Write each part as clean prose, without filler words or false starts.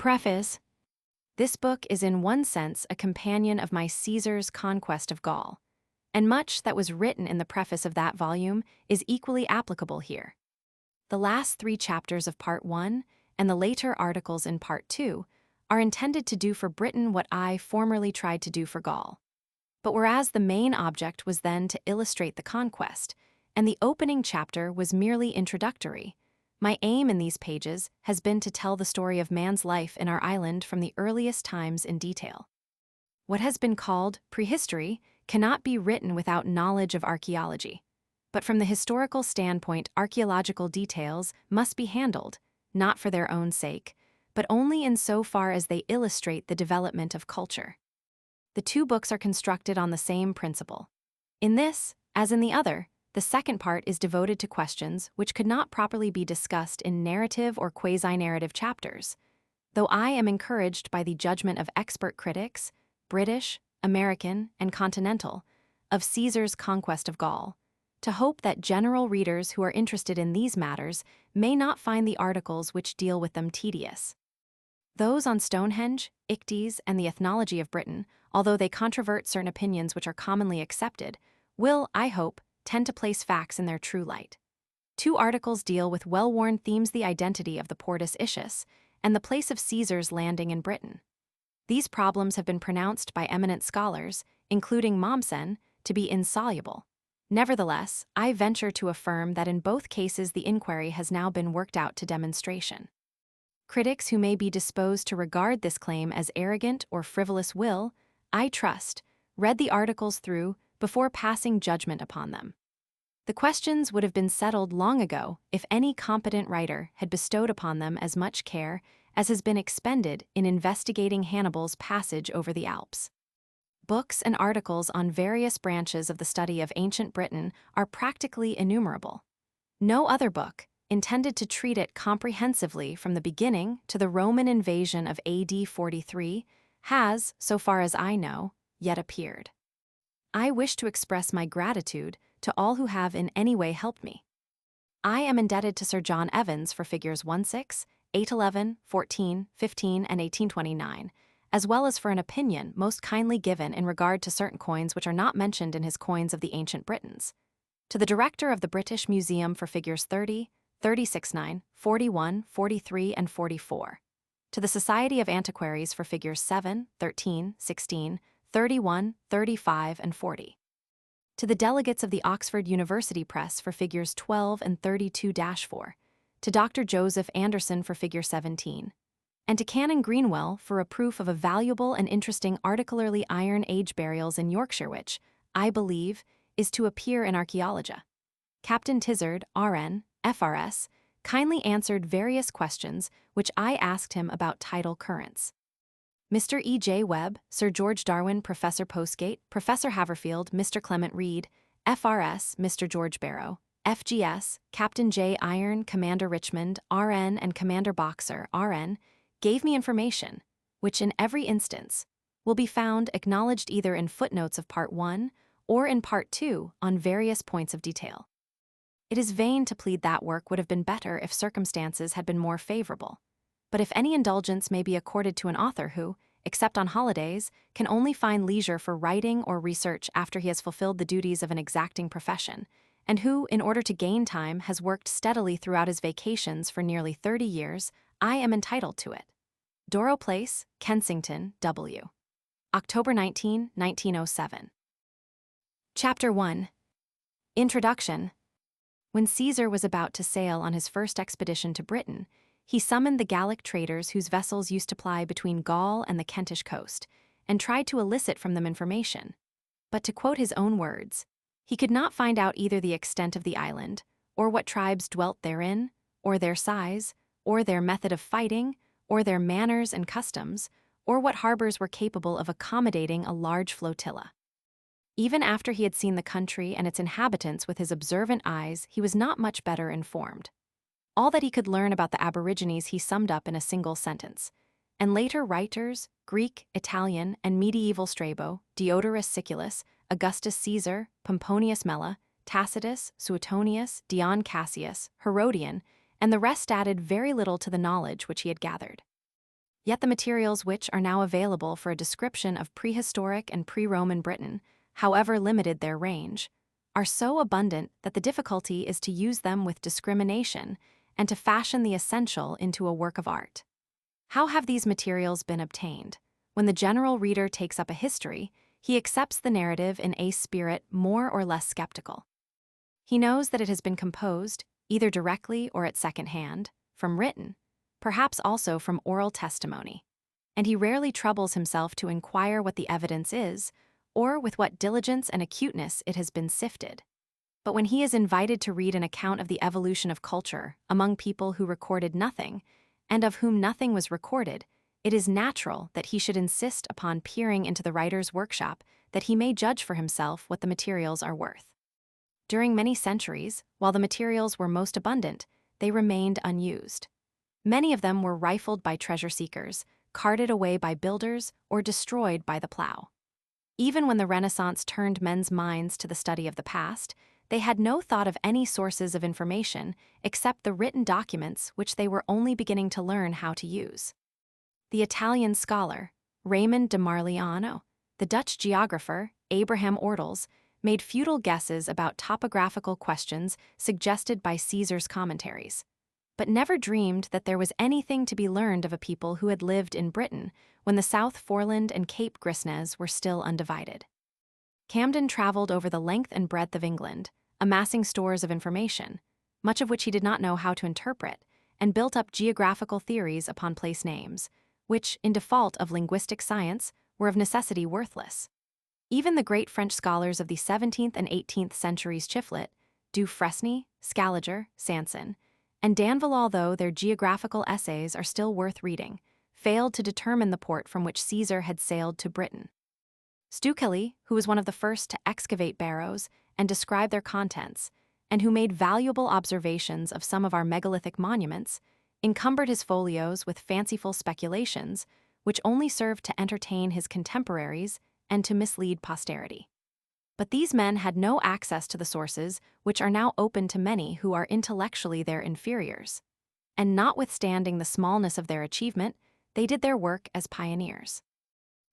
Preface. This book is in one sense a companion of my Caesar's Conquest of Gaul, and much that was written in the preface of that volume is equally applicable here. The last 3 chapters of Part 1 and the later articles in Part 2 are intended to do for Britain what I formerly tried to do for Gaul. But whereas the main object was then to illustrate the conquest, and the opening chapter was merely introductory, my aim in these pages has been to tell the story of man's life in our island from the earliest times in detail. What has been called prehistory cannot be written without knowledge of archaeology. But from the historical standpoint, archaeological details must be handled, not for their own sake, but only insofar as they illustrate the development of culture. The 2 books are constructed on the same principle. In this, as in the other, the second part is devoted to questions which could not properly be discussed in narrative or quasi-narrative chapters, though I am encouraged by the judgment of expert critics, British, American, and continental, of Caesar's Conquest of Gaul, to hope that general readers who are interested in these matters may not find the articles which deal with them tedious. Those on Stonehenge, Ichthys, and the ethnology of Britain, although they controvert certain opinions which are commonly accepted, will, I hope, tend to place facts in their true light. 2 articles deal with well-worn themes: the identity of the Portus Itius and the place of Caesar's landing in Britain. These problems have been pronounced by eminent scholars, including Mommsen, to be insoluble. Nevertheless, I venture to affirm that in both cases the inquiry has now been worked out to demonstration. Critics who may be disposed to regard this claim as arrogant or frivolous will, I trust, read the articles through before passing judgment upon them. The questions would have been settled long ago if any competent writer had bestowed upon them as much care as has been expended in investigating Hannibal's passage over the Alps. Books and articles on various branches of the study of ancient Britain are practically innumerable. No other book, intended to treat it comprehensively from the beginning to the Roman invasion of AD 43, has, so far as I know, yet appeared. I wish to express my gratitude to all who have in any way helped me. I am indebted to Sir John Evans for figures 16, 811, 14, 15, and 1829, as well as for an opinion most kindly given in regard to certain coins which are not mentioned in his Coins of the Ancient Britons. To the Director of the British Museum for figures 30, 36-9, 41, 43, and 44. To the Society of Antiquaries for figures 7, 13, 16, 31, 35, and 40. To the delegates of the Oxford University Press for figures 12 and 32-4. To Dr. Joseph Anderson for figure 17. And to Canon Greenwell for a proof of a valuable and interesting articularly Iron Age burials in Yorkshire which, I believe, is to appear in Archaeologia. Captain Tizard, RN, FRS, kindly answered various questions which I asked him about tidal currents. Mr. E. J. Webb, Sir George Darwin, Professor Postgate, Professor Haverfield, Mr. Clement Reed, FRS, Mr. George Barrow, FGS, Captain J. Iron, Commander Richmond, RN, and Commander Boxer, RN, gave me information, which in every instance will be found acknowledged either in footnotes of Part 1 or in Part 2 on various points of detail. It is vain to plead that work would have been better if circumstances had been more favorable. But if any indulgence may be accorded to an author who, except on holidays, can only find leisure for writing or research after he has fulfilled the duties of an exacting profession, and who, in order to gain time, has worked steadily throughout his vacations for nearly 30 years, I am entitled to it. Doro Place, Kensington, W. October 19, 1907. Chapter 1. Introduction. When Caesar was about to sail on his first expedition to Britain, he summoned the Gallic traders whose vessels used to ply between Gaul and the Kentish coast, and tried to elicit from them information. But to quote his own words, he could not find out either the extent of the island, or what tribes dwelt therein, or their size, or their method of fighting, or their manners and customs, or what harbors were capable of accommodating a large flotilla. Even after he had seen the country and its inhabitants with his observant eyes, he was not much better informed. All that he could learn about the aborigines he summed up in a single sentence, and later writers, Greek, Italian, and medieval Strabo, Diodorus Siculus, Augustus Caesar, Pomponius Mela, Tacitus, Suetonius, Dion Cassius, Herodian, and the rest added very little to the knowledge which he had gathered. Yet the materials which are now available for a description of prehistoric and pre-Roman Britain, however limited their range, are so abundant that the difficulty is to use them with discrimination and to fashion the essential into a work of art. How have these materials been obtained? When the general reader takes up a history, he accepts the narrative in a spirit more or less skeptical. He knows that it has been composed, either directly or at second hand, from written, perhaps also from oral testimony, and he rarely troubles himself to inquire what the evidence is, or with what diligence and acuteness it has been sifted. But when he is invited to read an account of the evolution of culture among people who recorded nothing, and of whom nothing was recorded, it is natural that he should insist upon peering into the writer's workshop that he may judge for himself what the materials are worth. During many centuries, while the materials were most abundant, they remained unused. Many of them were rifled by treasure seekers, carted away by builders, or destroyed by the plow. Even when the Renaissance turned men's minds to the study of the past, they had no thought of any sources of information except the written documents which they were only beginning to learn how to use. The Italian scholar, Raymond de Marliano, the Dutch geographer, Abraham Ortels, made futile guesses about topographical questions suggested by Caesar's commentaries, but never dreamed that there was anything to be learned of a people who had lived in Britain when the South Foreland and Cape Grisnez were still undivided. Camden traveled over the length and breadth of England, amassing stores of information, much of which he did not know how to interpret, and built up geographical theories upon place names, which, in default of linguistic science, were of necessity worthless. Even the great French scholars of the 17th and 18th centuries Chiflet, Du Fresnay, Scaliger, Sanson, and Danville, although their geographical essays are still worth reading, failed to determine the port from which Caesar had sailed to Britain. Stukeley, who was one of the first to excavate barrows and describe their contents, and who made valuable observations of some of our megalithic monuments, encumbered his folios with fanciful speculations, which only served to entertain his contemporaries and to mislead posterity. But these men had no access to the sources which are now open to many who are intellectually their inferiors, and notwithstanding the smallness of their achievement, they did their work as pioneers.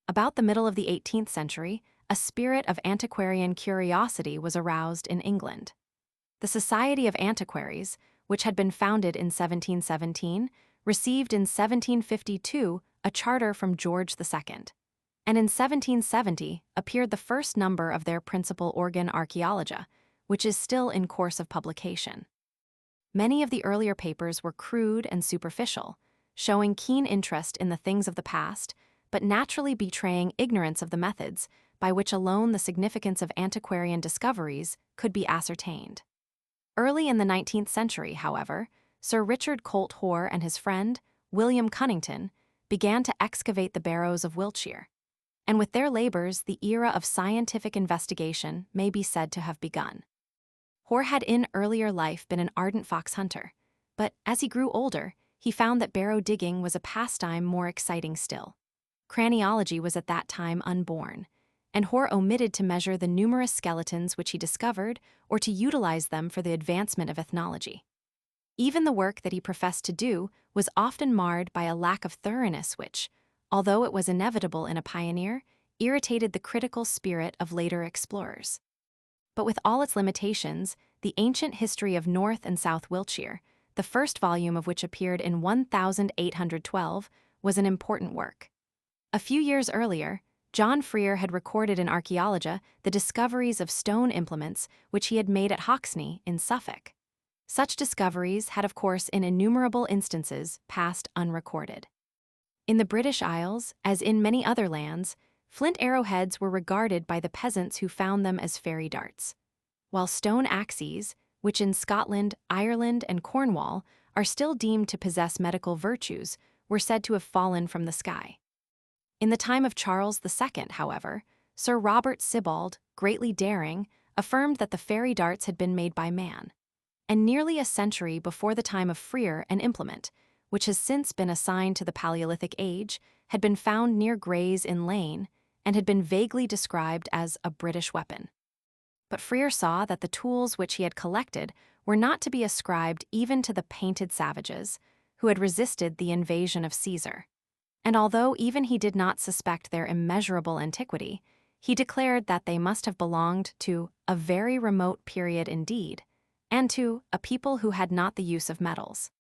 About the middle of the 18th century, a spirit of antiquarian curiosity was aroused in England. The Society of Antiquaries, which had been founded in 1717, received in 1752 a charter from George II, and in 1770 appeared the first number of their principal organ Archaeologia, which is still in course of publication. Many of the earlier papers were crude and superficial, showing keen interest in the things of the past, but naturally betraying ignorance of the methods by which alone the significance of antiquarian discoveries could be ascertained. Early in the 19th century, however, Sir Richard Colt Hoare and his friend, William Cunnington, began to excavate the barrows of Wiltshire, and with their labors the era of scientific investigation may be said to have begun. Hoare had in earlier life been an ardent fox hunter, but as he grew older, he found that barrow digging was a pastime more exciting still. Craniology was at that time unborn, and Hoare omitted to measure the numerous skeletons which he discovered or to utilize them for the advancement of ethnology. Even the work that he professed to do was often marred by a lack of thoroughness which, although it was inevitable in a pioneer, irritated the critical spirit of later explorers. But with all its limitations, the ancient history of North and South Wiltshire, the first volume of which appeared in 1812, was an important work. A few years earlier, John Freer had recorded in Archaeologia the discoveries of stone implements which he had made at Hoxne in Suffolk. Such discoveries had, of course, in innumerable instances passed unrecorded. In the British Isles, as in many other lands, flint arrowheads were regarded by the peasants who found them as fairy darts, while stone axes, which in Scotland, Ireland, and Cornwall are still deemed to possess medical virtues, were said to have fallen from the sky. In the time of Charles II, however, Sir Robert Sibbald, greatly daring, affirmed that the fairy darts had been made by man, and nearly a century before the time of Freer an implement, which has since been assigned to the Paleolithic age, had been found near Gray's Inn Lane and had been vaguely described as a British weapon. But Freer saw that the tools which he had collected were not to be ascribed even to the painted savages who had resisted the invasion of Caesar, And although even he did not suspect their immeasurable antiquity, he declared that they must have belonged to a very remote period indeed, and to a people who had not the use of metals.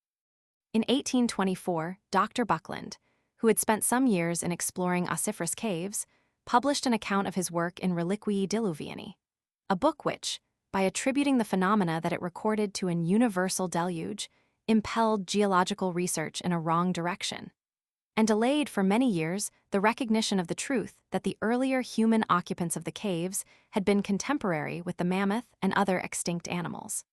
In 1824, Dr. Buckland, who had spent some years in exploring ossiferous caves, published an account of his work in Reliquiae Diluvianae, a book which, by attributing the phenomena that it recorded to an universal deluge, impelled geological research in a wrong direction, and delayed for many years the recognition of the truth that the earlier human occupants of the caves had been contemporary with the mammoth and other extinct animals.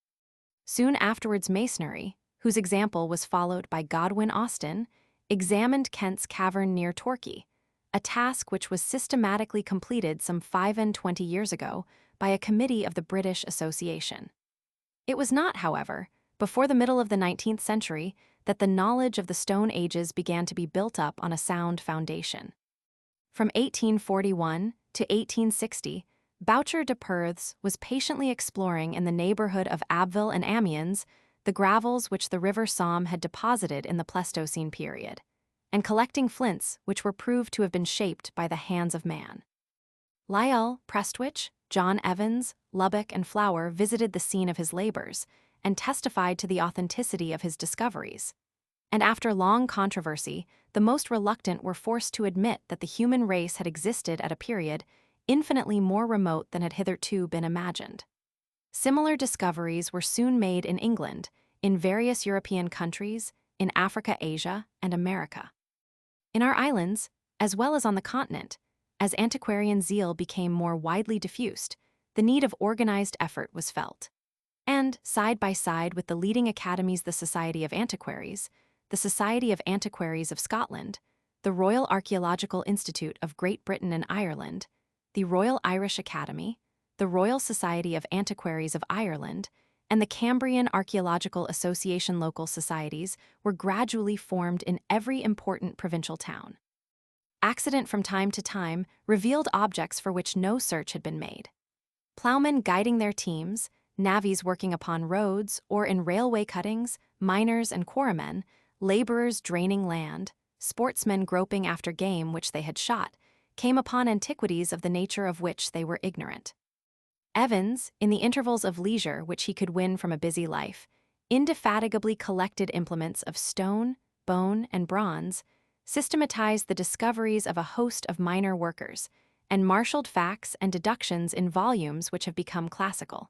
Soon afterwards, masonry, whose example was followed by Godwin Austen, examined Kent's cavern near Torquay, a task which was systematically completed some 25 years ago by a committee of the British Association. It was not, however, before the middle of the 19th century that the knowledge of the Stone Ages began to be built up on a sound foundation. From 1841 to 1860, Boucher de Perthes was patiently exploring in the neighborhood of Abbeville and Amiens the gravels which the River Somme had deposited in the Pleistocene period, and collecting flints which were proved to have been shaped by the hands of man. Lyell, Prestwich, John Evans, Lubbock, and Flower visited the scene of his labors and testified to the authenticity of his discoveries. And after long controversy, the most reluctant were forced to admit that the human race had existed at a period infinitely more remote than had hitherto been imagined. Similar discoveries were soon made in England, in various European countries, in Africa, Asia, and America. In our islands, as well as on the continent, as antiquarian zeal became more widely diffused, the need of organized effort was felt. And, side by side with the leading academies, the Society of Antiquaries, the Society of Antiquaries of Scotland, the Royal Archaeological Institute of Great Britain and Ireland, the Royal Irish Academy, the Royal Society of Antiquaries of Ireland, and the Cambrian Archaeological Association local societies were gradually formed in every important provincial town. Accident from time to time revealed objects for which no search had been made. Ploughmen guiding their teams, navvies working upon roads or in railway cuttings, miners and quarrymen, laborers draining land, sportsmen groping after game which they had shot, came upon antiquities of the nature of which they were ignorant. Evans, in the intervals of leisure which he could win from a busy life, indefatigably collected implements of stone, bone, and bronze, systematized the discoveries of a host of minor workers, and marshaled facts and deductions in volumes which have become classical.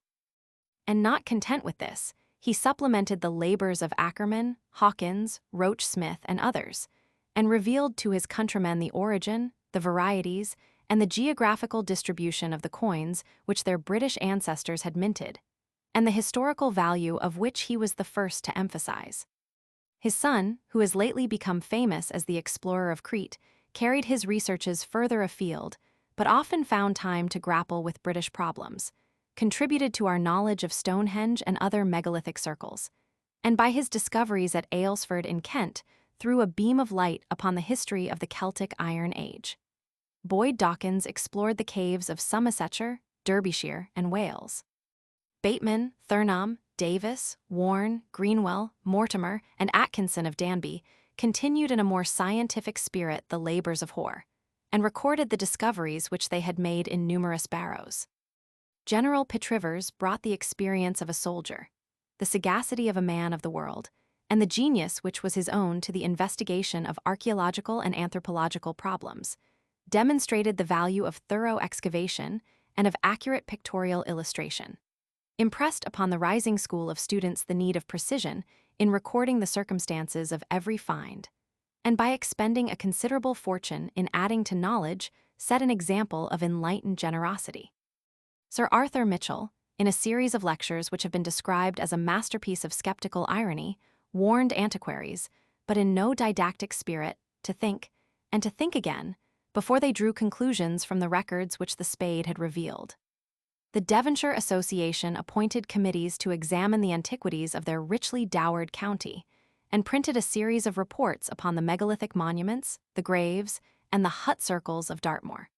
And not content with this, he supplemented the labors of Ackerman, Hawkins, Roach Smith, and others, and revealed to his countrymen the origin, the varieties, and the geographical distribution of the coins which their British ancestors had minted, and the historical value of which he was the first to emphasize. His son, who has lately become famous as the explorer of Crete, carried his researches further afield, but often found time to grapple with British problems, contributed to our knowledge of Stonehenge and other megalithic circles, and by his discoveries at Aylesford in Kent, threw a beam of light upon the history of the Celtic Iron Age. Boyd Dawkins explored the caves of Somersetshire, Derbyshire, and Wales. Bateman, Thurnham, Davis, Warne, Greenwell, Mortimer, and Atkinson of Danby continued in a more scientific spirit the labors of Hoare, and recorded the discoveries which they had made in numerous barrows. General Pitt-Rivers brought the experience of a soldier, the sagacity of a man of the world, and the genius which was his own to the investigation of archaeological and anthropological problems, demonstrated the value of thorough excavation and of accurate pictorial illustration, impressed upon the rising school of students the need of precision in recording the circumstances of every find, and by expending a considerable fortune in adding to knowledge, set an example of enlightened generosity. Sir Arthur Mitchell, in a series of lectures which have been described as a masterpiece of skeptical irony, warned antiquaries, but in no didactic spirit, to think, and to think again, before they drew conclusions from the records which the spade had revealed. The Devonshire Association appointed committees to examine the antiquities of their richly dowered county, and printed a series of reports upon the megalithic monuments, the graves, and the hut circles of Dartmoor.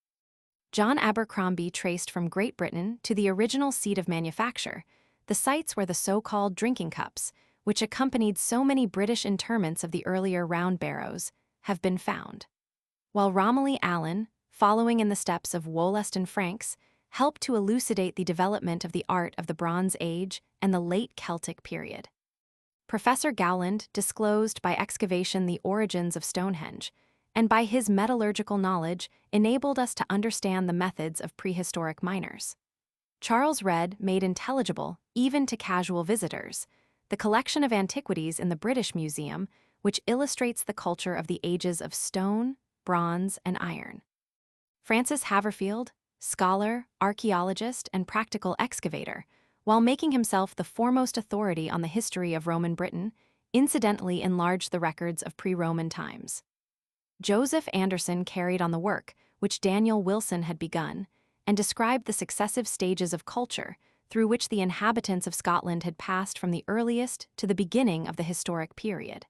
John Abercrombie traced from Great Britain to the original seat of manufacture the sites where the so-called drinking cups, which accompanied so many British interments of the earlier round barrows, have been found. while Romilly Allen, following in the steps of Wollaston and Franks, helped to elucidate the development of the art of the Bronze Age and the late Celtic period. Professor Gowland disclosed by excavation the origins of Stonehenge, and by his metallurgical knowledge enabled us to understand the methods of prehistoric miners. Charles Read made intelligible, even to casual visitors, the collection of antiquities in the British Museum, which illustrates the culture of the ages of stone, bronze, and iron. Francis Haverfield, scholar, archaeologist, and practical excavator, while making himself the foremost authority on the history of Roman Britain, incidentally enlarged the records of pre-Roman times. Joseph Anderson carried on the work, which Daniel Wilson had begun, and described the successive stages of culture through which the inhabitants of Scotland had passed from the earliest to the beginning of the historic period.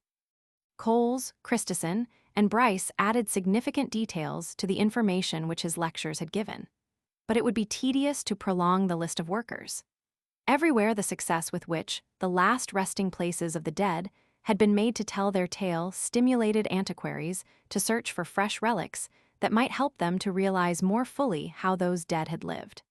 Coles, Christison, and Bryce added significant details to the information which his lectures had given. But it would be tedious to prolong the list of workers. Everywhere the success with which the last resting places of the dead had been made to tell their tale stimulated antiquaries to search for fresh relics that might help them to realize more fully how those dead had lived.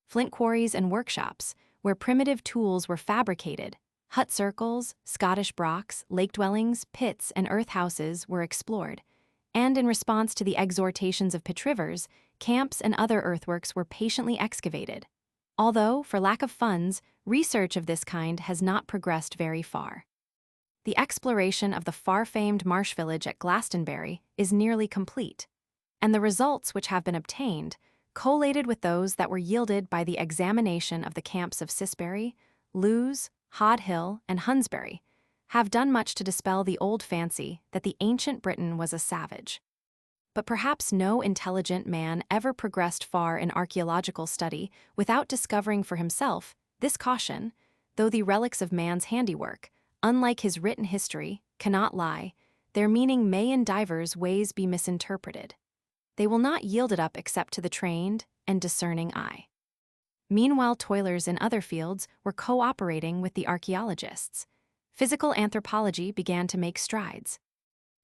Flint quarries and workshops, where primitive tools were fabricated, hut circles, Scottish brocks, lake dwellings, pits, and earth houses were explored, and in response to the exhortations of petrivers, camps and other earthworks were patiently excavated. Although, for lack of funds, research of this kind has not progressed very far. The exploration of the far-famed marsh village at Glastonbury is nearly complete, and the results which have been obtained, collated with those that were yielded by the examination of the camps of Sisbury, Lewes, Hod Hill, and Hunsbury, have done much to dispel the old fancy that the ancient Briton was a savage. But perhaps no intelligent man ever progressed far in archaeological study without discovering for himself this caution: though the relics of man's handiwork, unlike his written history, cannot lie, their meaning may in divers ways be misinterpreted. They will not yield it up except to the trained and discerning eye. Meanwhile, toilers in other fields were cooperating with the archaeologists. Physical anthropology began to make strides.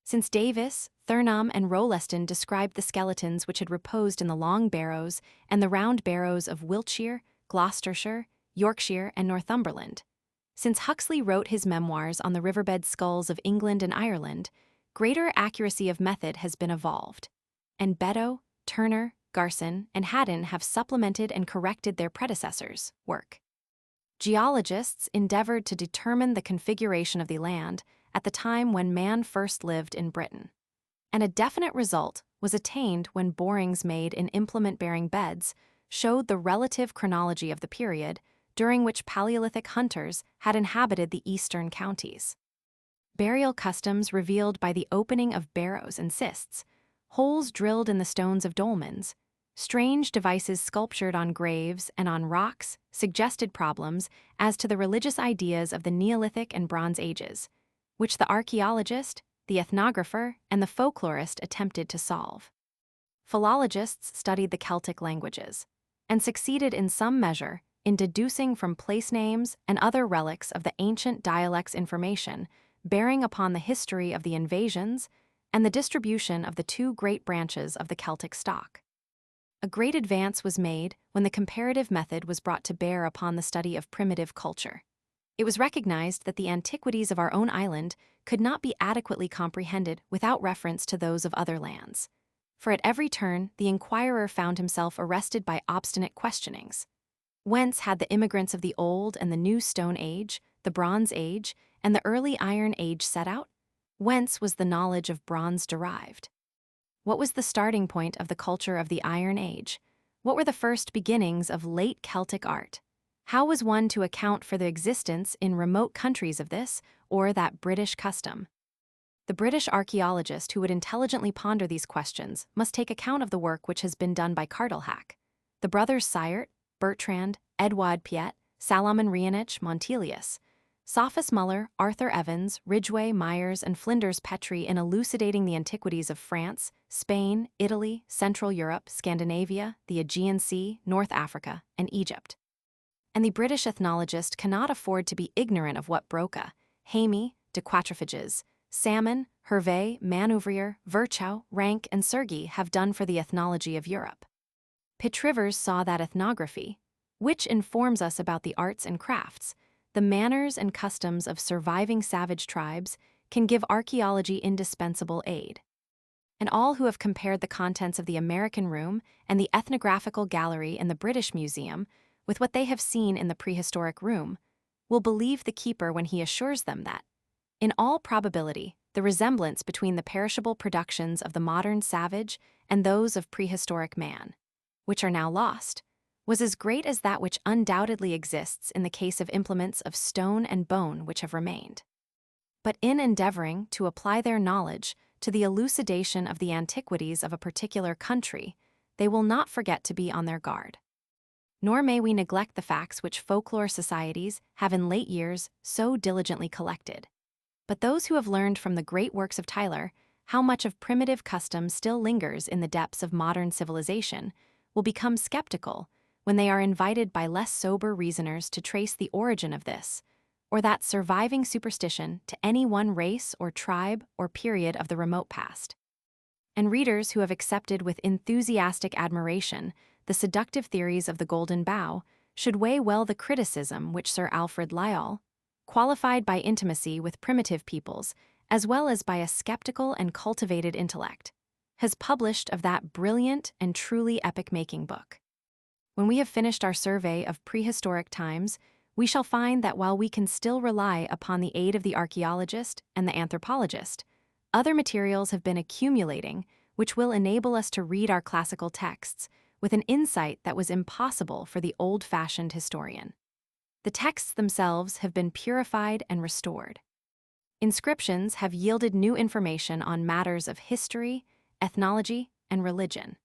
Since Davis, Thurnham, and Rolleston described the skeletons which had reposed in the long barrows and the round barrows of Wiltshire, Gloucestershire, Yorkshire, and Northumberland, since Huxley wrote his memoirs on the riverbed skulls of England and Ireland, greater accuracy of method has been evolved, and Beddoe, Turner, Garson, and Haddon have supplemented and corrected their predecessors' work. Geologists endeavored to determine the configuration of the land at the time when man first lived in Britain, and a definite result was attained when borings made in implement-bearing beds showed the relative chronology of the period during which Paleolithic hunters had inhabited the eastern counties. Burial customs revealed by the opening of barrows and cists, holes drilled in the stones of dolmens, strange devices sculptured on graves and on rocks suggested problems as to the religious ideas of the Neolithic and Bronze Ages, which the archaeologist, the ethnographer, and the folklorist attempted to solve. Philologists studied the Celtic languages, and succeeded in some measure in deducing from place names and other relics of the ancient dialects information bearing upon the history of the invasions and the distribution of the two great branches of the Celtic stock. A great advance was made when the comparative method was brought to bear upon the study of primitive culture. It was recognized that the antiquities of our own island could not be adequately comprehended without reference to those of other lands. For at every turn, the inquirer found himself arrested by obstinate questionings. Whence had the immigrants of the Old and the New Stone Age, the Bronze Age, and the early Iron Age set out? Whence was the knowledge of bronze derived? What was the starting point of the culture of the Iron Age? What were the first beginnings of late Celtic art? How was one to account for the existence in remote countries of this or that British custom? The British archaeologist who would intelligently ponder these questions must take account of the work which has been done by Cartelhac, the brothers Sayert, Bertrand, Edouard Piet, Salomon Reinach, Montelius, Sophus Muller, Arthur Evans, Ridgway, Myers, and Flinders Petrie in elucidating the antiquities of France, Spain, Italy, Central Europe, Scandinavia, the Aegean Sea, North Africa, and Egypt. And the British ethnologist cannot afford to be ignorant of what Broca, Hamey, de Quatrefages, Salmon, Hervé, Manouvrier, Virchow, Rank, and Sergi have done for the ethnology of Europe. Pitt Rivers saw that ethnography, which informs us about the arts and crafts, the manners and customs of surviving savage tribes, can give archaeology indispensable aid. And all who have compared the contents of the American Room and the ethnographical gallery in the British Museum with what they have seen in the prehistoric room will believe the keeper when he assures them that, in all probability, the resemblance between the perishable productions of the modern savage and those of prehistoric man, which are now lost, was as great as that which undoubtedly exists in the case of implements of stone and bone which have remained. But in endeavoring to apply their knowledge to the elucidation of the antiquities of a particular country, they will not forget to be on their guard. Nor may we neglect the facts which folklore societies have in late years so diligently collected. But those who have learned from the great works of Tyler how much of primitive custom still lingers in the depths of modern civilization will become skeptical when they are invited by less sober reasoners to trace the origin of this, or that surviving superstition to any one race or tribe or period of the remote past. And readers who have accepted with enthusiastic admiration the seductive theories of the Golden Bough should weigh well the criticism which Sir Alfred Lyall, qualified by intimacy with primitive peoples, as well as by a skeptical and cultivated intellect, has published of that brilliant and truly epic-making book. When we have finished our survey of prehistoric times, we shall find that while we can still rely upon the aid of the archaeologist and the anthropologist, other materials have been accumulating which will enable us to read our classical texts with an insight that was impossible for the old-fashioned historian. The texts themselves have been purified and restored. Inscriptions have yielded new information on matters of history, ethnology, and religion.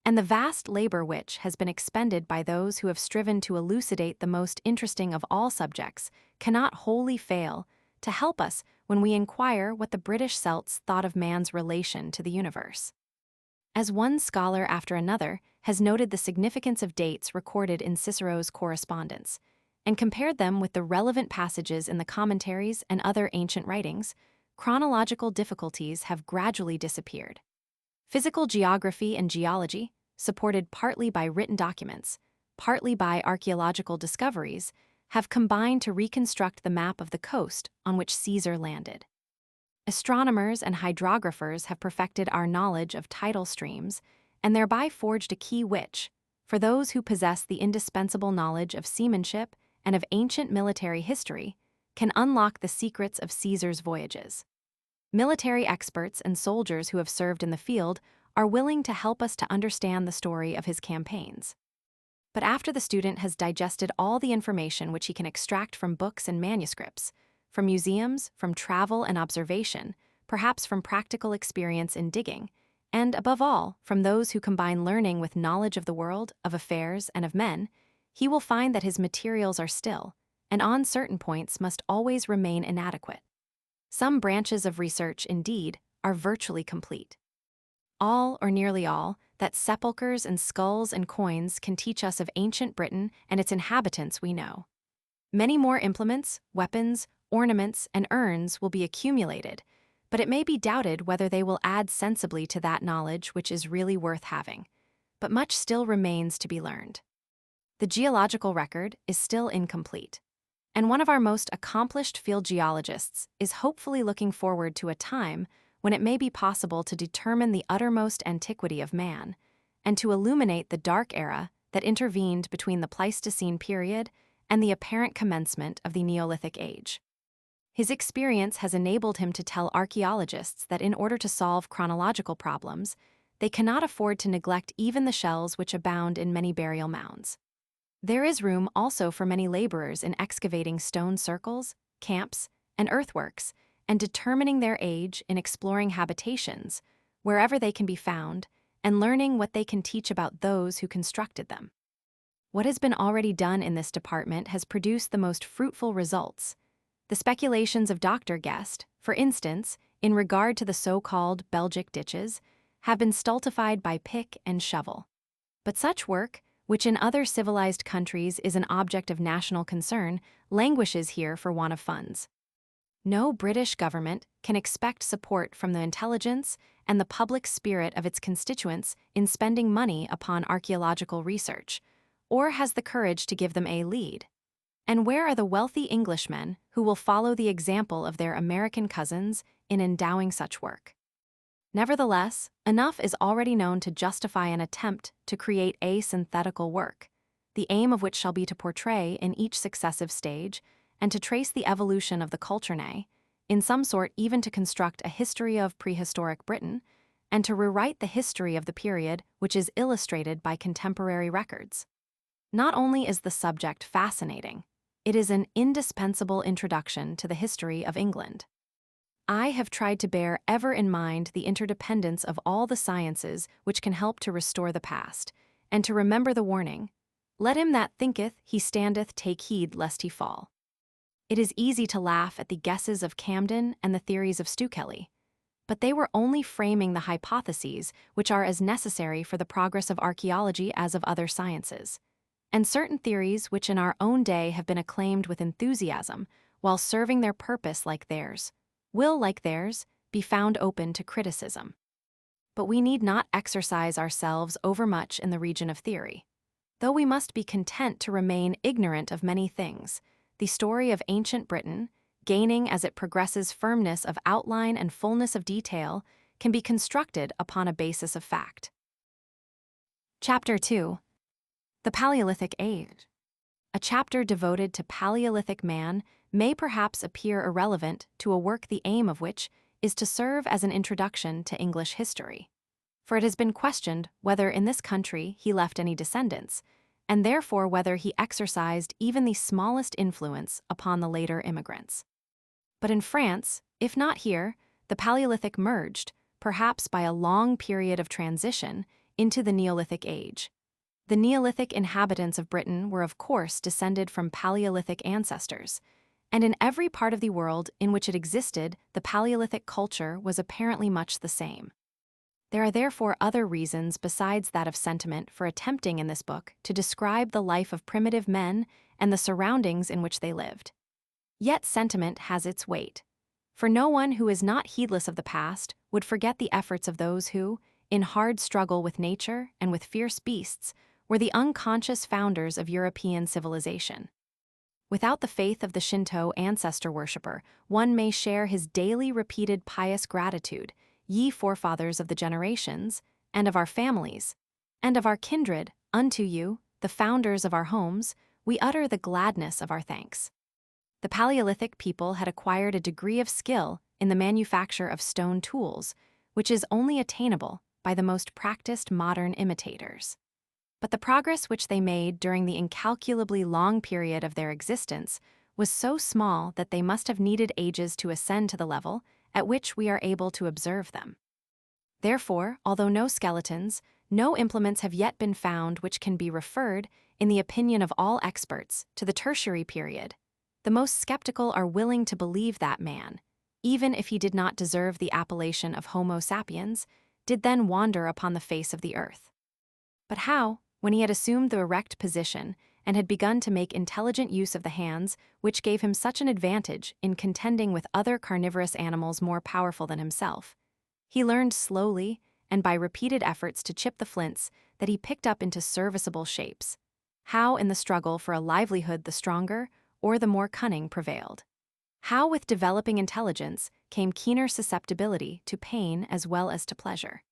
And the vast labor which has been expended by those who have striven to elucidate the most interesting of all subjects cannot wholly fail to help us when we inquire what the British Celts thought of man's relation to the universe. As one scholar after another has noted the significance of dates recorded in Cicero's correspondence, and compared them with the relevant passages in the commentaries and other ancient writings, chronological difficulties have gradually disappeared. Physical geography and geology, supported partly by written documents, partly by archaeological discoveries, have combined to reconstruct the map of the coast on which Caesar landed. Astronomers and hydrographers have perfected our knowledge of tidal streams and thereby forged a key which, for those who possess the indispensable knowledge of seamanship and of ancient military history, can unlock the secrets of Caesar's voyages. Military experts and soldiers who have served in the field are willing to help us to understand the story of his campaigns. But after the student has digested all the information which he can extract from books and manuscripts, from museums, from travel and observation, perhaps from practical experience in digging, and above all, from those who combine learning with knowledge of the world, of affairs, and of men, he will find that his materials are still, and on certain points must always remain inadequate. Some branches of research, indeed, are virtually complete. All, or nearly all, that sepulchres and skulls and coins can teach us of ancient Britain and its inhabitants we know. Many more implements, weapons, ornaments, and urns will be accumulated, but it may be doubted whether they will add sensibly to that knowledge which is really worth having. But much still remains to be learned. The geological record is still incomplete, and one of our most accomplished field geologists is hopefully looking forward to a time when it may be possible to determine the uttermost antiquity of man, and to illuminate the dark era that intervened between the Pleistocene period and the apparent commencement of the Neolithic Age. His experience has enabled him to tell archaeologists that in order to solve chronological problems, they cannot afford to neglect even the shells which abound in many burial mounds. There is room also for many laborers in excavating stone circles, camps, and earthworks, and determining their age in exploring habitations, wherever they can be found, and learning what they can teach about those who constructed them. What has been already done in this department has produced the most fruitful results. The speculations of Dr. Guest, for instance, in regard to the so-called Belgic ditches, have been stultified by pick and shovel. But such work, which in other civilized countries is an object of national concern, languishes here for want of funds. No British government can expect support from the intelligence and the public spirit of its constituents in spending money upon archaeological research, or has the courage to give them a lead. And where are the wealthy Englishmen who will follow the example of their American cousins in endowing such work? Nevertheless, enough is already known to justify an attempt to create a synthetical work, the aim of which shall be to portray in each successive stage and to trace the evolution of the culture, nay, in some sort even to construct a history of prehistoric Britain, and to rewrite the history of the period which is illustrated by contemporary records. Not only is the subject fascinating, it is an indispensable introduction to the history of England. I have tried to bear ever in mind the interdependence of all the sciences which can help to restore the past, and to remember the warning, "Let him that thinketh he standeth take heed lest he fall." It is easy to laugh at the guesses of Camden and the theories of Stukely, but they were only framing the hypotheses which are as necessary for the progress of archaeology as of other sciences. And certain theories which in our own day have been acclaimed with enthusiasm, while serving their purpose like theirs, will, like theirs, be found open to criticism. But we need not exercise ourselves overmuch in the region of theory. Though we must be content to remain ignorant of many things, the story of ancient Britain, gaining as it progresses firmness of outline and fullness of detail, can be constructed upon a basis of fact. Chapter 2. The Paleolithic Age. A chapter devoted to Paleolithic man may perhaps appear irrelevant to a work the aim of which is to serve as an introduction to English history. For it has been questioned whether in this country he left any descendants, and therefore whether he exercised even the smallest influence upon the later immigrants. But in France, if not here, the Paleolithic merged, perhaps by a long period of transition, into the Neolithic age. The Neolithic inhabitants of Britain were of course descended from Paleolithic ancestors, and in every part of the world in which it existed, the Paleolithic culture was apparently much the same. There are therefore other reasons besides that of sentiment for attempting in this book to describe the life of primitive men and the surroundings in which they lived. Yet sentiment has its weight, for no one who is not heedless of the past would forget the efforts of those who, in hard struggle with nature and with fierce beasts, were the unconscious founders of European civilization. Without the faith of the Shinto ancestor worshipper, one may share his daily repeated pious gratitude, "Ye forefathers of the generations, and of our families, and of our kindred, unto you, the founders of our homes, we utter the gladness of our thanks." The Paleolithic people had acquired a degree of skill in the manufacture of stone tools, which is only attainable by the most practiced modern imitators. But the progress which they made during the incalculably long period of their existence was so small that they must have needed ages to ascend to the level at which we are able to observe them. Therefore, although no skeletons, no implements have yet been found which can be referred, in the opinion of all experts, to the Tertiary period, the most skeptical are willing to believe that man, even if he did not deserve the appellation of Homo sapiens, did then wander upon the face of the earth. But how, when he had assumed the erect position and had begun to make intelligent use of the hands which gave him such an advantage in contending with other carnivorous animals more powerful than himself, he learned slowly and by repeated efforts to chip the flints that he picked up into serviceable shapes, how in the struggle for a livelihood the stronger or the more cunning prevailed. How with developing intelligence came keener susceptibility to pain as well as to pleasure.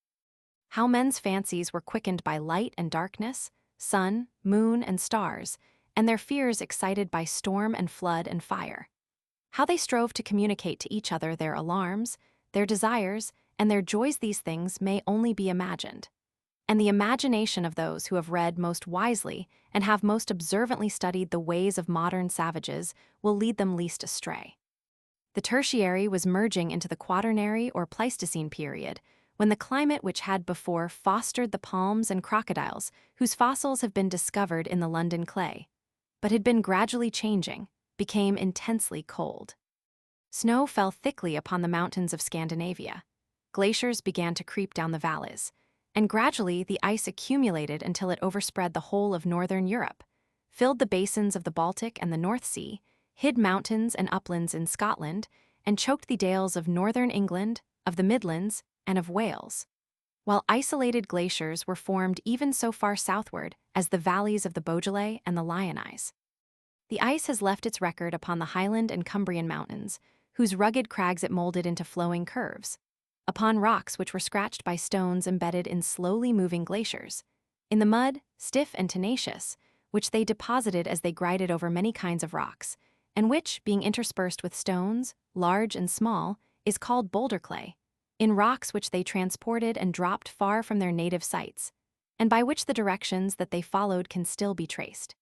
How men's fancies were quickened by light and darkness, sun, moon, and stars, and their fears excited by storm and flood and fire. How they strove to communicate to each other their alarms, their desires, and their joys. These things may only be imagined. And the imagination of those who have read most wisely and have most observantly studied the ways of modern savages will lead them least astray. The Tertiary was merging into the Quaternary or Pleistocene period, when the climate which had before fostered the palms and crocodiles, whose fossils have been discovered in the London clay, but had been gradually changing, became intensely cold. Snow fell thickly upon the mountains of Scandinavia. Glaciers began to creep down the valleys, and gradually the ice accumulated until it overspread the whole of northern Europe, filled the basins of the Baltic and the North Sea, hid mountains and uplands in Scotland, and choked the dales of northern England, of the Midlands, and of Wales, while isolated glaciers were formed even so far southward as the valleys of the Beaujolais and the Lyonnais. The ice has left its record upon the Highland and Cumbrian mountains, whose rugged crags it molded into flowing curves, upon rocks which were scratched by stones embedded in slowly moving glaciers, in the mud, stiff and tenacious, which they deposited as they grided over many kinds of rocks, and which, being interspersed with stones, large and small, is called boulder clay, in rocks which they transported and dropped far from their native sites, and by which the directions that they followed can still be traced.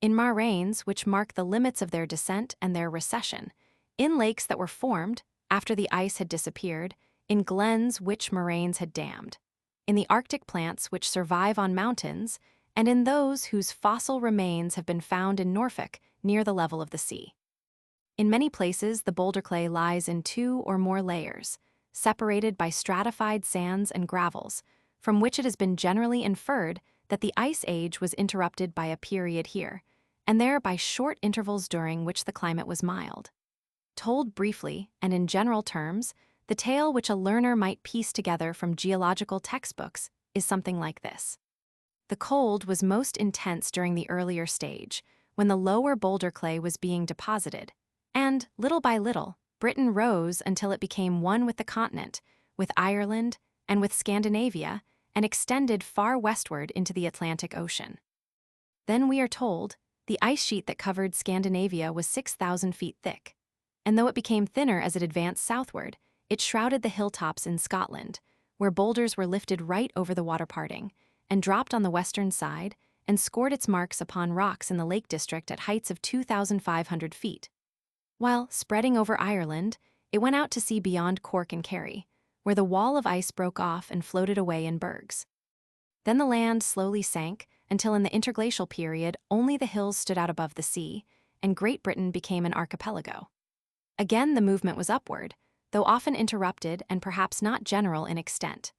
In moraines which mark the limits of their descent and their recession, in lakes that were formed after the ice had disappeared, in glens which moraines had dammed, in the Arctic plants which survive on mountains, and in those whose fossil remains have been found in Norfolk near the level of the sea. In many places, the boulder clay lies in 2 or more layers, separated by stratified sands and gravels, from which it has been generally inferred that the Ice Age was interrupted by a period here, and there by short intervals during which the climate was mild. Told briefly and in general terms, the tale which a learner might piece together from geological textbooks is something like this. The cold was most intense during the earlier stage, when the lower boulder clay was being deposited, and, little by little, Britain rose until it became one with the continent, with Ireland, and with Scandinavia, and extended far westward into the Atlantic Ocean. Then we are told, the ice sheet that covered Scandinavia was 6,000 feet thick, and though it became thinner as it advanced southward, it shrouded the hilltops in Scotland, where boulders were lifted right over the water parting, and dropped on the western side, and scored its marks upon rocks in the Lake District at heights of 2,500 feet. While, spreading over Ireland, it went out to sea beyond Cork and Kerry, where the wall of ice broke off and floated away in bergs. Then the land slowly sank, until in the interglacial period only the hills stood out above the sea, and Great Britain became an archipelago. Again the movement was upward, though often interrupted and perhaps not general in extent.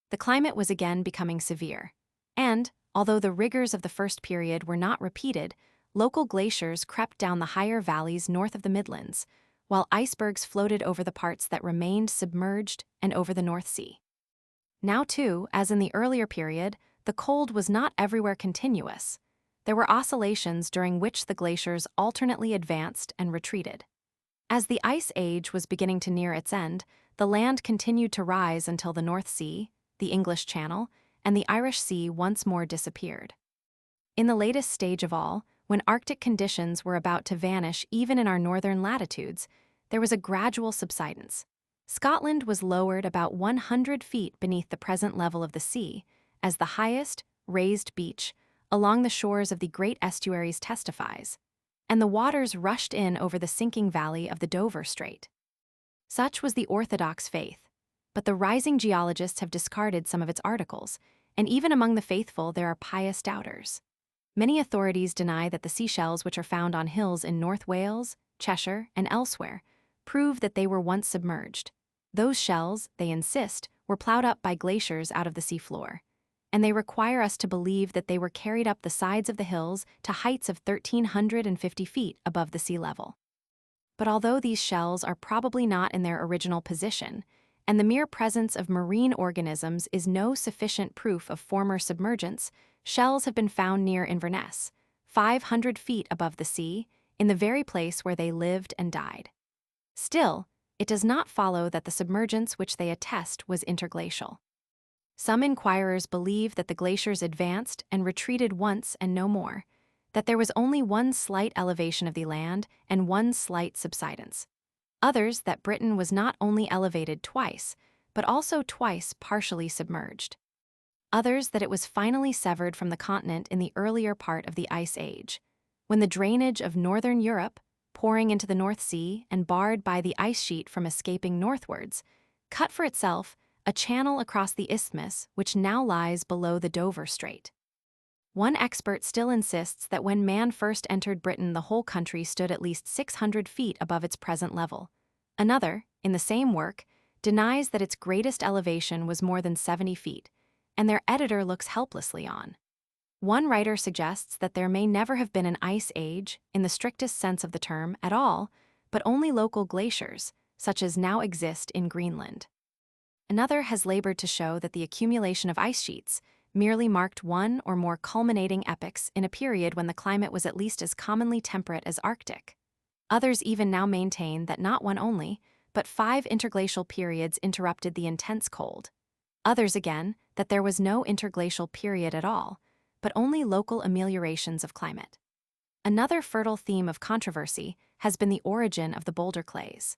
The climate was again becoming severe, and, although the rigors of the first period were not repeated, local glaciers crept down the higher valleys north of the Midlands, while icebergs floated over the parts that remained submerged and over the North Sea. Now too, as in the earlier period, the cold was not everywhere continuous. There were oscillations during which the glaciers alternately advanced and retreated. As the Ice Age was beginning to near its end, the land continued to rise until the North Sea, the English Channel, and the Irish Sea once more disappeared. In the latest stage of all, when Arctic conditions were about to vanish even in our northern latitudes, there was a gradual subsidence. Scotland was lowered about 100 feet beneath the present level of the sea, as the highest, raised beach along the shores of the great estuaries testifies, and the waters rushed in over the sinking valley of the Dover Strait. Such was the orthodox faith, but the rising geologists have discarded some of its articles, and even among the faithful there are pious doubters. Many authorities deny that the seashells which are found on hills in North Wales, Cheshire, and elsewhere prove that they were once submerged. Those shells, they insist, were plowed up by glaciers out of the seafloor, and they require us to believe that they were carried up the sides of the hills to heights of 1,350 feet above the sea level. But although these shells are probably not in their original position, and the mere presence of marine organisms is no sufficient proof of former submergence, shells have been found near Inverness, 500 feet above the sea, in the very place where they lived and died. Still, it does not follow that the submergence which they attest was interglacial. Some inquirers believe that the glaciers advanced and retreated once and no more, that there was only one slight elevation of the land and one slight subsidence. Others that Britain was not only elevated twice, but also twice partially submerged. Others that it was finally severed from the continent in the earlier part of the Ice Age, when the drainage of northern Europe, pouring into the North Sea and barred by the ice sheet from escaping northwards, cut for itself a channel across the isthmus which now lies below the Dover Strait. One expert still insists that when man first entered Britain the whole country stood at least 600 feet above its present level. Another, in the same work, denies that its greatest elevation was more than 70 feet, and their editor looks helplessly on. One writer suggests that there may never have been an ice age, in the strictest sense of the term, at all, but only local glaciers, such as now exist in Greenland. Another has labored to show that the accumulation of ice sheets merely marked one or more culminating epochs in a period when the climate was at least as commonly temperate as Arctic. Others even now maintain that not one only, but 5 interglacial periods interrupted the intense cold. Others again, that there was no interglacial period at all, but only local ameliorations of climate. Another fertile theme of controversy has been the origin of the boulder clays.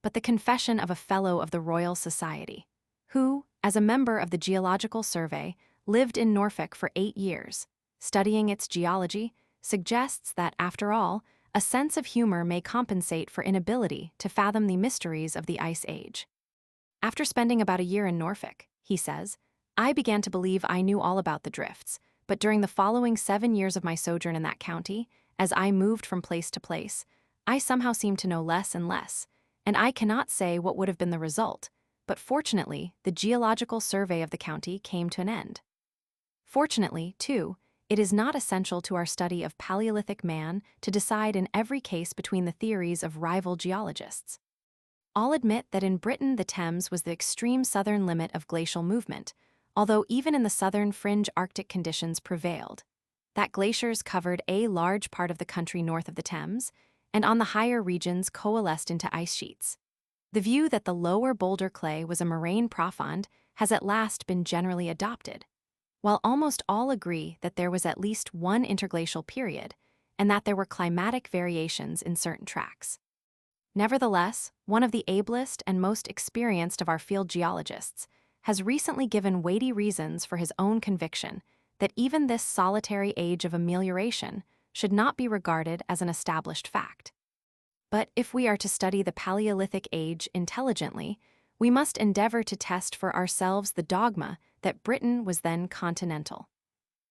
But the confession of a Fellow of the Royal Society, who, as a member of the Geological Survey, lived in Norfolk for 8 years, studying its geology, suggests that, after all, a sense of humor may compensate for inability to fathom the mysteries of the Ice Age. After spending about a year in Norfolk, he says, I began to believe I knew all about the drifts, but during the following 7 years of my sojourn in that county, as I moved from place to place, I somehow seemed to know less and less, and I cannot say what would have been the result, but fortunately, the Geological Survey of the county came to an end. Fortunately, too, it is not essential to our study of Paleolithic man to decide in every case between the theories of rival geologists. All admit that in Britain the Thames was the extreme southern limit of glacial movement, although even in the southern fringe Arctic conditions prevailed. That glaciers covered a large part of the country north of the Thames, and on the higher regions coalesced into ice sheets. The view that the lower boulder clay was a moraine profond has at last been generally adopted, while almost all agree that there was at least one interglacial period, and that there were climatic variations in certain tracts. Nevertheless, one of the ablest and most experienced of our field geologists has recently given weighty reasons for his own conviction that even this solitary age of amelioration should not be regarded as an established fact. But if we are to study the Paleolithic age intelligently, we must endeavor to test for ourselves the dogma that Britain was then continental.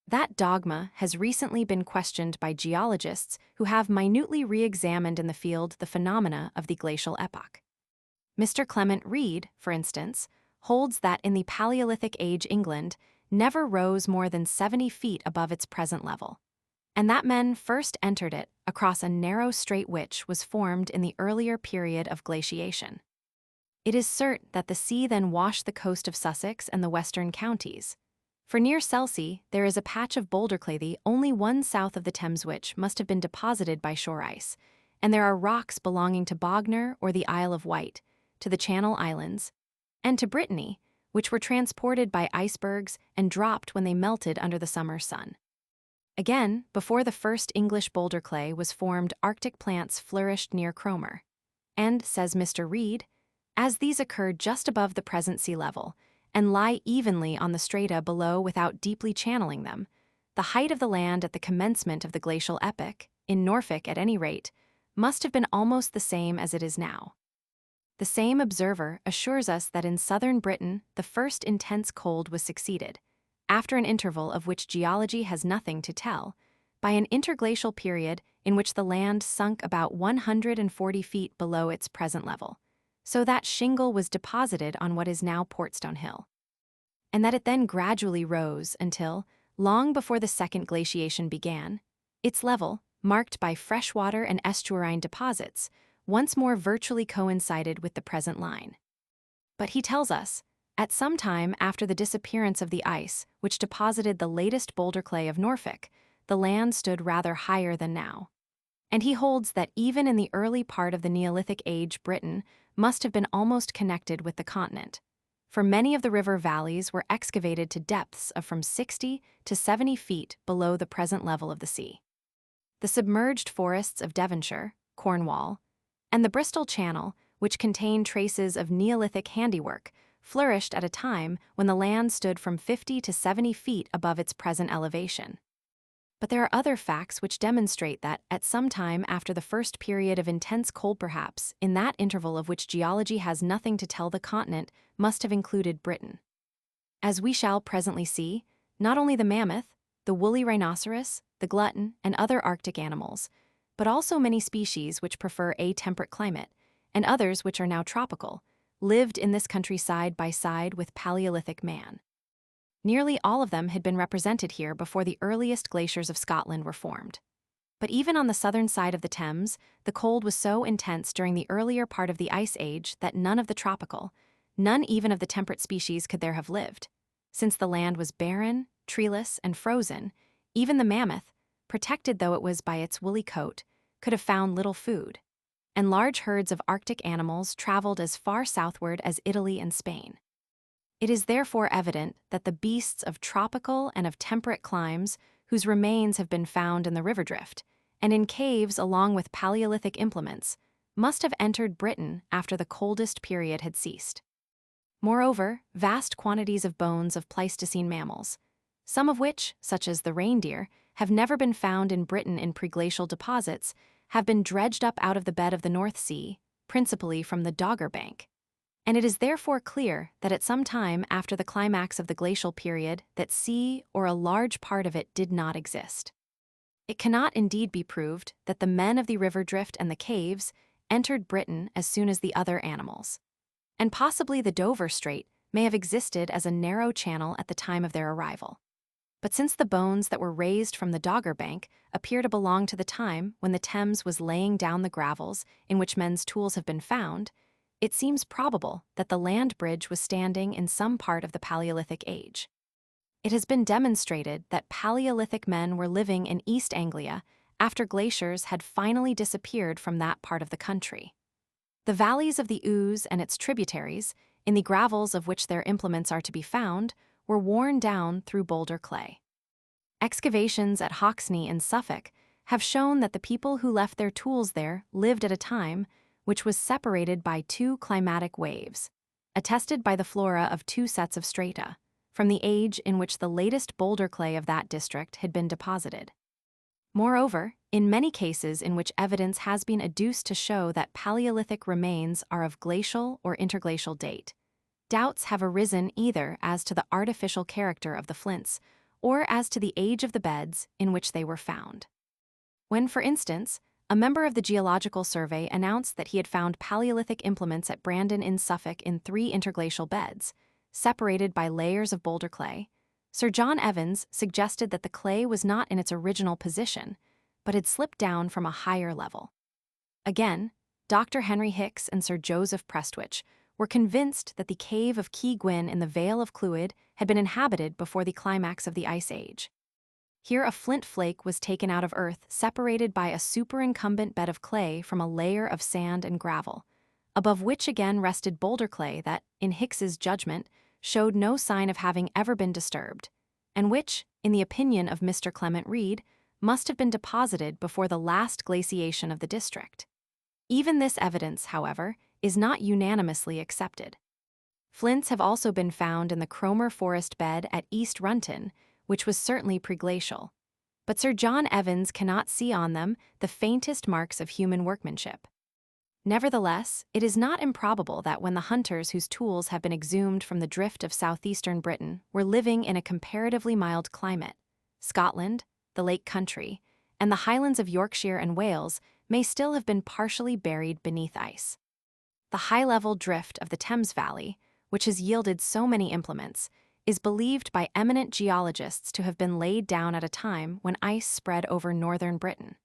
That dogma has recently been questioned by geologists who have minutely re-examined in the field the phenomena of the glacial epoch. Mr. Clement Reid, for instance, holds that in the Paleolithic age England never rose more than 70 feet above its present level, and that men first entered it across a narrow strait which was formed in the earlier period of glaciation. It is certain that the sea then washed the coast of Sussex and the western counties. For near Selsey, there is a patch of boulder clay only 1 south of the Thames which must have been deposited by shore ice, and there are rocks belonging to Bognor or the Isle of Wight, to the Channel Islands, and to Brittany, which were transported by icebergs and dropped when they melted under the summer sun. Again, before the first English boulder clay was formed, Arctic plants flourished near Cromer. And, says Mr. Reid, as these occur just above the present sea level, and lie evenly on the strata below without deeply channeling them, the height of the land at the commencement of the glacial epoch, in Norfolk at any rate, must have been almost the same as it is now. The same observer assures us that in southern Britain the first intense cold was succeeded, after an interval of which geology has nothing to tell, by an interglacial period in which the land sunk about 140 feet below its present level, so that shingle was deposited on what is now Portstone Hill, and that it then gradually rose until, long before the second glaciation began, its level, marked by freshwater and estuarine deposits, once more virtually coincided with the present line. But he tells us, at some time after the disappearance of the ice which deposited the latest boulder clay of Norfolk, the land stood rather higher than now. And he holds that even in the early part of the Neolithic age Britain must have been almost connected with the continent, for many of the river valleys were excavated to depths of from 60 to 70 feet below the present level of the sea. The submerged forests of Devonshire, Cornwall, and the Bristol Channel, which contain traces of Neolithic handiwork, flourished at a time when the land stood from 50 to 70 feet above its present elevation. But there are other facts which demonstrate that, at some time after the first period of intense cold, perhaps, in that interval of which geology has nothing to tell, the continent must have included Britain. As we shall presently see, not only the mammoth, the woolly rhinoceros, the glutton, and other Arctic animals, but also many species which prefer a temperate climate, and others which are now tropical, lived in this country side by side with Paleolithic man. Nearly all of them had been represented here before the earliest glaciers of Scotland were formed. But even on the southern side of the Thames, the cold was so intense during the earlier part of the Ice Age that none of the tropical, none even of the temperate species could there have lived. Since the land was barren, treeless, and frozen, even the mammoth, protected though it was by its woolly coat, could have found little food. And large herds of Arctic animals traveled as far southward as Italy and Spain. It is therefore evident that the beasts of tropical and of temperate climes, whose remains have been found in the river drift, and in caves along with Paleolithic implements, must have entered Britain after the coldest period had ceased. Moreover, vast quantities of bones of Pleistocene mammals, some of which, such as the reindeer, have never been found in Britain in preglacial deposits, have been dredged up out of the bed of the North Sea, principally from the Dogger Bank. And it is therefore clear that at some time after the climax of the glacial period that sea or a large part of it did not exist. It cannot indeed be proved that the men of the river drift and the caves entered Britain as soon as the other animals. And possibly the Dover Strait may have existed as a narrow channel at the time of their arrival. But since the bones that were raised from the Dogger Bank appear to belong to the time when the Thames was laying down the gravels in which men's tools have been found, it seems probable that the land bridge was standing in some part of the Paleolithic age. It has been demonstrated that Paleolithic men were living in East Anglia after glaciers had finally disappeared from that part of the country. The valleys of the Ouse and its tributaries, in the gravels of which their implements are to be found, were worn down through boulder clay. Excavations at Hawksney in Suffolk have shown that the people who left their tools there lived at a time which was separated by two climatic waves, attested by the flora of two sets of strata, from the age in which the latest boulder clay of that district had been deposited. Moreover, in many cases in which evidence has been adduced to show that Paleolithic remains are of glacial or interglacial date, doubts have arisen either as to the artificial character of the flints or as to the age of the beds in which they were found. When, for instance, a member of the Geological Survey announced that he had found Paleolithic implements at Brandon in Suffolk in 3 interglacial beds, separated by layers of boulder clay, Sir John Evans suggested that the clay was not in its original position, but had slipped down from a higher level. Again, Dr. Henry Hicks and Sir Joseph Prestwich were convinced that the cave of Key Gwyn in the Vale of Clwyd had been inhabited before the climax of the Ice Age. Here a flint flake was taken out of earth separated by a superincumbent bed of clay from a layer of sand and gravel, above which again rested boulder clay that, in Hicks's judgment, showed no sign of having ever been disturbed, and which, in the opinion of Mr. Clement Reid, must have been deposited before the last glaciation of the district. Even this evidence, however, is not unanimously accepted. Flints have also been found in the Cromer Forest bed at East Runton, which was certainly preglacial, but Sir John Evans cannot see on them the faintest marks of human workmanship. Nevertheless, it is not improbable that when the hunters whose tools have been exhumed from the drift of southeastern Britain were living in a comparatively mild climate, Scotland, the Lake Country, and the highlands of Yorkshire and Wales may still have been partially buried beneath ice. The high-level drift of the Thames Valley, which has yielded so many implements, is believed by eminent geologists to have been laid down at a time when ice spread over northern Britain.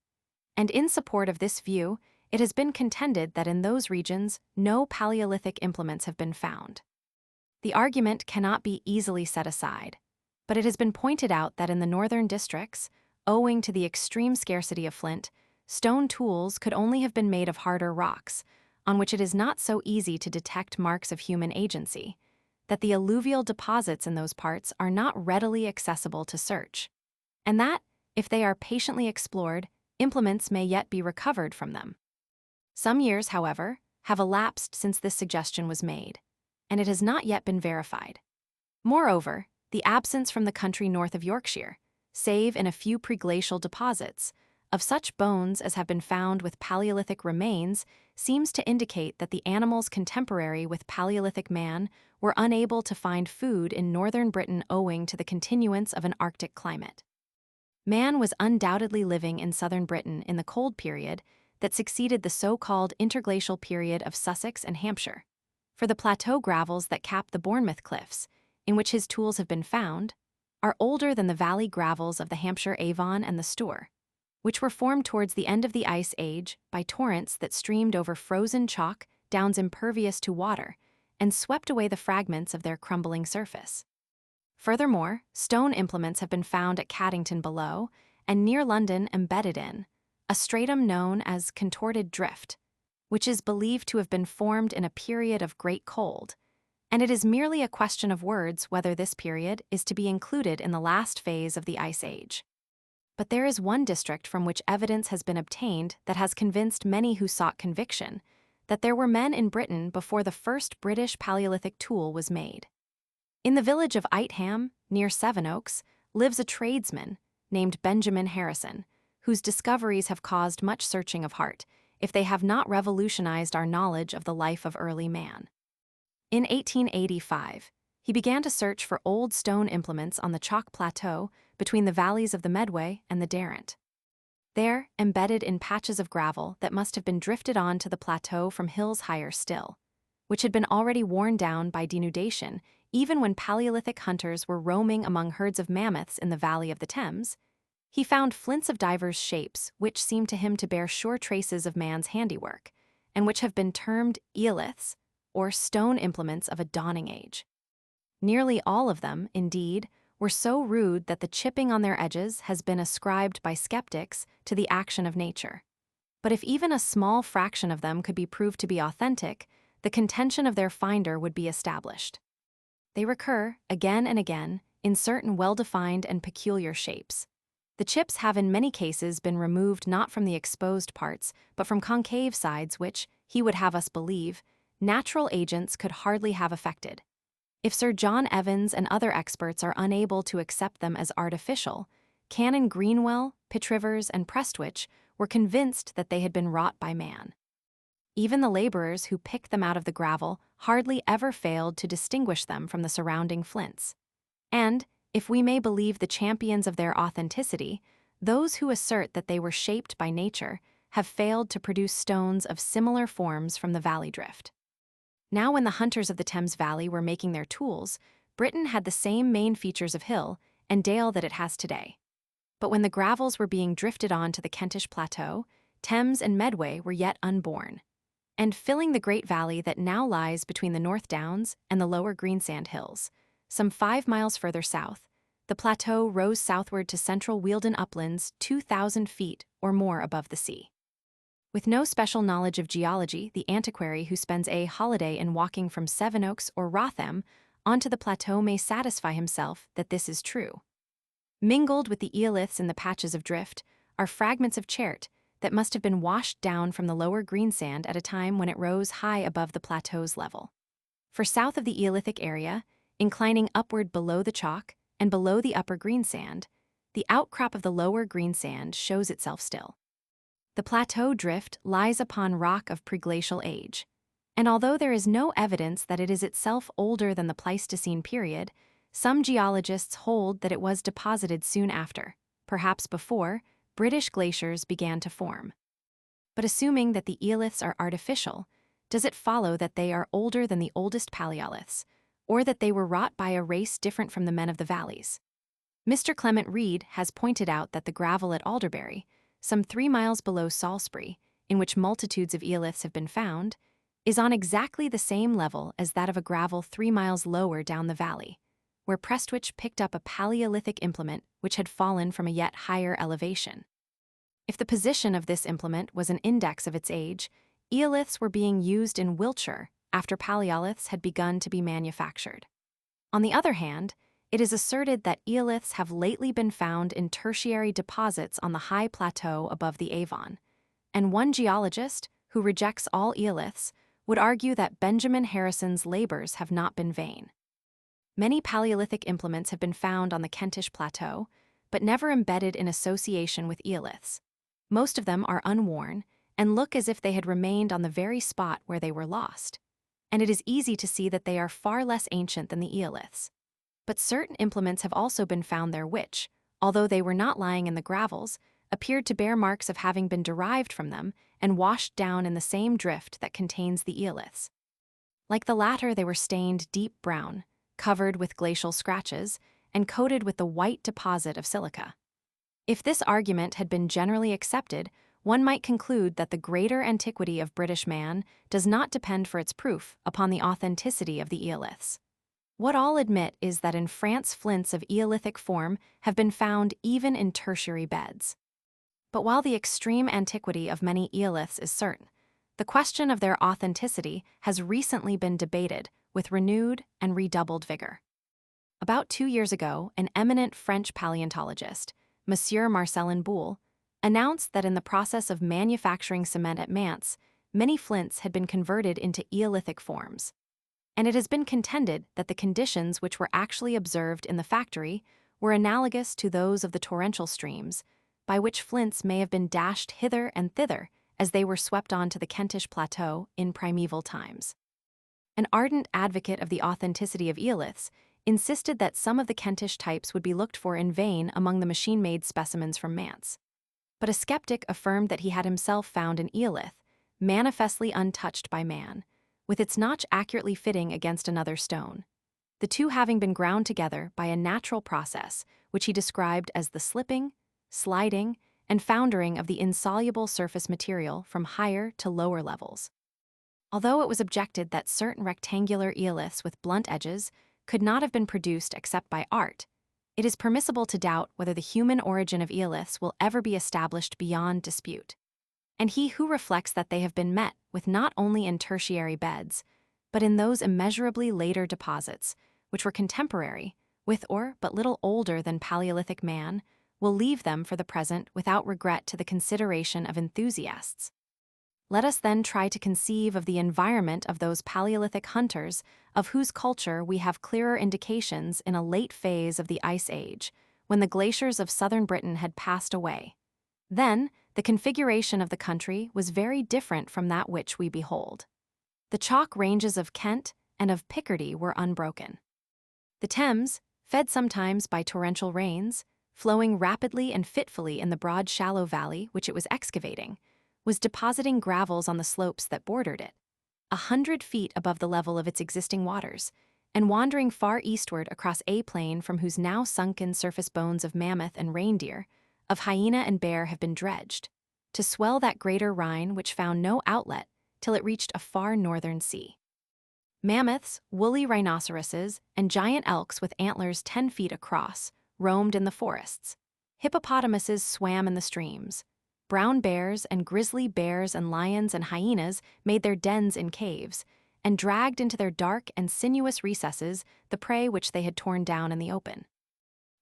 And in support of this view, it has been contended that in those regions no Paleolithic implements have been found. The argument cannot be easily set aside, but it has been pointed out that in the northern districts, owing to the extreme scarcity of flint, stone tools could only have been made of harder rocks, on which it is not so easy to detect marks of human agency, that the alluvial deposits in those parts are not readily accessible to search, and that, if they are patiently explored, implements may yet be recovered from them. Some years, however, have elapsed since this suggestion was made, and it has not yet been verified. Moreover, the absence from the country north of Yorkshire, save in a few preglacial deposits, of such bones as have been found with Paleolithic remains seems to indicate that the animals contemporary with Paleolithic man were unable to find food in northern Britain owing to the continuance of an Arctic climate. Man was undoubtedly living in southern Britain in the cold period that succeeded the so-called interglacial period of Sussex and Hampshire, for the plateau gravels that cap the Bournemouth cliffs, in which his tools have been found, are older than the valley gravels of the Hampshire Avon and the Stour, which were formed towards the end of the Ice Age by torrents that streamed over frozen chalk downs impervious to water and swept away the fragments of their crumbling surface. Furthermore, stone implements have been found at Caddington below and near London embedded in a stratum known as contorted drift, which is believed to have been formed in a period of great cold, and it is merely a question of words whether this period is to be included in the last phase of the Ice Age. But there is one district from which evidence has been obtained that has convinced many who sought conviction that there were men in Britain before the first British Paleolithic tool was made. In the village of Itham, near Sevenoaks, lives a tradesman named Benjamin Harrison, whose discoveries have caused much searching of heart, if they have not revolutionized our knowledge of the life of early man. In 1885, he began to search for old stone implements on the chalk plateau between the valleys of the Medway and the Derwent. There, embedded in patches of gravel that must have been drifted on to the plateau from hills higher still, which had been already worn down by denudation even when Paleolithic hunters were roaming among herds of mammoths in the valley of the Thames, he found flints of divers shapes which seemed to him to bear sure traces of man's handiwork, and which have been termed eoliths, or stone implements of a dawning age. Nearly all of them, indeed, were so rude that the chipping on their edges has been ascribed by skeptics to the action of nature. But if even a small fraction of them could be proved to be authentic, the contention of their finder would be established. They recur, again and again, in certain well-defined and peculiar shapes. The chips have in many cases been removed not from the exposed parts, but from concave sides which, he would have us believe, natural agents could hardly have affected. If Sir John Evans and other experts are unable to accept them as artificial, Canon Greenwell, Pitt-Rivers, and Prestwich were convinced that they had been wrought by man. Even the laborers who picked them out of the gravel hardly ever failed to distinguish them from the surrounding flints. And, if we may believe the champions of their authenticity, those who assert that they were shaped by nature have failed to produce stones of similar forms from the valley drift. Now when the hunters of the Thames Valley were making their tools, Britain had the same main features of hill and dale that it has today. But when the gravels were being drifted on to the Kentish Plateau, Thames and Medway were yet unborn. And filling the great valley that now lies between the North Downs and the lower Greensand Hills, some 5 miles further south, the plateau rose southward to central Wealden uplands 2,000 feet or more above the sea. With no special knowledge of geology, the antiquary who spends a holiday in walking from Sevenoaks or Wrotham onto the plateau may satisfy himself that this is true. Mingled with the eoliths in the patches of drift are fragments of chert that must have been washed down from the lower greensand at a time when it rose high above the plateau's level. For south of the eolithic area, inclining upward below the chalk and below the upper greensand, the outcrop of the lower greensand shows itself still. The plateau drift lies upon rock of preglacial age, and although there is no evidence that it is itself older than the Pleistocene period, some geologists hold that it was deposited soon after, perhaps before, British glaciers began to form. But assuming that the eoliths are artificial, does it follow that they are older than the oldest paleoliths, or that they were wrought by a race different from the men of the valleys? Mr. Clement Reid has pointed out that the gravel at Alderbury, some 3 miles below Salisbury, in which multitudes of eoliths have been found, is on exactly the same level as that of a gravel 3 miles lower down the valley, where Prestwich picked up a Paleolithic implement which had fallen from a yet higher elevation. If the position of this implement was an index of its age, eoliths were being used in Wiltshire after paleoliths had begun to be manufactured. On the other hand, it is asserted that eoliths have lately been found in tertiary deposits on the high plateau above the Avon, and one geologist, who rejects all eoliths, would argue that Benjamin Harrison's labors have not been vain. Many Paleolithic implements have been found on the Kentish Plateau, but never embedded in association with eoliths. Most of them are unworn and look as if they had remained on the very spot where they were lost, and it is easy to see that they are far less ancient than the eoliths. But certain implements have also been found there which, although they were not lying in the gravels, appeared to bear marks of having been derived from them and washed down in the same drift that contains the eoliths. Like the latter, they were stained deep brown, covered with glacial scratches, and coated with the white deposit of silica. If this argument had been generally accepted, one might conclude that the greater antiquity of British man does not depend for its proof upon the authenticity of the eoliths. What all admit is that in France flints of Eolithic form have been found even in tertiary beds. But while the extreme antiquity of many eoliths is certain, the question of their authenticity has recently been debated with renewed and redoubled vigor. About 2 years ago, an eminent French paleontologist, Monsieur Marcellin Boule, announced that in the process of manufacturing cement at Mantes, many flints had been converted into Eolithic forms. And it has been contended that the conditions which were actually observed in the factory were analogous to those of the torrential streams, by which flints may have been dashed hither and thither as they were swept on to the Kentish plateau in primeval times. An ardent advocate of the authenticity of eoliths insisted that some of the Kentish types would be looked for in vain among the machine-made specimens from Mantes. But a skeptic affirmed that he had himself found an eolith, manifestly untouched by man, with its notch accurately fitting against another stone, the two having been ground together by a natural process which he described as the slipping, sliding, and foundering of the insoluble surface material from higher to lower levels. Although it was objected that certain rectangular eoliths with blunt edges could not have been produced except by art, it is permissible to doubt whether the human origin of eoliths will ever be established beyond dispute. And he who reflects that they have been met with not only in tertiary beds, but in those immeasurably later deposits, which were contemporary with or but little older than Paleolithic man, will leave them for the present without regret to the consideration of enthusiasts. Let us then try to conceive of the environment of those Paleolithic hunters of whose culture we have clearer indications in a late phase of the Ice Age, when the glaciers of southern Britain had passed away. Then, the configuration of the country was very different from that which we behold. The chalk ranges of Kent and of Picardy were unbroken. The Thames, fed sometimes by torrential rains, flowing rapidly and fitfully in the broad shallow valley which it was excavating, was depositing gravels on the slopes that bordered it, 100 feet above the level of its existing waters, and wandering far eastward across a plain from whose now sunken surface bones of mammoth and reindeer, of hyena and bear have been dredged, to swell that greater Rhine which found no outlet till it reached a far northern sea. Mammoths, woolly rhinoceroses, and giant elks with antlers 10 feet across roamed in the forests. Hippopotamuses swam in the streams. Brown bears and grizzly bears and lions and hyenas made their dens in caves, and dragged into their dark and sinuous recesses the prey which they had torn down in the open.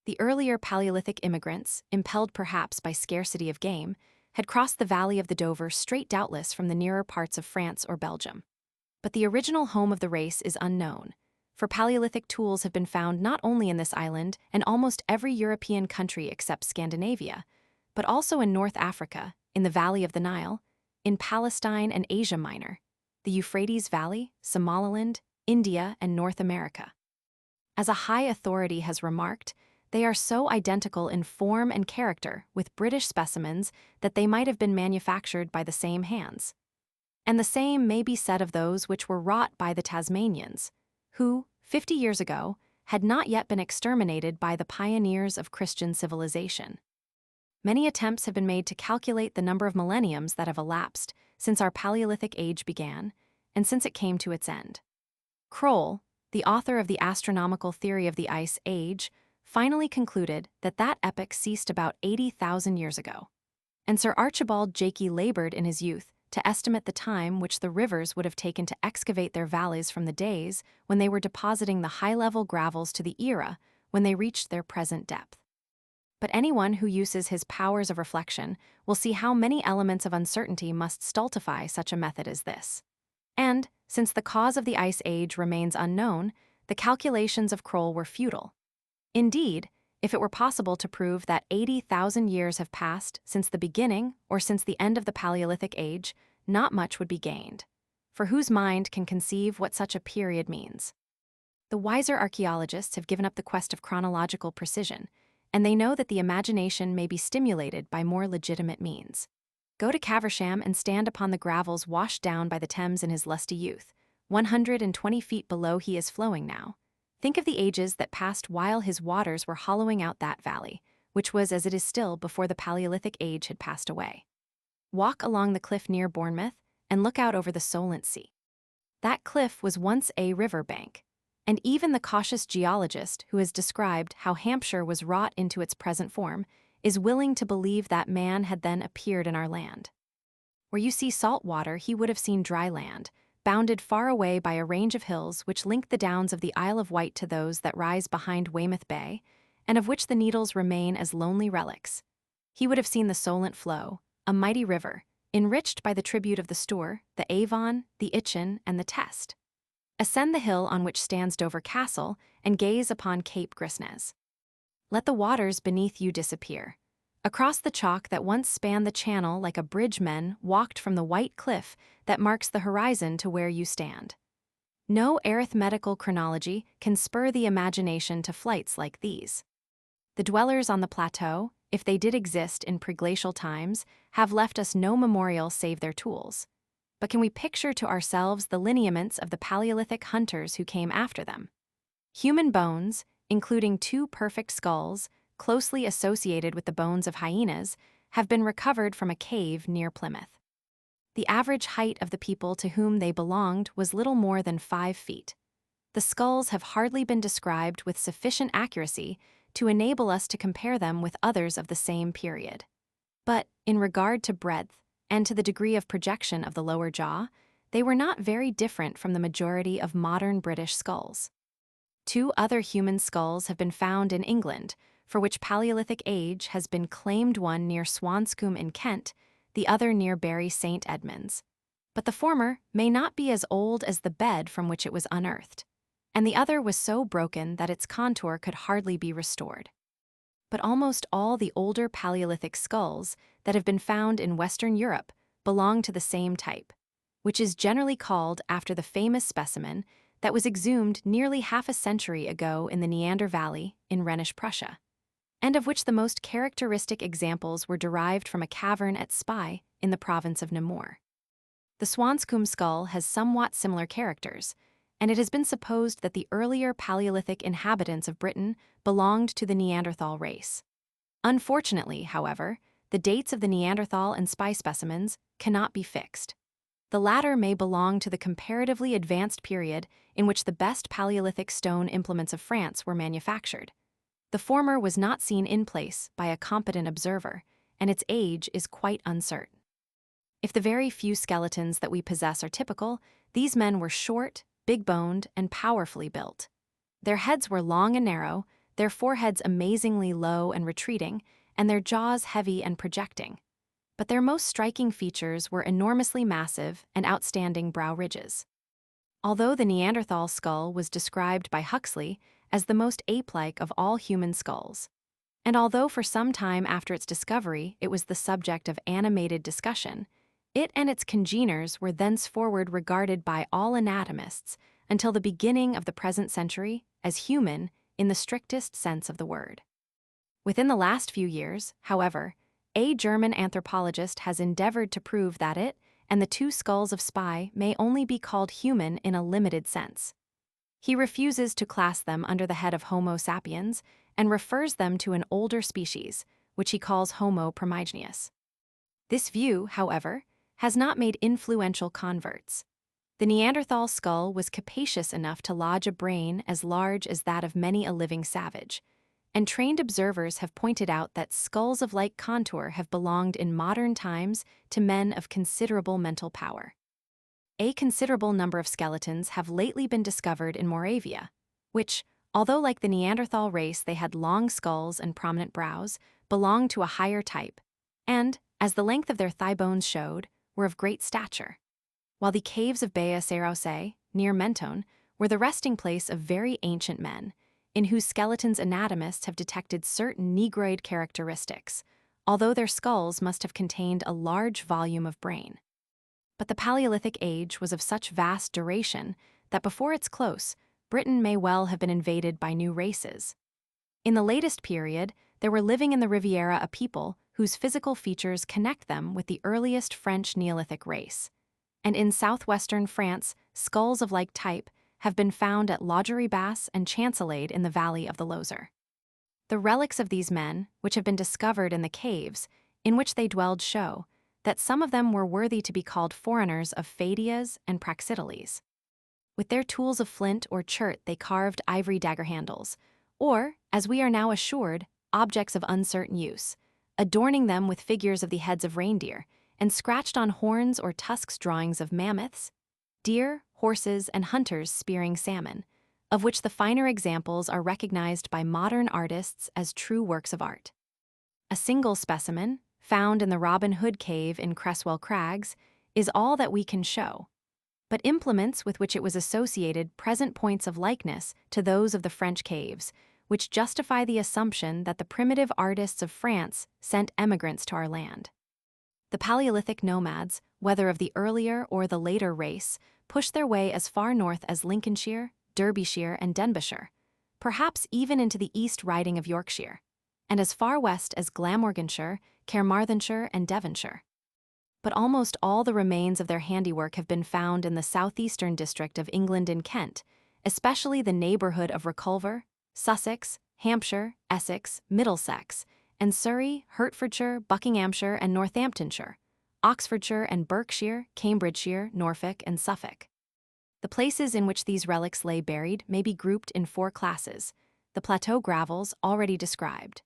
The earlier Paleolithic immigrants, impelled perhaps by scarcity of game, had crossed the valley of the Dover straight doubtless from the nearer parts of France or Belgium. But the original home of the race is unknown, for Paleolithic tools have been found not only in this island and almost every European country except Scandinavia, but also in North Africa, in the Valley of the Nile, in Palestine and Asia Minor, the Euphrates Valley, Somaliland, India, and North America. As a high authority has remarked, they are so identical in form and character with British specimens that they might have been manufactured by the same hands. And the same may be said of those which were wrought by the Tasmanians, who, 50 years ago, had not yet been exterminated by the pioneers of Christian civilization. Many attempts have been made to calculate the number of millenniums that have elapsed since our Paleolithic age began and since it came to its end. Kroll, the author of the astronomical theory of the Ice Age, finally concluded that that epoch ceased about 80,000 years ago. And Sir Archibald Jakey labored in his youth to estimate the time which the rivers would have taken to excavate their valleys from the days when they were depositing the high-level gravels to the era when they reached their present depth. But anyone who uses his powers of reflection will see how many elements of uncertainty must stultify such a method as this. And, since the cause of the Ice Age remains unknown, the calculations of Kroll were futile. Indeed, if it were possible to prove that 80,000 years have passed since the beginning or since the end of the Paleolithic Age, not much would be gained. For whose mind can conceive what such a period means? The wiser archaeologists have given up the quest of chronological precision, and they know that the imagination may be stimulated by more legitimate means. Go to Caversham and stand upon the gravels washed down by the Thames in his lusty youth, 120 feet below he is flowing now. Think of the ages that passed while his waters were hollowing out that valley, which was as it is still before the Paleolithic age had passed away. Walk along the cliff near Bournemouth and look out over the Solent Sea. That cliff was once a riverbank, and even the cautious geologist who has described how Hampshire was wrought into its present form is willing to believe that man had then appeared in our land. Where you see salt water, he would have seen dry land, bounded far away by a range of hills which link the downs of the Isle of Wight to those that rise behind Weymouth Bay, and of which the Needles remain as lonely relics. He would have seen the Solent flow, a mighty river, enriched by the tribute of the Stour, the Avon, the Itchen, and the Test. Ascend the hill on which stands Dover Castle and gaze upon Cape Grisnez. Let the waters beneath you disappear. Across the chalk that once spanned the channel like a bridge, men walked from the white cliff that marks the horizon to where you stand. No arithmetical chronology can spur the imagination to flights like these. The dwellers on the plateau, if they did exist in preglacial times, have left us no memorial save their tools. But can we picture to ourselves the lineaments of the Paleolithic hunters who came after them? Human bones, including 2 perfect skulls, closely associated with the bones of hyenas, have been recovered from a cave near Plymouth. The average height of the people to whom they belonged was little more than 5 feet. The skulls have hardly been described with sufficient accuracy to enable us to compare them with others of the same period. But, in regard to breadth, and to the degree of projection of the lower jaw, they were not very different from the majority of modern British skulls. 2 other human skulls have been found in England, for which Paleolithic age has been claimed, one near Swanscombe in Kent, the other near Bury St. Edmunds. But the former may not be as old as the bed from which it was unearthed, and the other was so broken that its contour could hardly be restored. But almost all the older Paleolithic skulls that have been found in Western Europe belong to the same type, which is generally called after the famous specimen that was exhumed nearly half a century ago in the Neander Valley in Rhenish Prussia, and of which the most characteristic examples were derived from a cavern at Spy in the province of Namur. The Swanscombe skull has somewhat similar characters, and it has been supposed that the earlier Paleolithic inhabitants of Britain belonged to the Neanderthal race. Unfortunately, however, the dates of the Neanderthal and Spy specimens cannot be fixed. The latter may belong to the comparatively advanced period in which the best Paleolithic stone implements of France were manufactured. The former was not seen in place by a competent observer, and its age is quite uncertain. If the very few skeletons that we possess are typical, these men were short, big-boned, and powerfully built. Their heads were long and narrow, their foreheads amazingly low and retreating, and their jaws heavy and projecting. But their most striking features were enormously massive and outstanding brow ridges. Although the Neanderthal skull was described by Huxley as the most ape-like of all human skulls, and although for some time after its discovery it was the subject of animated discussion, it and its congeners were thenceforward regarded by all anatomists until the beginning of the present century as human in the strictest sense of the word. Within the last few years, however, a German anthropologist has endeavored to prove that it and the 2 skulls of Spy may only be called human in a limited sense. He refuses to class them under the head of Homo sapiens and refers them to an older species, which he calls Homo primigenius. This view, however, has not made influential converts. The Neanderthal skull was capacious enough to lodge a brain as large as that of many a living savage, and trained observers have pointed out that skulls of like contour have belonged in modern times to men of considerable mental power. A considerable number of skeletons have lately been discovered in Moravia, which, although like the Neanderthal race they had long skulls and prominent brows, belonged to a higher type, and, as the length of their thigh bones showed, were of great stature, while the caves of Bea Serauce, near Mentone, were the resting place of very ancient men, in whose skeletons anatomists have detected certain negroid characteristics, although their skulls must have contained a large volume of brain. But the Paleolithic age was of such vast duration that before its close, Britain may well have been invaded by new races. In the latest period, there were living in the Riviera a people whose physical features connect them with the earliest French Neolithic race, and in southwestern France, skulls of like type have been found at Laugerie Basse and Chancelade in the valley of the Loser. The relics of these men, which have been discovered in the caves in which they dwelled, show that some of them were worthy to be called foreigners of Pheidias and Praxiteles. With their tools of flint or chert they carved ivory dagger handles, or, as we are now assured, objects of uncertain use, adorning them with figures of the heads of reindeer, and scratched on horns or tusks drawings of mammoths, deer, horses, and hunters spearing salmon, of which the finer examples are recognized by modern artists as true works of art. A single specimen, found in the Robin Hood Cave in Cresswell Crags, is all that we can show. But implements with which it was associated present points of likeness to those of the French caves, which justify the assumption that the primitive artists of France sent emigrants to our land. The Paleolithic nomads, whether of the earlier or the later race, pushed their way as far north as Lincolnshire, Derbyshire, and Denbighshire, perhaps even into the East Riding of Yorkshire, and as far west as Glamorganshire, Carmarthenshire, and Devonshire. But almost all the remains of their handiwork have been found in the southeastern district of England and Kent, especially the neighbourhood of Reculver, Sussex, Hampshire, Essex, Middlesex, and Surrey, Hertfordshire, Buckinghamshire, and Northamptonshire, Oxfordshire and Berkshire, Cambridgeshire, Norfolk, and Suffolk. The places in which these relics lay buried may be grouped in 4 classes: the plateau gravels already described,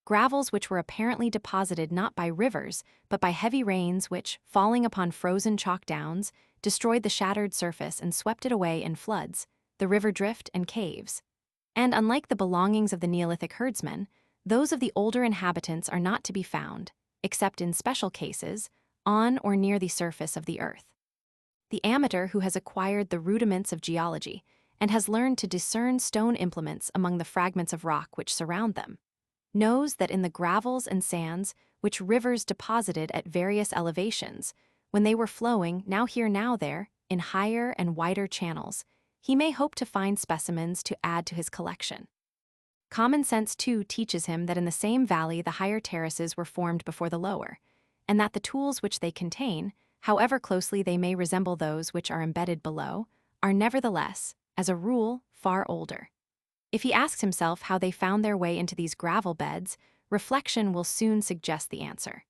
gravels which were apparently deposited not by rivers, but by heavy rains which, falling upon frozen chalk downs, destroyed the shattered surface and swept it away in floods, the river drift, and caves. And unlike the belongings of the Neolithic herdsmen, those of the older inhabitants are not to be found, except in special cases, on or near the surface of the earth. The amateur who has acquired the rudiments of geology and has learned to discern stone implements among the fragments of rock which surround them, knows that in the gravels and sands which rivers deposited at various elevations, when they were flowing now here now there, in higher and wider channels, he may hope to find specimens to add to his collection. Common sense, too, teaches him that in the same valley the higher terraces were formed before the lower, and that the tools which they contain, however closely they may resemble those which are embedded below, are nevertheless, as a rule, far older. If he asks himself how they found their way into these gravel beds, reflection will soon suggest the answer.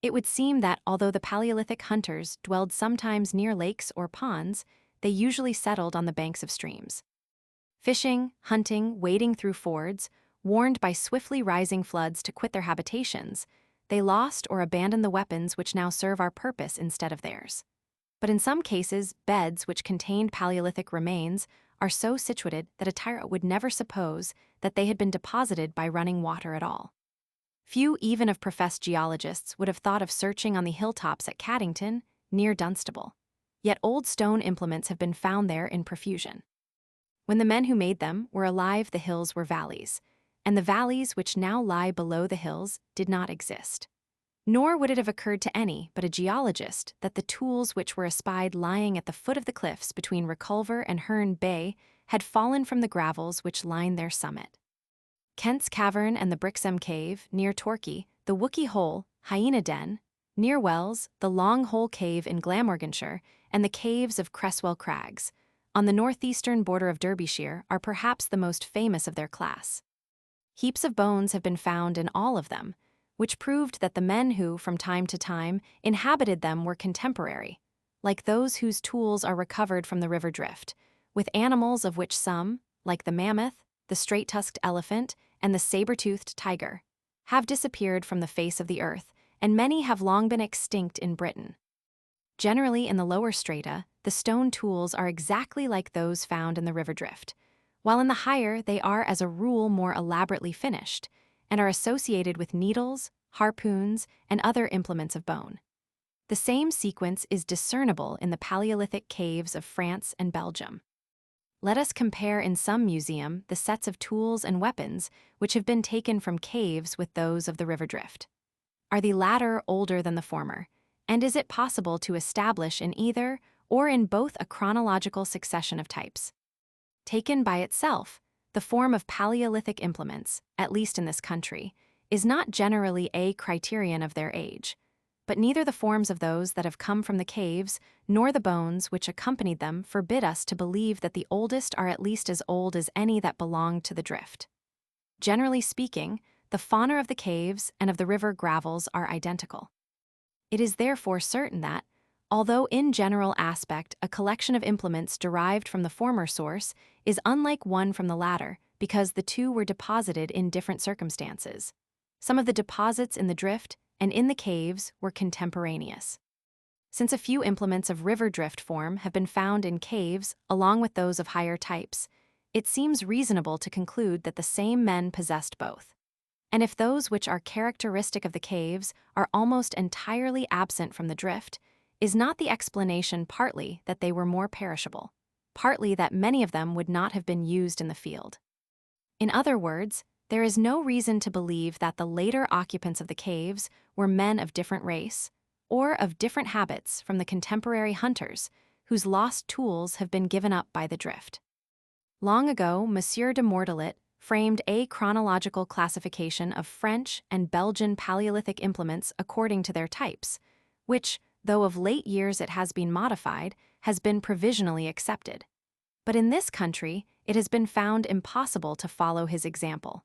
It would seem that although the Paleolithic hunters dwelled sometimes near lakes or ponds, they usually settled on the banks of streams. Fishing, hunting, wading through fords, warned by swiftly rising floods to quit their habitations, they lost or abandoned the weapons which now serve our purpose instead of theirs. But in some cases, beds which contained Paleolithic remains are so situated that a tyro would never suppose that they had been deposited by running water at all. Few even of professed geologists would have thought of searching on the hilltops at Caddington, near Dunstable. Yet old stone implements have been found there in profusion. When the men who made them were alive, the hills were valleys, and the valleys which now lie below the hills did not exist. Nor would it have occurred to any but a geologist that the tools which were espied lying at the foot of the cliffs between Reculver and Herne Bay had fallen from the gravels which lined their summit. Kent's Cavern and the Brixham Cave, near Torquay, the Wookey Hole, Hyena Den, near Wells, the Long Hole Cave in Glamorganshire, and the caves of Cresswell Crags, on the northeastern border of Derbyshire, are perhaps the most famous of their class. Heaps of bones have been found in all of them, which proved that the men who, from time to time, inhabited them were contemporary, like those whose tools are recovered from the river drift, with animals of which some, like the mammoth, the straight-tusked elephant, and the saber-toothed tiger, have disappeared from the face of the earth, and many have long been extinct in Britain. Generally, in the lower strata, the stone tools are exactly like those found in the river drift, while in the higher they are as a rule more elaborately finished, and are associated with needles, harpoons, and other implements of bone. The same sequence is discernible in the Paleolithic caves of France and Belgium. Let us compare in some museum the sets of tools and weapons which have been taken from caves with those of the river drift. Are the latter older than the former, and is it possible to establish in either or in both a chronological succession of types? Taken by itself, the form of Paleolithic implements, at least in this country, is not generally a criterion of their age, but neither the forms of those that have come from the caves nor the bones which accompanied them forbid us to believe that the oldest are at least as old as any that belonged to the drift. Generally speaking, the fauna of the caves and of the river gravels are identical. It is therefore certain that, although in general aspect a collection of implements derived from the former source is unlike one from the latter because the two were deposited in different circumstances, some of the deposits in the drift and in the caves were contemporaneous. Since a few implements of river drift form have been found in caves along with those of higher types, it seems reasonable to conclude that the same men possessed both. And if those which are characteristic of the caves are almost entirely absent from the drift, is not the explanation partly that they were more perishable, partly that many of them would not have been used in the field? In other words, there is no reason to believe that the later occupants of the caves were men of different race, or of different habits from the contemporary hunters, whose lost tools have been given up by the drift. Long ago, Monsieur de Mortelet framed a chronological classification of French and Belgian Paleolithic implements according to their types, which, though of late years it has been modified, has been provisionally accepted. But in this country, it has been found impossible to follow his example.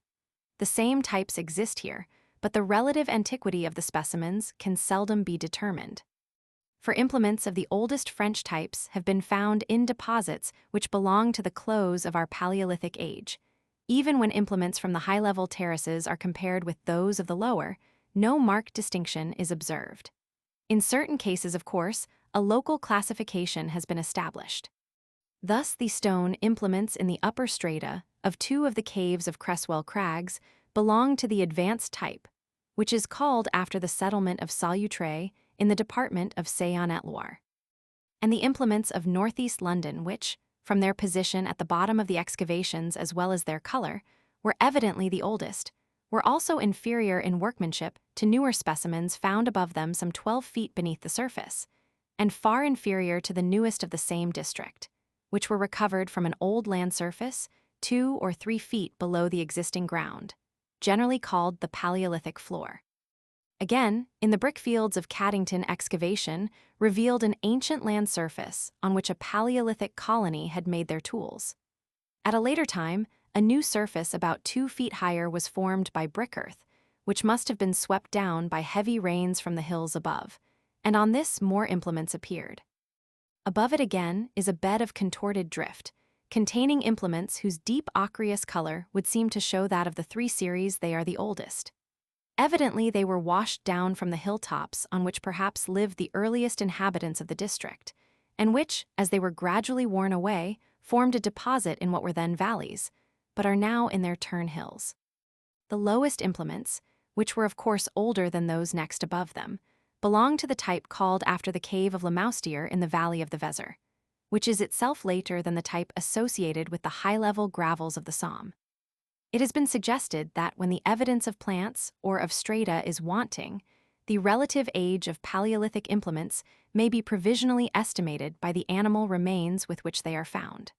The same types exist here, but the relative antiquity of the specimens can seldom be determined. For implements of the oldest French types have been found in deposits which belong to the close of our Paleolithic age. Even when implements from the high-level terraces are compared with those of the lower, no marked distinction is observed. In certain cases, of course, a local classification has been established. Thus, the stone implements in the upper strata of two of the caves of Cresswell Crags belong to the advanced type, which is called after the settlement of Solutré in the department of Seine-et-Loire. And the implements of northeast London which, from their position at the bottom of the excavations as well as their color, were evidently the oldest, were also inferior in workmanship to newer specimens found above them some 12 feet beneath the surface, and far inferior to the newest of the same district, which were recovered from an old land surface 2 or 3 feet below the existing ground, generally called the Paleolithic floor. Again, in the brickfields of Caddington excavation revealed an ancient land surface on which a Paleolithic colony had made their tools. At a later time, a new surface about 2 feet higher was formed by brick earth, which must have been swept down by heavy rains from the hills above, and on this more implements appeared. Above it again is a bed of contorted drift, containing implements whose deep ochreous color would seem to show that of the 3 series they are the oldest. Evidently, they were washed down from the hilltops on which perhaps lived the earliest inhabitants of the district, and which, as they were gradually worn away, formed a deposit in what were then valleys, but are now in their turn hills. The lowest implements, which were of course older than those next above them, belong to the type called after the cave of Le Moustier in the valley of the Weser, which is itself later than the type associated with the high-level gravels of the Somme. It has been suggested that when the evidence of plants or of strata is wanting, the relative age of Paleolithic implements may be provisionally estimated by the animal remains with which they are found.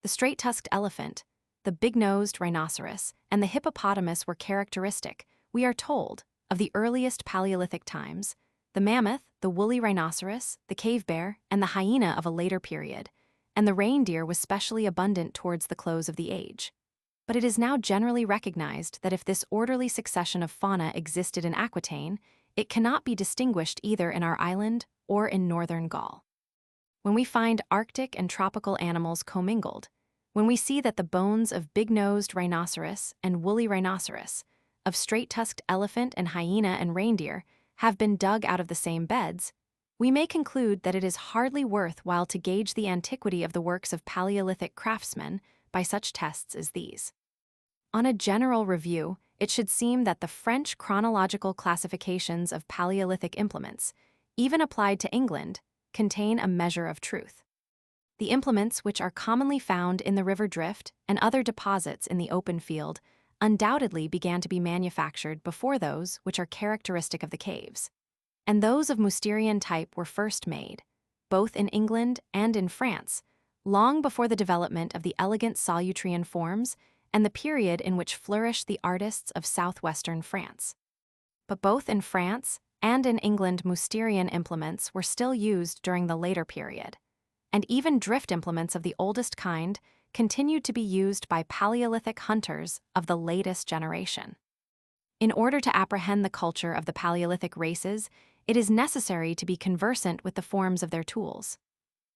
The straight-tusked elephant, the big-nosed rhinoceros, and the hippopotamus were characteristic, we are told, of the earliest Paleolithic times, the mammoth, the woolly rhinoceros, the cave bear, and the hyena of a later period, and the reindeer was specially abundant towards the close of the age. But it is now generally recognized that if this orderly succession of fauna existed in Aquitaine, it cannot be distinguished either in our island or in northern Gaul. When we find Arctic and tropical animals commingled, when we see that the bones of big-nosed rhinoceros and woolly rhinoceros, of straight-tusked elephant and hyena and reindeer, have been dug out of the same beds, we may conclude that it is hardly worth while to gauge the antiquity of the works of Paleolithic craftsmen by such tests as these. On a general review, it should seem that the French chronological classifications of Paleolithic implements, even applied to England, contain a measure of truth. The implements which are commonly found in the river drift and other deposits in the open field undoubtedly began to be manufactured before those which are characteristic of the caves, and those of Mousterian type were first made, both in England and in France, long before the development of the elegant Solutrian forms and the period in which flourished the artists of southwestern France. But both in France and in England Mousterian implements were still used during the later period, and even drift implements of the oldest kind continued to be used by Paleolithic hunters of the latest generation. In order to apprehend the culture of the Paleolithic races, it is necessary to be conversant with the forms of their tools.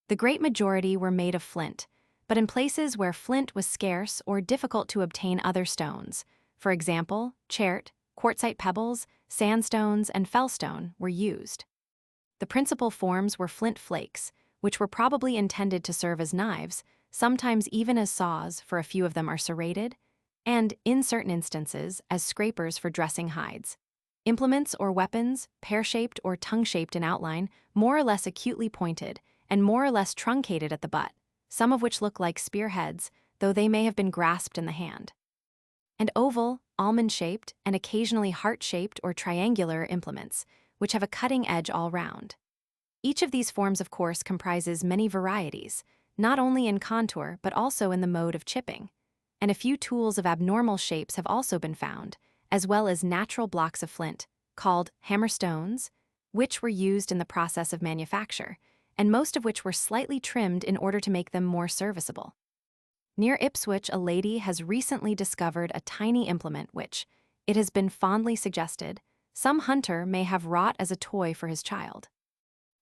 The great majority were made of flint, but in places where flint was scarce or difficult to obtain other stones, for example, chert, quartzite pebbles, sandstones, and fellstone, were used. The principal forms were flint flakes, which were probably intended to serve as knives, sometimes even as saws, for a few of them are serrated, and, in certain instances, as scrapers for dressing hides. Implements or weapons, pear-shaped or tongue-shaped in outline, more or less acutely pointed, and more or less truncated at the butt, some of which look like spearheads, though they may have been grasped in the hand. And oval, almond-shaped, and occasionally heart-shaped or triangular implements, which have a cutting edge all round. Each of these forms, of course, comprises many varieties, not only in contour but also in the mode of chipping, and a few tools of abnormal shapes have also been found, as well as natural blocks of flint, called hammerstones, which were used in the process of manufacture, and most of which were slightly trimmed in order to make them more serviceable. Near Ipswich, a lady has recently discovered a tiny implement which, it has been fondly suggested, some hunter may have wrought as a toy for his child.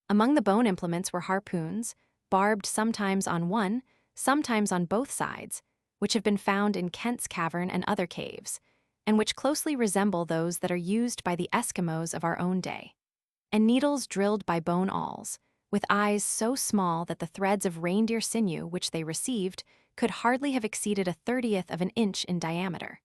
Among the bone implements were harpoons, barbed sometimes on one, sometimes on both sides, which have been found in Kent's Cavern and other caves, and which closely resemble those that are used by the Eskimos of our own day. And needles drilled by bone awls, with eyes so small that the threads of reindeer sinew which they received could hardly have exceeded 1/30th of an inch in diameter.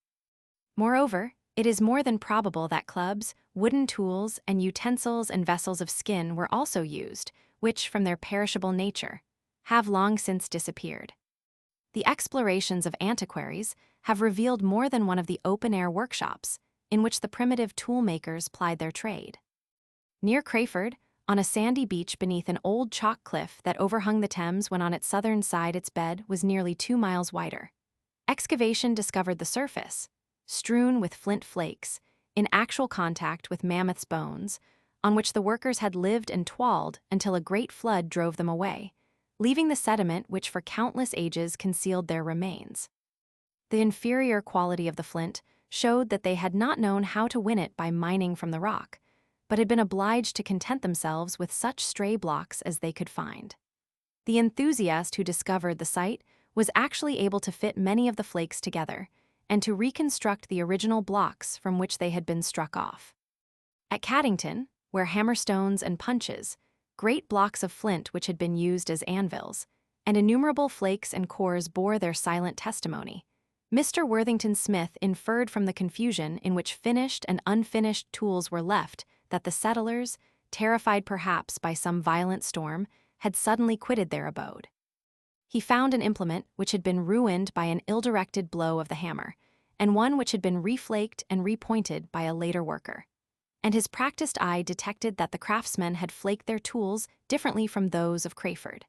Moreover, it is more than probable that clubs, wooden tools, and utensils and vessels of skin were also used, which, from their perishable nature, have long since disappeared. The explorations of antiquaries have revealed more than one of the open-air workshops in which the primitive tool-makers plied their trade. Near Crayford, on a sandy beach beneath an old chalk cliff that overhung the Thames when on its southern side its bed was nearly 2 miles wider, excavation discovered the surface, strewn with flint flakes, in actual contact with mammoths' bones, on which the workers had lived and toiled until a great flood drove them away, leaving the sediment which for countless ages concealed their remains. The inferior quality of the flint showed that they had not known how to win it by mining from the rock, but had been obliged to content themselves with such stray blocks as they could find. The enthusiast who discovered the site was actually able to fit many of the flakes together, and to reconstruct the original blocks from which they had been struck off. At Caddington, where hammerstones and punches, great blocks of flint which had been used as anvils, and innumerable flakes and cores bore their silent testimony, Mr. Worthington Smith inferred from the confusion in which finished and unfinished tools were left that the settlers, terrified perhaps by some violent storm, had suddenly quitted their abode. He found an implement which had been ruined by an ill-directed blow of the hammer, and one which had been reflaked and repointed by a later worker. And his practiced eye detected that the craftsmen had flaked their tools differently from those of Crayford.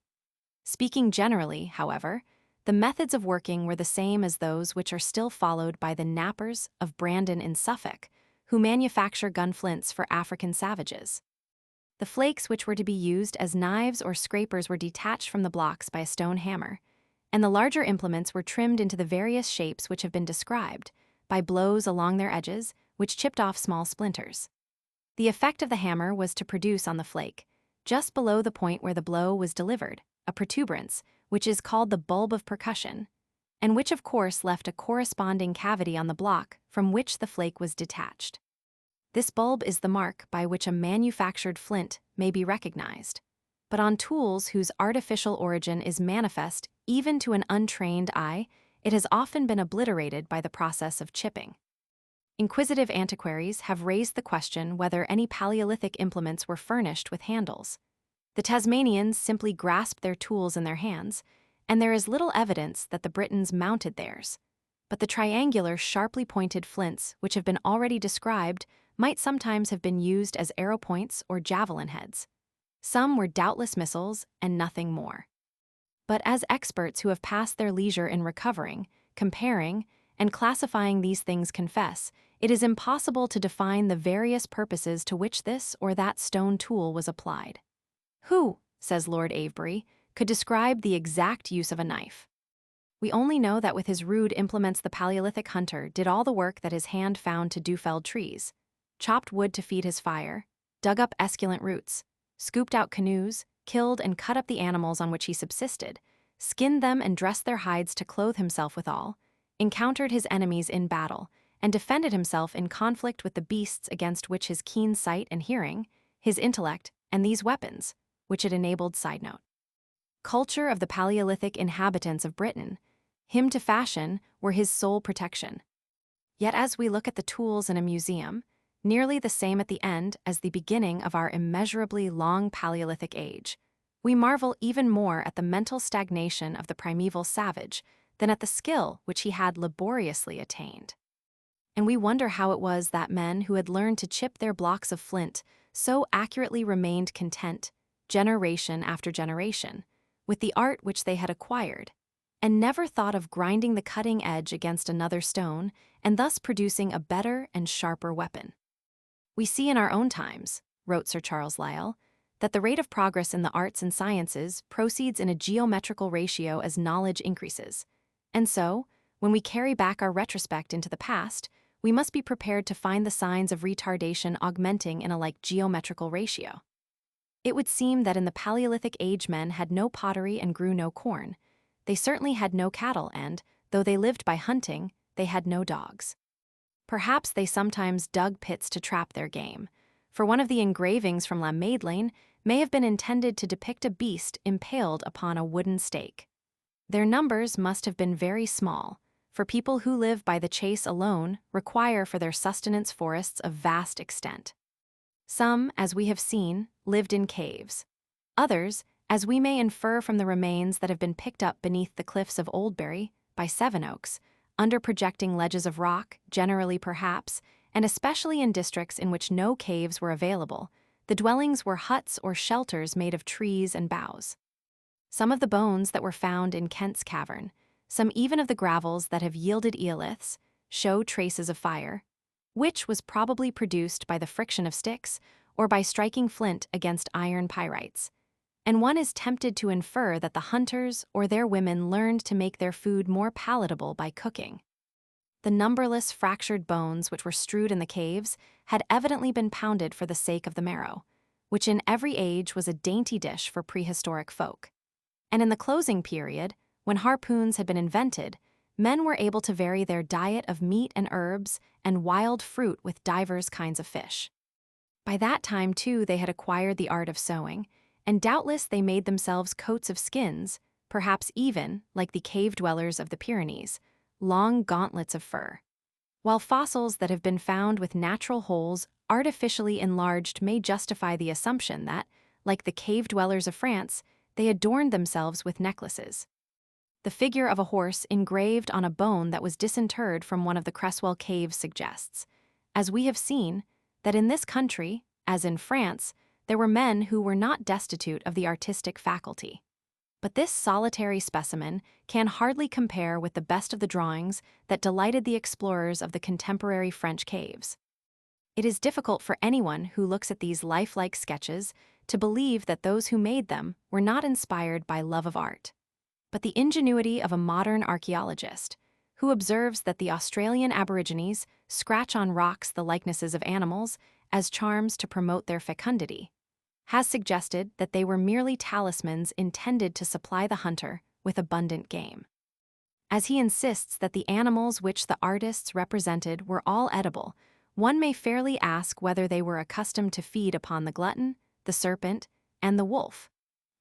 Speaking generally, however, the methods of working were the same as those which are still followed by the knappers of Brandon in Suffolk, who manufacture gunflints for African savages. The flakes which were to be used as knives or scrapers were detached from the blocks by a stone hammer, and the larger implements were trimmed into the various shapes which have been described, by blows along their edges, which chipped off small splinters. The effect of the hammer was to produce on the flake, just below the point where the blow was delivered, a protuberance, which is called the bulb of percussion, and which of course left a corresponding cavity on the block from which the flake was detached. This bulb is the mark by which a manufactured flint may be recognized, but on tools whose artificial origin is manifest even to an untrained eye, it has often been obliterated by the process of chipping. Inquisitive antiquaries have raised the question whether any Paleolithic implements were furnished with handles. The Tasmanians simply grasped their tools in their hands, and there is little evidence that the Britons mounted theirs. But the triangular, sharply pointed flints which have been already described might sometimes have been used as arrow points or javelin heads. Some were doubtless missiles and nothing more. But as experts who have passed their leisure in recovering, comparing, and classifying these things confess, it is impossible to define the various purposes to which this or that stone tool was applied. Who, says Lord Avebury, could describe the exact use of a knife? We only know that with his rude implements the Paleolithic hunter did all the work that his hand found to do felled trees, chopped wood to feed his fire, dug up esculent roots, scooped out canoes, killed and cut up the animals on which he subsisted, skinned them and dressed their hides to clothe himself withal, encountered his enemies in battle, and defended himself in conflict with the beasts against which his keen sight and hearing, his intellect, and these weapons, which it enabled. Side note. Culture of the Paleolithic inhabitants of Britain, him to fashion, were his sole protection. Yet as we look at the tools in a museum, nearly the same at the end as the beginning of our immeasurably long Paleolithic age, we marvel even more at the mental stagnation of the primeval savage than at the skill which he had laboriously attained. And we wonder how it was that men who had learned to chip their blocks of flint so accurately remained content, generation after generation, with the art which they had acquired, and never thought of grinding the cutting edge against another stone and thus producing a better and sharper weapon. We see in our own times, wrote Sir Charles Lyell, that the rate of progress in the arts and sciences proceeds in a geometrical ratio as knowledge increases. And so, when we carry back our retrospect into the past, we must be prepared to find the signs of retardation augmenting in a like geometrical ratio. It would seem that in the Paleolithic age men had no pottery and grew no corn. They certainly had no cattle and, though they lived by hunting, they had no dogs. Perhaps they sometimes dug pits to trap their game, for one of the engravings from La Madeleine may have been intended to depict a beast impaled upon a wooden stake. Their numbers must have been very small, for people who live by the chase alone require for their sustenance forests of vast extent. Some, as we have seen, lived in caves. Others, as we may infer from the remains that have been picked up beneath the cliffs of Oldbury, by Sevenoaks, under projecting ledges of rock, generally perhaps, and especially in districts in which no caves were available, the dwellings were huts or shelters made of trees and boughs. Some of the bones that were found in Kent's Cavern, some even of the gravels that have yielded eoliths, show traces of fire, which was probably produced by the friction of sticks or by striking flint against iron pyrites. And one is tempted to infer that the hunters or their women learned to make their food more palatable by cooking. The numberless fractured bones which were strewed in the caves had evidently been pounded for the sake of the marrow, which in every age was a dainty dish for prehistoric folk. And in the closing period, when harpoons had been invented, men were able to vary their diet of meat and herbs and wild fruit with divers kinds of fish. By that time, too, they had acquired the art of sewing, and doubtless they made themselves coats of skins, perhaps even, like the cave dwellers of the Pyrenees, long gauntlets of fur. While fossils that have been found with natural holes artificially enlarged may justify the assumption that, like the cave dwellers of France, they adorned themselves with necklaces. The figure of a horse engraved on a bone that was disinterred from one of the Creswell caves suggests, as we have seen, that in this country, as in France, there were men who were not destitute of the artistic faculty. But this solitary specimen can hardly compare with the best of the drawings that delighted the explorers of the contemporary French caves. It is difficult for anyone who looks at these lifelike sketches to believe that those who made them were not inspired by love of art. But the ingenuity of a modern archaeologist, who observes that the Australian Aborigines scratch on rocks the likenesses of animals as charms to promote their fecundity, has suggested that they were merely talismans intended to supply the hunter with abundant game. As he insists that the animals which the artists represented were all edible, one may fairly ask whether they were accustomed to feed upon the glutton, the serpent, and the wolf.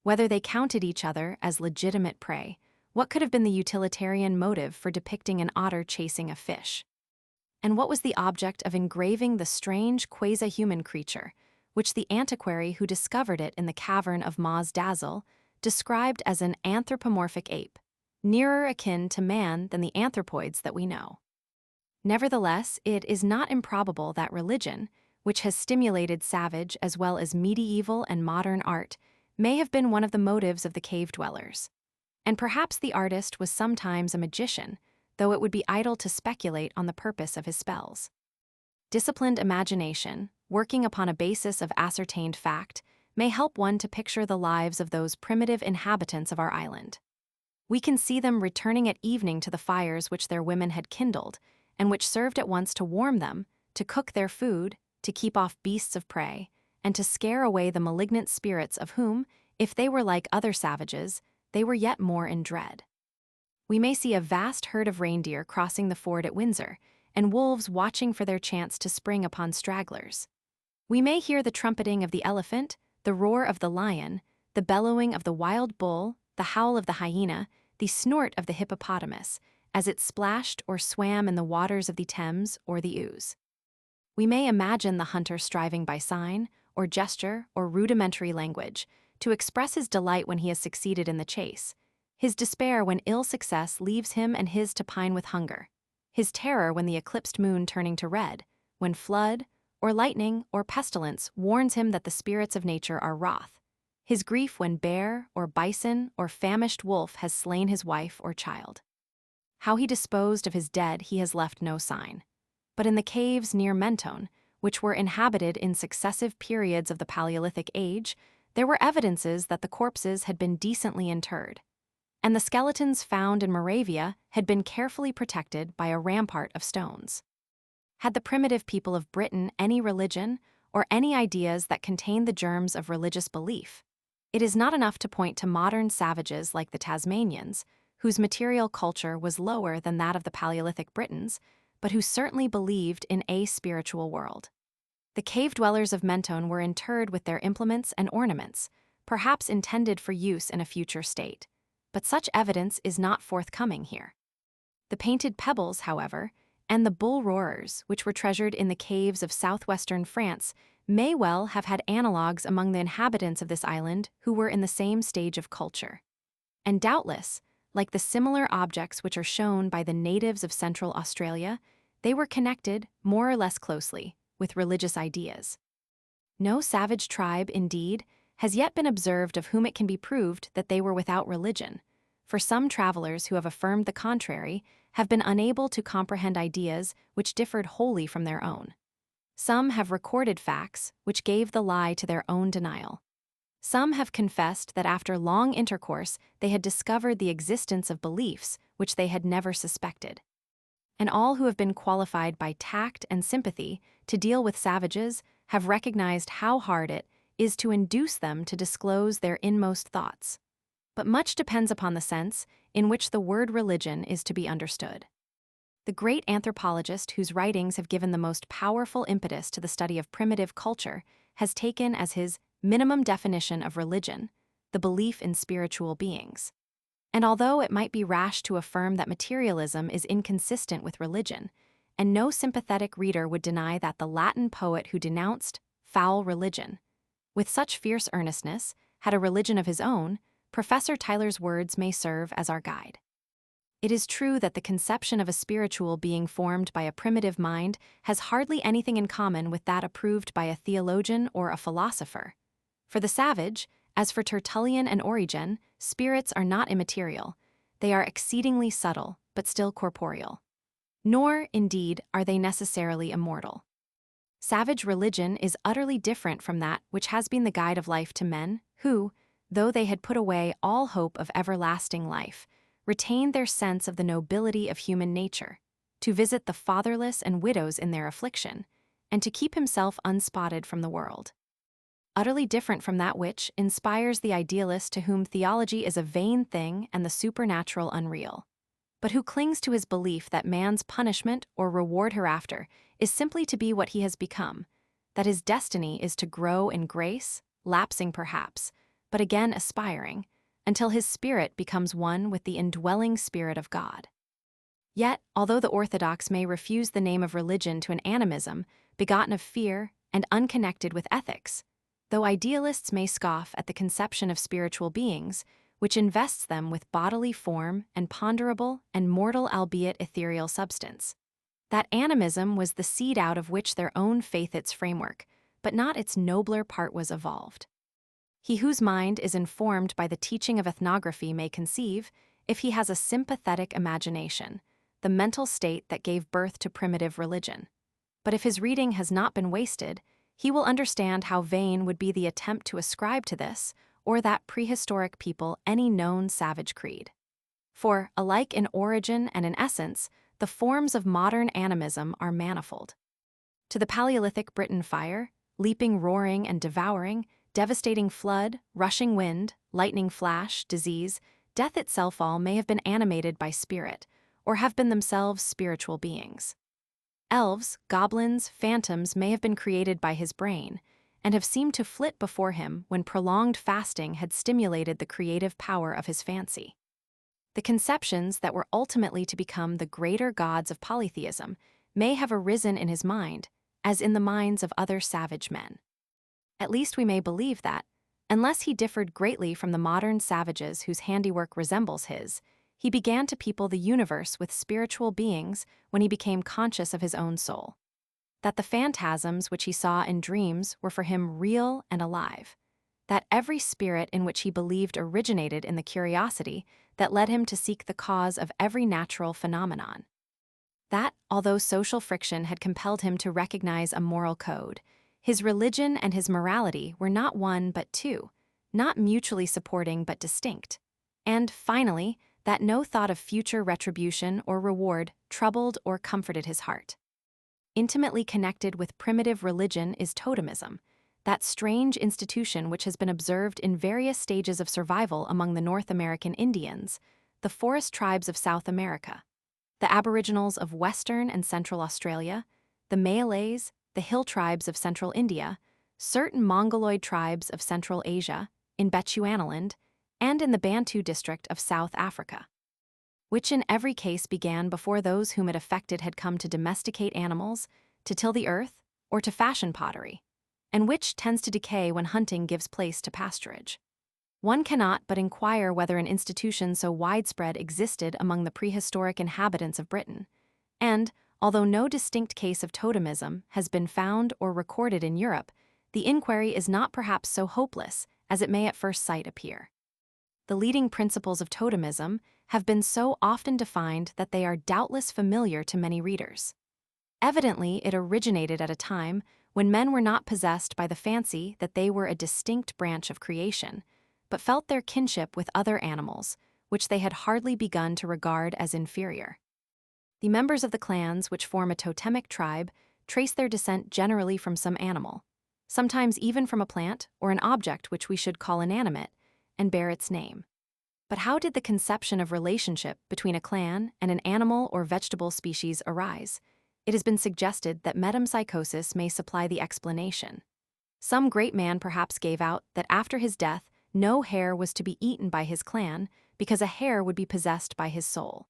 Whether they counted each other as legitimate prey, what could have been the utilitarian motive for depicting an otter chasing a fish? And what was the object of engraving the strange quasi-human creature, which the antiquary who discovered it in the cavern of Maz Dazzle described as an anthropomorphic ape, nearer akin to man than the anthropoids that we know? Nevertheless, it is not improbable that religion, which has stimulated savage as well as medieval and modern art, may have been one of the motives of the cave dwellers. And perhaps the artist was sometimes a magician, though it would be idle to speculate on the purpose of his spells. Disciplined imagination, working upon a basis of ascertained fact, may help one to picture the lives of those primitive inhabitants of our island. We can see them returning at evening to the fires which their women had kindled, and which served at once to warm them, to cook their food, to keep off beasts of prey, and to scare away the malignant spirits of whom, if they were like other savages, they were yet more in dread. We may see a vast herd of reindeer crossing the ford at Windsor, and wolves watching for their chance to spring upon stragglers. We may hear the trumpeting of the elephant, the roar of the lion, the bellowing of the wild bull, the howl of the hyena, the snort of the hippopotamus, as it splashed or swam in the waters of the Thames or the Ouse. We may imagine the hunter striving by sign, or gesture, or rudimentary language, to express his delight when he has succeeded in the chase, his despair when ill success leaves him and his to pine with hunger, his terror when the eclipsed moon turning to red, when flood, or lightning, or pestilence warns him that the spirits of nature are wroth, his grief when bear, or bison, or famished wolf has slain his wife or child. How he disposed of his dead he has left no sign. But in the caves near Mentone, which were inhabited in successive periods of the Paleolithic age, there were evidences that the corpses had been decently interred, and the skeletons found in Moravia had been carefully protected by a rampart of stones. Had the primitive people of Britain any religion, or any ideas that contained the germs of religious belief? It is not enough to point to modern savages like the Tasmanians, whose material culture was lower than that of the Paleolithic Britons, but who certainly believed in a spiritual world. The cave dwellers of Mentone were interred with their implements and ornaments, perhaps intended for use in a future state, but such evidence is not forthcoming here. The painted pebbles, however, and the bull roarers, which were treasured in the caves of southwestern France, may well have had analogues among the inhabitants of this island who were in the same stage of culture. And doubtless, like the similar objects which are shown by the natives of Central Australia, they were connected, more or less closely, with religious ideas. No savage tribe, indeed, has yet been observed of whom it can be proved that they were without religion, for some travelers who have affirmed the contrary have been unable to comprehend ideas which differed wholly from their own. Some have recorded facts which gave the lie to their own denial. Some have confessed that after long intercourse they had discovered the existence of beliefs which they had never suspected. And all who have been qualified by tact and sympathy to deal with savages have recognized how hard it is to induce them to disclose their inmost thoughts. But much depends upon the sense in which the word religion is to be understood. The great anthropologist whose writings have given the most powerful impetus to the study of primitive culture has taken as his minimum definition of religion the belief in spiritual beings. And although it might be rash to affirm that materialism is inconsistent with religion, and no sympathetic reader would deny that the Latin poet who denounced foul religion with such fierce earnestness had a religion of his own, Professor Tyler's words may serve as our guide. It is true that the conception of a spiritual being formed by a primitive mind has hardly anything in common with that approved by a theologian or a philosopher. For the savage, as for Tertullian and Origen, spirits are not immaterial. They are exceedingly subtle, but still corporeal. Nor, indeed, are they necessarily immortal. Savage religion is utterly different from that which has been the guide of life to men who, though they had put away all hope of everlasting life, retained their sense of the nobility of human nature, to visit the fatherless and widows in their affliction, and to keep himself unspotted from the world. Utterly different from that which inspires the idealist to whom theology is a vain thing and the supernatural unreal, but who clings to his belief that man's punishment or reward hereafter is simply to be what he has become, that his destiny is to grow in grace, lapsing perhaps, but again aspiring, until his spirit becomes one with the indwelling Spirit of God. Yet, although the orthodox may refuse the name of religion to an animism begotten of fear and unconnected with ethics, though idealists may scoff at the conception of spiritual beings, which invests them with bodily form and ponderable and mortal albeit ethereal substance, that animism was the seed out of which their own faith its framework, but not its nobler part was evolved. He whose mind is informed by the teaching of ethnography may conceive, if he has a sympathetic imagination, the mental state that gave birth to primitive religion. But if his reading has not been wasted, he will understand how vain would be the attempt to ascribe to this or that prehistoric people any known savage creed. For, alike in origin and in essence, the forms of modern animism are manifold. To the Paleolithic Briton fire, leaping, roaring, and devouring, devastating flood, rushing wind, lightning flash, disease, death itself all may have been animated by spirit, or have been themselves spiritual beings. Elves, goblins, phantoms may have been created by his brain, and have seemed to flit before him when prolonged fasting had stimulated the creative power of his fancy. The conceptions that were ultimately to become the greater gods of polytheism may have arisen in his mind, as in the minds of other savage men. At least we may believe that, unless he differed greatly from the modern savages whose handiwork resembles his, he began to people the universe with spiritual beings when he became conscious of his own soul. That the phantasms which he saw in dreams were for him real and alive. That every spirit in which he believed originated in the curiosity that led him to seek the cause of every natural phenomenon. That, although social friction had compelled him to recognize a moral code, his religion and his morality were not one but two, not mutually supporting but distinct. And, finally, that no thought of future retribution or reward troubled or comforted his heart. Intimately connected with primitive religion is totemism, that strange institution which has been observed in various stages of survival among the North American Indians, the forest tribes of South America, the Aboriginals of Western and Central Australia, the Malays, the hill tribes of Central India, certain Mongoloid tribes of Central Asia, in Bechuanaland, and in the Bantu district of South Africa, which in every case began before those whom it affected had come to domesticate animals, to till the earth, or to fashion pottery, and which tends to decay when hunting gives place to pasturage. One cannot but inquire whether an institution so widespread existed among the prehistoric inhabitants of Britain, and, although no distinct case of totemism has been found or recorded in Europe, the inquiry is not perhaps so hopeless as it may at first sight appear. The leading principles of totemism have been so often defined that they are doubtless familiar to many readers. Evidently, it originated at a time when men were not possessed by the fancy that they were a distinct branch of creation, but felt their kinship with other animals, which they had hardly begun to regard as inferior. The members of the clans which form a totemic tribe trace their descent generally from some animal, sometimes even from a plant or an object which we should call inanimate, and bear its name. But how did the conception of relationship between a clan and an animal or vegetable species arise? It has been suggested that metempsychosis may supply the explanation. Some great man perhaps gave out that after his death no hare was to be eaten by his clan because a hare would be possessed by his soul.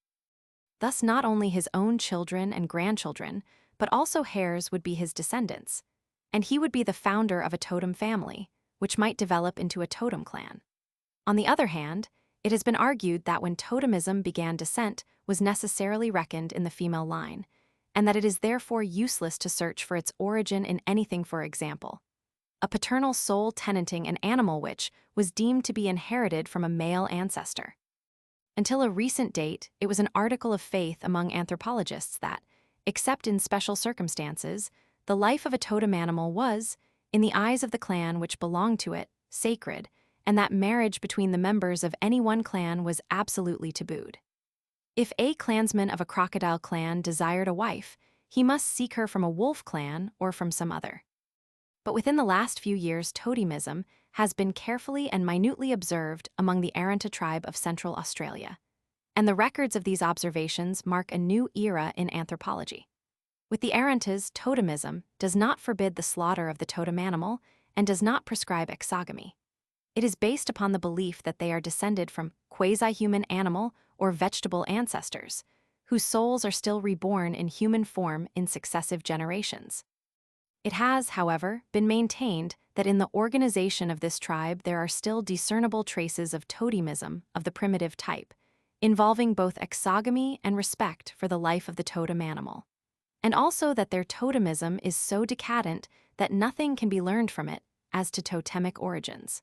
Thus not only his own children and grandchildren, but also hares would be his descendants, and he would be the founder of a totem family, which might develop into a totem clan. On the other hand, it has been argued that when totemism began descent was necessarily reckoned in the female line, and that it is therefore useless to search for its origin in anything. For example, a paternal soul tenanting an animal which was deemed to be inherited from a male ancestor. Until a recent date, it was an article of faith among anthropologists that, except in special circumstances, the life of a totem animal was, in the eyes of the clan which belonged to it, sacred, and that marriage between the members of any one clan was absolutely tabooed. If a clansman of a crocodile clan desired a wife, he must seek her from a wolf clan or from some other. But within the last few years, totemism has been carefully and minutely observed among the Arranta tribe of Central Australia, and the records of these observations mark a new era in anthropology. With the Arrantas, totemism does not forbid the slaughter of the totem animal and does not prescribe exogamy. It is based upon the belief that they are descended from quasi-human animal or vegetable ancestors, whose souls are still reborn in human form in successive generations. It has, however, been maintained that in the organization of this tribe there are still discernible traces of totemism of the primitive type, involving both exogamy and respect for the life of the totem animal, and also that their totemism is so decadent that nothing can be learned from it as to totemic origins.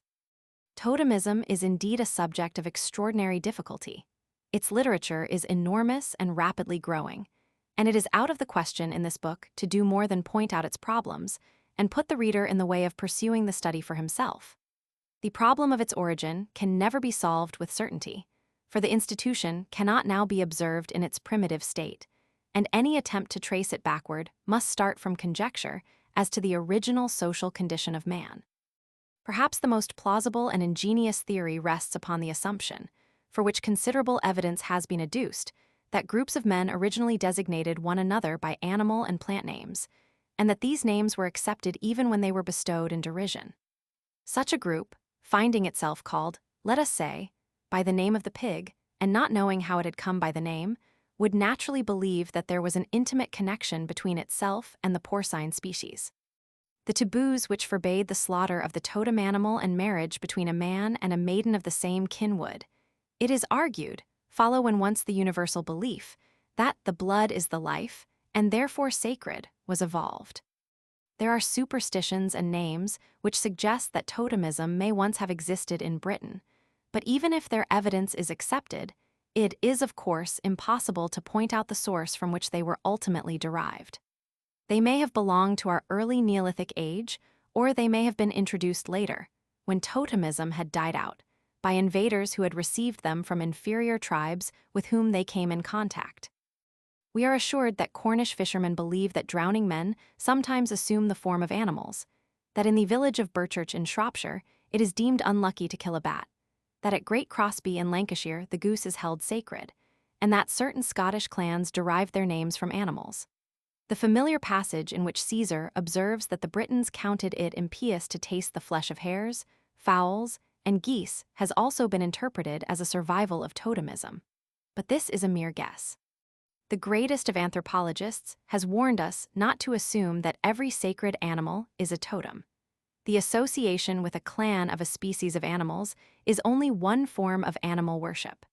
Totemism is indeed a subject of extraordinary difficulty. Its literature is enormous and rapidly growing, and it is out of the question in this book to do more than point out its problems and put the reader in the way of pursuing the study for himself. The problem of its origin can never be solved with certainty, for the institution cannot now be observed in its primitive state, and any attempt to trace it backward must start from conjecture as to the original social condition of man. Perhaps the most plausible and ingenious theory rests upon the assumption, for which considerable evidence has been adduced, that groups of men originally designated one another by animal and plant names, and that these names were accepted even when they were bestowed in derision. Such a group, finding itself called, let us say, by the name of the pig, and not knowing how it had come by the name, would naturally believe that there was an intimate connection between itself and the porcine species. The taboos which forbade the slaughter of the totem animal and marriage between a man and a maiden of the same kin would, it is argued, follow when once the universal belief that the blood is the life, and therefore sacred, was evolved. There are superstitions and names which suggest that totemism may once have existed in Britain, but even if their evidence is accepted, it is of course impossible to point out the source from which they were ultimately derived. They may have belonged to our early Neolithic age, or they may have been introduced later, when totemism had died out, by invaders who had received them from inferior tribes with whom they came in contact. We are assured that Cornish fishermen believe that drowning men sometimes assume the form of animals, that in the village of Birchurch in Shropshire it is deemed unlucky to kill a bat, that at Great Crosby in Lancashire the goose is held sacred, and that certain Scottish clans derive their names from animals. The familiar passage in which Caesar observes that the Britons counted it impious to taste the flesh of hares, fowls, and geese has also been interpreted as a survival of totemism. But this is a mere guess. The greatest of anthropologists has warned us not to assume that every sacred animal is a totem. The association with a clan of a species of animals is only one form of animal worship.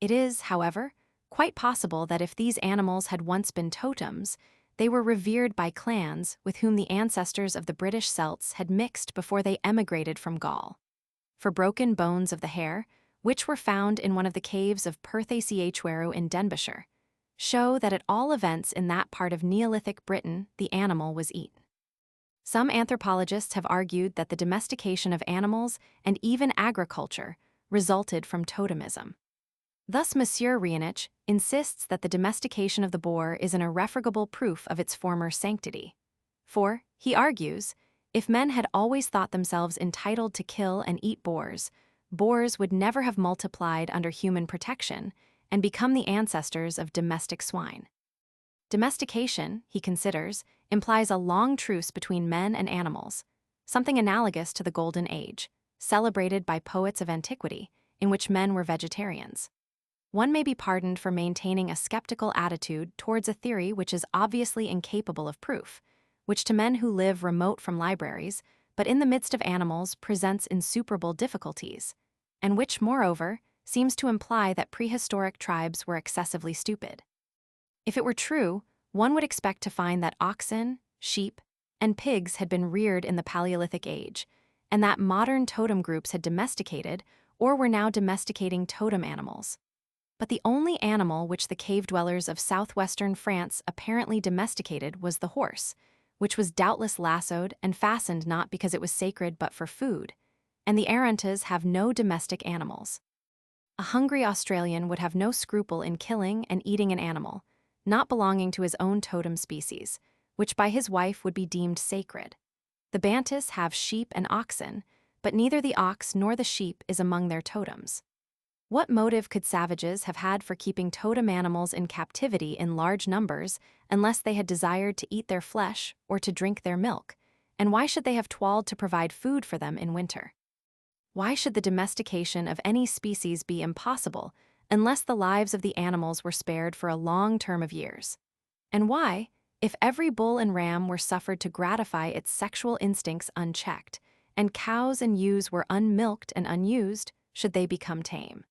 It is, however, quite possible that if these animals had once been totems, they were revered by clans with whom the ancestors of the British Celts had mixed before they emigrated from Gaul. For broken bones of the hare, which were found in one of the caves of Preface in Denbighshire, show that at all events in that part of Neolithic Britain the animal was eaten. Some anthropologists have argued that the domestication of animals and even agriculture resulted from totemism. Thus Monsieur Rienich insists that the domestication of the boar is an irrefragable proof of its former sanctity. For, he argues, if men had always thought themselves entitled to kill and eat boars, boars would never have multiplied under human protection and become the ancestors of domestic swine. Domestication, he considers, implies a long truce between men and animals, something analogous to the Golden Age, celebrated by poets of antiquity, in which men were vegetarians. One may be pardoned for maintaining a skeptical attitude towards a theory which is obviously incapable of proof, which to men who live remote from libraries, but in the midst of animals presents insuperable difficulties, and which, moreover, seems to imply that prehistoric tribes were excessively stupid. If it were true, one would expect to find that oxen, sheep, and pigs had been reared in the Paleolithic age, and that modern totem groups had domesticated or were now domesticating totem animals. But the only animal which the cave dwellers of southwestern France apparently domesticated was the horse, which was doubtless lassoed and fastened not because it was sacred but for food, and the Arantas have no domestic animals. A hungry Australian would have no scruple in killing and eating an animal, not belonging to his own totem species, which by his wife would be deemed sacred. The Bantus have sheep and oxen, but neither the ox nor the sheep is among their totems. What motive could savages have had for keeping totem animals in captivity in large numbers unless they had desired to eat their flesh or to drink their milk, and why should they have toiled to provide food for them in winter? Why should the domestication of any species be impossible unless the lives of the animals were spared for a long term of years? And why, if every bull and ram were suffered to gratify its sexual instincts unchecked, and cows and ewes were unmilked and unused, should they become tame?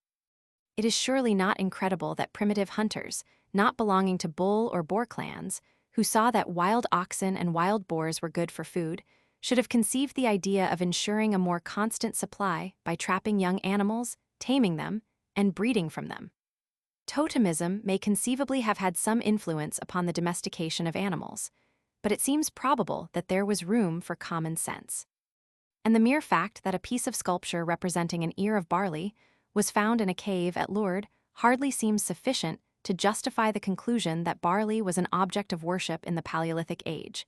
It is surely not incredible that primitive hunters, not belonging to bull or boar clans, who saw that wild oxen and wild boars were good for food, should have conceived the idea of ensuring a more constant supply by trapping young animals, taming them, and breeding from them. Totemism may conceivably have had some influence upon the domestication of animals, but it seems probable that there was room for common sense. And the mere fact that a piece of sculpture representing an ear of barley was found in a cave at Lourdes hardly seems sufficient to justify the conclusion that barley was an object of worship in the Paleolithic age,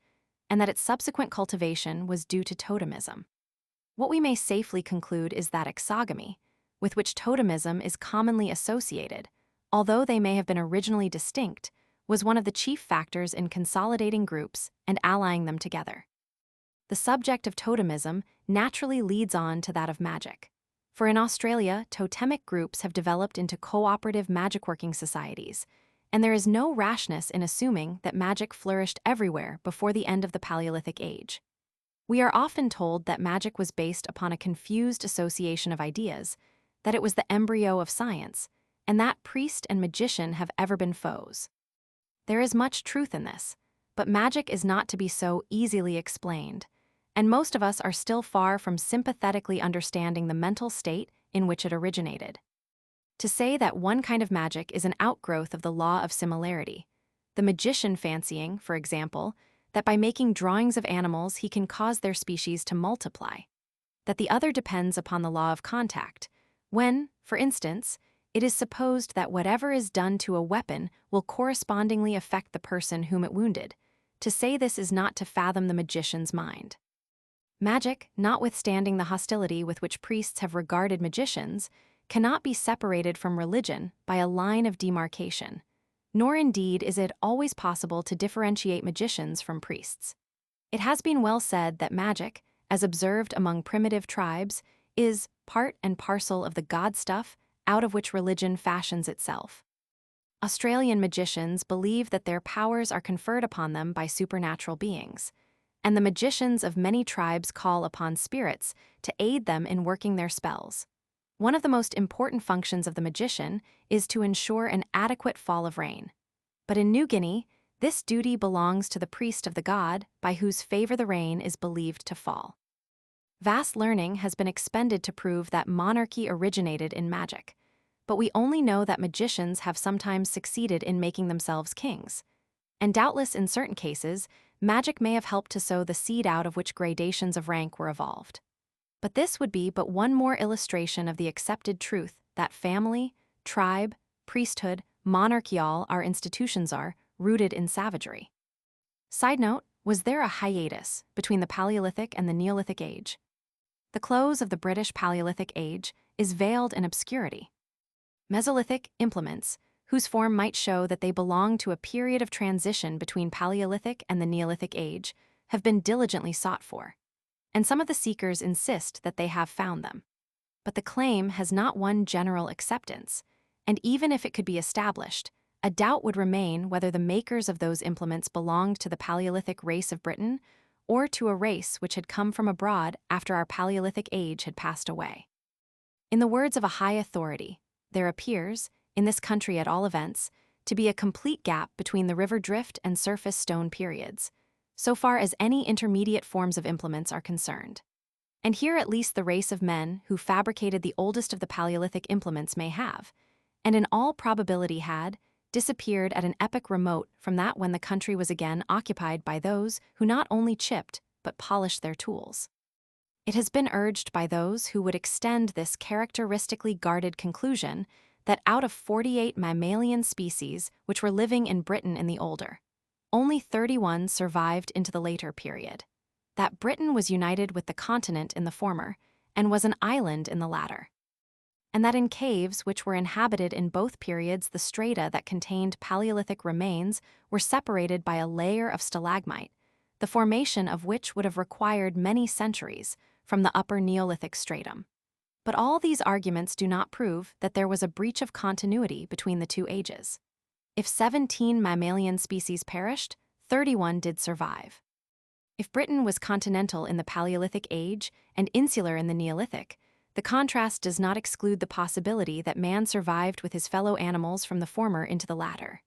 and that its subsequent cultivation was due to totemism. What we may safely conclude is that exogamy, with which totemism is commonly associated, although they may have been originally distinct, was one of the chief factors in consolidating groups and allying them together. The subject of totemism naturally leads on to that of magic. For in Australia, totemic groups have developed into cooperative magic-working societies, and there is no rashness in assuming that magic flourished everywhere before the end of the Paleolithic age. We are often told that magic was based upon a confused association of ideas, that it was the embryo of science, and that priest and magician have ever been foes. There is much truth in this, but magic is not to be so easily explained, and most of us are still far from sympathetically understanding the mental state in which it originated. To say that one kind of magic is an outgrowth of the law of similarity, the magician fancying, for example, that by making drawings of animals he can cause their species to multiply, that the other depends upon the law of contact, when, for instance, it is supposed that whatever is done to a weapon will correspondingly affect the person whom it wounded. To say this is not to fathom the magician's mind. Magic, notwithstanding the hostility with which priests have regarded magicians, cannot be separated from religion by a line of demarcation, nor indeed is it always possible to differentiate magicians from priests. It has been well said that magic, as observed among primitive tribes, is part and parcel of the god stuff out of which religion fashions itself. Australian magicians believe that their powers are conferred upon them by supernatural beings, and the magicians of many tribes call upon spirits to aid them in working their spells. One of the most important functions of the magician is to ensure an adequate fall of rain. But in New Guinea, this duty belongs to the priest of the god by whose favor the rain is believed to fall. Vast learning has been expended to prove that monarchy originated in magic, but we only know that magicians have sometimes succeeded in making themselves kings. And doubtless in certain cases, magic may have helped to sow the seed out of which gradations of rank were evolved. But this would be but one more illustration of the accepted truth that family, tribe, priesthood, monarchy, all our institutions are rooted in savagery. Side note, was there a hiatus between the Paleolithic and the Neolithic age? The close of the British Paleolithic age is veiled in obscurity. Mesolithic implements, whose form might show that they belong to a period of transition between Paleolithic and the Neolithic age, have been diligently sought for, and some of the seekers insist that they have found them. But the claim has not won general acceptance, and even if it could be established, a doubt would remain whether the makers of those implements belonged to the Paleolithic race of Britain or to a race which had come from abroad after our Paleolithic age had passed away. In the words of a high authority, there appears, in this country at all events, to be a complete gap between the river drift and surface stone periods, so far as any intermediate forms of implements are concerned. And here at least the race of men who fabricated the oldest of the Paleolithic implements may have, and in all probability had, disappeared at an epoch remote from that when the country was again occupied by those who not only chipped but polished their tools. It has been urged by those who would extend this characteristically guarded conclusion that out of 48 mammalian species which were living in Britain in the older, only 31 survived into the later period, that Britain was united with the continent in the former and was an island in the latter, and that in caves which were inhabited in both periods the strata that contained Paleolithic remains were separated by a layer of stalagmite, the formation of which would have required many centuries from the upper Neolithic stratum. But all these arguments do not prove that there was a breach of continuity between the two ages. If 17 mammalian species perished, 31 did survive. If Britain was continental in the Paleolithic age and insular in the Neolithic, the contrast does not exclude the possibility that man survived with his fellow animals from the former into the latter.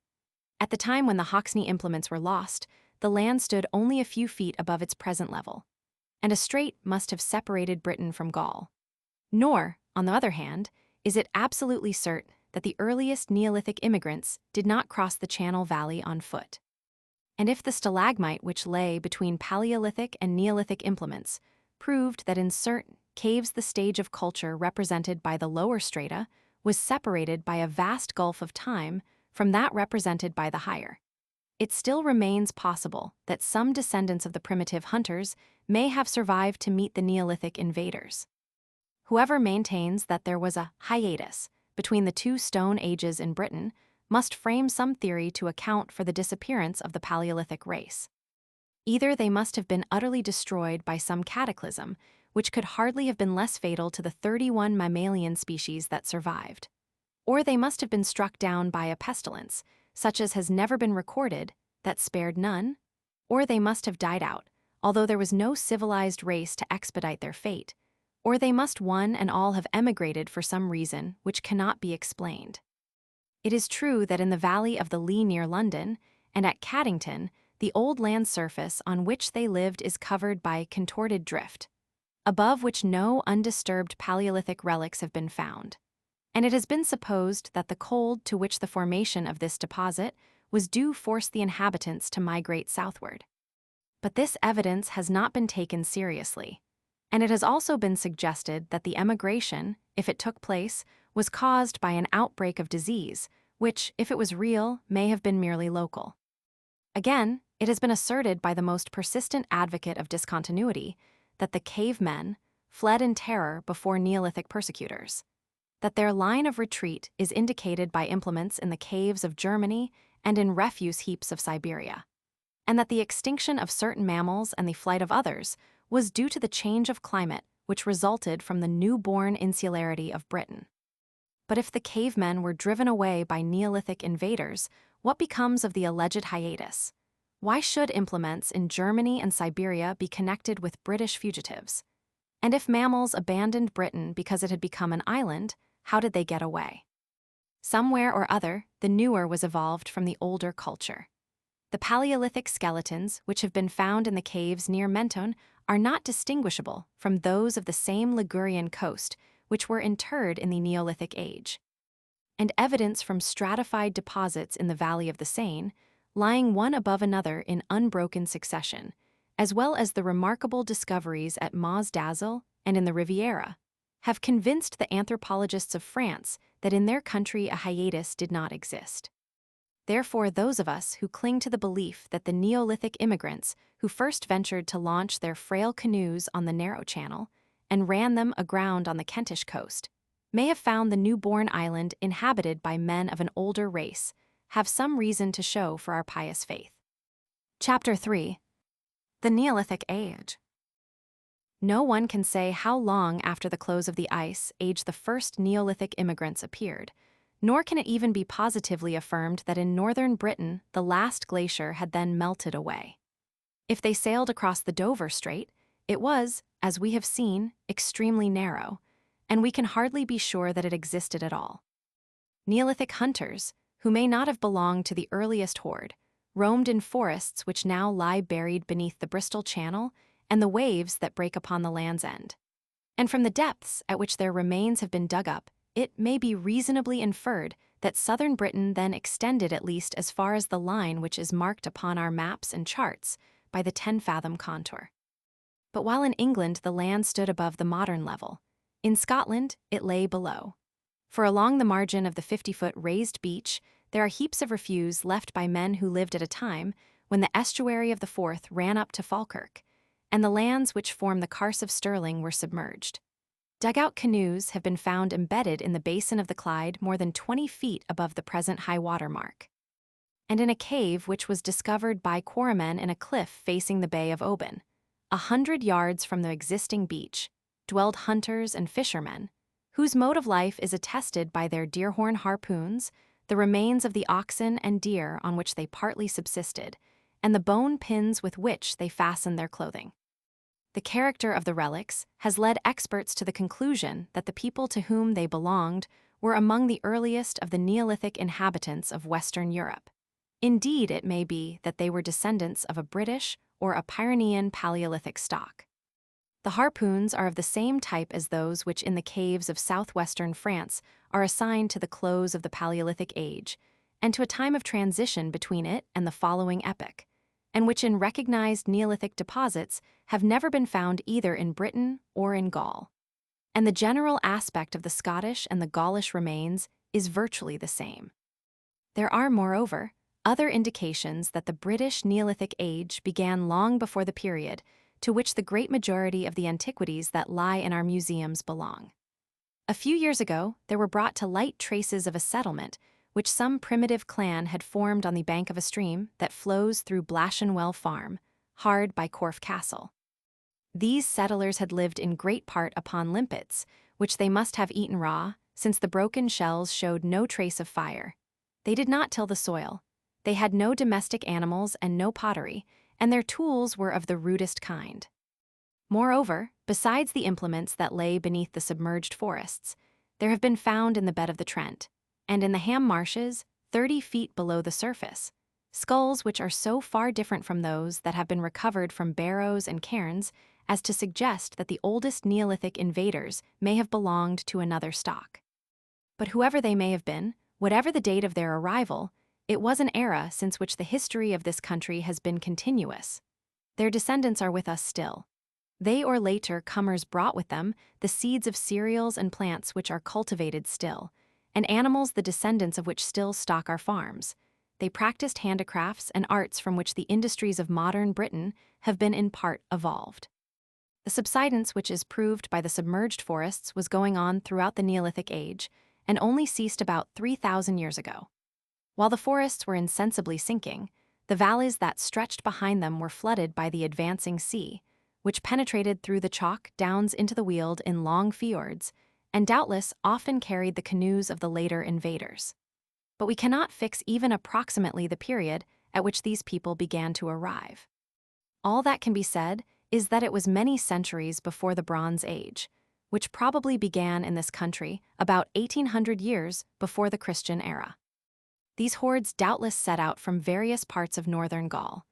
At the time when the Hoxne implements were lost, the land stood only a few feet above its present level, and a strait must have separated Britain from Gaul. Nor, on the other hand, is it absolutely certain that the earliest Neolithic immigrants did not cross the Channel Valley on foot. And if the stalagmite which lay between Paleolithic and Neolithic implements proved that in certain, caves, the stage of culture represented by the lower strata, was separated by a vast gulf of time from that represented by the higher. It still remains possible that some descendants of the primitive hunters may have survived to meet the Neolithic invaders. Whoever maintains that there was a hiatus between the two stone ages in Britain must frame some theory to account for the disappearance of the Paleolithic race. Either they must have been utterly destroyed by some cataclysm, which could hardly have been less fatal to the 31 mammalian species that survived, or they must have been struck down by a pestilence, such as has never been recorded, that spared none, or they must have died out, although there was no civilized race to expedite their fate, or they must one and all have emigrated for some reason which cannot be explained. It is true that in the valley of the Lee near London, and at Caddington, the old land surface on which they lived is covered by contorted drift, above which no undisturbed Paleolithic relics have been found, and it has been supposed that the cold to which the formation of this deposit was due forced the inhabitants to migrate southward. But this evidence has not been taken seriously, and it has also been suggested that the emigration, if it took place, was caused by an outbreak of disease, which, if it was real, may have been merely local. Again, it has been asserted by the most persistent advocate of discontinuity that the cavemen fled in terror before Neolithic persecutors, that their line of retreat is indicated by implements in the caves of Germany and in refuse heaps of Siberia, and that the extinction of certain mammals and the flight of others was due to the change of climate which resulted from the newborn insularity of Britain. But if the cavemen were driven away by Neolithic invaders, what becomes of the alleged hiatus? Why should implements in Germany and Siberia be connected with British fugitives? And if mammals abandoned Britain because it had become an island, how did they get away? Somewhere or other, the newer was evolved from the older culture. The Paleolithic skeletons, which have been found in the caves near Mentone, are not distinguishable from those of the same Ligurian coast, which were interred in the Neolithic age. And evidence from stratified deposits in the valley of the Seine, lying one above another in unbroken succession, as well as the remarkable discoveries at Maz d'Azil and in the Riviera, have convinced the anthropologists of France that in their country a hiatus did not exist. Therefore, those of us who cling to the belief that the Neolithic immigrants who first ventured to launch their frail canoes on the narrow channel and ran them aground on the Kentish coast may have found the newborn island inhabited by men of an older race, have some reason to show for our pious faith. Chapter 3. The Neolithic Age. No one can say how long after the close of the ice age the first Neolithic immigrants appeared, nor can it even be positively affirmed that in northern Britain the last glacier had then melted away. If they sailed across the Dover Strait, it was, as we have seen, extremely narrow, and we can hardly be sure that it existed at all. Neolithic hunters, who may not have belonged to the earliest horde, roamed in forests which now lie buried beneath the Bristol Channel and the waves that break upon the Land's End. And from the depths at which their remains have been dug up, it may be reasonably inferred that southern Britain then extended at least as far as the line which is marked upon our maps and charts by the 10-fathom contour. But while in England the land stood above the modern level, in Scotland it lay below. For along the margin of the 50-foot raised beach, there are heaps of refuse left by men who lived at a time when the estuary of the Forth ran up to Falkirk, and the lands which form the Carse of Stirling were submerged. Dugout canoes have been found embedded in the basin of the Clyde more than 20 feet above the present high water mark. And in a cave which was discovered by quarrymen in a cliff facing the Bay of Oban, 100 yards from the existing beach, dwelled hunters and fishermen, whose mode of life is attested by their deerhorn harpoons, the remains of the oxen and deer on which they partly subsisted, and the bone pins with which they fastened their clothing. The character of the relics has led experts to the conclusion that the people to whom they belonged were among the earliest of the Neolithic inhabitants of Western Europe. Indeed, it may be that they were descendants of a British or a Pyrenean Paleolithic stock. The harpoons are of the same type as those which in the caves of southwestern France are assigned to the close of the Paleolithic Age, and to a time of transition between it and the following epoch, and which in recognized Neolithic deposits have never been found either in Britain or in Gaul. and the general aspect of the Scottish and the Gaulish remains is virtually the same. There are, moreover, other indications that the British Neolithic Age began long before the period to which the great majority of the antiquities that lie in our museums belong. A few years ago, there were brought to light traces of a settlement which some primitive clan had formed on the bank of a stream that flows through Blashenwell Farm, hard by Corfe Castle. These settlers had lived in great part upon limpets, which they must have eaten raw, since the broken shells showed no trace of fire. They did not till the soil. They had no domestic animals and no pottery, and their tools were of the rudest kind. Moreover, besides the implements that lay beneath the submerged forests, there have been found in the bed of the Trent, and in the Ham marshes, 30 feet below the surface, skulls which are so far different from those that have been recovered from barrows and cairns as to suggest that the oldest Neolithic invaders may have belonged to another stock. But whoever they may have been, whatever the date of their arrival, it was an era since which the history of this country has been continuous. Their descendants are with us still. They or later comers brought with them the seeds of cereals and plants which are cultivated still, and animals the descendants of which still stock our farms. They practiced handicrafts and arts from which the industries of modern Britain have been in part evolved. The subsidence which is proved by the submerged forests was going on throughout the Neolithic Age and only ceased about 3,000 years ago. While the forests were insensibly sinking, the valleys that stretched behind them were flooded by the advancing sea, which penetrated through the chalk downs into the Weald in long fjords, and doubtless often carried the canoes of the later invaders. But we cannot fix even approximately the period at which these people began to arrive. All that can be said is that it was many centuries before the Bronze Age, which probably began in this country about 1,800 years before the Christian era. These hordes doubtless set out from various parts of northern Gaul,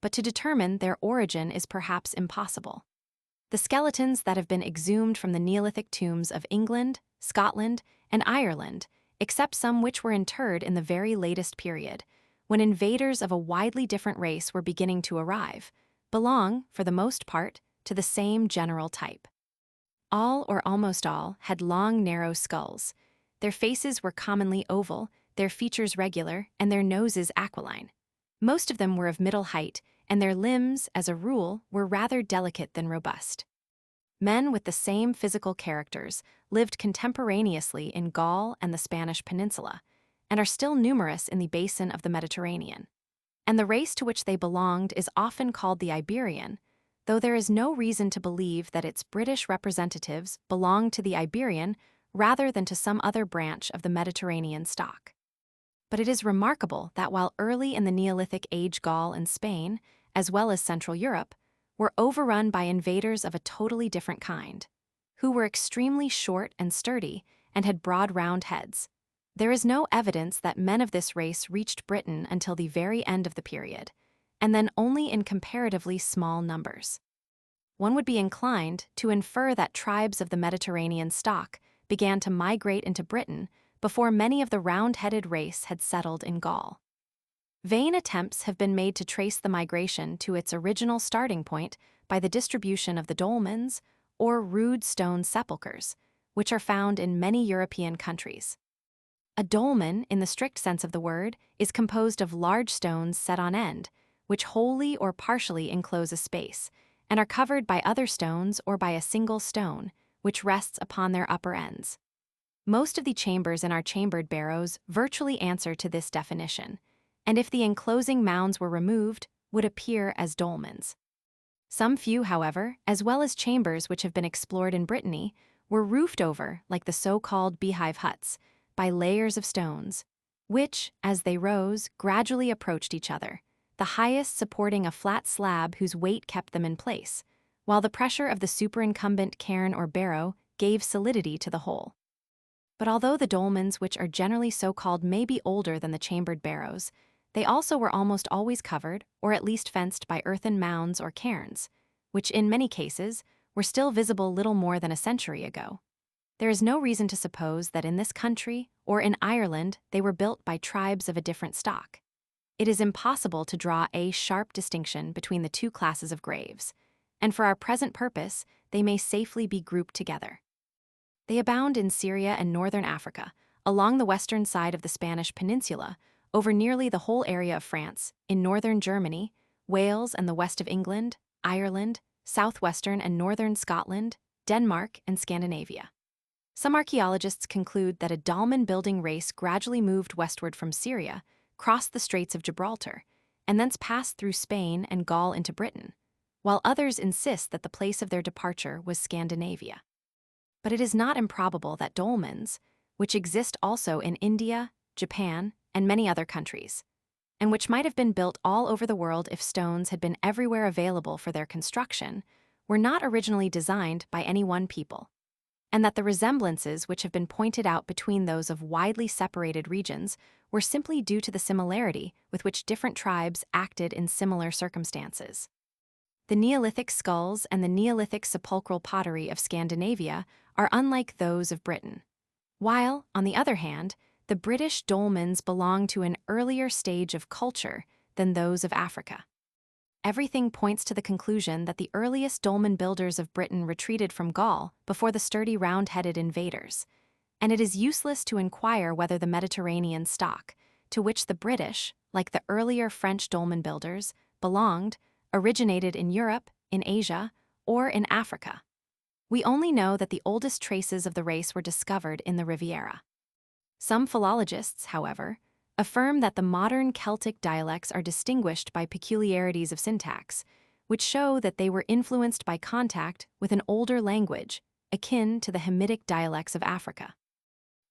but to determine their origin is perhaps impossible. The skeletons that have been exhumed from the Neolithic tombs of England, Scotland, and Ireland, except some which were interred in the very latest period, when invaders of a widely different race were beginning to arrive, belong, for the most part, to the same general type. All or almost all had long, narrow skulls. Their faces were commonly oval, their features regular, and their noses aquiline. Most of them were of middle height, and their limbs, as a rule, were rather delicate than robust. Men with the same physical characters lived contemporaneously in Gaul and the Spanish peninsula, and are still numerous in the basin of the Mediterranean. And the race to which they belonged is often called the Iberian, though there is no reason to believe that its British representatives belong to the Iberian rather than to some other branch of the Mediterranean stock. But it is remarkable that while early in the Neolithic Age Gaul and Spain, as well as Central Europe, were overrun by invaders of a totally different kind, who were extremely short and sturdy and had broad round heads, there is no evidence that men of this race reached Britain until the very end of the period, and then only in comparatively small numbers. One would be inclined to infer that tribes of the Mediterranean stock began to migrate into Britain before many of the round-headed race had settled in Gaul. Vain attempts have been made to trace the migration to its original starting point by the distribution of the dolmens, or rude stone sepulchres, which are found in many European countries. A dolmen, in the strict sense of the word, is composed of large stones set on end, which wholly or partially enclose a space, and are covered by other stones or by a single stone, which rests upon their upper ends. Most of the chambers in our chambered barrows virtually answer to this definition, and if the enclosing mounds were removed, would appear as dolmens. Some few, however, as well as chambers which have been explored in Brittany, were roofed over, like the so-called beehive huts, by layers of stones, which, as they rose, gradually approached each other, the highest supporting a flat slab whose weight kept them in place, while the pressure of the superincumbent cairn or barrow gave solidity to the whole. But although the dolmens, which are generally so called, may be older than the chambered barrows, they also were almost always covered, or at least fenced by earthen mounds or cairns, which in many cases were still visible little more than a century ago. There is no reason to suppose that in this country or in Ireland they were built by tribes of a different stock. It is impossible to draw a sharp distinction between the two classes of graves, and for our present purpose they may safely be grouped together. They abound in Syria and northern Africa, along the western side of the Spanish peninsula, over nearly the whole area of France, in northern Germany, Wales and the west of England, Ireland, southwestern and northern Scotland, Denmark, and Scandinavia. Some archaeologists conclude that a dolmen-building race gradually moved westward from Syria, crossed the Straits of Gibraltar, and thence passed through Spain and Gaul into Britain, while others insist that the place of their departure was Scandinavia. But it is not improbable that dolmens, which exist also in India, Japan, and many other countries, and which might have been built all over the world if stones had been everywhere available for their construction, were not originally designed by any one people, and that the resemblances which have been pointed out between those of widely separated regions were simply due to the similarity with which different tribes acted in similar circumstances. The Neolithic skulls and the Neolithic sepulchral pottery of Scandinavia are unlike those of Britain, while, on the other hand, the British dolmens belong to an earlier stage of culture than those of Africa. Everything points to the conclusion that the earliest dolmen builders of Britain retreated from Gaul before the sturdy round-headed invaders, and it is useless to inquire whether the Mediterranean stock, to which the British, like the earlier French dolmen builders, belonged, originated in Europe, in Asia, or in Africa. We only know that the oldest traces of the race were discovered in the Riviera. Some philologists, however, affirm that the modern Celtic dialects are distinguished by peculiarities of syntax, which show that they were influenced by contact with an older language, akin to the Hamitic dialects of Africa.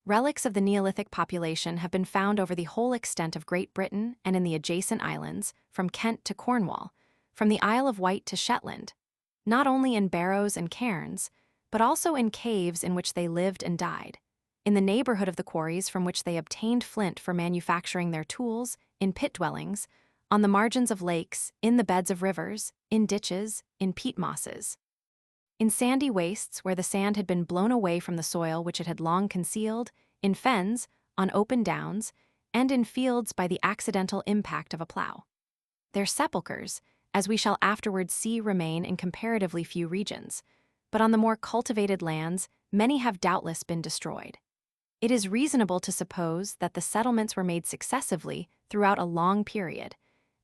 Relics of the Neolithic population have been found over the whole extent of Great Britain and in the adjacent islands, from Kent to Cornwall, from the Isle of Wight to Shetland, not only in barrows and cairns, but also in caves in which they lived and died, in the neighborhood of the quarries from which they obtained flint for manufacturing their tools, in pit dwellings, on the margins of lakes, in the beds of rivers, in ditches, in peat mosses. In sandy wastes where the sand had been blown away from the soil which it had long concealed, in fens, on open downs, and in fields by the accidental impact of a plough. Their sepulchres, as we shall afterwards see, remain in comparatively few regions, but on the more cultivated lands, many have doubtless been destroyed. It is reasonable to suppose that the settlements were made successively throughout a long period,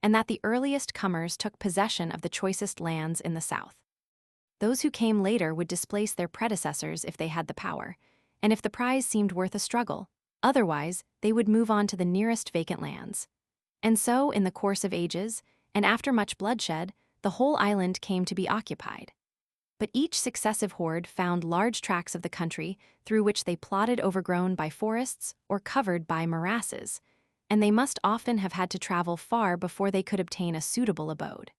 and that the earliest comers took possession of the choicest lands in the south. Those who came later would displace their predecessors if they had the power, and if the prize seemed worth a struggle. Otherwise, they would move on to the nearest vacant lands. And so, in the course of ages, and after much bloodshed, the whole island came to be occupied. But each successive horde found large tracts of the country through which they plodded, overgrown by forests or covered by morasses, and they must often have had to travel far before they could obtain a suitable abode.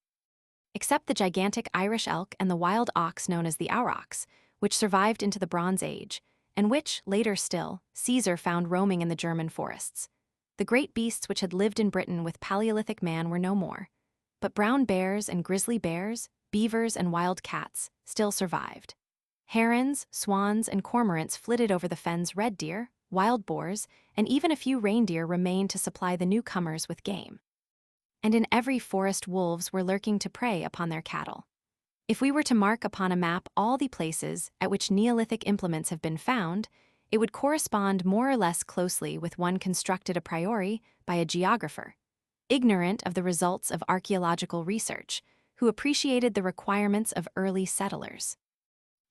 Except the gigantic Irish elk and the wild ox known as the aurochs, which survived into the Bronze Age, and which, later still, Caesar found roaming in the German forests, the great beasts which had lived in Britain with Paleolithic man were no more, but brown bears and grizzly bears, beavers and wild cats still survived. Herons, swans, and cormorants flitted over the fens. Red deer, wild boars, and even a few reindeer remained to supply the newcomers with game. And in every forest wolves were lurking to prey upon their cattle. If we were to mark upon a map all the places at which Neolithic implements have been found, it would correspond more or less closely with one constructed a priori by a geographer, ignorant of the results of archaeological research, who appreciated the requirements of early settlers.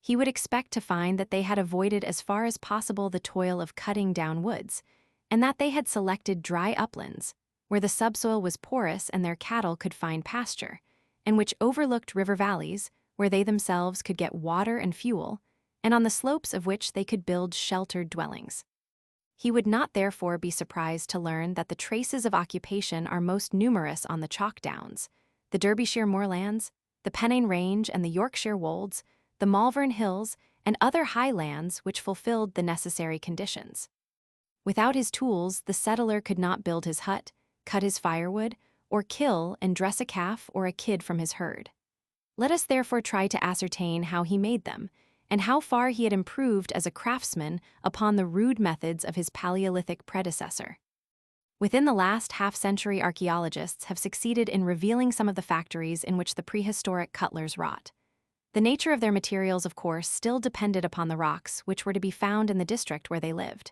He would expect to find that they had avoided as far as possible the toil of cutting down woods, and that they had selected dry uplands, where the subsoil was porous and their cattle could find pasture, and which overlooked river valleys, where they themselves could get water and fuel, and on the slopes of which they could build sheltered dwellings. He would not therefore be surprised to learn that the traces of occupation are most numerous on the Chalk Downs, the Derbyshire moorlands, the Pennine Range and the Yorkshire wolds, the Malvern Hills, and other high lands which fulfilled the necessary conditions. Without his tools, the settler could not build his hut, cut his firewood, or kill and dress a calf or a kid from his herd. Let us therefore try to ascertain how he made them, and how far he had improved as a craftsman upon the rude methods of his Paleolithic predecessor. Within the last half-century, archaeologists have succeeded in revealing some of the factories in which the prehistoric cutlers wrought. The nature of their materials, of course, still depended upon the rocks which were to be found in the district where they lived.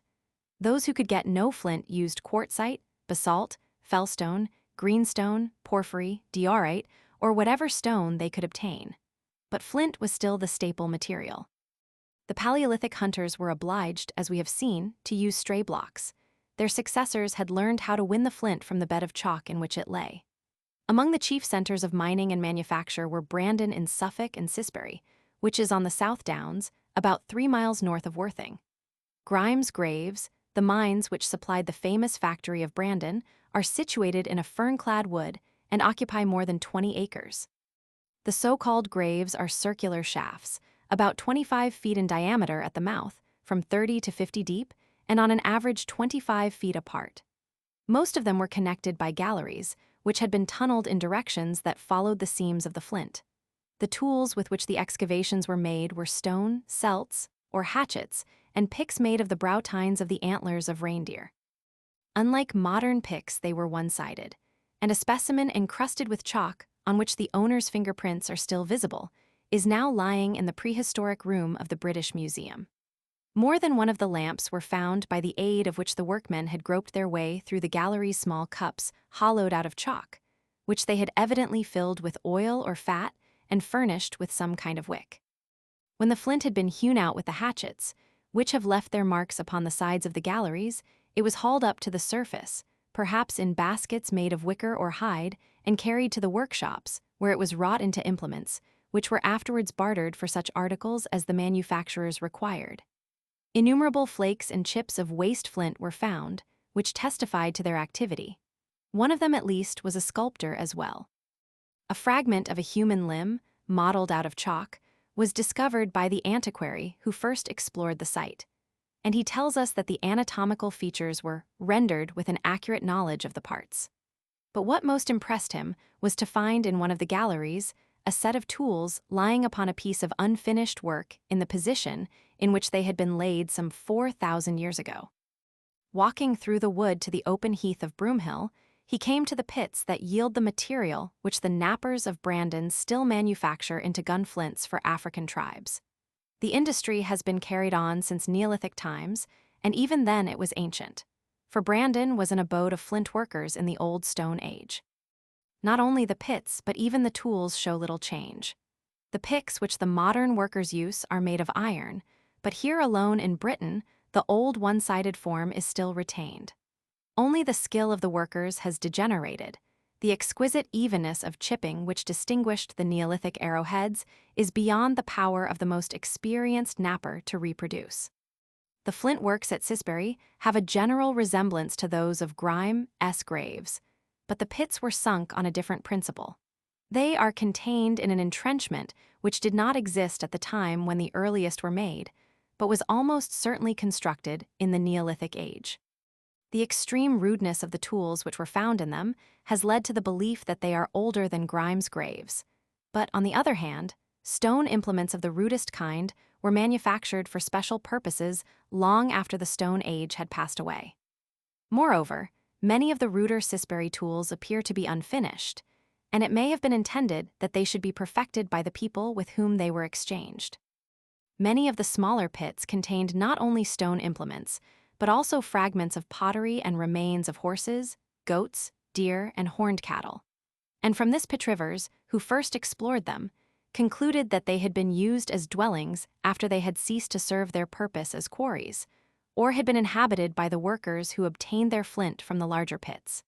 Those who could get no flint used quartzite, basalt, felstone, greenstone, porphyry, diorite, or whatever stone they could obtain. But flint was still the staple material. The Paleolithic hunters were obliged, as we have seen, to use stray blocks. Their successors had learned how to win the flint from the bed of chalk in which it lay. Among the chief centers of mining and manufacture were Brandon in Suffolk and Sisbury, which is on the South Downs, about 3 miles north of Worthing. Grimes Graves, the mines which supplied the famous factory of Brandon, are situated in a fern-clad wood and occupy more than 20 acres. The so-called graves are circular shafts, about 25 feet in diameter at the mouth, from 30 to 50 deep, and on an average 25 feet apart. Most of them were connected by galleries, which had been tunneled in directions that followed the seams of the flint. The tools with which the excavations were made were stone, celts, or hatchets, and picks made of the brow tines of the antlers of reindeer. Unlike modern picks, they were one-sided, and a specimen encrusted with chalk, on which the owner's fingerprints are still visible, is now lying in the prehistoric room of the British Museum. More than one of the lamps were found by the aid of which the workmen had groped their way through the gallery's small cups hollowed out of chalk, which they had evidently filled with oil or fat and furnished with some kind of wick. When the flint had been hewn out with the hatchets, which have left their marks upon the sides of the galleries, it was hauled up to the surface, perhaps in baskets made of wicker or hide, and carried to the workshops, where it was wrought into implements, which were afterwards bartered for such articles as the manufacturers required. Innumerable flakes and chips of waste flint were found, which testified to their activity. One of them, at least, was a sculptor as well. A fragment of a human limb, modeled out of chalk, was discovered by the antiquary who first explored the site, and he tells us that the anatomical features were rendered with an accurate knowledge of the parts. But what most impressed him was to find in one of the galleries a set of tools lying upon a piece of unfinished work in the position in which they had been laid some 4,000 years ago. Walking through the wood to the open heath of Broomhill, he came to the pits that yield the material which the knappers of Brandon still manufacture into gun flints for African tribes. The industry has been carried on since Neolithic times, and even then it was ancient, for Brandon was an abode of flint workers in the Old Stone Age. Not only the pits, but even the tools show little change. The picks which the modern workers use are made of iron, but here alone in Britain, the old one-sided form is still retained. Only the skill of the workers has degenerated. The exquisite evenness of chipping which distinguished the Neolithic arrowheads is beyond the power of the most experienced knapper to reproduce. The flint works at Sisbury have a general resemblance to those of Grimes Graves, but the pits were sunk on a different principle. They are contained in an entrenchment which did not exist at the time when the earliest were made, but was almost certainly constructed in the Neolithic age. The extreme rudeness of the tools which were found in them has led to the belief that they are older than Grimes Graves. But on the other hand, stone implements of the rudest kind were manufactured for special purposes long after the Stone Age had passed away. Moreover, many of the ruder Sisbury tools appear to be unfinished, and it may have been intended that they should be perfected by the people with whom they were exchanged. Many of the smaller pits contained not only stone implements, but also fragments of pottery and remains of horses, goats, deer, and horned cattle. And from this Petrivers, who first explored them, concluded that they had been used as dwellings after they had ceased to serve their purpose as quarries, or had been inhabited by the workers who obtained their flint from the larger pits.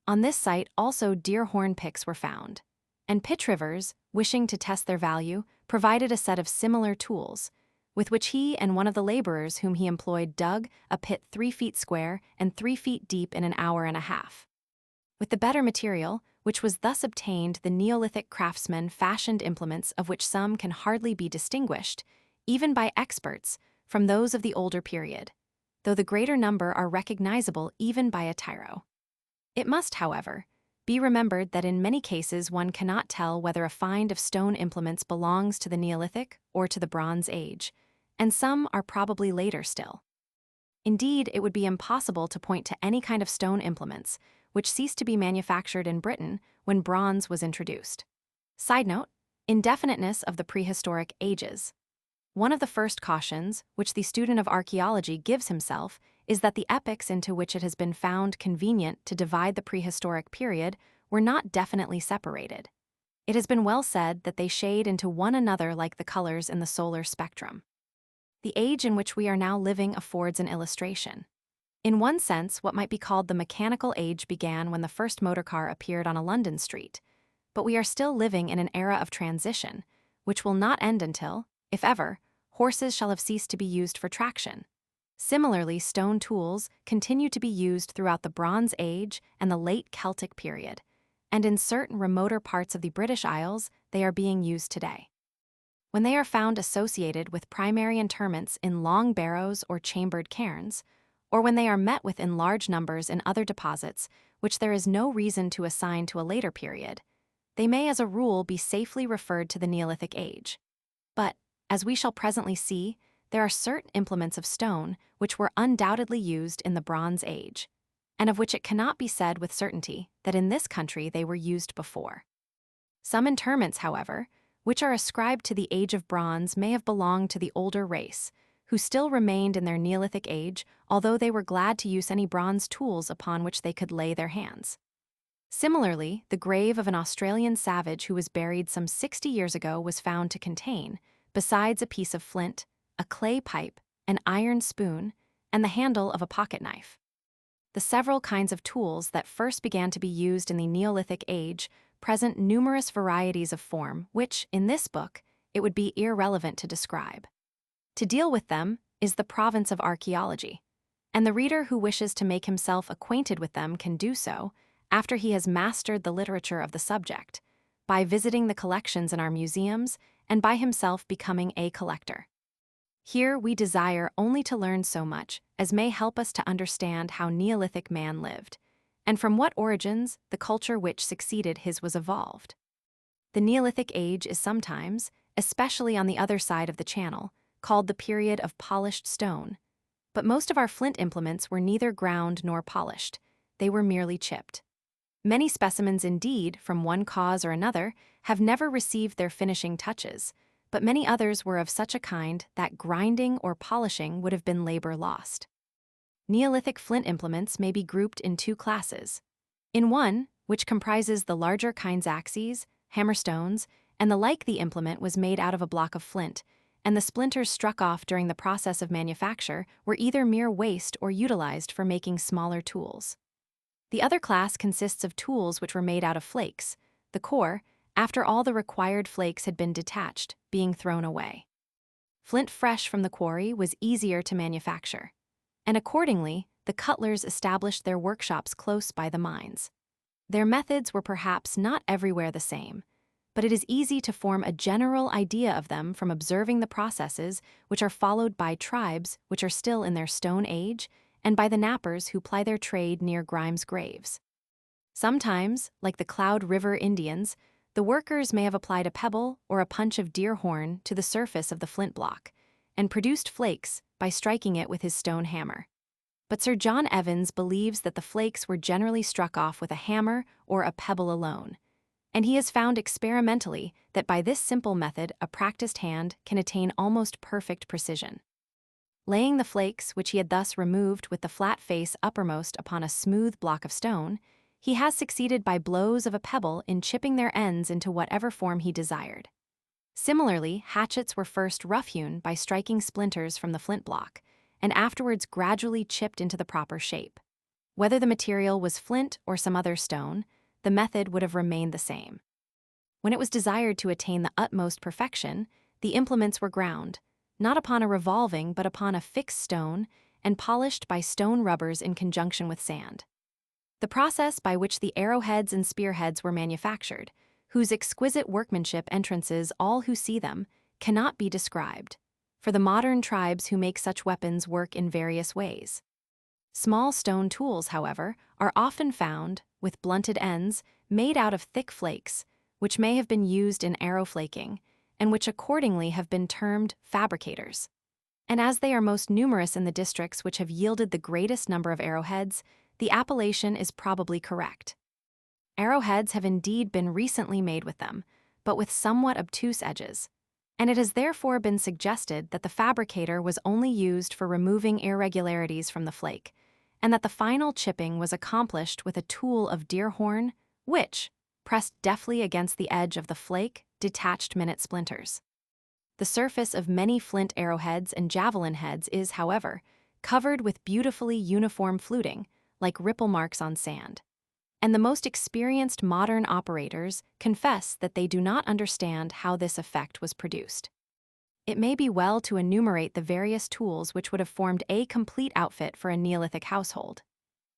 On this site also deer horn picks were found, and Petrivers, wishing to test their value, provided a set of similar tools, with which he and one of the laborers whom he employed dug a pit 3 feet square and 3 feet deep in an hour and a half. With the better material, which was thus obtained, the Neolithic craftsmen fashioned implements of which some can hardly be distinguished, even by experts, from those of the older period, though the greater number are recognizable even by a tyro. It must, however, be remembered that in many cases one cannot tell whether a find of stone implements belongs to the Neolithic or to the Bronze Age, and some are probably later still. Indeed, it would be impossible to point to any kind of stone implements which ceased to be manufactured in Britain when bronze was introduced. Side note, Indefiniteness of the prehistoric ages. One of the first cautions, which the student of archaeology gives himself, is that the epochs into which it has been found convenient to divide the prehistoric period were not definitely separated. It has been well said that they shade into one another like the colors in the solar spectrum. The age in which we are now living affords an illustration. In one sense, what might be called the mechanical age began when the first motor car appeared on a London street, but we are still living in an era of transition, which will not end until, if ever, horses shall have ceased to be used for traction. Similarly, stone tools continue to be used throughout the Bronze Age and the late Celtic period, and in certain remoter parts of the British Isles, they are being used today. When they are found associated with primary interments in long barrows or chambered cairns, or when they are met with in large numbers in other deposits, which there is no reason to assign to a later period, they may as a rule be safely referred to the Neolithic Age. But, as we shall presently see, there are certain implements of stone which were undoubtedly used in the Bronze Age, and of which it cannot be said with certainty that in this country they were used before. Some interments, however, which are ascribed to the Age of Bronze may have belonged to the older race, who still remained in their Neolithic age, although they were glad to use any bronze tools upon which they could lay their hands. Similarly, the grave of an Australian savage who was buried some 60 years ago was found to contain, besides a piece of flint, a clay pipe, an iron spoon, and the handle of a pocket knife. The several kinds of tools that first began to be used in the Neolithic age present numerous varieties of form which, in this book, it would be irrelevant to describe. To deal with them is the province of archaeology, and the reader who wishes to make himself acquainted with them can do so, after he has mastered the literature of the subject, by visiting the collections in our museums and by himself becoming a collector. Here we desire only to learn so much as may help us to understand how Neolithic man lived, and from what origins the culture which succeeded his was evolved. The Neolithic age is sometimes, especially on the other side of the Channel, called the period of polished stone, but most of our flint implements were neither ground nor polished, they were merely chipped. Many specimens indeed, from one cause or another, have never received their finishing touches, but many others were of such a kind that grinding or polishing would have been labor lost. Neolithic flint implements may be grouped in two classes. In one, which comprises the larger kinds axes, hammerstones, and the like, the implement was made out of a block of flint, and the splinters struck off during the process of manufacture were either mere waste or utilized for making smaller tools. The other class consists of tools which were made out of flakes, the core, after all the required flakes had been detached, being thrown away. Flint fresh from the quarry was easier to manufacture, and accordingly, the cutlers established their workshops close by the mines. Their methods were perhaps not everywhere the same, but it is easy to form a general idea of them from observing the processes which are followed by tribes which are still in their Stone Age and by the knappers who ply their trade near Grimes' graves. Sometimes, like the Cloud River Indians, the workers may have applied a pebble or a punch of deer horn to the surface of the flint block and produced flakes by striking it with his stone hammer. But Sir John Evans believes that the flakes were generally struck off with a hammer or a pebble alone, and he has found experimentally that by this simple method a practiced hand can attain almost perfect precision. Laying the flakes which he had thus removed with the flat face uppermost upon a smooth block of stone, he has succeeded by blows of a pebble in chipping their ends into whatever form he desired. Similarly, hatchets were first rough-hewn by striking splinters from the flint block, and afterwards gradually chipped into the proper shape. Whether the material was flint or some other stone, the method would have remained the same. When it was desired to attain the utmost perfection, the implements were ground, not upon a revolving but upon a fixed stone, and polished by stone rubbers in conjunction with sand. The process by which the arrowheads and spearheads were manufactured, whose exquisite workmanship entrances all who see them, cannot be described, for the modern tribes who make such weapons work in various ways. Small stone tools, however, are often found, with blunted ends, made out of thick flakes, which may have been used in arrow flaking, and which accordingly have been termed fabricators. And as they are most numerous in the districts which have yielded the greatest number of arrowheads, the appellation is probably correct. Arrowheads have indeed been recently made with them, but with somewhat obtuse edges, and it has therefore been suggested that the fabricator was only used for removing irregularities from the flake, and that the final chipping was accomplished with a tool of deer horn, which, pressed deftly against the edge of the flake, detached minute splinters. The surface of many flint arrowheads and javelin heads is, however, covered with beautifully uniform fluting, like ripple marks on sand. And the most experienced modern operators confess that they do not understand how this effect was produced. It may be well to enumerate the various tools which would have formed a complete outfit for a Neolithic household.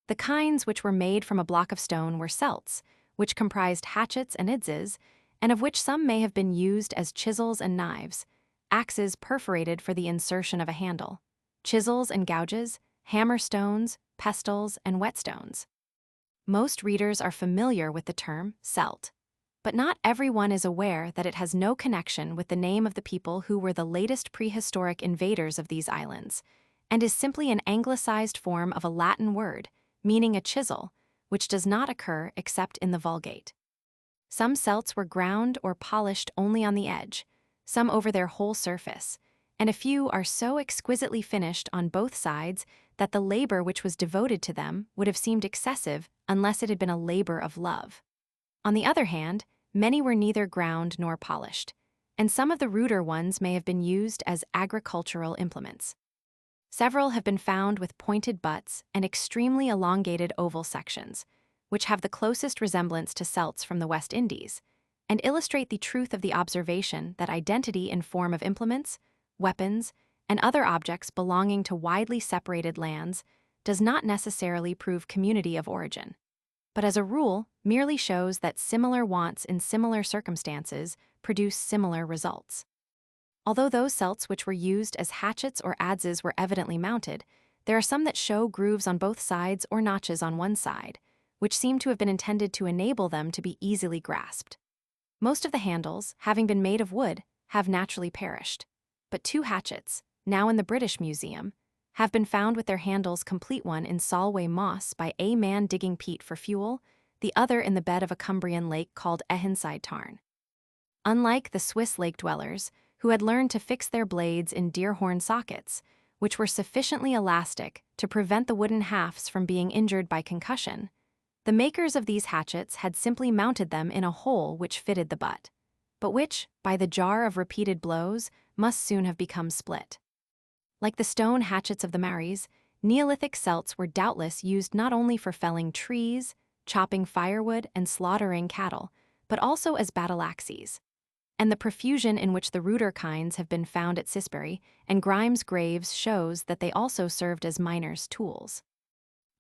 The kinds which were made from a block of stone were celts, which comprised hatchets and adzes, and of which some may have been used as chisels and knives, axes perforated for the insertion of a handle, chisels and gouges, hammerstones, pestles, and whetstones. Most readers are familiar with the term celt, but not everyone is aware that it has no connection with the name of the people who were the latest prehistoric invaders of these islands, and is simply an anglicized form of a Latin word, meaning a chisel, which does not occur except in the Vulgate. Some celts were ground or polished only on the edge, some over their whole surface, and a few are so exquisitely finished on both sides that the labor which was devoted to them would have seemed excessive unless it had been a labor of love. On the other hand, many were neither ground nor polished, and some of the ruder ones may have been used as agricultural implements. Several have been found with pointed butts and extremely elongated oval sections, which have the closest resemblance to celts from the West Indies, and illustrate the truth of the observation that identity in form of implements, weapons, and other objects belonging to widely separated lands does not necessarily prove community of origin, but as a rule merely shows that similar wants in similar circumstances produce similar results. Although those celts which were used as hatchets or adzes were evidently mounted, there are some that show grooves on both sides or notches on one side, which seem to have been intended to enable them to be easily grasped. Most of the handles, having been made of wood, have naturally perished, but 2 hatchets, now in the British Museum, have been found with their handles complete, one in Solway Moss by a man digging peat for fuel, the other in the bed of a Cumbrian lake called Ehinside Tarn. Unlike the Swiss lake dwellers, who had learned to fix their blades in deer horn sockets, which were sufficiently elastic to prevent the wooden halves from being injured by concussion, the makers of these hatchets had simply mounted them in a hole which fitted the butt, but which, by the jar of repeated blows, must soon have become split. Like the stone hatchets of the Maoris, Neolithic celts were doubtless used not only for felling trees, chopping firewood, and slaughtering cattle, but also as battle axes. And the profusion in which the ruder kinds have been found at Sisbury and Grimes' graves shows that they also served as miners' tools.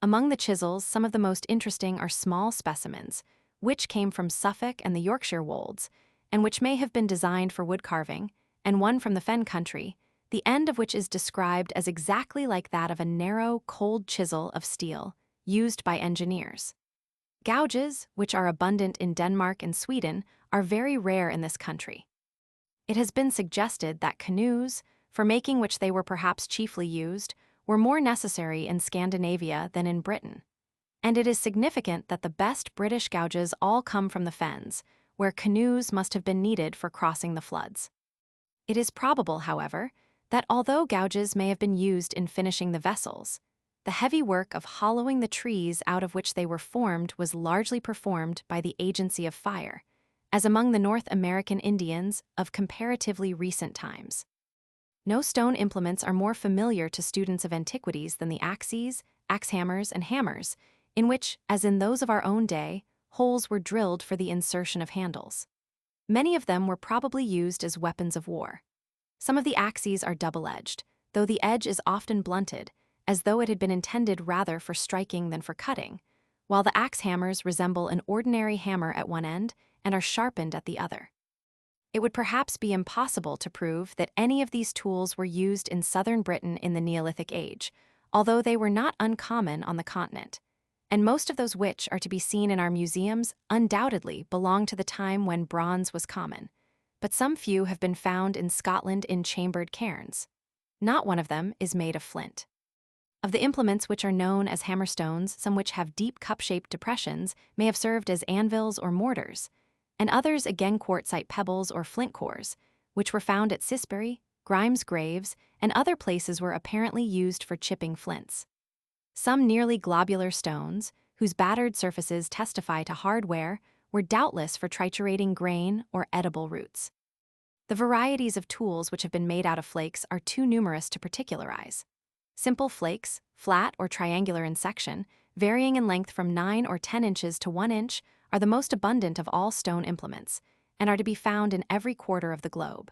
Among the chisels, some of the most interesting are small specimens, which came from Suffolk and the Yorkshire wolds, and which may have been designed for wood carving, and one from the Fen country, the end of which is described as exactly like that of a narrow, cold chisel of steel, used by engineers. Gouges, which are abundant in Denmark and Sweden, are very rare in this country. It has been suggested that canoes, for making which they were perhaps chiefly used, were more necessary in Scandinavia than in Britain. And it is significant that the best British gouges all come from the fens, where canoes must have been needed for crossing the floods. It is probable, however, that although gouges may have been used in finishing the vessels, the heavy work of hollowing the trees out of which they were formed was largely performed by the agency of fire, as among the North American Indians of comparatively recent times. No stone implements are more familiar to students of antiquities than the axes, axe hammers, and hammers, in which, as in those of our own day, holes were drilled for the insertion of handles. Many of them were probably used as weapons of war. Some of the axes are double-edged, though the edge is often blunted, as though it had been intended rather for striking than for cutting, while the axe hammers resemble an ordinary hammer at one end and are sharpened at the other. It would perhaps be impossible to prove that any of these tools were used in southern Britain in the Neolithic Age, although they were not uncommon on the continent, and most of those which are to be seen in our museums undoubtedly belong to the time when bronze was common, but some few have been found in Scotland in chambered cairns. Not one of them is made of flint. Of the implements which are known as hammerstones, some which have deep cup-shaped depressions may have served as anvils or mortars, and others again quartzite pebbles or flint cores, which were found at Sisbury, Grimes graves, and other places were apparently used for chipping flints. Some nearly globular stones, whose battered surfaces testify to hardware, were doubtless for triturating grain or edible roots. The varieties of tools which have been made out of flakes are too numerous to particularize. Simple flakes, flat or triangular in section, varying in length from 9 or 10 inches to 1 inch, are the most abundant of all stone implements, and are to be found in every quarter of the globe.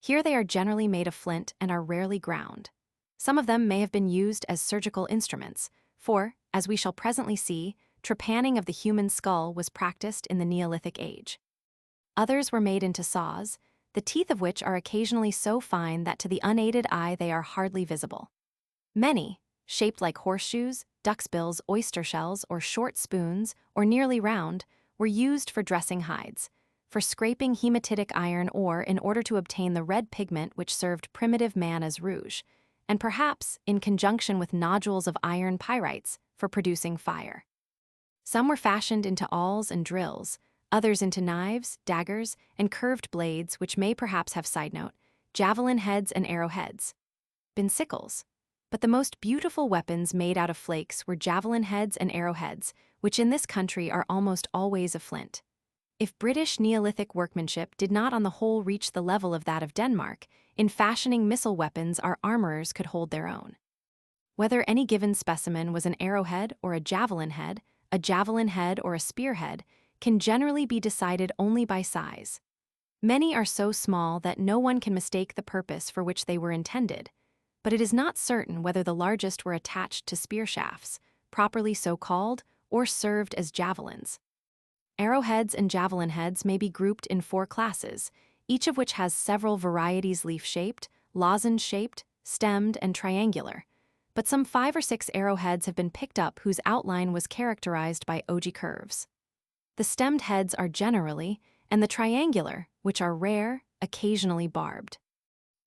Here they are generally made of flint and are rarely ground. Some of them may have been used as surgical instruments, for, as we shall presently see, trepanning of the human skull was practiced in the Neolithic age. Others were made into saws, the teeth of which are occasionally so fine that to the unaided eye they are hardly visible. Many, shaped like horseshoes, duck's bills, oyster shells, or short spoons, or nearly round, were used for dressing hides, for scraping hematitic iron ore in order to obtain the red pigment which served primitive man as rouge, and perhaps, in conjunction with nodules of iron pyrites, for producing fire. Some were fashioned into awls and drills, others into knives, daggers, and curved blades which may perhaps have, side note, javelin heads and arrowheads. Been sickles. But the most beautiful weapons made out of flakes were javelin heads and arrowheads, which in this country are almost always of flint. If British Neolithic workmanship did not on the whole reach the level of that of Denmark, in fashioning missile weapons our armorers could hold their own. Whether any given specimen was an arrowhead or a javelin head or a spearhead, can generally be decided only by size. Many are so small that no one can mistake the purpose for which they were intended, but it is not certain whether the largest were attached to spear shafts, properly so called, or served as javelins. Arrowheads and javelin heads may be grouped in 4 classes, each of which has several varieties: leaf-shaped, lozenge-shaped, stemmed, and triangular. But some 5 or 6 arrowheads have been picked up whose outline was characterized by ogee curves. The stemmed heads are generally, and the triangular, which are rare, occasionally barbed.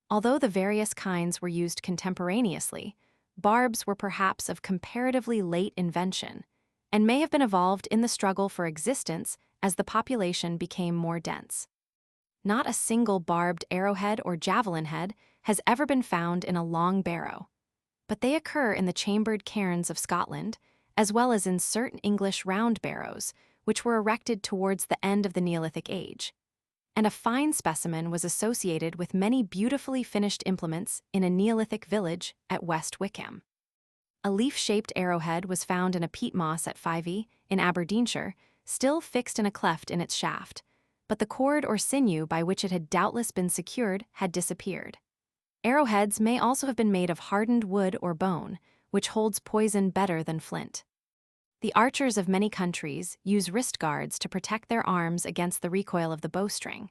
Although the various kinds were used contemporaneously, barbs were perhaps of comparatively late invention, and may have been evolved in the struggle for existence as the population became more dense. Not a single barbed arrowhead or javelin head has ever been found in a long barrow, but they occur in the chambered cairns of Scotland, as well as in certain English round barrows, which were erected towards the end of the Neolithic age. And a fine specimen was associated with many beautifully finished implements in a Neolithic village at West Wickham. A leaf-shaped arrowhead was found in a peat moss at Fyvie, in Aberdeenshire, still fixed in a cleft in its shaft, but the cord or sinew by which it had doubtless been secured had disappeared. Arrowheads may also have been made of hardened wood or bone, which holds poison better than flint. The archers of many countries use wrist guards to protect their arms against the recoil of the bowstring,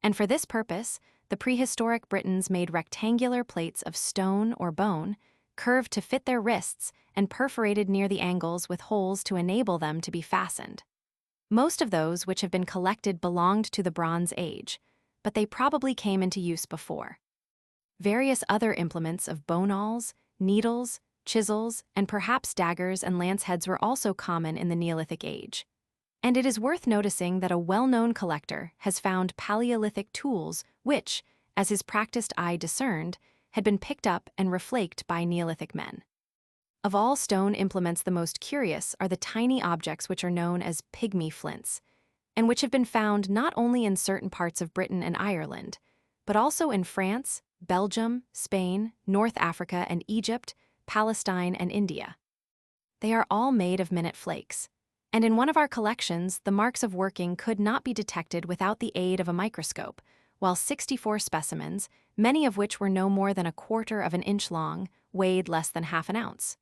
and for this purpose, the prehistoric Britons made rectangular plates of stone or bone, curved to fit their wrists and perforated near the angles with holes to enable them to be fastened. Most of those which have been collected belonged to the Bronze Age, but they probably came into use before. Various other implements of bone awls, needles, chisels, and perhaps daggers and lance heads were also common in the Neolithic age. And it is worth noticing that a well-known collector has found Paleolithic tools which, as his practiced eye discerned, had been picked up and reflaked by Neolithic men. Of all stone implements, the most curious are the tiny objects which are known as pygmy flints, and which have been found not only in certain parts of Britain and Ireland, but also in France, Belgium, Spain, North Africa and Egypt, Palestine, and India. They are all made of minute flakes, and in one of our collections, the marks of working could not be detected without the aid of a microscope, while 64 specimens, many of which were no more than 1/4 of an inch long, weighed less than half an ounce.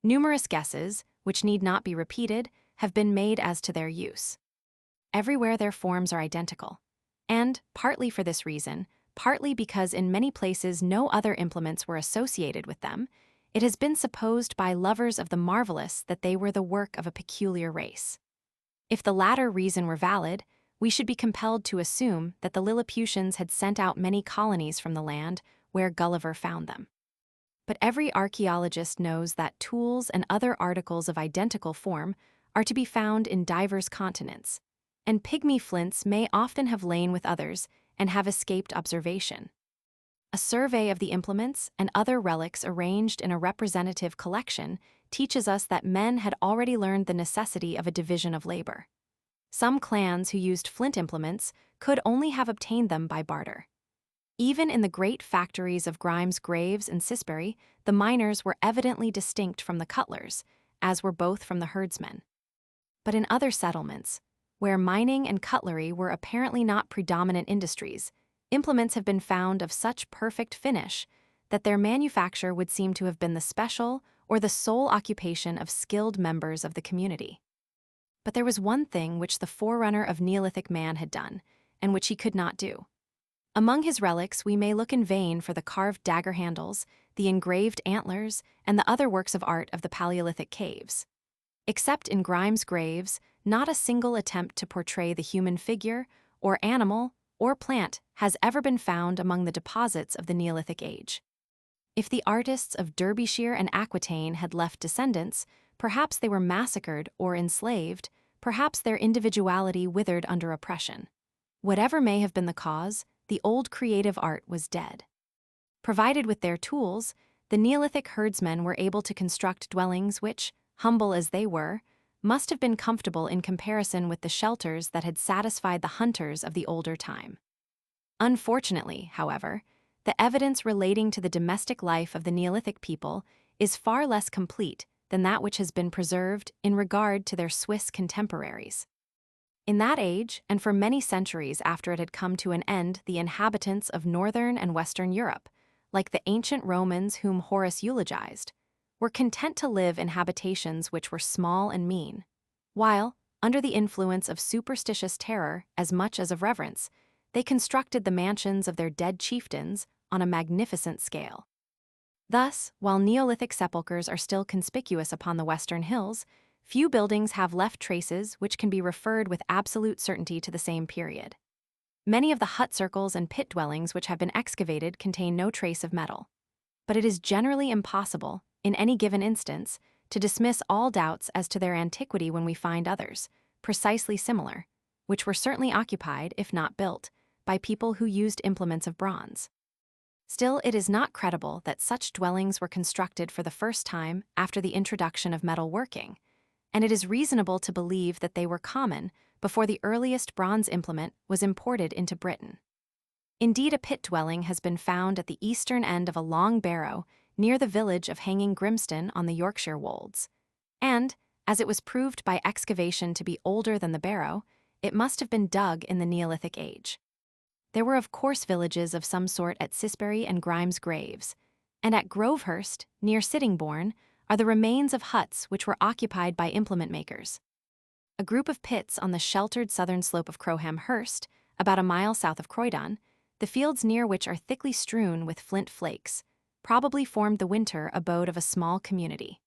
Numerous guesses, which need not be repeated, have been made as to their use. Everywhere their forms are identical, and, partly for this reason, partly because in many places no other implements were associated with them, it has been supposed by lovers of the marvelous that they were the work of a peculiar race. If the latter reason were valid, we should be compelled to assume that the Lilliputians had sent out many colonies from the land where Gulliver found them. But every archaeologist knows that tools and other articles of identical form are to be found in divers continents, and pygmy flints may often have lain with others and have escaped observation. A survey of the implements and other relics arranged in a representative collection teaches us that men had already learned the necessity of a division of labor. Some clans who used flint implements could only have obtained them by barter. Even in the great factories of Grimes Graves and Sisbury, the miners were evidently distinct from the cutlers, as were both from the herdsmen. But in other settlements, where mining and cutlery were apparently not predominant industries, implements have been found of such perfect finish that their manufacture would seem to have been the special or the sole occupation of skilled members of the community. But there was one thing which the forerunner of Neolithic man had done, and which he could not do. Among his relics we may look in vain for the carved dagger handles, the engraved antlers, and the other works of art of the Paleolithic caves. Except in Grimes Graves, not a single attempt to portray the human figure, or animal, or plant has ever been found among the deposits of the Neolithic age. If the artists of Derbyshire and Aquitaine had left descendants, perhaps they were massacred or enslaved, perhaps their individuality withered under oppression. Whatever may have been the cause, the old creative art was dead. Provided with their tools, the Neolithic herdsmen were able to construct dwellings which, humble as they were, must have been comfortable in comparison with the shelters that had satisfied the hunters of the older time. Unfortunately, however, the evidence relating to the domestic life of the Neolithic people is far less complete than that which has been preserved in regard to their Swiss contemporaries. In that age, and for many centuries after it had come to an end, the inhabitants of northern and western Europe, like the ancient Romans whom Horace eulogized, were content to live in habitations which were small and mean, while, under the influence of superstitious terror as much as of reverence, they constructed the mansions of their dead chieftains on a magnificent scale. Thus, while Neolithic sepulchres are still conspicuous upon the western hills, few buildings have left traces which can be referred with absolute certainty to the same period. Many of the hut circles and pit dwellings which have been excavated contain no trace of metal. But it is generally impossible, in any given instance, to dismiss all doubts as to their antiquity when we find others, precisely similar, which were certainly occupied, if not built, by people who used implements of bronze. Still, it is not credible that such dwellings were constructed for the first time after the introduction of metal working, and it is reasonable to believe that they were common before the earliest bronze implement was imported into Britain. Indeed, a pit dwelling has been found at the eastern end of a long barrow near the village of Hanging Grimston on the Yorkshire wolds, and, as it was proved by excavation to be older than the barrow, it must have been dug in the Neolithic age. There were of course villages of some sort at Sisbury and Grimes Graves, and at Grovehurst, near Sittingbourne, are the remains of huts which were occupied by implement makers. A group of pits on the sheltered southern slope of Crowham Hurst, about a mile south of Croydon, the fields near which are thickly strewn with flint flakes, probably formed the winter abode of a small community.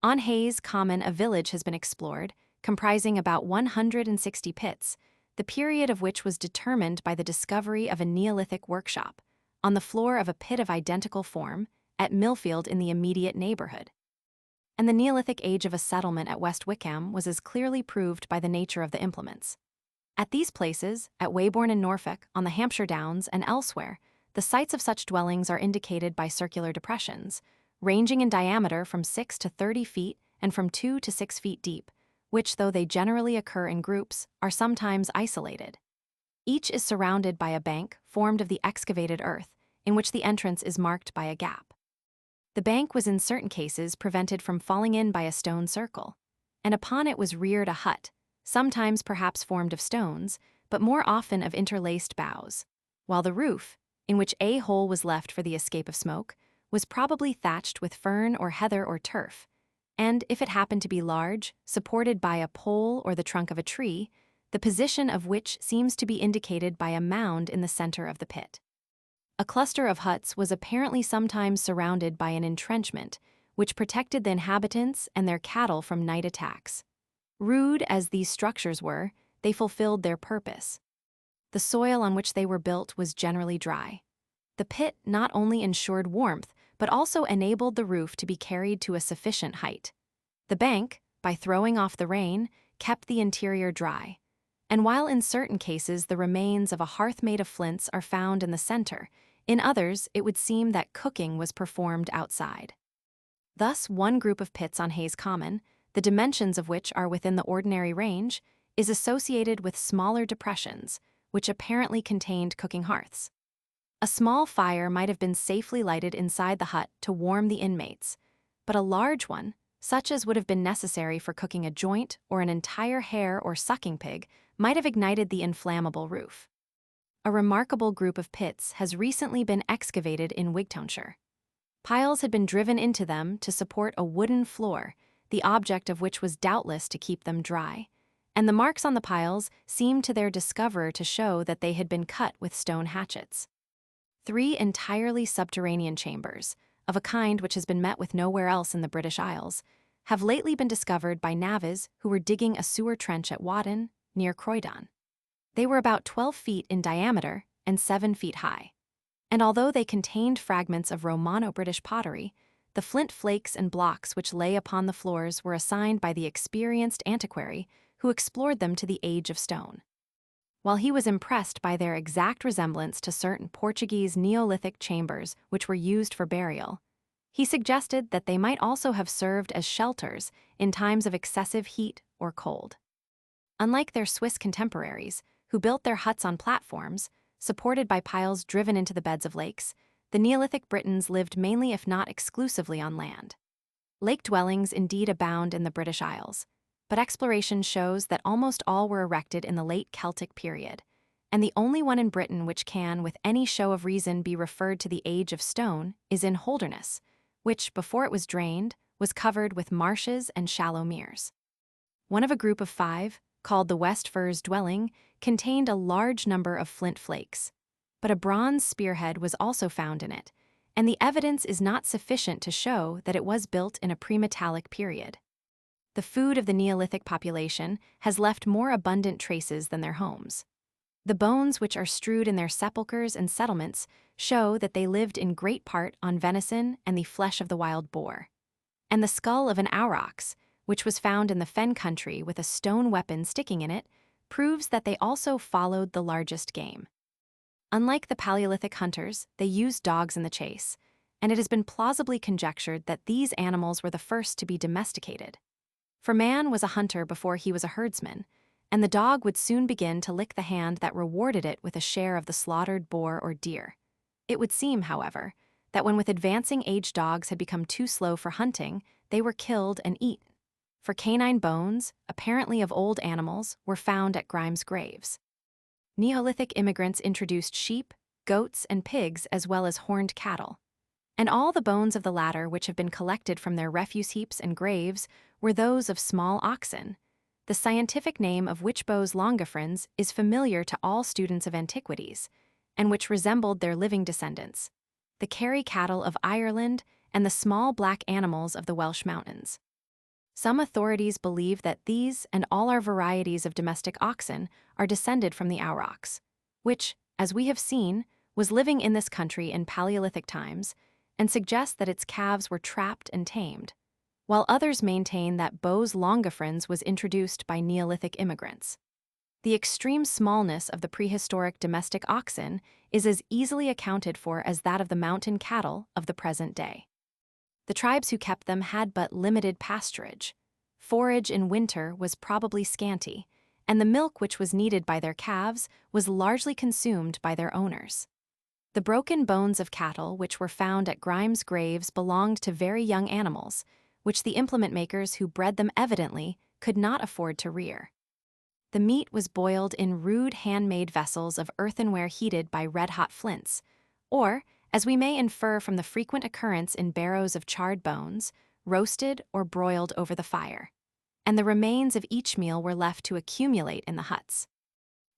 On Hayes Common a village has been explored, comprising about 160 pits, the period of which was determined by the discovery of a Neolithic workshop, on the floor of a pit of identical form, at Millfield in the immediate neighborhood. And the Neolithic age of a settlement at West Wickham was as clearly proved by the nature of the implements. At these places, at Weybourne in Norfolk, on the Hampshire Downs, and elsewhere, the sites of such dwellings are indicated by circular depressions, ranging in diameter from 6 to 30 feet and from 2 to 6 feet deep, which, though they generally occur in groups, are sometimes isolated. Each is surrounded by a bank formed of the excavated earth, in which the entrance is marked by a gap. The bank was in certain cases prevented from falling in by a stone circle, and upon it was reared a hut, sometimes perhaps formed of stones, but more often of interlaced boughs, while the roof, in which a hole was left for the escape of smoke, was probably thatched with fern or heather or turf, and, if it happened to be large, supported by a pole or the trunk of a tree, the position of which seems to be indicated by a mound in the center of the pit. A cluster of huts was apparently sometimes surrounded by an entrenchment, which protected the inhabitants and their cattle from night attacks. Rude as these structures were, they fulfilled their purpose. The soil on which they were built was generally dry. The pit not only ensured warmth, but also enabled the roof to be carried to a sufficient height. The bank, by throwing off the rain, kept the interior dry, And while in certain cases the remains of a hearth made of flints are found in the center, in others it would seem that cooking was performed outside. Thus, one group of pits on Hayes Common, the dimensions of which are within the ordinary range, is associated with smaller depressions, which apparently contained cooking hearths. A small fire might have been safely lighted inside the hut to warm the inmates, but a large one, such as would have been necessary for cooking a joint or an entire hare or sucking pig, might have ignited the inflammable roof. A remarkable group of pits has recently been excavated in Wigtownshire. Piles had been driven into them to support a wooden floor, the object of which was doubtless to keep them dry, and the marks on the piles seemed to their discoverer to show that they had been cut with stone hatchets. 3 entirely subterranean chambers, of a kind which has been met with nowhere else in the British Isles, have lately been discovered by navvies who were digging a sewer trench at Wadden, near Croydon. They were about 12 feet in diameter and 7 feet high. And although they contained fragments of Romano-British pottery, the flint flakes and blocks which lay upon the floors were assigned by the experienced antiquary who explored them to the age of stone. While he was impressed by their exact resemblance to certain Portuguese Neolithic chambers which were used for burial, he suggested that they might also have served as shelters in times of excessive heat or cold. Unlike their Swiss contemporaries, who built their huts on platforms, supported by piles driven into the beds of lakes, the Neolithic Britons lived mainly if not exclusively on land. Lake dwellings indeed abound in the British Isles, but exploration shows that almost all were erected in the late Celtic period, and the only one in Britain which can, with any show of reason, be referred to the Age of Stone is in Holderness, which, before it was drained, was covered with marshes and shallow meres. One of a group of 5, called the West Firs dwelling, contained a large number of flint flakes, but a bronze spearhead was also found in it, and the evidence is not sufficient to show that it was built in a pre-metallic period. The food of the Neolithic population has left more abundant traces than their homes. The bones which are strewed in their sepulchres and settlements show that they lived in great part on venison and the flesh of the wild boar. And the skull of an aurochs, which was found in the fen country with a stone weapon sticking in it, proves that they also followed the largest game. Unlike the Paleolithic hunters, they used dogs in the chase, and it has been plausibly conjectured that these animals were the first to be domesticated. For man was a hunter before he was a herdsman, and the dog would soon begin to lick the hand that rewarded it with a share of the slaughtered boar or deer. It would seem, however, that when with advancing age dogs had become too slow for hunting, they were killed and eaten. For canine bones, apparently of old animals, were found at Grimes' graves. Neolithic immigrants introduced sheep, goats, and pigs as well as horned cattle. And all the bones of the latter which have been collected from their refuse heaps and graves were those of small oxen. The scientific name of Witchbos longifrons is familiar to all students of antiquities, and which resembled their living descendants, the Kerry cattle of Ireland and the small black animals of the Welsh mountains. Some authorities believe that these and all our varieties of domestic oxen are descended from the aurochs, which, as we have seen, was living in this country in Paleolithic times, and suggest that its calves were trapped and tamed, while others maintain that Bos longifrons was introduced by Neolithic immigrants. The extreme smallness of the prehistoric domestic oxen is as easily accounted for as that of the mountain cattle of the present day. The tribes who kept them had but limited pasturage. Forage in winter was probably scanty, and the milk which was needed by their calves was largely consumed by their owners. The broken bones of cattle which were found at Grimes' graves belonged to very young animals, which the implement makers who bred them evidently could not afford to rear. The meat was boiled in rude handmade vessels of earthenware heated by red-hot flints, or, as we may infer from the frequent occurrence in barrows of charred bones, roasted or broiled over the fire, and the remains of each meal were left to accumulate in the huts.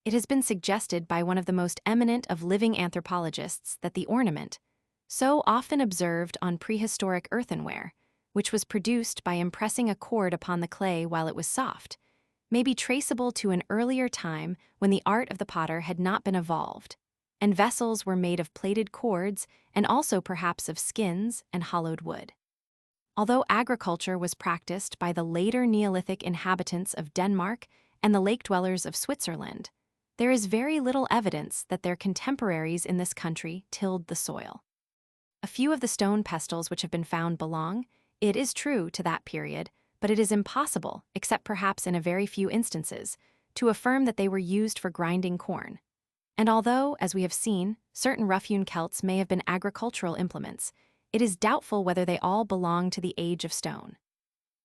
It has been suggested by one of the most eminent of living anthropologists that the ornament, so often observed on prehistoric earthenware, which was produced by impressing a cord upon the clay while it was soft, may be traceable to an earlier time when the art of the potter had not been evolved, and vessels were made of plaited cords and also perhaps of skins and hollowed wood. Although agriculture was practiced by the later Neolithic inhabitants of Denmark and the lake dwellers of Switzerland, there is very little evidence that their contemporaries in this country tilled the soil. A few of the stone pestles which have been found belong, it is true, to that period, but it is impossible, except perhaps in a very few instances, to affirm that they were used for grinding corn. And although, as we have seen, certain rough-hewn celts may have been agricultural implements, it is doubtful whether they all belong to the age of stone.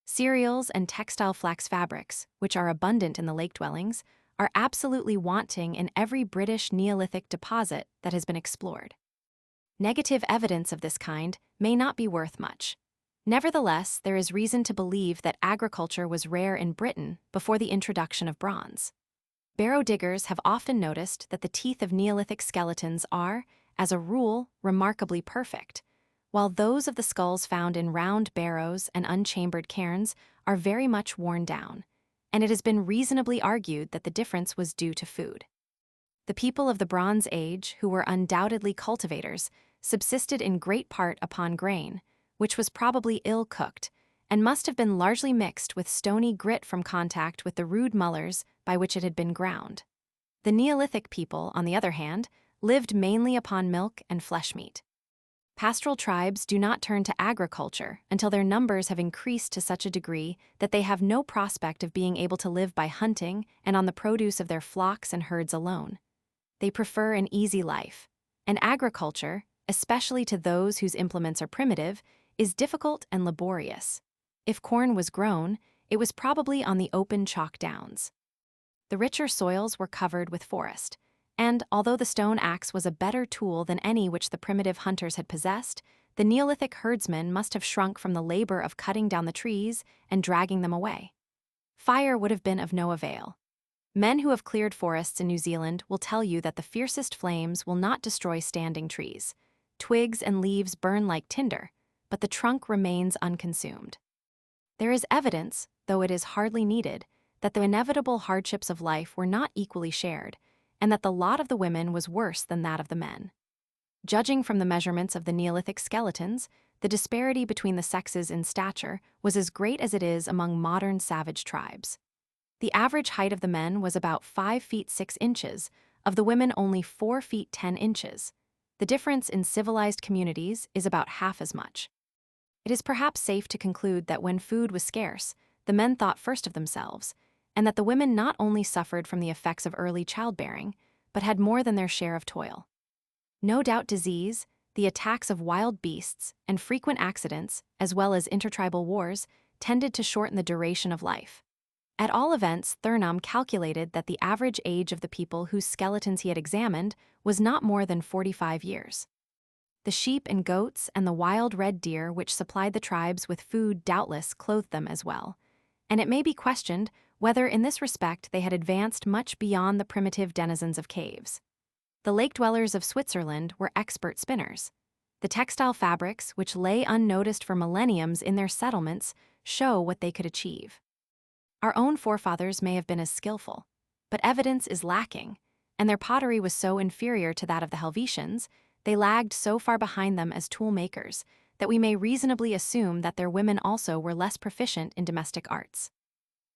Cereals and textile flax fabrics, which are abundant in the lake dwellings, are absolutely wanting in every British Neolithic deposit that has been explored. Negative evidence of this kind may not be worth much. Nevertheless, there is reason to believe that agriculture was rare in Britain before the introduction of bronze. Barrow diggers have often noticed that the teeth of Neolithic skeletons are, as a rule, remarkably perfect, while those of the skulls found in round barrows and unchambered cairns are very much worn down, and it has been reasonably argued that the difference was due to food. The people of the Bronze Age, who were undoubtedly cultivators, subsisted in great part upon grain, which was probably ill-cooked, and must have been largely mixed with stony grit from contact with the rude mullers by which it had been ground. The Neolithic people, on the other hand, lived mainly upon milk and flesh meat. Pastoral tribes do not turn to agriculture until their numbers have increased to such a degree that they have no prospect of being able to live by hunting and on the produce of their flocks and herds alone. They prefer an easy life, and agriculture, especially to those whose implements are primitive, is difficult and laborious. If corn was grown, it was probably on the open chalk downs. The richer soils were covered with forest, and although the stone axe was a better tool than any which the primitive hunters had possessed, the Neolithic herdsmen must have shrunk from the labor of cutting down the trees and dragging them away. Fire would have been of no avail. Men who have cleared forests in New Zealand will tell you that the fiercest flames will not destroy standing trees. Twigs and leaves burn like tinder, but the trunk remains unconsumed. There is evidence, though it is hardly needed, that the inevitable hardships of life were not equally shared, and that the lot of the women was worse than that of the men. Judging from the measurements of the Neolithic skeletons, the disparity between the sexes in stature was as great as it is among modern savage tribes. The average height of the men was about 5 feet 6 inches, of the women only 4 feet 10 inches. The difference in civilized communities is about half as much. It is perhaps safe to conclude that when food was scarce, the men thought first of themselves, and that the women not only suffered from the effects of early childbearing, but had more than their share of toil. No doubt disease, the attacks of wild beasts, and frequent accidents, as well as intertribal wars, tended to shorten the duration of life. At all events, Thurnham calculated that the average age of the people whose skeletons he had examined was not more than 45 years. The sheep and goats and the wild red deer which supplied the tribes with food doubtless clothed them as well, and it may be questioned whether in this respect they had advanced much beyond the primitive denizens of caves. The lake dwellers of Switzerland were expert spinners. The textile fabrics, which lay unnoticed for millenniums in their settlements, show what they could achieve. Our own forefathers may have been as skillful, but evidence is lacking, and their pottery was so inferior to that of the Helvetians, they lagged so far behind them as tool makers, that we may reasonably assume that their women also were less proficient in domestic arts.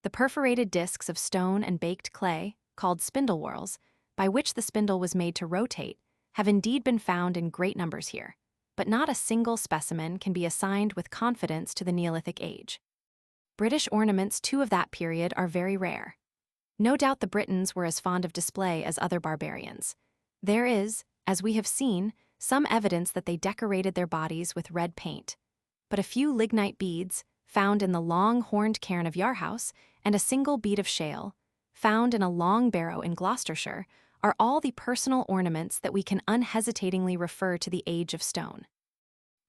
The perforated discs of stone and baked clay, called spindle whorls, by which the spindle was made to rotate, have indeed been found in great numbers here, but not a single specimen can be assigned with confidence to the Neolithic age. British ornaments too of that period are very rare. No doubt the Britons were as fond of display as other barbarians. There is, as we have seen, some evidence that they decorated their bodies with red paint, but a few lignite beads, found in the long horned cairn of Yarhouse, and a single bead of shale, found in a long barrow in Gloucestershire, are all the personal ornaments that we can unhesitatingly refer to the age of stone.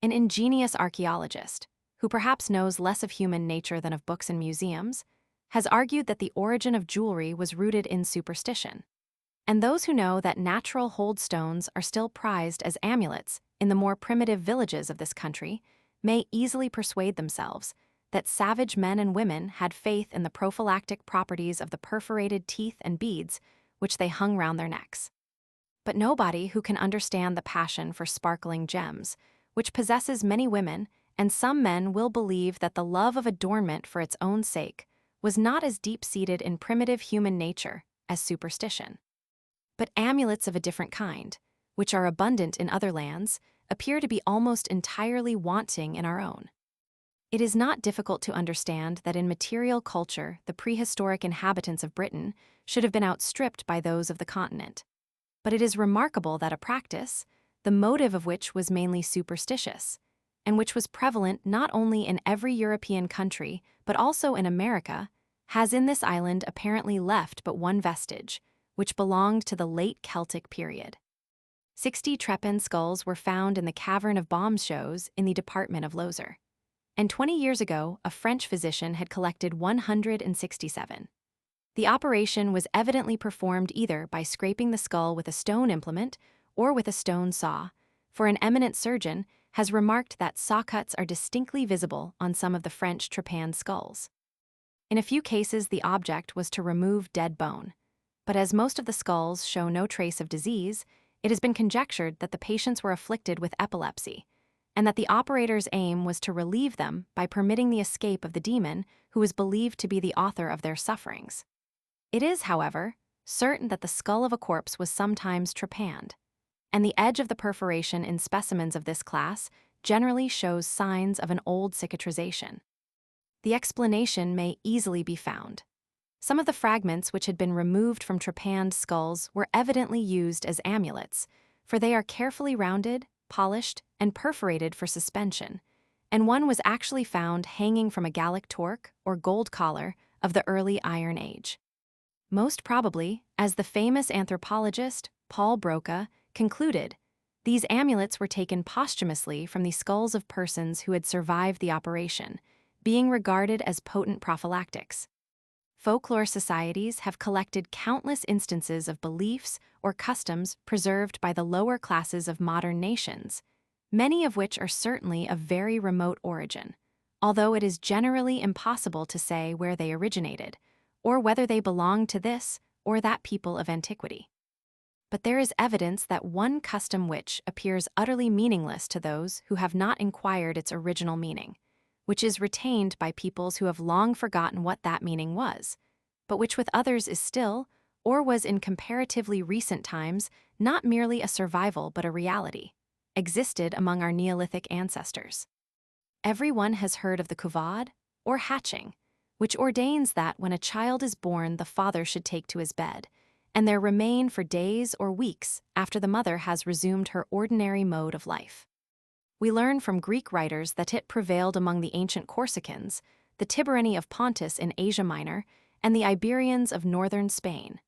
An ingenious archaeologist, who perhaps knows less of human nature than of books and museums, has argued that the origin of jewelry was rooted in superstition. And those who know that natural hold stones are still prized as amulets in the more primitive villages of this country may easily persuade themselves that savage men and women had faith in the prophylactic properties of the perforated teeth and beads which they hung round their necks. But nobody who can understand the passion for sparkling gems, which possesses many women and some men, will believe that the love of adornment for its own sake was not as deep-seated in primitive human nature as superstition. But amulets of a different kind, which are abundant in other lands, appear to be almost entirely wanting in our own. It is not difficult to understand that in material culture, the prehistoric inhabitants of Britain should have been outstripped by those of the continent. But it is remarkable that a practice, the motive of which was mainly superstitious, and which was prevalent not only in every European country, but also in America, has in this island apparently left but one vestige, which belonged to the late Celtic period. 60 trepanned skulls were found in the cavern of Bombshows in the department of Loser. And 20 years ago, a French physician had collected 167. The operation was evidently performed either by scraping the skull with a stone implement or with a stone saw, for an eminent surgeon has remarked that saw cuts are distinctly visible on some of the French trepanned skulls. In a few cases, the object was to remove dead bone, but as most of the skulls show no trace of disease, it has been conjectured that the patients were afflicted with epilepsy, and that the operator's aim was to relieve them by permitting the escape of the demon who was believed to be the author of their sufferings. It is, however, certain that the skull of a corpse was sometimes trepanned, and the edge of the perforation in specimens of this class generally shows signs of an old cicatrization. The explanation may easily be found. Some of the fragments which had been removed from trepanned skulls were evidently used as amulets, for they are carefully rounded, polished, and perforated for suspension, and one was actually found hanging from a Gallic torque or gold collar of the early Iron Age. Most probably, as the famous anthropologist Paul Broca concluded, these amulets were taken posthumously from the skulls of persons who had survived the operation, being regarded as potent prophylactics. Folklore societies have collected countless instances of beliefs or customs preserved by the lower classes of modern nations, many of which are certainly of very remote origin, although it is generally impossible to say where they originated, or whether they belong to this or that people of antiquity. But there is evidence that one custom which appears utterly meaningless to those who have not inquired its original meaning, which is retained by peoples who have long forgotten what that meaning was, but which with others is still, or was in comparatively recent times, not merely a survival but a reality, existed among our Neolithic ancestors. Everyone has heard of the kuvad, or hatching, which ordains that when a child is born the father should take to his bed, and there remain for days or weeks after the mother has resumed her ordinary mode of life. We learn from Greek writers that it prevailed among the ancient Corsicans, the Tibareni of Pontus in Asia Minor, and the Iberians of northern Spain.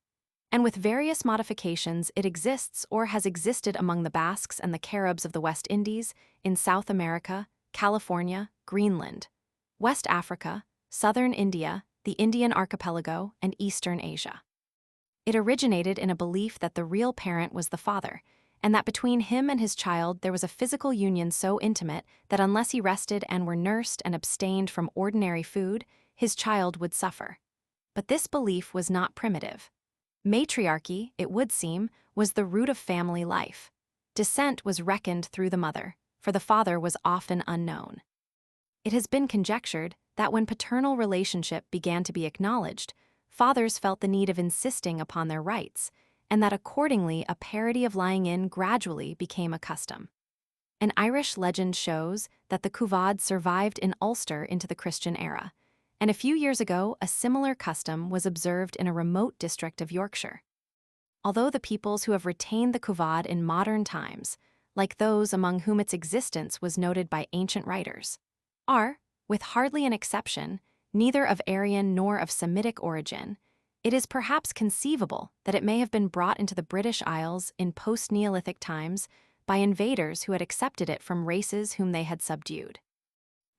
And with various modifications, it exists or has existed among the Basques and the Caribs of the West Indies, in South America, California, Greenland, West Africa, southern India, the Indian archipelago, and eastern Asia. It originated in a belief that the real parent was the father, and that between him and his child there was a physical union so intimate that unless he rested and were nursed and abstained from ordinary food, his child would suffer. But this belief was not primitive. Matriarchy, it would seem, was the root of family life. Descent was reckoned through the mother, for the father was often unknown. It has been conjectured that when paternal relationship began to be acknowledged, fathers felt the need of insisting upon their rights, and that accordingly a parity of lying in gradually became a custom. An Irish legend shows that the kuvad survived in Ulster into the Christian era, and a few years ago a similar custom was observed in a remote district of Yorkshire. Although the peoples who have retained the kuvad in modern times, like those among whom its existence was noted by ancient writers, are, with hardly an exception, neither of Aryan nor of Semitic origin, it is perhaps conceivable that it may have been brought into the British Isles in post-Neolithic times by invaders who had accepted it from races whom they had subdued.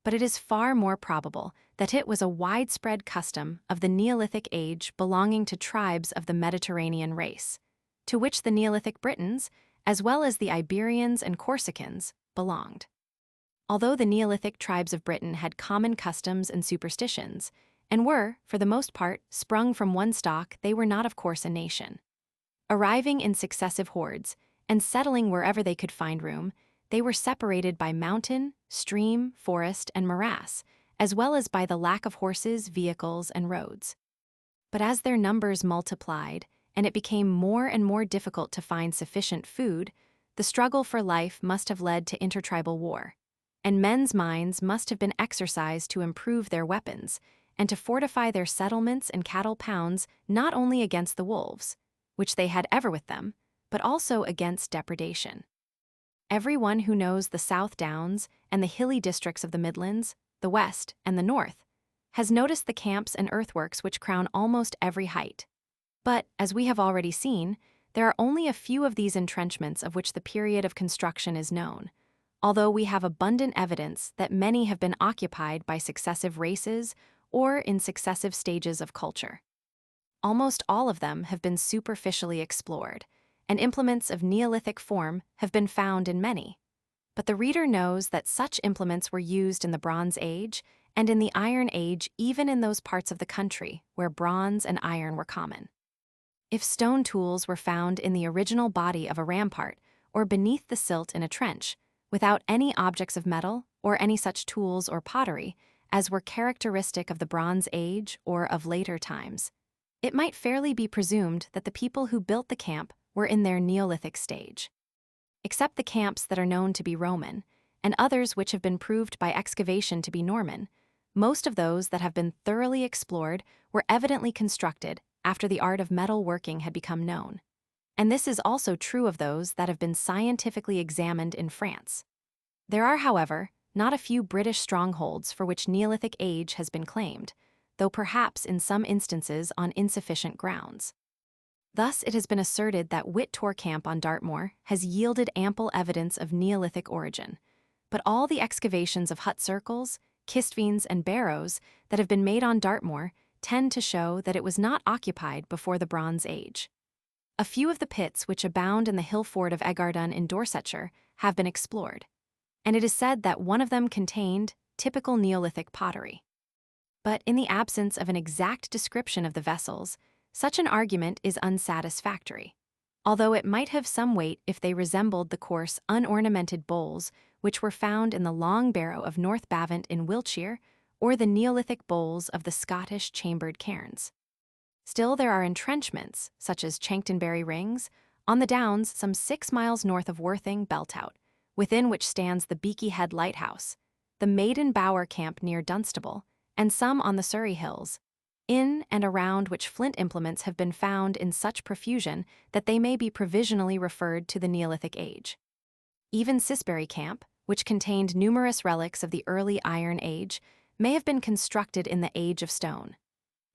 But it is far more probable that it was a widespread custom of the Neolithic age belonging to tribes of the Mediterranean race, to which the Neolithic Britons, as well as the Iberians and Corsicans, belonged. Although the Neolithic tribes of Britain had common customs and superstitions, and were, for the most part, sprung from one stock, they were not of course a nation. Arriving in successive hordes, and settling wherever they could find room, they were separated by mountain, stream, forest, and morass, as well as by the lack of horses, vehicles, and roads. But as their numbers multiplied, and it became more and more difficult to find sufficient food, the struggle for life must have led to intertribal war, and men's minds must have been exercised to improve their weapons and to fortify their settlements and cattle pounds not only against the wolves, which they had ever with them, but also against depredation. Everyone who knows the South Downs and the hilly districts of the Midlands, the West, and the North has noticed the camps and earthworks which crown almost every height. But, as we have already seen, there are only a few of these entrenchments of which the period of construction is known, although we have abundant evidence that many have been occupied by successive races or in successive stages of culture. Almost all of them have been superficially explored, and implements of Neolithic form have been found in many. But the reader knows that such implements were used in the Bronze Age and in the Iron Age, even in those parts of the country where bronze and iron were common. If stone tools were found in the original body of a rampart or beneath the silt in a trench, without any objects of metal or any such tools or pottery as were characteristic of the Bronze Age or of later times, it might fairly be presumed that the people who built the camp were in their Neolithic stage. Except the camps that are known to be Roman, and others which have been proved by excavation to be Norman, most of those that have been thoroughly explored were evidently constructed after the art of metal working had become known. And this is also true of those that have been scientifically examined in France. There are, however, not a few British strongholds for which Neolithic age has been claimed, though perhaps in some instances on insufficient grounds. Thus, it has been asserted that Whittor Camp on Dartmoor has yielded ample evidence of Neolithic origin, but all the excavations of hut circles, kistvines, and barrows that have been made on Dartmoor tend to show that it was not occupied before the Bronze Age. A few of the pits which abound in the hill fort of Egardon in Dorsetshire have been explored, and it is said that one of them contained typical Neolithic pottery. But in the absence of an exact description of the vessels, such an argument is unsatisfactory, although it might have some weight if they resembled the coarse, unornamented bowls which were found in the Long Barrow of North Bavant in Wiltshire or the Neolithic bowls of the Scottish chambered cairns. Still, there are entrenchments, such as Chanctonbury Rings, on the Downs some 6 miles north of Worthing, Beltout, within which stands the Beaky Head Lighthouse, the Maiden Bower Camp near Dunstable, and some on the Surrey Hills, in and around which flint implements have been found in such profusion that they may be provisionally referred to the Neolithic age. Even Sisbury Camp, which contained numerous relics of the early Iron Age, may have been constructed in the Age of Stone.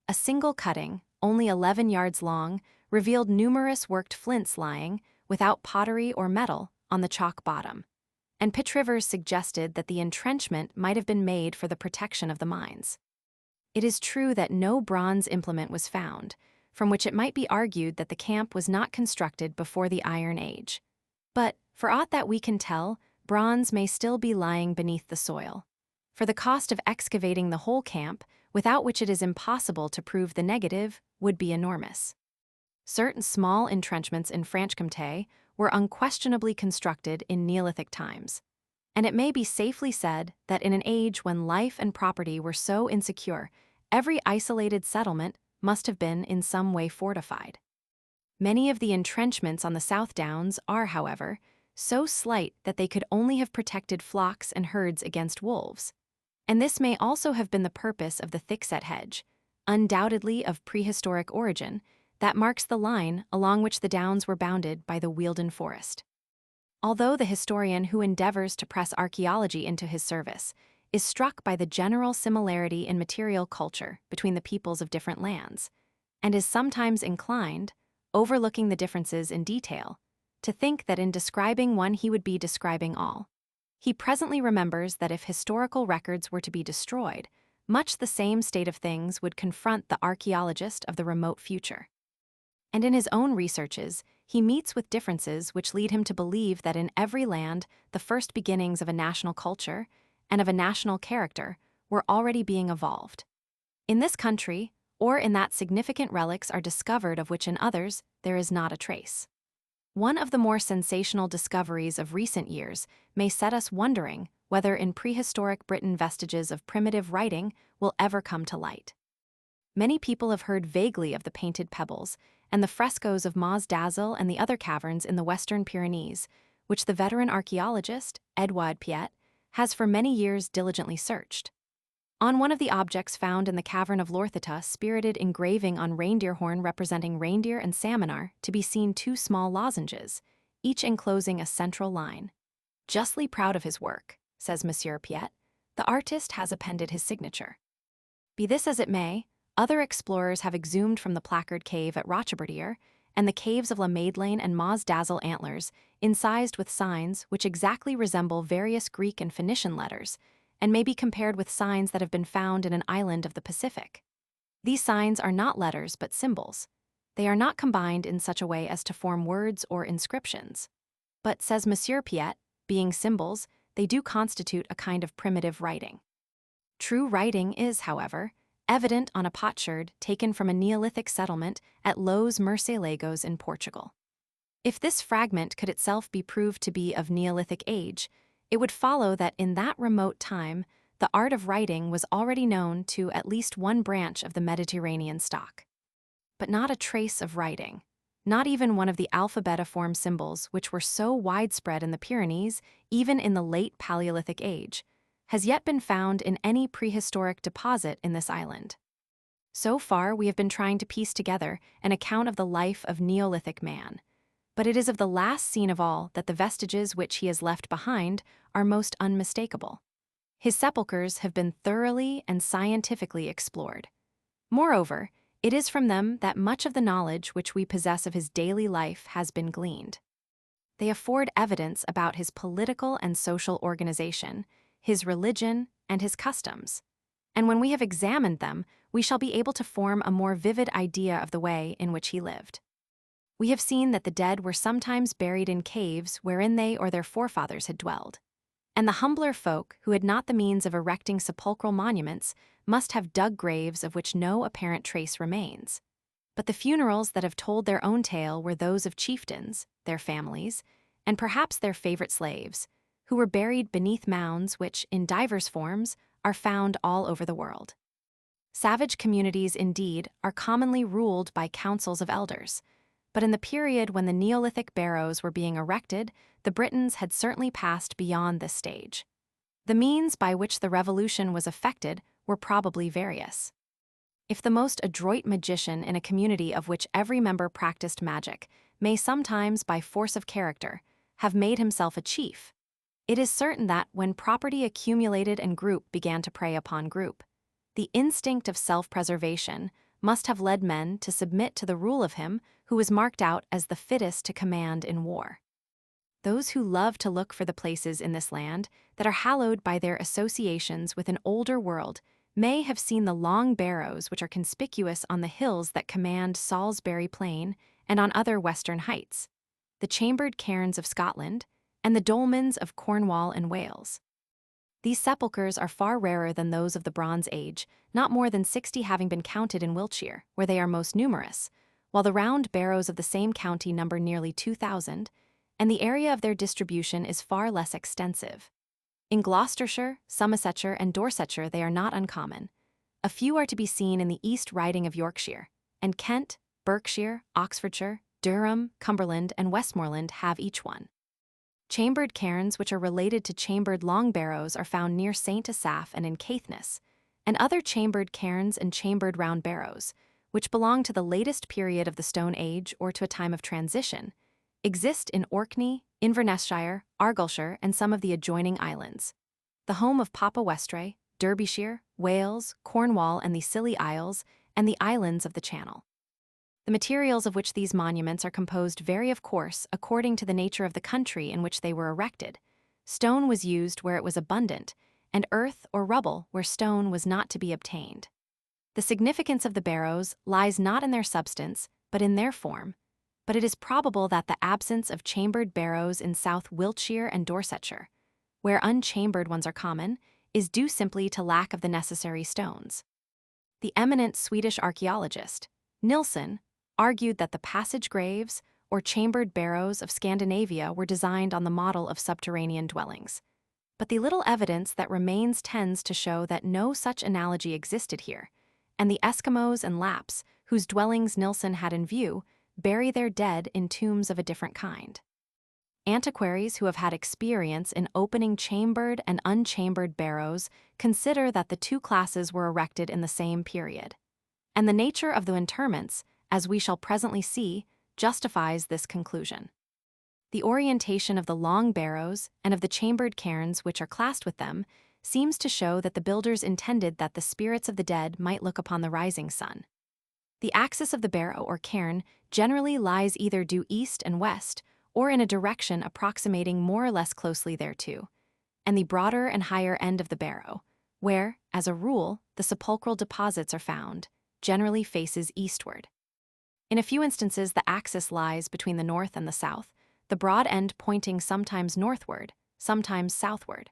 A single cutting, only 11 yards long, revealed numerous worked flints lying, without pottery or metal, on the chalk bottom, and Pitch Rivers suggested that the entrenchment might have been made for the protection of the mines. It is true that no bronze implement was found, from which it might be argued that the camp was not constructed before the Iron Age. But, for aught that we can tell, bronze may still be lying beneath the soil. For the cost of excavating the whole camp, without which it is impossible to prove the negative, would be enormous. Certain small entrenchments in Franche-Comté were unquestionably constructed in Neolithic times, and it may be safely said that in an age when life and property were so insecure, every isolated settlement must have been in some way fortified. Many of the entrenchments on the South Downs are, however, so slight that they could only have protected flocks and herds against wolves, and this may also have been the purpose of the thickset hedge, undoubtedly of prehistoric origin, that marks the line along which the downs were bounded by the Wealden Forest. Although the historian who endeavors to press archaeology into his service is struck by the general similarity in material culture between the peoples of different lands, and is sometimes inclined, overlooking the differences in detail, to think that in describing one he would be describing all, he presently remembers that if historical records were to be destroyed, much the same state of things would confront the archaeologist of the remote future. And in his own researches, he meets with differences which lead him to believe that in every land the first beginnings of a national culture and of a national character were already being evolved. In this country, or in that significant relics are discovered of which in others there is not a trace. One of the more sensational discoveries of recent years may set us wondering whether in prehistoric Britain vestiges of primitive writing will ever come to light. Many people have heard vaguely of the painted pebbles and the frescoes of Maz Dazzle and the other caverns in the Western Pyrenees, which the veteran archaeologist, Edouard Piet, has for many years diligently searched. On one of the objects found in the cavern of Lortheta, spirited engraving on reindeer horn representing reindeer and salmon are to be seen two small lozenges, each enclosing a central line. Justly proud of his work, says Monsieur Piet, the artist has appended his signature. Be this as it may, other explorers have exhumed from the placard cave at Rochebertier and the caves of La Madeleine and Maz Dazzle antlers, incised with signs which exactly resemble various Greek and Phoenician letters, and may be compared with signs that have been found in an island of the Pacific. These signs are not letters but symbols. They are not combined in such a way as to form words or inscriptions. But, says Monsieur Piet, being symbols, they do constitute a kind of primitive writing. True writing is, however, evident on a potsherd taken from a Neolithic settlement at Los Murciélagos in Portugal. If this fragment could itself be proved to be of Neolithic age, it would follow that in that remote time, the art of writing was already known to at least one branch of the Mediterranean stock. But not a trace of writing, not even one of the alphabetiform symbols which were so widespread in the Pyrenees, even in the late Paleolithic age, has yet been found in any prehistoric deposit in this island. So far, we have been trying to piece together an account of the life of Neolithic man, but it is of the last scene of all that the vestiges which he has left behind are most unmistakable. His sepulchres have been thoroughly and scientifically explored. Moreover, it is from them that much of the knowledge which we possess of his daily life has been gleaned. They afford evidence about his political and social organization, his religion, and his customs. And when we have examined them, we shall be able to form a more vivid idea of the way in which he lived. We have seen that the dead were sometimes buried in caves wherein they or their forefathers had dwelled. And the humbler folk who had not the means of erecting sepulchral monuments must have dug graves of which no apparent trace remains. But the funerals that have told their own tale were those of chieftains, their families, and perhaps their favorite slaves, who were buried beneath mounds which, in divers forms, are found all over the world. Savage communities, indeed, are commonly ruled by councils of elders, but in the period when the Neolithic barrows were being erected, the Britons had certainly passed beyond this stage. The means by which the revolution was effected were probably various. If the most adroit magician in a community of which every member practiced magic may sometimes, by force of character, have made himself a chief, it is certain that when property accumulated and group began to prey upon group, the instinct of self-preservation must have led men to submit to the rule of him who was marked out as the fittest to command in war. Those who love to look for the places in this land that are hallowed by their associations with an older world may have seen the long barrows which are conspicuous on the hills that command Salisbury Plain and on other western heights, the chambered cairns of Scotland, and the dolmens of Cornwall and Wales. These sepulchres are far rarer than those of the Bronze Age, not more than 60 having been counted in Wiltshire, where they are most numerous, while the round barrows of the same county number nearly 2,000, and the area of their distribution is far less extensive. In Gloucestershire, Somersetshire, and Dorsetshire they are not uncommon. A few are to be seen in the East Riding of Yorkshire, and Kent, Berkshire, Oxfordshire, Durham, Cumberland, and Westmoreland have each one. Chambered cairns which are related to chambered long barrows are found near St. Asaph and in Caithness, and other chambered cairns and chambered round barrows, which belong to the latest period of the Stone Age or to a time of transition, exist in Orkney, Invernessshire, Argyllshire, and some of the adjoining islands. The home of Papa Westray, Derbyshire, Wales, Cornwall, and the Scilly Isles, and the islands of the Channel. The materials of which these monuments are composed vary, of course, according to the nature of the country in which they were erected. Stone was used where it was abundant, and earth or rubble where stone was not to be obtained. The significance of the barrows lies not in their substance, but in their form, but it is probable that the absence of chambered barrows in South Wiltshire and Dorsetshire, where unchambered ones are common, is due simply to lack of the necessary stones. The eminent Swedish archaeologist, Nilsson, argued that the passage graves, or chambered barrows of Scandinavia were designed on the model of subterranean dwellings. but the little evidence that remains tends to show that no such analogy existed here, and the Eskimos and Lapps, whose dwellings Nilsson had in view, bury their dead in tombs of a different kind. Antiquaries who have had experience in opening chambered and unchambered barrows consider that the two classes were erected in the same period. And the nature of the interments, as we shall presently see, justifies this conclusion. The orientation of the long barrows and of the chambered cairns which are classed with them seems to show that the builders intended that the spirits of the dead might look upon the rising sun. The axis of the barrow or cairn generally lies either due east and west, or in a direction approximating more or less closely thereto, and the broader and higher end of the barrow, where, as a rule, the sepulchral deposits are found, generally faces eastward. In a few instances, the axis lies between the north and the south, the broad end pointing sometimes northward, sometimes southward.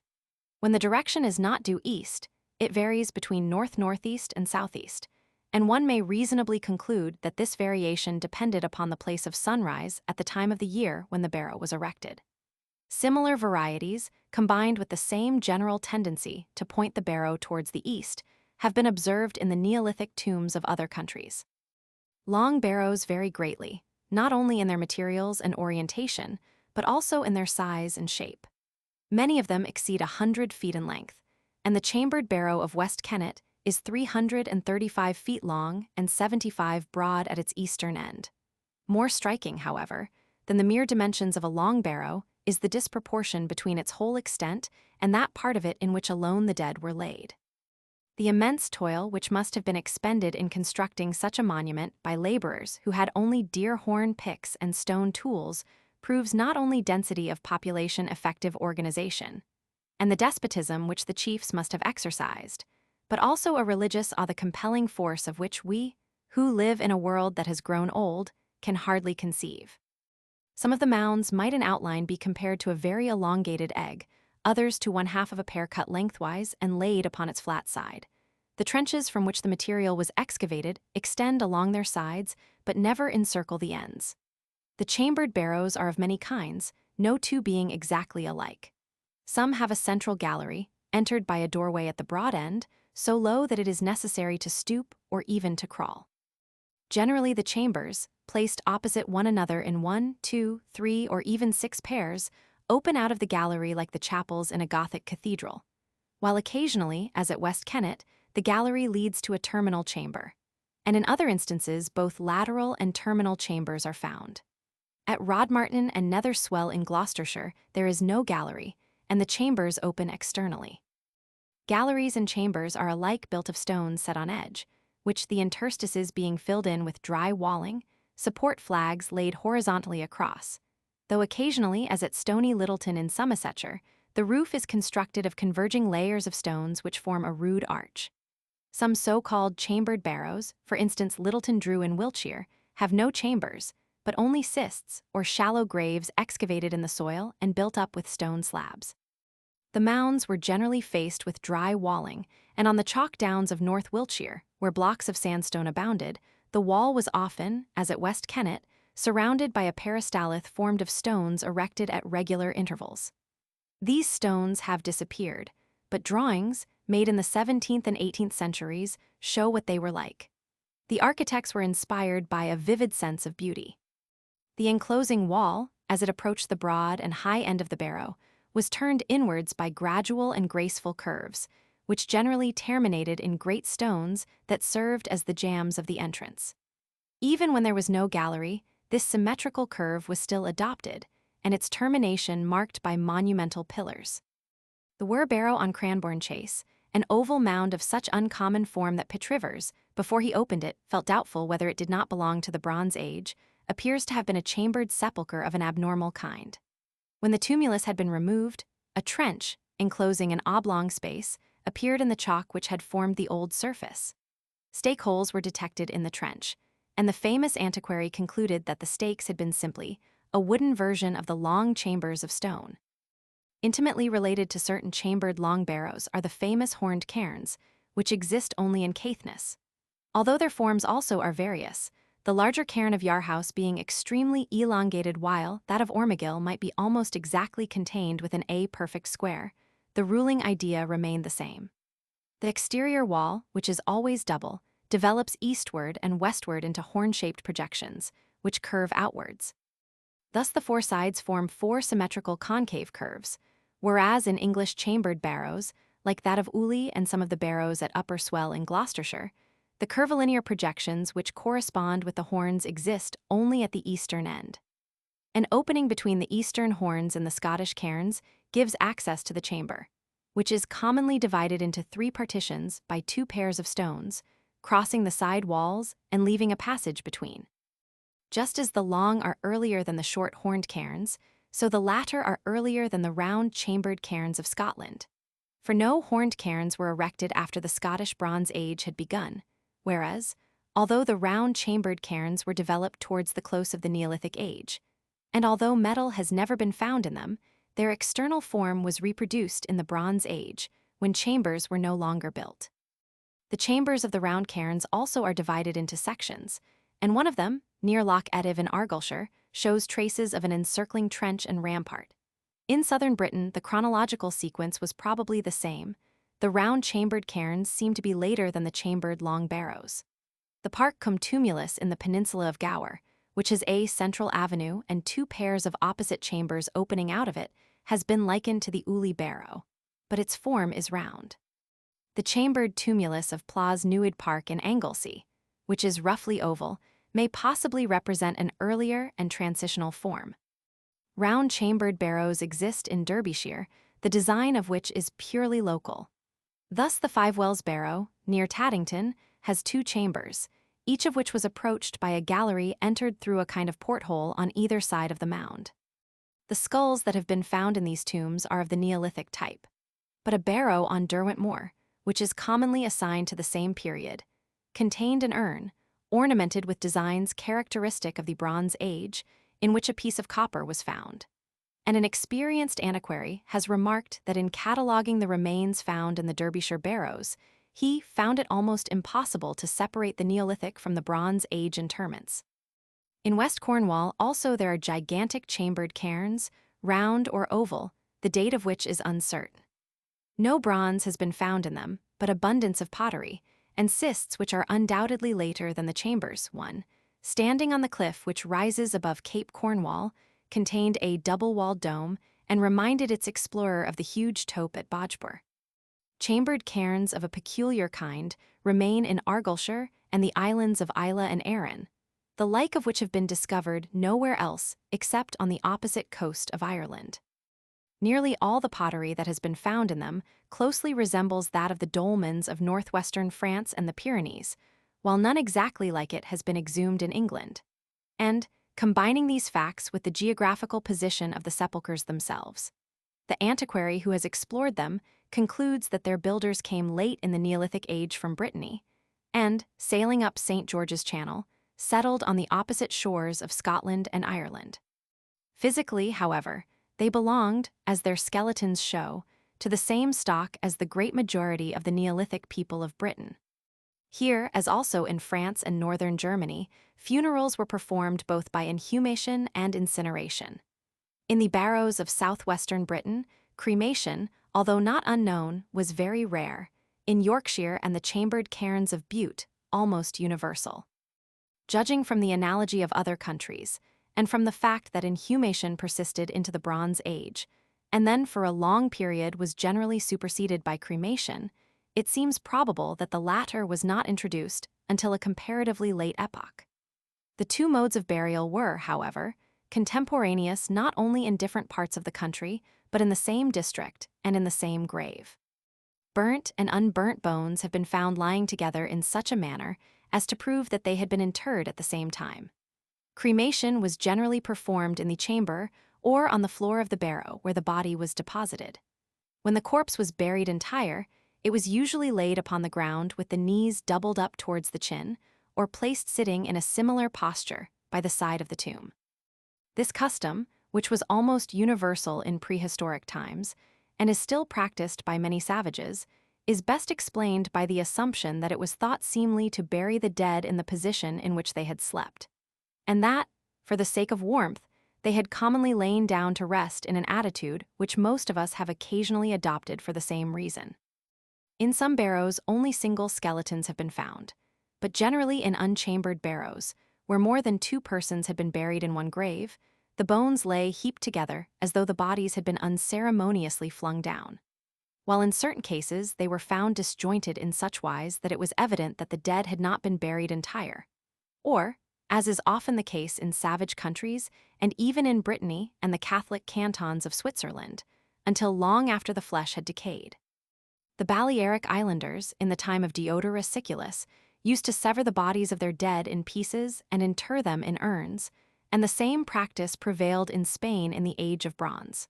When the direction is not due east, it varies between north-northeast and southeast, and one may reasonably conclude that this variation depended upon the place of sunrise at the time of the year when the barrow was erected. Similar varieties, combined with the same general tendency to point the barrow towards the east, have been observed in the Neolithic tombs of other countries. Long barrows vary greatly, not only in their materials and orientation, but also in their size and shape. Many of them exceed 100 feet in length, and the chambered barrow of West Kennet is 335 feet long and 75 broad at its eastern end. More striking, however, than the mere dimensions of a long barrow is the disproportion between its whole extent and that part of it in which alone the dead were laid. The immense toil which must have been expended in constructing such a monument by laborers who had only deer horn picks and stone tools proves not only density of population effective organization, and the despotism which the chiefs must have exercised, but also a religious the compelling force of which we, who live in a world that has grown old, can hardly conceive. Some of the mounds might in outline be compared to a very elongated egg, others to one half of a pear cut lengthwise and laid upon its flat side. The trenches from which the material was excavated extend along their sides, but never encircle the ends. The chambered barrows are of many kinds, no two being exactly alike. Some have a central gallery, entered by a doorway at the broad end, so low that it is necessary to stoop or even to crawl. Generally, the chambers, placed opposite one another in 1, 2, 3, or even 6 pairs, open out of the gallery like the chapels in a Gothic cathedral, while occasionally, as at West Kennet, the gallery leads to a terminal chamber, and in other instances both lateral and terminal chambers are found. At Rodmartin and Nether Swell in Gloucestershire there is no gallery, and the chambers open externally. Galleries and chambers are alike built of stones set on edge, which the interstices being filled in with dry walling, support flags laid horizontally across, though occasionally, as at Stony Littleton in Somersetshire, the roof is constructed of converging layers of stones which form a rude arch. Some so-called chambered barrows, for instance Littleton Drew in Wiltshire, have no chambers, but only cists or shallow graves excavated in the soil and built up with stone slabs. The mounds were generally faced with dry walling, and on the chalk downs of North Wiltshire, where blocks of sandstone abounded, the wall was often, as at West Kennet, surrounded by a peristylith formed of stones erected at regular intervals. These stones have disappeared, but drawings, made in the 17th and 18th centuries, show what they were like. The architects were inspired by a vivid sense of beauty. The enclosing wall, as it approached the broad and high end of the barrow, was turned inwards by gradual and graceful curves, which generally terminated in great stones that served as the jambs of the entrance. Even when there was no gallery, this symmetrical curve was still adopted, and its termination marked by monumental pillars. The Wer Barrow on Cranbourne Chase, an oval mound of such uncommon form that Pitt Rivers, before he opened it, felt doubtful whether it did not belong to the Bronze Age, appears to have been a chambered sepulchre of an abnormal kind. When the tumulus had been removed, a trench, enclosing an oblong space, appeared in the chalk which had formed the old surface. Stake holes were detected in the trench, and the famous antiquary concluded that the stakes had been simply a wooden version of the long chambers of stone. Intimately related to certain chambered long barrows are the famous horned cairns, which exist only in Caithness. Although their forms also are various, the larger cairn of Yarhouse being extremely elongated while that of Ormegill might be almost exactly contained within a perfect square, the ruling idea remained the same. The exterior wall, which is always double, develops eastward and westward into horn-shaped projections, which curve outwards. Thus the four sides form four symmetrical concave curves, whereas in English chambered barrows, like that of Ely and some of the barrows at Upper Swell in Gloucestershire, the curvilinear projections which correspond with the horns exist only at the eastern end. An opening between the eastern horns and the Scottish cairns gives access to the chamber, which is commonly divided into three partitions by two pairs of stones, crossing the side walls and leaving a passage between. Just as the long are earlier than the short horned cairns, so the latter are earlier than the round chambered cairns of Scotland. For no horned cairns were erected after the Scottish Bronze Age had begun, whereas, although the round chambered cairns were developed towards the close of the Neolithic Age, and although metal has never been found in them, their external form was reproduced in the Bronze Age, when chambers were no longer built. The chambers of the round cairns also are divided into sections, and one of them, near Loch Etive in Argyllshire, shows traces of an encircling trench and rampart. In southern Britain, the chronological sequence was probably the same. The round chambered cairns seem to be later than the chambered long barrows. The Parc cum Tumulus in the peninsula of Gower, which has a central avenue and two pairs of opposite chambers opening out of it, has been likened to the Ely barrow, but its form is round. The chambered tumulus of Plas Newydd Park in Anglesey, which is roughly oval, may possibly represent an earlier and transitional form. Round chambered barrows exist in Derbyshire, the design of which is purely local. Thus the Five Wells Barrow, near Taddington, has two chambers, each of which was approached by a gallery entered through a kind of porthole on either side of the mound. The skulls that have been found in these tombs are of the Neolithic type, but a barrow on Derwent Moor, which is commonly assigned to the same period, contained an urn, ornamented with designs characteristic of the Bronze Age, in which a piece of copper was found. And an experienced antiquary has remarked that in cataloguing the remains found in the Derbyshire barrows, he found it almost impossible to separate the Neolithic from the Bronze Age interments. In West Cornwall also there are gigantic chambered cairns, round or oval, the date of which is uncertain. No bronze has been found in them, but abundance of pottery, and cists which are undoubtedly later than the chambers one, standing on the cliff which rises above Cape Cornwall, contained a double-walled dome and reminded its explorer of the huge tope at Bajpur. Chambered cairns of a peculiar kind remain in Argyllshire and the islands of Islay and Arran, the like of which have been discovered nowhere else except on the opposite coast of Ireland. Nearly all the pottery that has been found in them closely resembles that of the dolmens of northwestern France and the Pyrenees, while none exactly like it has been exhumed in England. And, combining these facts with the geographical position of the sepulchres themselves, the antiquary who has explored them concludes that their builders came late in the Neolithic Age from Brittany, and, sailing up St. George's Channel, settled on the opposite shores of Scotland and Ireland. Physically, however, they belonged, as their skeletons show, to the same stock as the great majority of the Neolithic people of Britain. Here, as also in France and northern Germany, funerals were performed both by inhumation and incineration. In the barrows of southwestern Britain, cremation, although not unknown, was very rare. In Yorkshire and the chambered cairns of Bute, almost universal. Judging from the analogy of other countries, and from the fact that inhumation persisted into the Bronze Age, and then for a long period was generally superseded by cremation, it seems probable that the latter was not introduced until a comparatively late epoch. The two modes of burial were, however, contemporaneous not only in different parts of the country, but in the same district and in the same grave. Burnt and unburnt bones have been found lying together in such a manner as to prove that they had been interred at the same time. Cremation was generally performed in the chamber or on the floor of the barrow where the body was deposited. When the corpse was buried entire, it was usually laid upon the ground with the knees doubled up towards the chin, or placed sitting in a similar posture by the side of the tomb. This custom, which was almost universal in prehistoric times, and is still practiced by many savages, is best explained by the assumption that it was thought seemly to bury the dead in the position in which they had slept, and that, for the sake of warmth, they had commonly lain down to rest in an attitude which most of us have occasionally adopted for the same reason. In some barrows, only single skeletons have been found, but generally in unchambered barrows, where more than 2 persons had been buried in one grave, the bones lay heaped together as though the bodies had been unceremoniously flung down. While in certain cases they were found disjointed in such wise that it was evident that the dead had not been buried entire. Or, as is often the case in savage countries, and even in Brittany and the Catholic cantons of Switzerland, until long after the flesh had decayed. The Balearic Islanders, in the time of Diodorus Siculus, used to sever the bodies of their dead in pieces and inter them in urns, and the same practice prevailed in Spain in the Age of Bronze.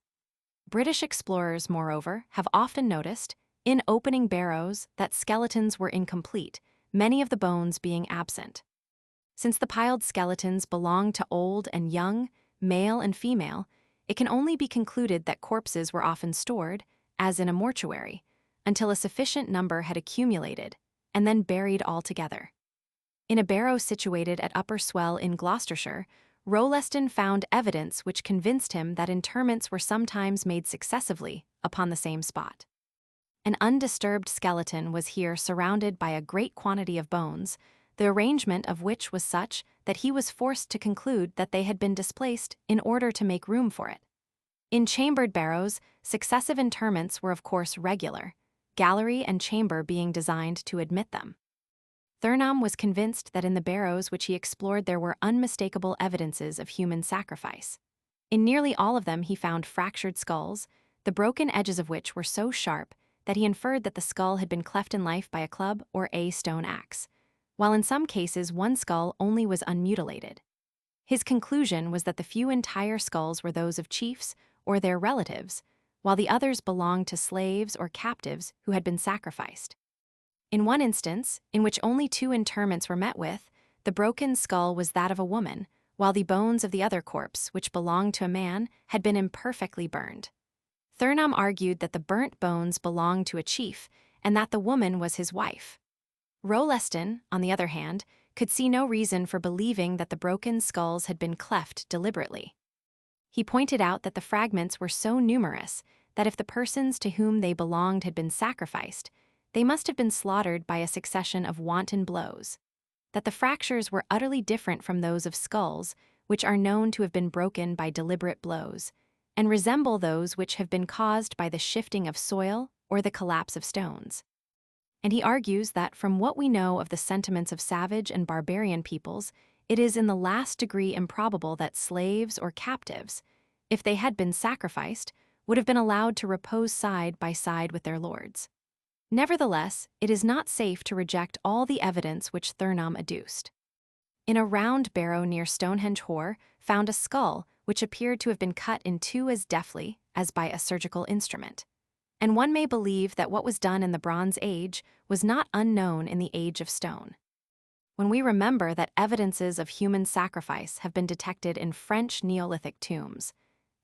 British explorers, moreover, have often noticed, in opening barrows, that skeletons were incomplete, many of the bones being absent. Since the piled skeletons belonged to old and young, male and female, it can only be concluded that corpses were often stored, as in a mortuary, until a sufficient number had accumulated, and then buried all together. In a barrow situated at Upper Swell in Gloucestershire, Rolleston found evidence which convinced him that interments were sometimes made successively upon the same spot. An undisturbed skeleton was here surrounded by a great quantity of bones, the arrangement of which was such that he was forced to conclude that they had been displaced in order to make room for it. In chambered barrows, successive interments were of course regular, gallery and chamber being designed to admit them. Thurnam was convinced that in the barrows which he explored there were unmistakable evidences of human sacrifice. In nearly all of them he found fractured skulls, the broken edges of which were so sharp that he inferred that the skull had been cleft in life by a club or a stone axe, while in some cases one skull only was unmutilated. His conclusion was that the few entire skulls were those of chiefs or their relatives, while the others belonged to slaves or captives who had been sacrificed. In one instance, in which only 2 interments were met with, the broken skull was that of a woman, while the bones of the other corpse, which belonged to a man, had been imperfectly burned. Thurnam argued that the burnt bones belonged to a chief, and that the woman was his wife. Rolleston, on the other hand, could see no reason for believing that the broken skulls had been cleft deliberately. He pointed out that the fragments were so numerous that if the persons to whom they belonged had been sacrificed, they must have been slaughtered by a succession of wanton blows, that the fractures were utterly different from those of skulls, which are known to have been broken by deliberate blows, and resemble those which have been caused by the shifting of soil or the collapse of stones. And he argues that from what we know of the sentiments of savage and barbarian peoples, it is in the last degree improbable that slaves or captives, if they had been sacrificed, would have been allowed to repose side by side with their lords. Nevertheless, it is not safe to reject all the evidence which Thurnam adduced. In a round barrow near Stonehenge Hoar found a skull which appeared to have been cut in 2 as deftly as by a surgical instrument. And one may believe that what was done in the Bronze Age was not unknown in the Age of Stone. When we remember that evidences of human sacrifice have been detected in French Neolithic tombs,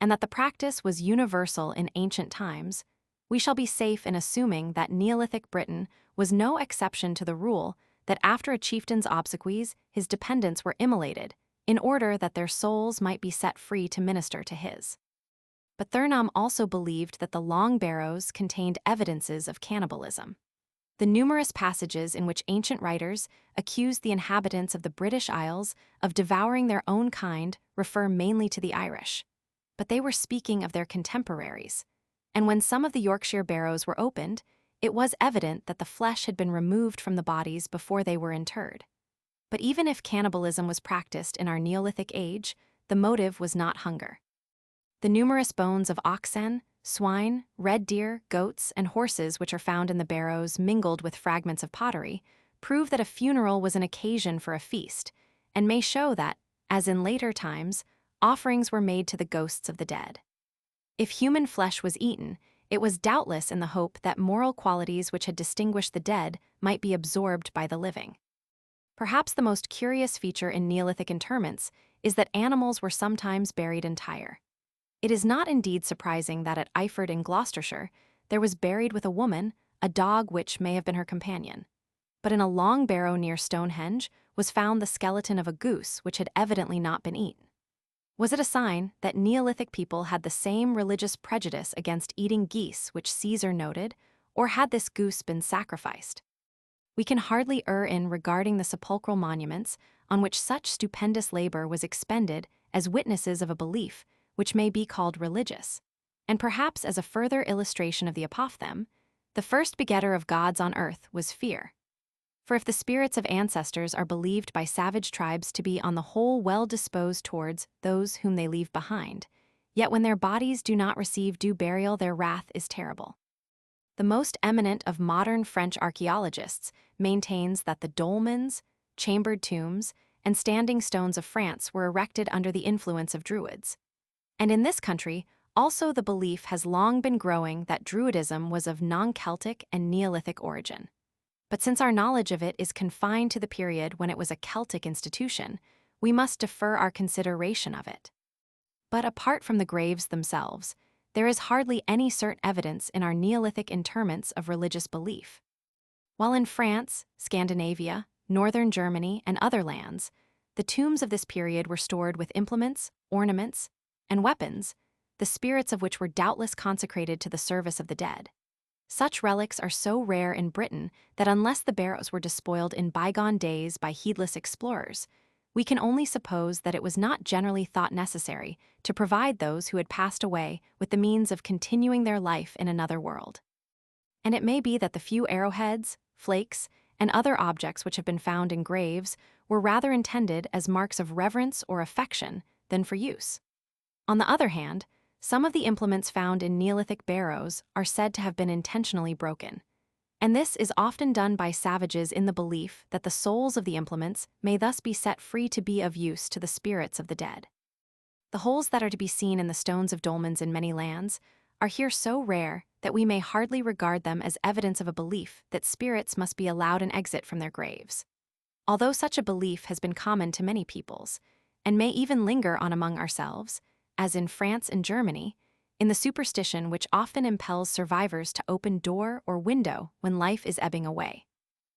and that the practice was universal in ancient times, we shall be safe in assuming that Neolithic Britain was no exception to the rule that after a chieftain's obsequies, his dependents were immolated, in order that their souls might be set free to minister to his. But Thurnam also believed that the long barrows contained evidences of cannibalism. The numerous passages in which ancient writers accused the inhabitants of the British Isles of devouring their own kind refer mainly to the Irish. But they were speaking of their contemporaries, and when some of the Yorkshire barrows were opened, it was evident that the flesh had been removed from the bodies before they were interred. But even if cannibalism was practiced in our Neolithic age, the motive was not hunger. The numerous bones of oxen, swine, red deer, goats, and horses which are found in the barrows mingled with fragments of pottery prove that a funeral was an occasion for a feast, and may show that, as in later times, offerings were made to the ghosts of the dead. If human flesh was eaten, it was doubtless in the hope that moral qualities which had distinguished the dead might be absorbed by the living. Perhaps the most curious feature in Neolithic interments is that animals were sometimes buried entire. It is not indeed surprising that at Iford in Gloucestershire there was buried with a woman a dog which may have been her companion. But in a long barrow near Stonehenge was found the skeleton of a goose which had evidently not been eaten. Was it a sign that Neolithic people had the same religious prejudice against eating geese which Caesar noted, or had this goose been sacrificed? We can hardly err in regarding the sepulchral monuments on which such stupendous labor was expended as witnesses of a belief which may be called religious, and perhaps as a further illustration of the apophthegm, the first begetter of gods on earth was fear. For if the spirits of ancestors are believed by savage tribes to be on the whole well disposed towards those whom they leave behind, yet when their bodies do not receive due burial their wrath is terrible. The most eminent of modern French archaeologists maintains that the dolmens, chambered tombs, and standing stones of France were erected under the influence of Druids. And in this country, also the belief has long been growing that Druidism was of non-Celtic and Neolithic origin. But since our knowledge of it is confined to the period when it was a Celtic institution, we must defer our consideration of it. But apart from the graves themselves, there is hardly any certain evidence in our Neolithic interments of religious belief. While in France, Scandinavia, northern Germany, and other lands, the tombs of this period were stored with implements, ornaments, and weapons, the spirits of which were doubtless consecrated to the service of the dead. Such relics are so rare in Britain that unless the barrows were despoiled in bygone days by heedless explorers, we can only suppose that it was not generally thought necessary to provide those who had passed away with the means of continuing their life in another world. And it may be that the few arrowheads, flakes, and other objects which have been found in graves were rather intended as marks of reverence or affection than for use. On the other hand, some of the implements found in Neolithic barrows are said to have been intentionally broken, and this is often done by savages in the belief that the souls of the implements may thus be set free to be of use to the spirits of the dead. The holes that are to be seen in the stones of dolmens in many lands are here so rare that we may hardly regard them as evidence of a belief that spirits must be allowed an exit from their graves. Although such a belief has been common to many peoples, and may even linger on among ourselves, as in France and Germany, in the superstition which often impels survivors to open door or window when life is ebbing away.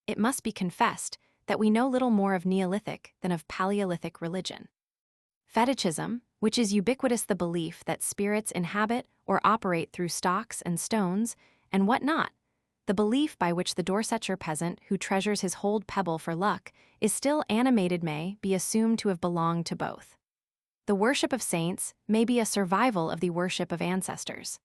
It must be confessed that we know little more of Neolithic than of Paleolithic religion. Fetichism, which is ubiquitous the belief that spirits inhabit or operate through stocks and stones, and what not, the belief by which the Dorsetshire peasant who treasures his hold pebble for luck is still animated may be assumed to have belonged to both. The worship of saints may be a survival of the worship of ancestors.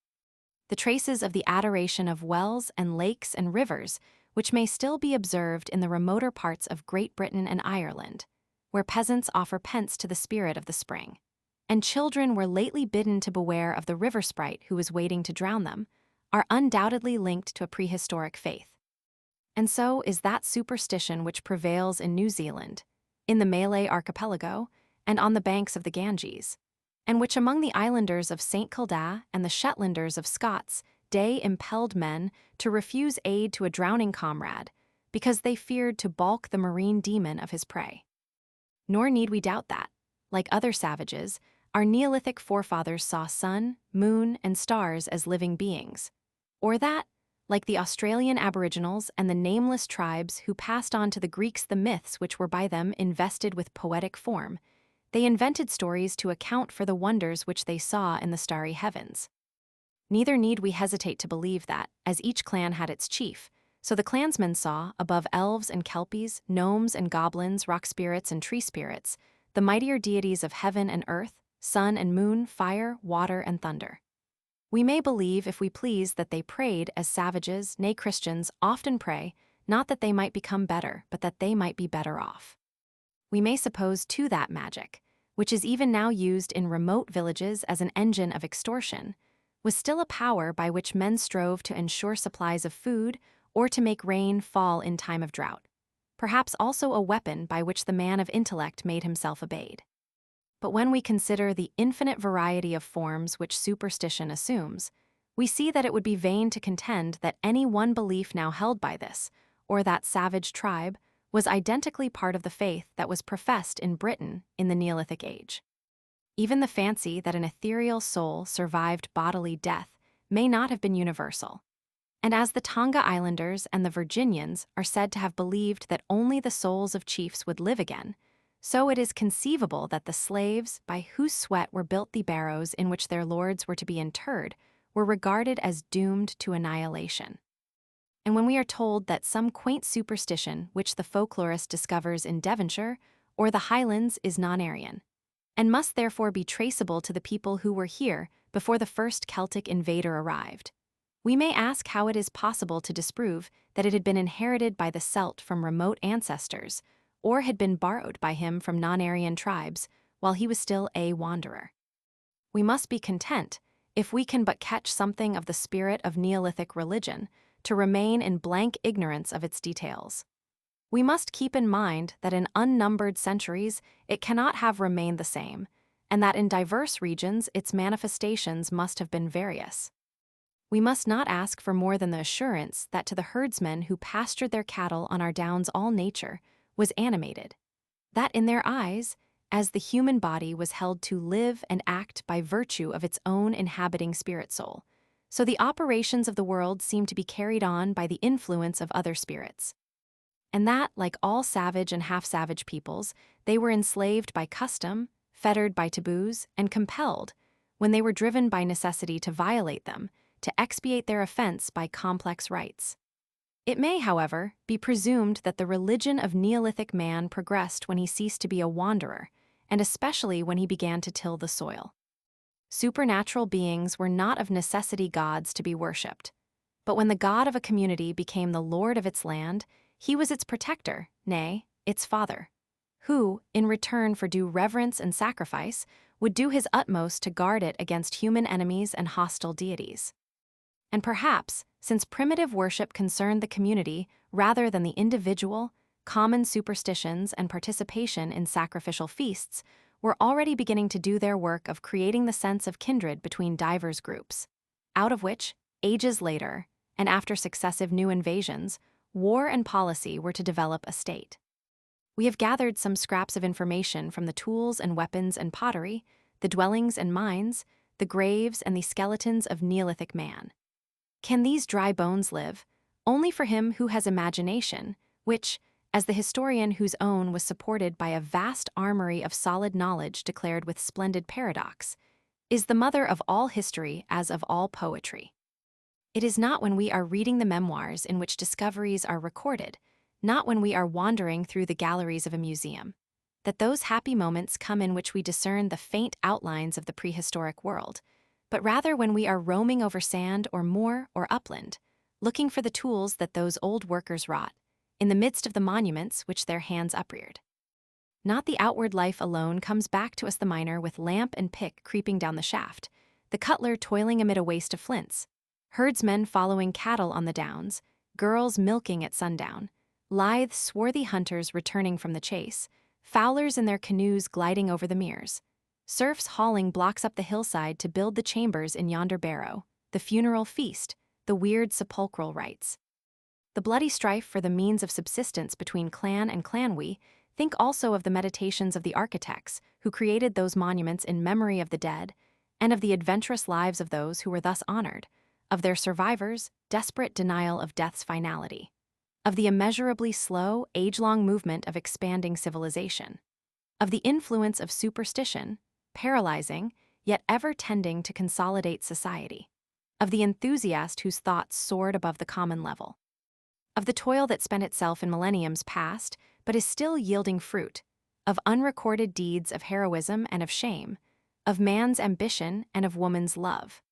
The traces of the adoration of wells and lakes and rivers, which may still be observed in the remoter parts of Great Britain and Ireland, where peasants offer pence to the spirit of the spring, and children were lately bidden to beware of the river sprite who was waiting to drown them, are undoubtedly linked to a prehistoric faith. And so is that superstition which prevails in New Zealand, in the Malay archipelago, and on the banks of the Ganges, and which among the islanders of St. Kilda and the Shetlanders of Scots Day impelled men to refuse aid to a drowning comrade because they feared to balk the marine demon of his prey. Nor need we doubt that, like other savages, our Neolithic forefathers saw sun, moon, and stars as living beings, or that, like the Australian Aboriginals and the nameless tribes who passed on to the Greeks the myths which were by them invested with poetic form, they invented stories to account for the wonders which they saw in the starry heavens. Neither need we hesitate to believe that, as each clan had its chief, so the clansmen saw, above elves and kelpies, gnomes and goblins, rock spirits and tree spirits, the mightier deities of heaven and earth, sun and moon, fire, water, and thunder. We may believe, if we please, that they prayed as savages, nay Christians, often pray, not that they might become better, but that they might be better off. We may suppose, too, that magic, which is even now used in remote villages as an engine of extortion, was still a power by which men strove to ensure supplies of food or to make rain fall in time of drought, perhaps also a weapon by which the man of intellect made himself obeyed. But when we consider the infinite variety of forms which superstition assumes, we see that it would be vain to contend that any one belief now held by this, or that savage tribe, was identically part of the faith that was professed in Britain in the Neolithic age. Even the fancy that an ethereal soul survived bodily death may not have been universal. And as the Tonga Islanders and the Virginians are said to have believed that only the souls of chiefs would live again, So it is conceivable that the slaves, by whose sweat were built the barrows in which their lords were to be interred, were regarded as doomed to annihilation. And when we are told that some quaint superstition which the folklorist discovers in Devonshire or the Highlands is non-Aryan, and must therefore be traceable to the people who were here before the first Celtic invader arrived, we may ask how it is possible to disprove that it had been inherited by the Celt from remote ancestors, or had been borrowed by him from non-Aryan tribes while he was still a wanderer. We must be content, if we can but catch something of the spirit of Neolithic religion, to remain in blank ignorance of its details. We must keep in mind that in unnumbered centuries it cannot have remained the same, and that in diverse regions its manifestations must have been various. We must not ask for more than the assurance that to the herdsmen who pastured their cattle on our downs all nature was animated, that in their eyes, as the human body was held to live and act by virtue of its own inhabiting spirit soul, so the operations of the world seem to be carried on by the influence of other spirits. And that, like all savage and half-savage peoples, they were enslaved by custom, fettered by taboos, and compelled, when they were driven by necessity to violate them, to expiate their offense by complex rites. It may, however, be presumed that the religion of Neolithic man progressed when he ceased to be a wanderer, and especially when he began to till the soil. Supernatural beings were not of necessity gods to be worshipped, but when the god of a community became the lord of its land, he was its protector, nay, its father, who, in return for due reverence and sacrifice, would do his utmost to guard it against human enemies and hostile deities. And perhaps, since primitive worship concerned the community rather than the individual, common superstitions and participation in sacrificial feasts were already beginning to do their work of creating the sense of kindred between divers groups, out of which, ages later, and after successive new invasions, war and policy were to develop a state. We have gathered some scraps of information from the tools and weapons and pottery, the dwellings and mines, the graves and the skeletons of Neolithic man. Can these dry bones live? Only for him who has imagination, which, as the historian whose own was supported by a vast armory of solid knowledge declared with splendid paradox, is the mother of all history as of all poetry. It is not when we are reading the memoirs in which discoveries are recorded, not when we are wandering through the galleries of a museum, that those happy moments come in which we discern the faint outlines of the prehistoric world, but rather when we are roaming over sand or moor or upland, looking for the tools that those old workers wrought, in the midst of the monuments which their hands upreared. Not the outward life alone comes back to us, the miner with lamp and pick creeping down the shaft, the cutler toiling amid a waste of flints, herdsmen following cattle on the downs, girls milking at sundown, lithe, swarthy hunters returning from the chase, fowlers in their canoes gliding over the meres, serfs hauling blocks up the hillside to build the chambers in yonder barrow, the funeral feast, the weird sepulchral rites. The bloody strife for the means of subsistence between clan and clan. We think also of the meditations of the architects who created those monuments in memory of the dead, and of the adventurous lives of those who were thus honored, of their survivors' desperate denial of death's finality, of the immeasurably slow, age-long movement of expanding civilization, of the influence of superstition, paralyzing, yet ever tending to consolidate society, of the enthusiast whose thoughts soared above the common level, of the toil that spent itself in millenniums past but is still yielding fruit, of unrecorded deeds of heroism and of shame, of man's ambition and of woman's love.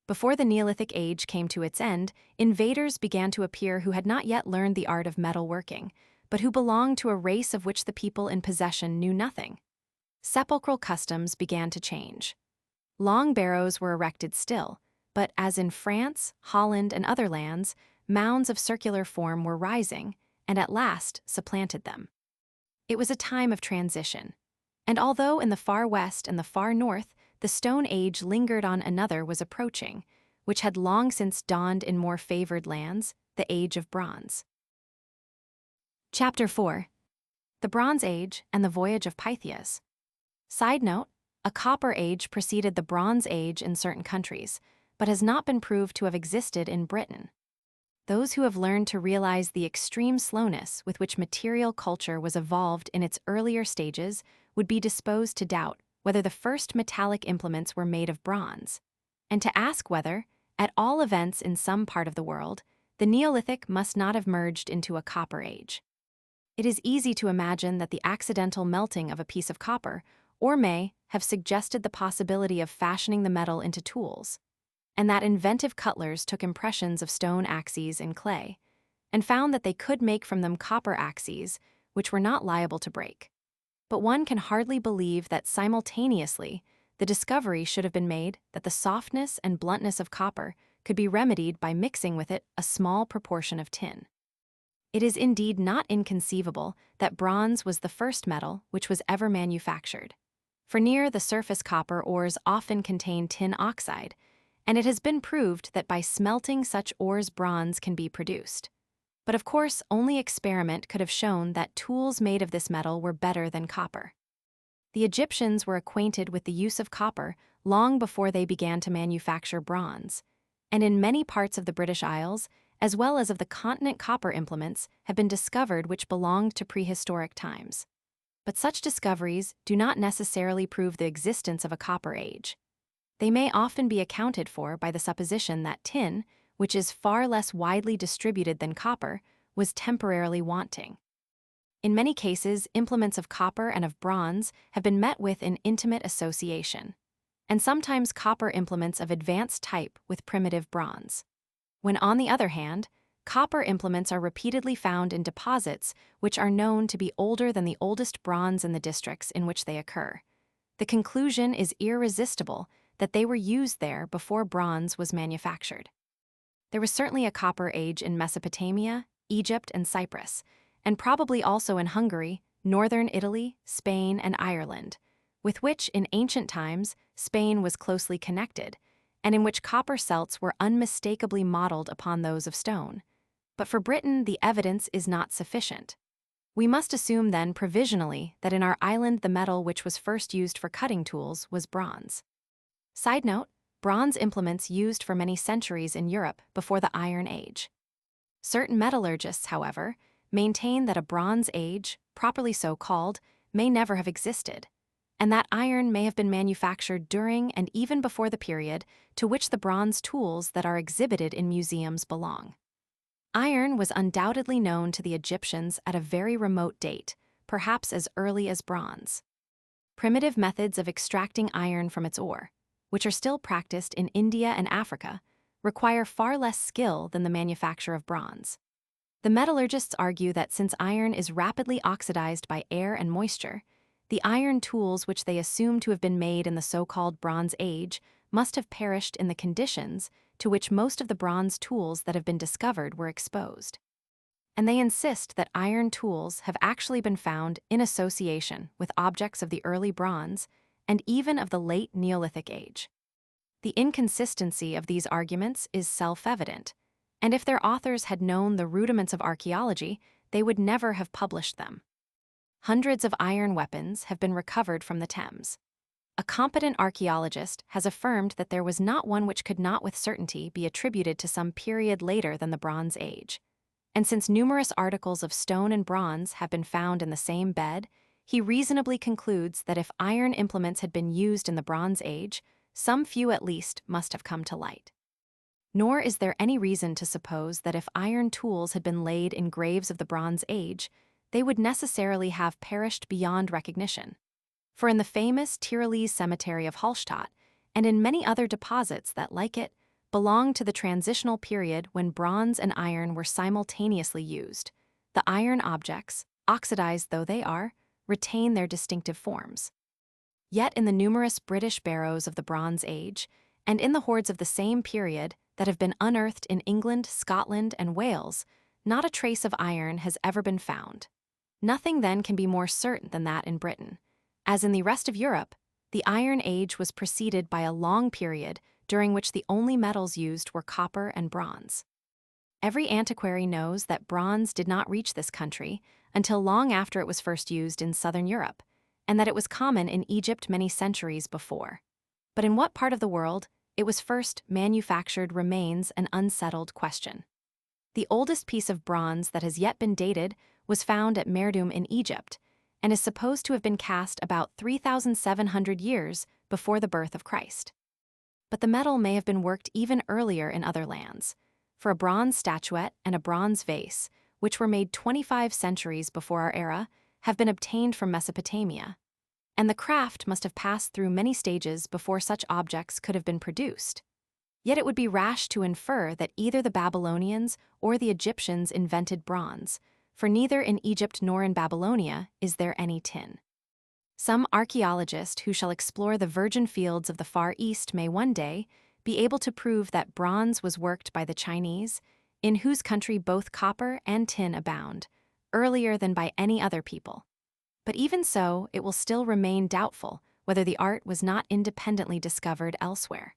Before the Neolithic age came to its end, invaders began to appear who had not yet learned the art of metal working, but who belonged to a race of which the people in possession knew nothing. Sepulchral customs began to change. Long barrows were erected still, but as in France, Holland, and other lands, mounds of circular form were rising, and at last supplanted them. It was a time of transition, and although in the far west and the far north the Stone Age lingered on, another was approaching, which had long since dawned in more favored lands, the Age of Bronze. Chapter 4. The Bronze Age and the Voyage of Pythias. Side note, a Copper Age preceded the Bronze Age in certain countries, but has not been proved to have existed in Britain. Those who have learned to realize the extreme slowness with which material culture was evolved in its earlier stages would be disposed to doubt whether the first metallic implements were made of bronze, and to ask whether, at all events in some part of the world, the Neolithic must not have merged into a copper age. It is easy to imagine that the accidental melting of a piece of copper or may have suggested the possibility of fashioning the metal into tools, and that inventive cutlers took impressions of stone axes in clay and found that they could make from them copper axes which were not liable to break. But one can hardly believe that simultaneously the discovery should have been made that the softness and bluntness of copper could be remedied by mixing with it a small proportion of tin. It is indeed not inconceivable that bronze was the first metal which was ever manufactured, for near the surface copper ores often contain tin oxide, and it has been proved that by smelting such ores bronze can be produced. But of course, only experiment could have shown that tools made of this metal were better than copper. The Egyptians were acquainted with the use of copper long before they began to manufacture bronze, and in many parts of the British Isles, as well as of the continent, copper implements have been discovered which belonged to prehistoric times. But such discoveries do not necessarily prove the existence of a copper age. They may often be accounted for by the supposition that tin, which is far less widely distributed than copper, was temporarily wanting. In many cases, implements of copper and of bronze have been met with in intimate association, and sometimes copper implements of advanced type with primitive bronze. When, on the other hand, copper implements are repeatedly found in deposits which are known to be older than the oldest bronze in the districts in which they occur, the conclusion is irresistible that they were used there before bronze was manufactured. There was certainly a copper age in Mesopotamia, Egypt, and Cyprus, and probably also in Hungary, northern Italy, Spain, and Ireland, with which, in ancient times, Spain was closely connected, and in which copper celts were unmistakably modeled upon those of stone. But for Britain, the evidence is not sufficient. We must assume then provisionally that in our island the metal which was first used for cutting tools was bronze. Side note, bronze implements used for many centuries in Europe before the Iron Age. Certain metallurgists, however, maintain that a Bronze Age, properly so called, may never have existed, and that iron may have been manufactured during and even before the period to which the bronze tools that are exhibited in museums belong. Iron was undoubtedly known to the Egyptians at a very remote date, perhaps as early as bronze. Primitive methods of extracting iron from its ore, which are still practiced in India and Africa, require far less skill than the manufacture of bronze. The metallurgists argue that since iron is rapidly oxidized by air and moisture, the iron tools which they assume to have been made in the so-called Bronze Age must have perished in the conditions to which most of the bronze tools that have been discovered were exposed. And they insist that iron tools have actually been found in association with objects of the early bronze and even of the late Neolithic age. The inconsistency of these arguments is self-evident, and if their authors had known the rudiments of archaeology, they would never have published them. Hundreds of iron weapons have been recovered from the Thames. A competent archaeologist has affirmed that there was not one which could not with certainty be attributed to some period later than the Bronze Age. And since numerous articles of stone and bronze have been found in the same bed, he reasonably concludes that if iron implements had been used in the Bronze Age, some few at least must have come to light. Nor is there any reason to suppose that if iron tools had been laid in graves of the Bronze Age, they would necessarily have perished beyond recognition. For in the famous Tyrolese cemetery of Hallstatt, and in many other deposits that, like it, belong to the transitional period when bronze and iron were simultaneously used, the iron objects, oxidized though they are, retain their distinctive forms. Yet in the numerous British barrows of the Bronze Age, and in the hoards of the same period that have been unearthed in England, Scotland, and Wales, not a trace of iron has ever been found. Nothing then can be more certain than that in Britain, as in the rest of Europe, the Iron Age was preceded by a long period during which the only metals used were copper and bronze. Every antiquary knows that bronze did not reach this country until long after it was first used in southern Europe, and that it was common in Egypt many centuries before. But in what part of the world it was first manufactured remains an unsettled question. The oldest piece of bronze that has yet been dated was found at Merdum in Egypt and is supposed to have been cast about 3,700 years before the birth of Christ. But the metal may have been worked even earlier in other lands, for a bronze statuette and a bronze vase, which were made 25 centuries before our era, have been obtained from Mesopotamia, and the craft must have passed through many stages before such objects could have been produced. Yet it would be rash to infer that either the Babylonians or the Egyptians invented bronze, for neither in Egypt nor in Babylonia is there any tin. Some archaeologist who shall explore the virgin fields of the Far East may one day be able to prove that bronze was worked by the Chinese, in whose country both copper and tin abound, earlier than by any other people. But even so, it will still remain doubtful whether the art was not independently discovered elsewhere.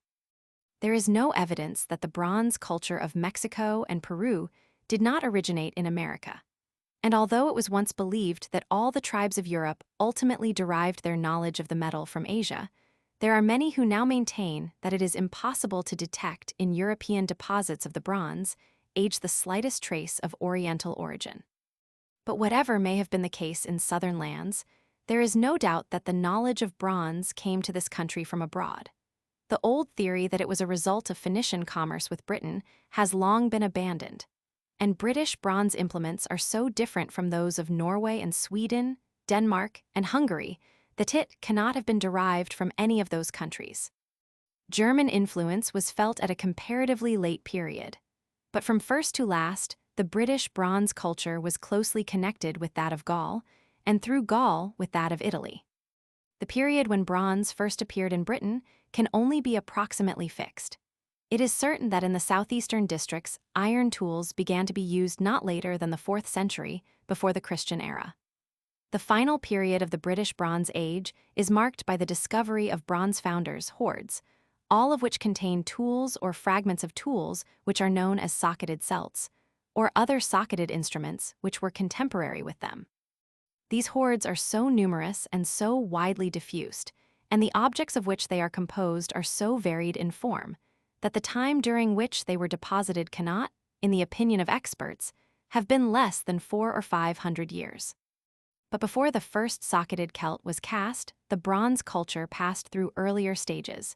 There is no evidence that the bronze culture of Mexico and Peru did not originate in America. And although it was once believed that all the tribes of Europe ultimately derived their knowledge of the metal from Asia, there are many who now maintain that it is impossible to detect in European deposits of the bronze age the slightest trace of Oriental origin. But whatever may have been the case in southern lands, there is no doubt that the knowledge of bronze came to this country from abroad. The old theory that it was a result of Phoenician commerce with Britain has long been abandoned, and British bronze implements are so different from those of Norway and Sweden, Denmark, and Hungary that it cannot have been derived from any of those countries. German influence was felt at a comparatively late period, but from first to last, the British bronze culture was closely connected with that of Gaul, and through Gaul with that of Italy. The period when bronze first appeared in Britain can only be approximately fixed. It is certain that in the southeastern districts, iron tools began to be used not later than the 4th century before the Christian era. The final period of the British Bronze Age is marked by the discovery of bronze founders, hoards, all of which contain tools or fragments of tools which are known as socketed celts, or other socketed instruments which were contemporary with them. These hoards are so numerous and so widely diffused, and the objects of which they are composed are so varied in form, that the time during which they were deposited cannot, in the opinion of experts, have been less than 400 or 500 years. But before the first socketed celt was cast, the bronze culture passed through earlier stages,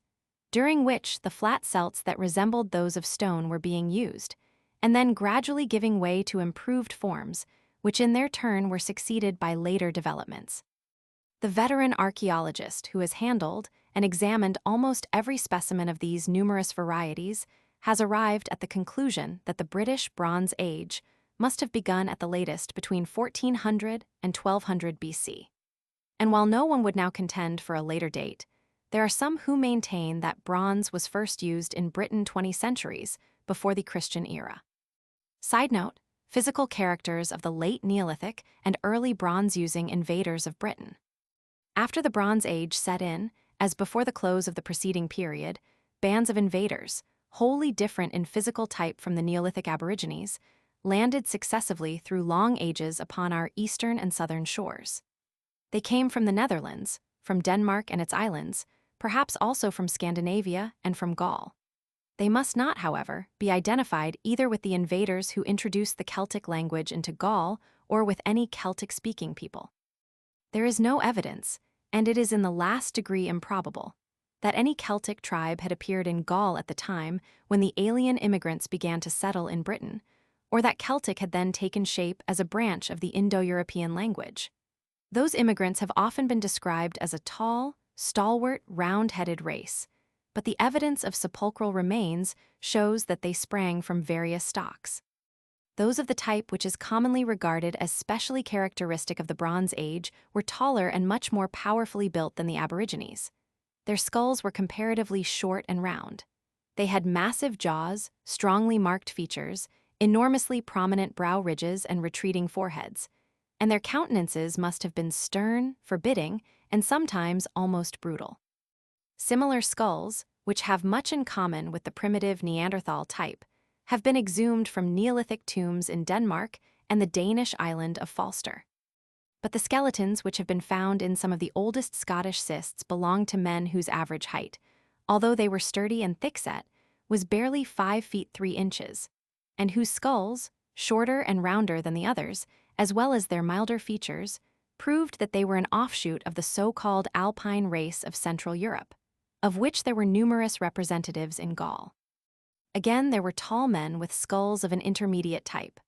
during which the flat celts that resembled those of stone were being used, and then gradually giving way to improved forms, which in their turn were succeeded by later developments. The veteran archaeologist who has handled and examined almost every specimen of these numerous varieties has arrived at the conclusion that the British Bronze Age must have begun at the latest between 1400 and 1200 BC. And while no one would now contend for a later date, there are some who maintain that bronze was first used in Britain 20 centuries before the Christian era. Side note, physical characters of the late Neolithic and early bronze-using invaders of Britain. After the Bronze Age set in, as before the close of the preceding period, bands of invaders, wholly different in physical type from the Neolithic Aborigines, landed successively through long ages upon our eastern and southern shores. They came from the Netherlands, from Denmark and its islands, perhaps also from Scandinavia and from Gaul. They must not, however, be identified either with the invaders who introduced the Celtic language into Gaul or with any Celtic-speaking people. There is no evidence, and it is in the last degree improbable, that any Celtic tribe had appeared in Gaul at the time when the alien immigrants began to settle in Britain, or that Celtic had then taken shape as a branch of the Indo-European language. Those immigrants have often been described as a tall, stalwart, round-headed race, but the evidence of sepulchral remains shows that they sprang from various stocks. Those of the type which is commonly regarded as specially characteristic of the Bronze Age were taller and much more powerfully built than the Aborigines. Their skulls were comparatively short and round. They had massive jaws, strongly marked features, enormously prominent brow ridges and retreating foreheads, and their countenances must have been stern, forbidding, and sometimes almost brutal. Similar skulls, which have much in common with the primitive Neanderthal type, have been exhumed from Neolithic tombs in Denmark and the Danish island of Falster. But the skeletons which have been found in some of the oldest Scottish cists belong to men whose average height, although they were sturdy and thick-set, was barely 5 feet 3 inches, and whose skulls, shorter and rounder than the others, as well as their milder features, proved that they were an offshoot of the so-called Alpine race of Central Europe, of which there were numerous representatives in Gaul. Again, there were tall men with skulls of an intermediate type,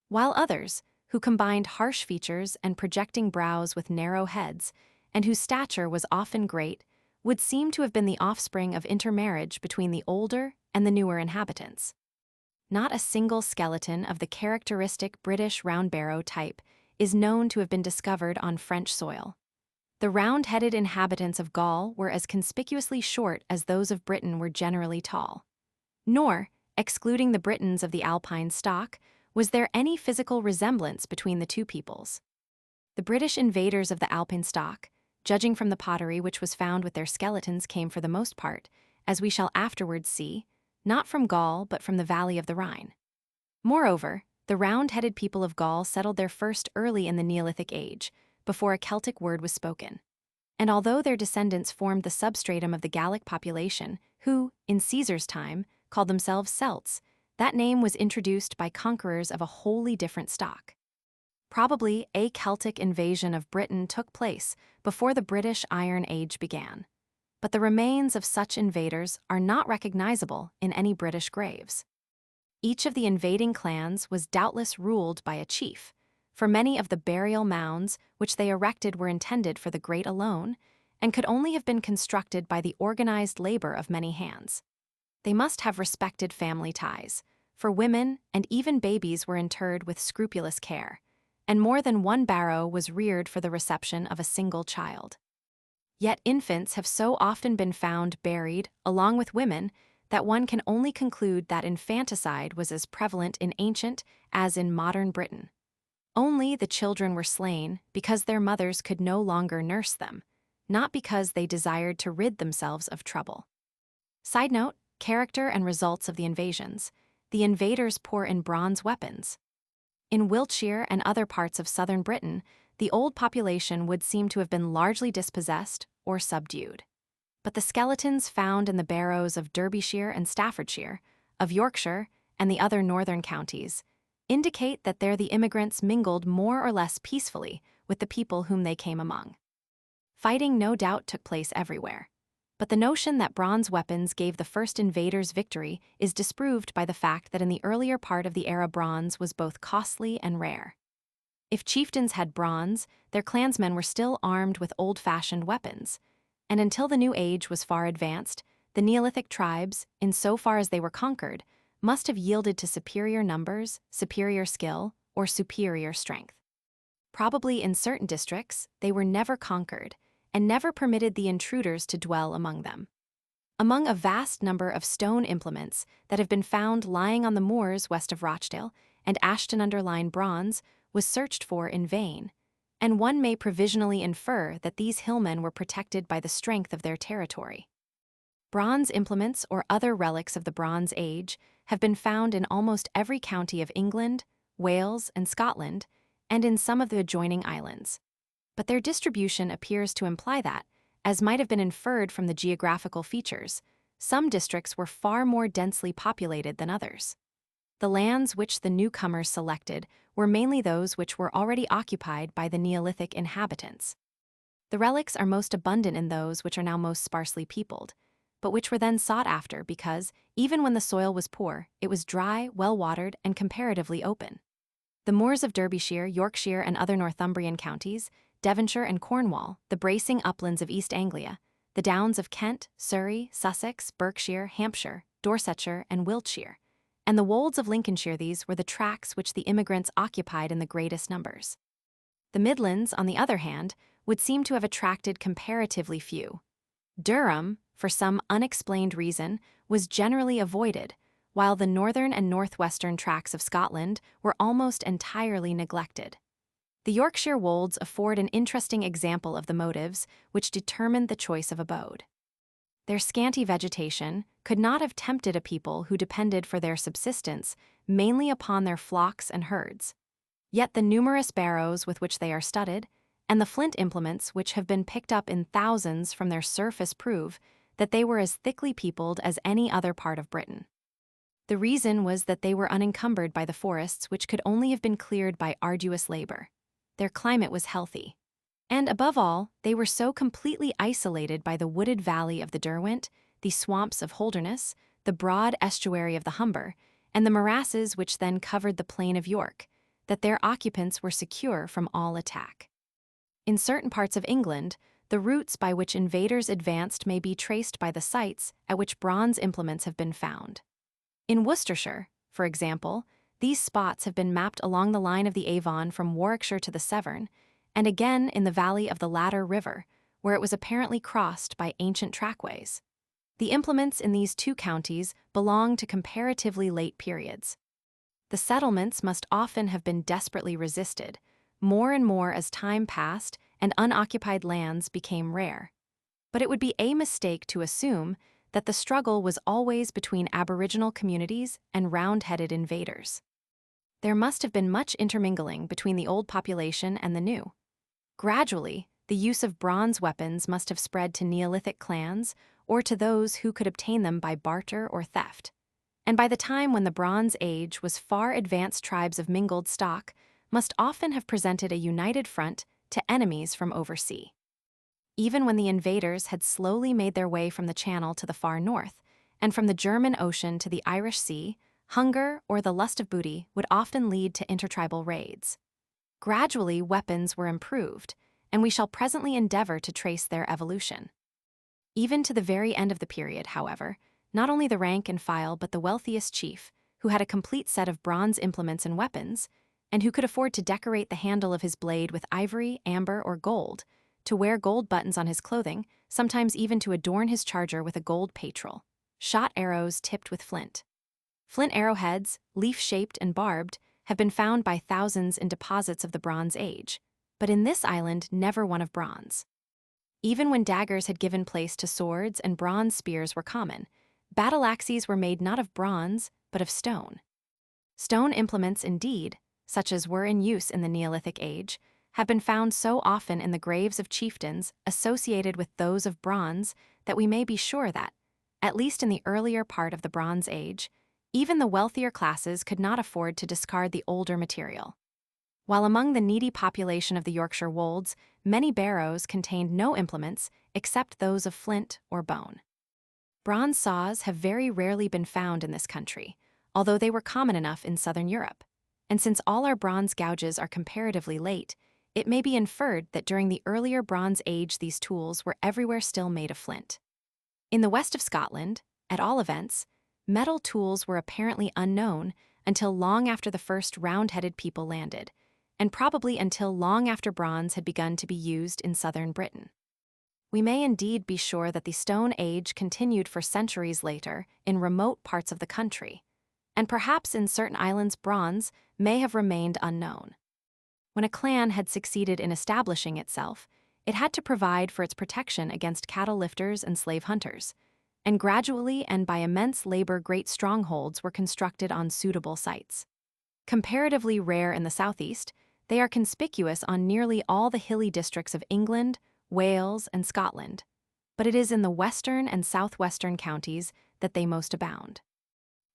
while others, who combined harsh features and projecting brows with narrow heads, and whose stature was often great, would seem to have been the offspring of intermarriage between the older and the newer inhabitants. Not a single skeleton of the characteristic British round-barrow type is known to have been discovered on French soil. The round-headed inhabitants of Gaul were as conspicuously short as those of Britain were generally tall. Nor, excluding the Britons of the Alpine stock, was there any physical resemblance between the two peoples. The British invaders of the Alpine stock, judging from the pottery which was found with their skeletons, came for the most part, as we shall afterwards see, not from Gaul but from the valley of the Rhine. Moreover, the round-headed people of Gaul settled there first early in the Neolithic age, before a Celtic word was spoken. And although their descendants formed the substratum of the Gallic population, who, in Caesar's time, called themselves Celts, that name was introduced by conquerors of a wholly different stock. Probably a Celtic invasion of Britain took place before the British Iron Age began, but the remains of such invaders are not recognizable in any British graves. Each of the invading clans was doubtless ruled by a chief, for many of the burial mounds which they erected were intended for the great alone, and could only have been constructed by the organized labor of many hands. They must have respected family ties, for women and even babies were interred with scrupulous care, and more than one barrow was reared for the reception of a single child. Yet infants have so often been found buried, along with women, that one can only conclude that infanticide was as prevalent in ancient as in modern Britain. Only the children were slain because their mothers could no longer nurse them, not because they desired to rid themselves of trouble. Side note, character and results of the invasions. The invaders pour in bronze weapons. In Wiltshire and other parts of southern Britain, the old population would seem to have been largely dispossessed or subdued. But the skeletons found in the barrows of Derbyshire and Staffordshire, of Yorkshire, and the other northern counties, indicate that there the immigrants mingled more or less peacefully with the people whom they came among. Fighting no doubt took place everywhere, but the notion that bronze weapons gave the first invaders victory is disproved by the fact that in the earlier part of the era bronze was both costly and rare. If chieftains had bronze, their clansmen were still armed with old-fashioned weapons, and until the new age was far advanced, the Neolithic tribes, in so far as they were conquered, must have yielded to superior numbers, superior skill, or superior strength. Probably in certain districts, they were never conquered, and never permitted the intruders to dwell among them. Among a vast number of stone implements that have been found lying on the moors west of Rochdale and Ashton-under-Lyne bronze was searched for in vain, and one may provisionally infer that these hillmen were protected by the strength of their territory. Bronze implements or other relics of the Bronze Age have been found in almost every county of England, Wales, and Scotland, and in some of the adjoining islands. But their distribution appears to imply that, as might have been inferred from the geographical features, some districts were far more densely populated than others. The lands which the newcomers selected were mainly those which were already occupied by the Neolithic inhabitants. The relics are most abundant in those which are now most sparsely peopled, but which were then sought after because, even when the soil was poor, it was dry, well-watered, and comparatively open. The moors of Derbyshire, Yorkshire, and other Northumbrian counties, Devonshire and Cornwall, the bracing uplands of East Anglia, the downs of Kent, Surrey, Sussex, Berkshire, Hampshire, Dorsetshire, and Wiltshire, and the wolds of Lincolnshire. These were the tracts which the immigrants occupied in the greatest numbers. The Midlands, on the other hand, would seem to have attracted comparatively few. Durham, for some unexplained reason, was generally avoided, while the northern and northwestern tracts of Scotland were almost entirely neglected. The Yorkshire wolds afford an interesting example of the motives which determined the choice of abode. Their scanty vegetation could not have tempted a people who depended for their subsistence mainly upon their flocks and herds. Yet the numerous barrows with which they are studded, and the flint implements which have been picked up in thousands from their surface prove that they were as thickly peopled as any other part of Britain. The reason was that they were unencumbered by the forests, which could only have been cleared by arduous labor. Their climate was healthy. And above all, they were so completely isolated by the wooded valley of the Derwent, the swamps of Holderness, the broad estuary of the Humber, and the morasses which then covered the plain of York, that their occupants were secure from all attack. In certain parts of England, the routes by which invaders advanced may be traced by the sites at which bronze implements have been found. In Worcestershire, for example, these spots have been mapped along the line of the Avon from Warwickshire to the Severn, and again in the valley of the latter river, where it was apparently crossed by ancient trackways. The implements in these two counties belong to comparatively late periods. The settlements must often have been desperately resisted, more and more as time passed and unoccupied lands became rare. But it would be a mistake to assume that the struggle was always between Aboriginal communities and round-headed invaders. There must have been much intermingling between the old population and the new. Gradually, the use of bronze weapons must have spread to Neolithic clans or to those who could obtain them by barter or theft. And by the time when the Bronze Age was far advanced, tribes of mingled stock must often have presented a united front to enemies from overseas. Even when the invaders had slowly made their way from the Channel to the far north, and from the German Ocean to the Irish Sea, hunger or the lust of booty would often lead to intertribal raids. Gradually, weapons were improved, and we shall presently endeavor to trace their evolution. Even to the very end of the period, however, not only the rank and file but the wealthiest chief, who had a complete set of bronze implements and weapons, and who could afford to decorate the handle of his blade with ivory, amber, or gold, to wear gold buttons on his clothing, sometimes even to adorn his charger with a gold petrol, shot arrows tipped with flint. Flint arrowheads, leaf-shaped and barbed, have been found by thousands in deposits of the Bronze Age, but in this island never one of bronze. Even when daggers had given place to swords and bronze spears were common, battle axes were made not of bronze, but of stone. Stone implements, indeed, such as were in use in the Neolithic Age, have been found so often in the graves of chieftains associated with those of bronze that we may be sure that, at least in the earlier part of the Bronze Age, even the wealthier classes could not afford to discard the older material. While among the needy population of the Yorkshire wolds, many barrows contained no implements except those of flint or bone. Bronze saws have very rarely been found in this country, although they were common enough in southern Europe, and since all our bronze gouges are comparatively late, it may be inferred that during the earlier Bronze Age these tools were everywhere still made of flint. In the west of Scotland, at all events, metal tools were apparently unknown until long after the first round-headed people landed, and probably until long after bronze had begun to be used in southern Britain. We may indeed be sure that the Stone Age continued for centuries later in remote parts of the country, and perhaps in certain islands bronze may have remained unknown. When a clan had succeeded in establishing itself, it had to provide for its protection against cattle lifters and slave hunters, and gradually and by immense labor great strongholds were constructed on suitable sites. Comparatively rare in the southeast, they are conspicuous on nearly all the hilly districts of England, Wales, and Scotland, but it is in the western and southwestern counties that they most abound.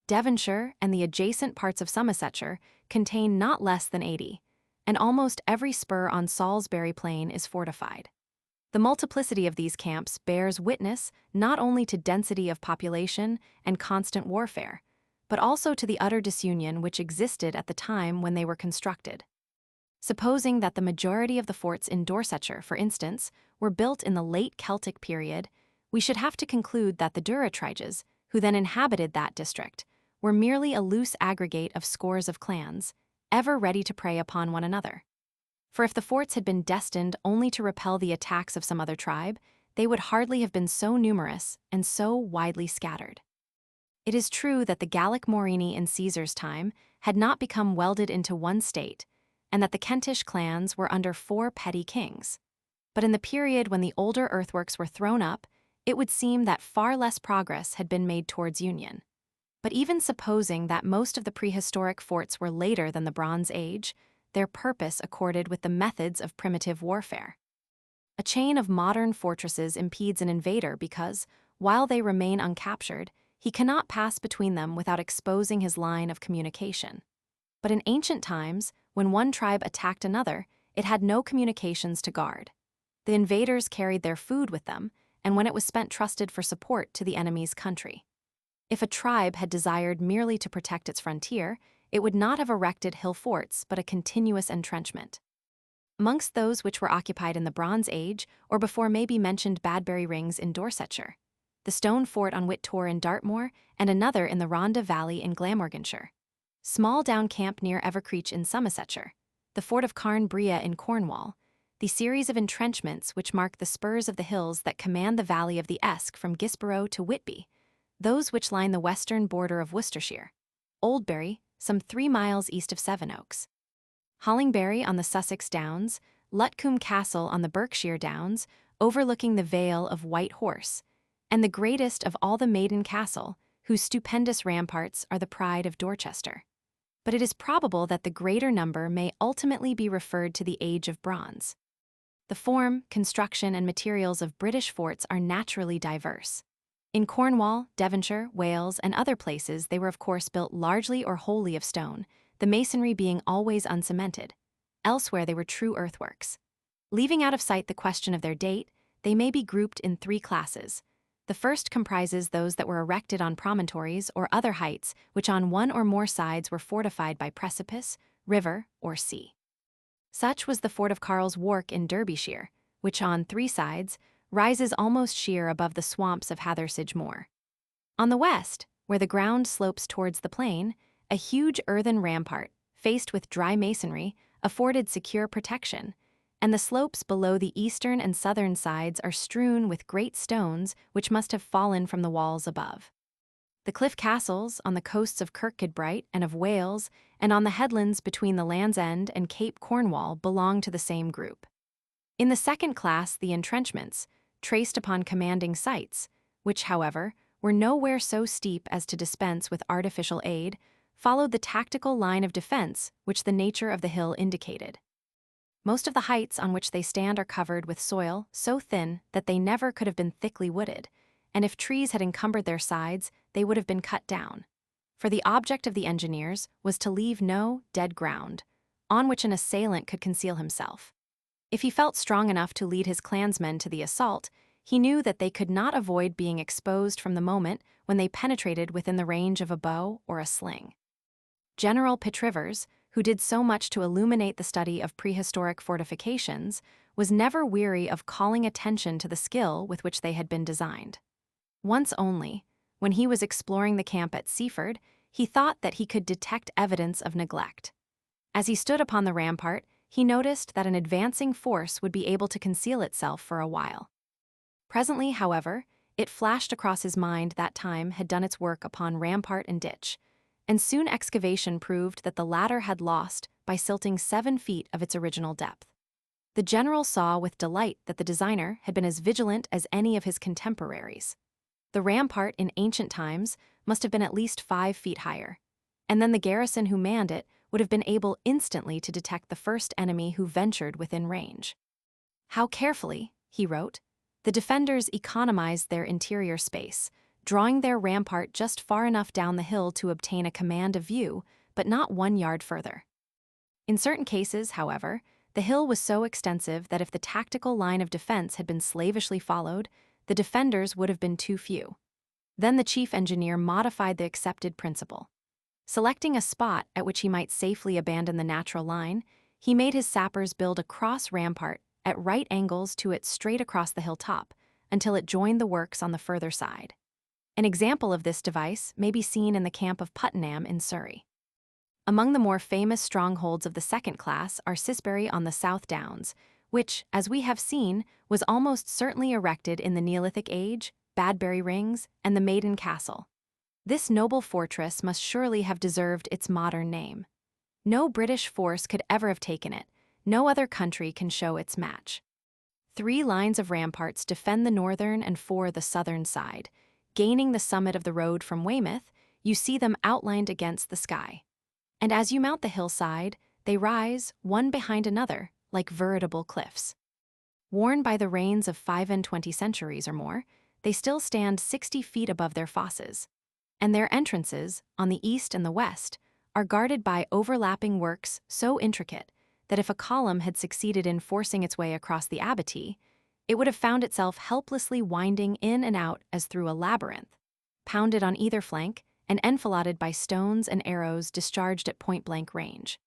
Devonshire and the adjacent parts of Somersetshire contain not less than 80, and almost every spur on Salisbury Plain is fortified. The multiplicity of these camps bears witness not only to density of population and constant warfare, but also to the utter disunion which existed at the time when they were constructed. Supposing that the majority of the forts in Dorsetshire, for instance, were built in the late Celtic period, we should have to conclude that the Durotriges, who then inhabited that district, were merely a loose aggregate of scores of clans, ever ready to prey upon one another. For if the forts had been destined only to repel the attacks of some other tribe, they would hardly have been so numerous and so widely scattered. It is true that the Gallic Morini in Caesar's time had not become welded into one state, and that the Kentish clans were under 4 petty kings. But in the period when the older earthworks were thrown up, it would seem that far less progress had been made towards union. But even supposing that most of the prehistoric forts were later than the Bronze Age, their purpose accorded with the methods of primitive warfare. A chain of modern fortresses impedes an invader because, while they remain uncaptured, He cannot pass between them without exposing his line of communication. But in ancient times, when one tribe attacked another, it had no communications to guard. The invaders carried their food with them, and when it was spent trusted for support to the enemy's country. If a tribe had desired merely to protect its frontier, it would not have erected hill forts but a continuous entrenchment. Amongst those which were occupied in the Bronze Age, or before may be mentioned Badbury Rings in Dorsetshire, the stone fort on Whit Tor in Dartmoor, and another in the Rhondda Valley in Glamorganshire. Small Down Camp near Evercreech in Somersetshire, the fort of Carn Brea in Cornwall, the series of entrenchments which mark the spurs of the hills that command the valley of the Esk from Gisborough to Whitby, those which line the western border of Worcestershire, Oldbury, some 3 miles east of Sevenoaks, Hollingbury on the Sussex Downs, Lutcombe Castle on the Berkshire Downs, overlooking the Vale of White Horse, and the greatest of all the Maiden Castle, whose stupendous ramparts are the pride of Dorchester. But it is probable that the greater number may ultimately be referred to the Age of Bronze. The form, construction, and materials of British forts are naturally diverse. In Cornwall, Devonshire, Wales, and other places they were of course built largely or wholly of stone, the masonry being always uncemented. Elsewhere they were true earthworks. Leaving out of sight the question of their date, they may be grouped in 3 classes. The first comprises those that were erected on promontories or other heights which on one or more sides were fortified by precipice, river, or sea. Such was the fort of Carl's Wark in Derbyshire, which on 3 sides rises almost sheer above the swamps of Hathersage Moor. On the west, where the ground slopes towards the plain, a huge earthen rampart, faced with dry masonry, afforded secure protection, and the slopes below the eastern and southern sides are strewn with great stones which must have fallen from the walls above. The cliff castles on the coasts of Kirkcudbright and of Wales, and on the headlands between the Land's End and Cape Cornwall belong to the same group. In the second class, the entrenchments, traced upon commanding sites, which, however, were nowhere so steep as to dispense with artificial aid, followed the tactical line of defense which the nature of the hill indicated. Most of the heights on which they stand are covered with soil so thin that they never could have been thickly wooded, and if trees had encumbered their sides, they would have been cut down. For the object of the engineers was to leave no dead ground on which an assailant could conceal himself. If he felt strong enough to lead his clansmen to the assault, he knew that they could not avoid being exposed from the moment when they penetrated within the range of a bow or a sling. General Pitt Rivers, who did so much to illuminate the study of prehistoric fortifications, was never weary of calling attention to the skill with which they had been designed. Once only, when he was exploring the camp at Seaford, he thought that he could detect evidence of neglect. As he stood upon the rampart, he noticed that an advancing force would be able to conceal itself for a while. Presently, however, it flashed across his mind that time had done its work upon rampart and ditch, and soon excavation proved that the latter had lost by silting 7 feet of its original depth. The general saw with delight that the designer had been as vigilant as any of his contemporaries. The rampart in ancient times must have been at least 5 feet higher, and then the garrison who manned it would have been able instantly to detect the first enemy who ventured within range. How carefully, he wrote, the defenders economized their interior space, drawing their rampart just far enough down the hill to obtain a command of view, but not 1 yard further. In certain cases, however, the hill was so extensive that if the tactical line of defense had been slavishly followed, the defenders would have been too few. Then the chief engineer modified the accepted principle. Selecting a spot at which he might safely abandon the natural line, he made his sappers build a cross rampart at right angles to it straight across the hilltop, until it joined the works on the further side. An example of this device may be seen in the camp of Puttenham in Surrey. Among the more famous strongholds of the second class are Sisbury on the South Downs, which, as we have seen, was almost certainly erected in the Neolithic Age, Badbury Rings, and the Maiden Castle. This noble fortress must surely have deserved its modern name. No British force could ever have taken it. No other country can show its match. 3 lines of ramparts defend the northern and 4 the southern side. Gaining the summit of the road from Weymouth, you see them outlined against the sky. And as you mount the hillside, they rise, one behind another, like veritable cliffs. Worn by the rains of 25 centuries or more, they still stand 60 feet above their fosses. and their entrances, on the east and the west, are guarded by overlapping works so intricate that if a column had succeeded in forcing its way across the abattis, it would have found itself helplessly winding in and out as through a labyrinth, pounded on either flank and enfiladed by stones and arrows discharged at point-blank range.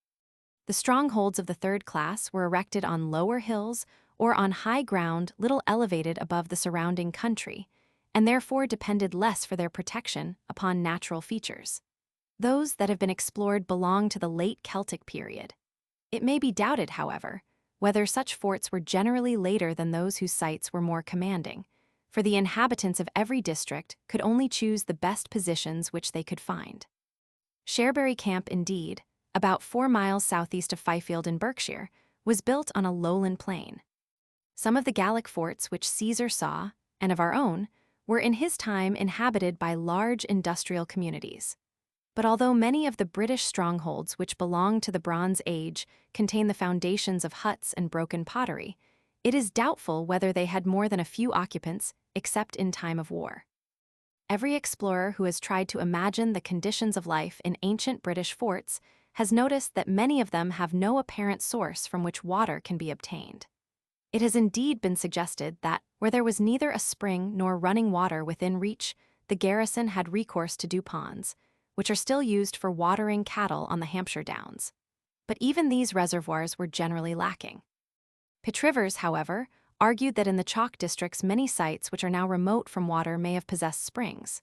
The strongholds of the third class were erected on lower hills or on high ground little elevated above the surrounding country, and therefore depended less for their protection upon natural features. Those that have been explored belong to the late Celtic period. It may be doubted, however, whether such forts were generally later than those whose sites were more commanding, for the inhabitants of every district could only choose the best positions which they could find. Cherbury Camp, indeed, about 4 miles southeast of Fifield in Berkshire, was built on a lowland plain. Some of the Gallic forts which Caesar saw, and of our own, were in his time inhabited by large industrial communities. But although many of the British strongholds which belong to the Bronze Age contain the foundations of huts and broken pottery, it is doubtful whether they had more than a few occupants except in time of war. Every explorer who has tried to imagine the conditions of life in ancient British forts has noticed that many of them have no apparent source from which water can be obtained. It has indeed been suggested that, where there was neither a spring nor running water within reach, the garrison had recourse to dew ponds, which are still used for watering cattle on the Hampshire Downs. But even these reservoirs were generally lacking. Petrivers, however, argued that in the chalk districts many sites which are now remote from water may have possessed springs.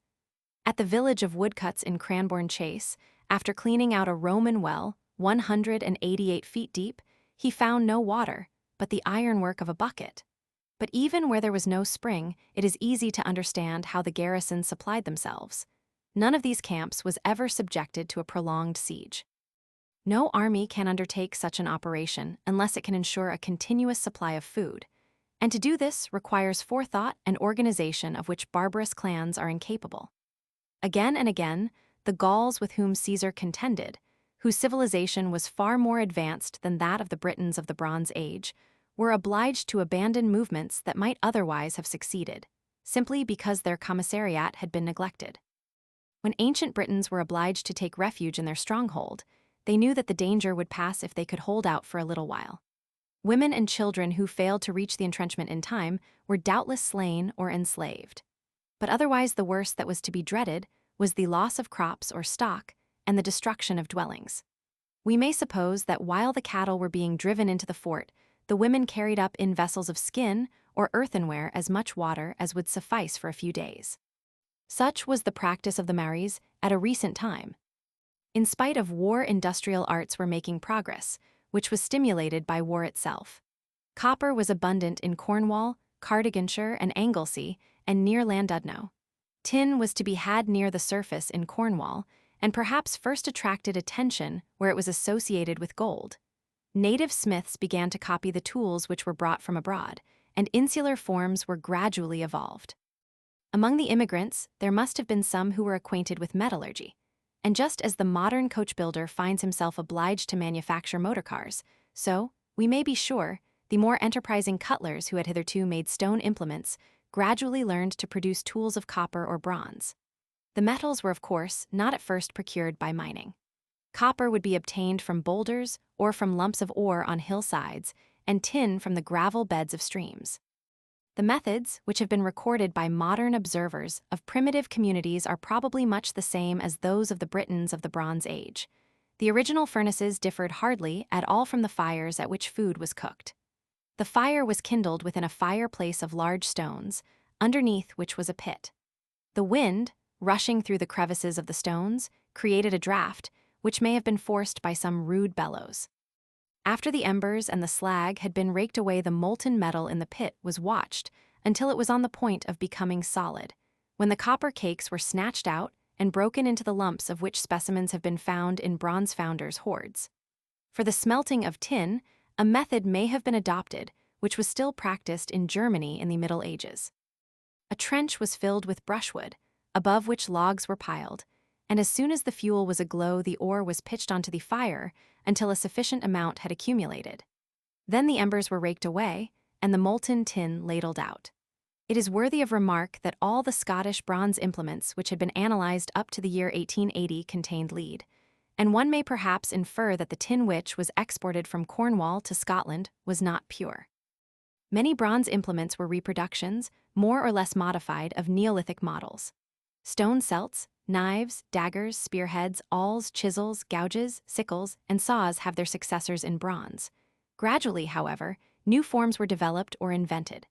At the village of Woodcuts in Cranbourne Chase, after cleaning out a Roman well, 188 feet deep, he found no water, but the ironwork of a bucket. But even where there was no spring, it is easy to understand how the garrison supplied themselves. None of these camps was ever subjected to a prolonged siege. No army can undertake such an operation unless it can ensure a continuous supply of food, and to do this requires forethought and organization of which barbarous clans are incapable. Again and again, the Gauls with whom Caesar contended, whose civilization was far more advanced than that of the Britons of the Bronze Age, were obliged to abandon movements that might otherwise have succeeded, simply because their commissariat had been neglected. When ancient Britons were obliged to take refuge in their stronghold, they knew that the danger would pass if they could hold out for a little while. Women and children who failed to reach the entrenchment in time were doubtless slain or enslaved. But otherwise the worst that was to be dreaded was the loss of crops or stock and the destruction of dwellings. We may suppose that while the cattle were being driven into the fort, the women carried up in vessels of skin or earthenware as much water as would suffice for a few days. Such was the practice of the Maoris at a recent time. In spite of war, industrial arts were making progress, which was stimulated by war itself. Copper was abundant in Cornwall, Cardiganshire and Anglesey, and near Llandudno. Tin was to be had near the surface in Cornwall, and perhaps first attracted attention where it was associated with gold. Native smiths began to copy the tools which were brought from abroad, and insular forms were gradually evolved. Among the immigrants, there must have been some who were acquainted with metallurgy, and just as the modern coach builder finds himself obliged to manufacture motorcars, so, we may be sure, the more enterprising cutlers who had hitherto made stone implements gradually learned to produce tools of copper or bronze. The metals were, of course, not at first procured by mining. Copper would be obtained from boulders or from lumps of ore on hillsides, and tin from the gravel beds of streams. The methods, which have been recorded by modern observers of primitive communities, are probably much the same as those of the Britons of the Bronze Age. The original furnaces differed hardly at all from the fires at which food was cooked. The fire was kindled within a fireplace of large stones, underneath which was a pit. The wind, rushing through the crevices of the stones, created a draught, which may have been forced by some rude bellows. After the embers and the slag had been raked away, the molten metal in the pit was watched until it was on the point of becoming solid, when the copper cakes were snatched out and broken into the lumps of which specimens have been found in bronze founders' hoards. For the smelting of tin, a method may have been adopted which was still practiced in Germany in the Middle Ages. A trench was filled with brushwood, above which logs were piled, and as soon as the fuel was aglow, the ore was pitched onto the fire until a sufficient amount had accumulated. Then the embers were raked away, and the molten tin ladled out. It is worthy of remark that all the Scottish bronze implements which had been analyzed up to the year 1880 contained lead, and one may perhaps infer that the tin which was exported from Cornwall to Scotland was not pure. Many bronze implements were reproductions, more or less modified, of Neolithic models. Stone celts, knives, daggers, spearheads, awls, chisels, gouges, sickles, and saws have their successors in bronze. Gradually, however, new forms were developed or invented.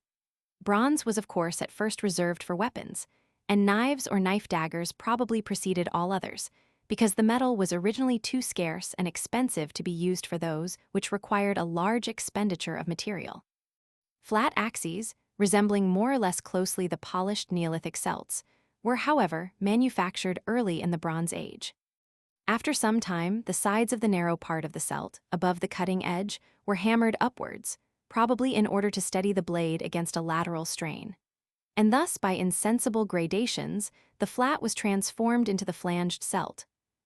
Bronze was of course at first reserved for weapons, and knives or knife daggers probably preceded all others, because the metal was originally too scarce and expensive to be used for those which required a large expenditure of material. Flat axes, resembling more or less closely the polished Neolithic celts, were, however, manufactured early in the Bronze Age. After some time, the sides of the narrow part of the celt, above the cutting edge, were hammered upwards, probably in order to steady the blade against a lateral strain. And thus, by insensible gradations, the flat was transformed into the flanged celt,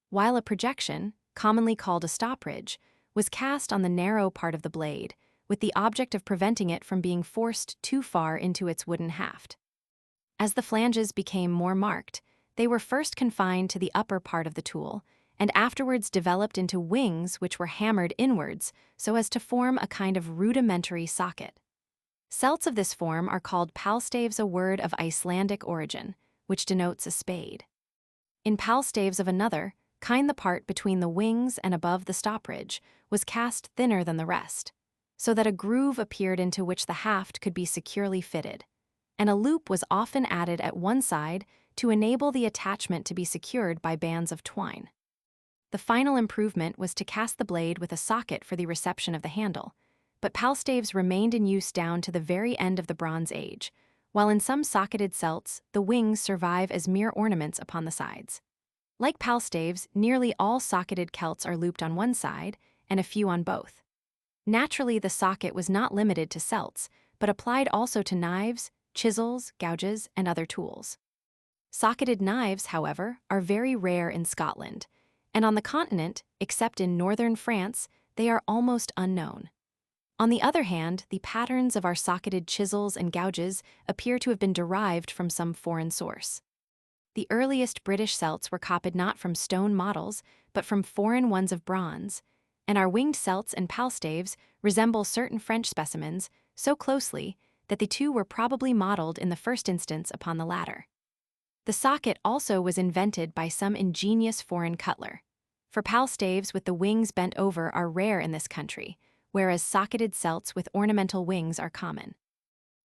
while a projection, commonly called a stopridge, was cast on the narrow part of the blade, with the object of preventing it from being forced too far into its wooden haft. As the flanges became more marked, they were first confined to the upper part of the tool, and afterwards developed into wings which were hammered inwards so as to form a kind of rudimentary socket. Celts of this form are called palstaves, a word of Icelandic origin, which denotes a spade. In palstaves of another kind, the part between the wings and above the stopridge was cast thinner than the rest, so that a groove appeared into which the haft could be securely fitted, and a loop was often added at one side to enable the attachment to be secured by bands of twine. The final improvement was to cast the blade with a socket for the reception of the handle, but palstaves remained in use down to the very end of the Bronze Age, while in some socketed celts the wings survive as mere ornaments upon the sides. Like palstaves, nearly all socketed celts are looped on one side, and a few on both. Naturally, the socket was not limited to celts, but applied also to knives, chisels, gouges, and other tools. Socketed knives, however, are very rare in Scotland, and on the continent, except in northern France, they are almost unknown. On the other hand, the patterns of our socketed chisels and gouges appear to have been derived from some foreign source. The earliest British celts were copied not from stone models, but from foreign ones of bronze, and our winged celts and palstaves resemble certain French specimens so closely that the two were probably modeled in the first instance upon the latter. The socket also was invented by some ingenious foreign cutler, for palstaves with the wings bent over are rare in this country, whereas socketed celts with ornamental wings are common.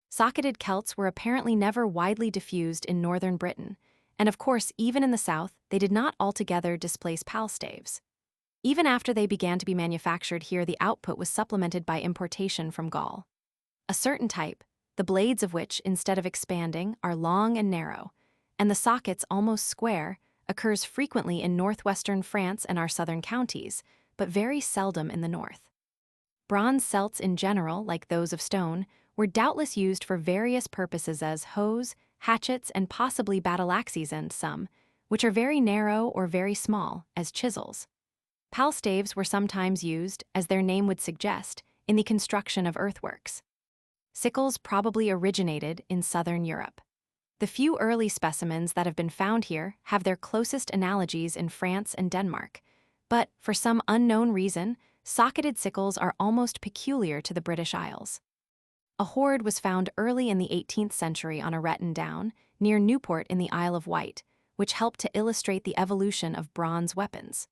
Socketed celts were apparently never widely diffused in northern Britain, and of course even in the south they did not altogether displace palstaves. Even after they began to be manufactured here, the output was supplemented by importation from Gaul. A certain type, the blades of which, instead of expanding, are long and narrow, and the sockets almost square, occurs frequently in northwestern France and our southern counties, but very seldom in the north. Bronze celts in general, like those of stone, were doubtless used for various purposes as hoes, hatchets, and possibly battle axes, and some, which are very narrow or very small, as chisels. Palstaves were sometimes used, as their name would suggest, in the construction of earthworks. Sickles probably originated in southern Europe. The few early specimens that have been found here have their closest analogies in France and Denmark, but, for some unknown reason, socketed sickles are almost peculiar to the British Isles. A hoard was found early in the 18th century on a Retton Down, near Newport in the Isle of Wight, which helped to illustrate the evolution of bronze weapons.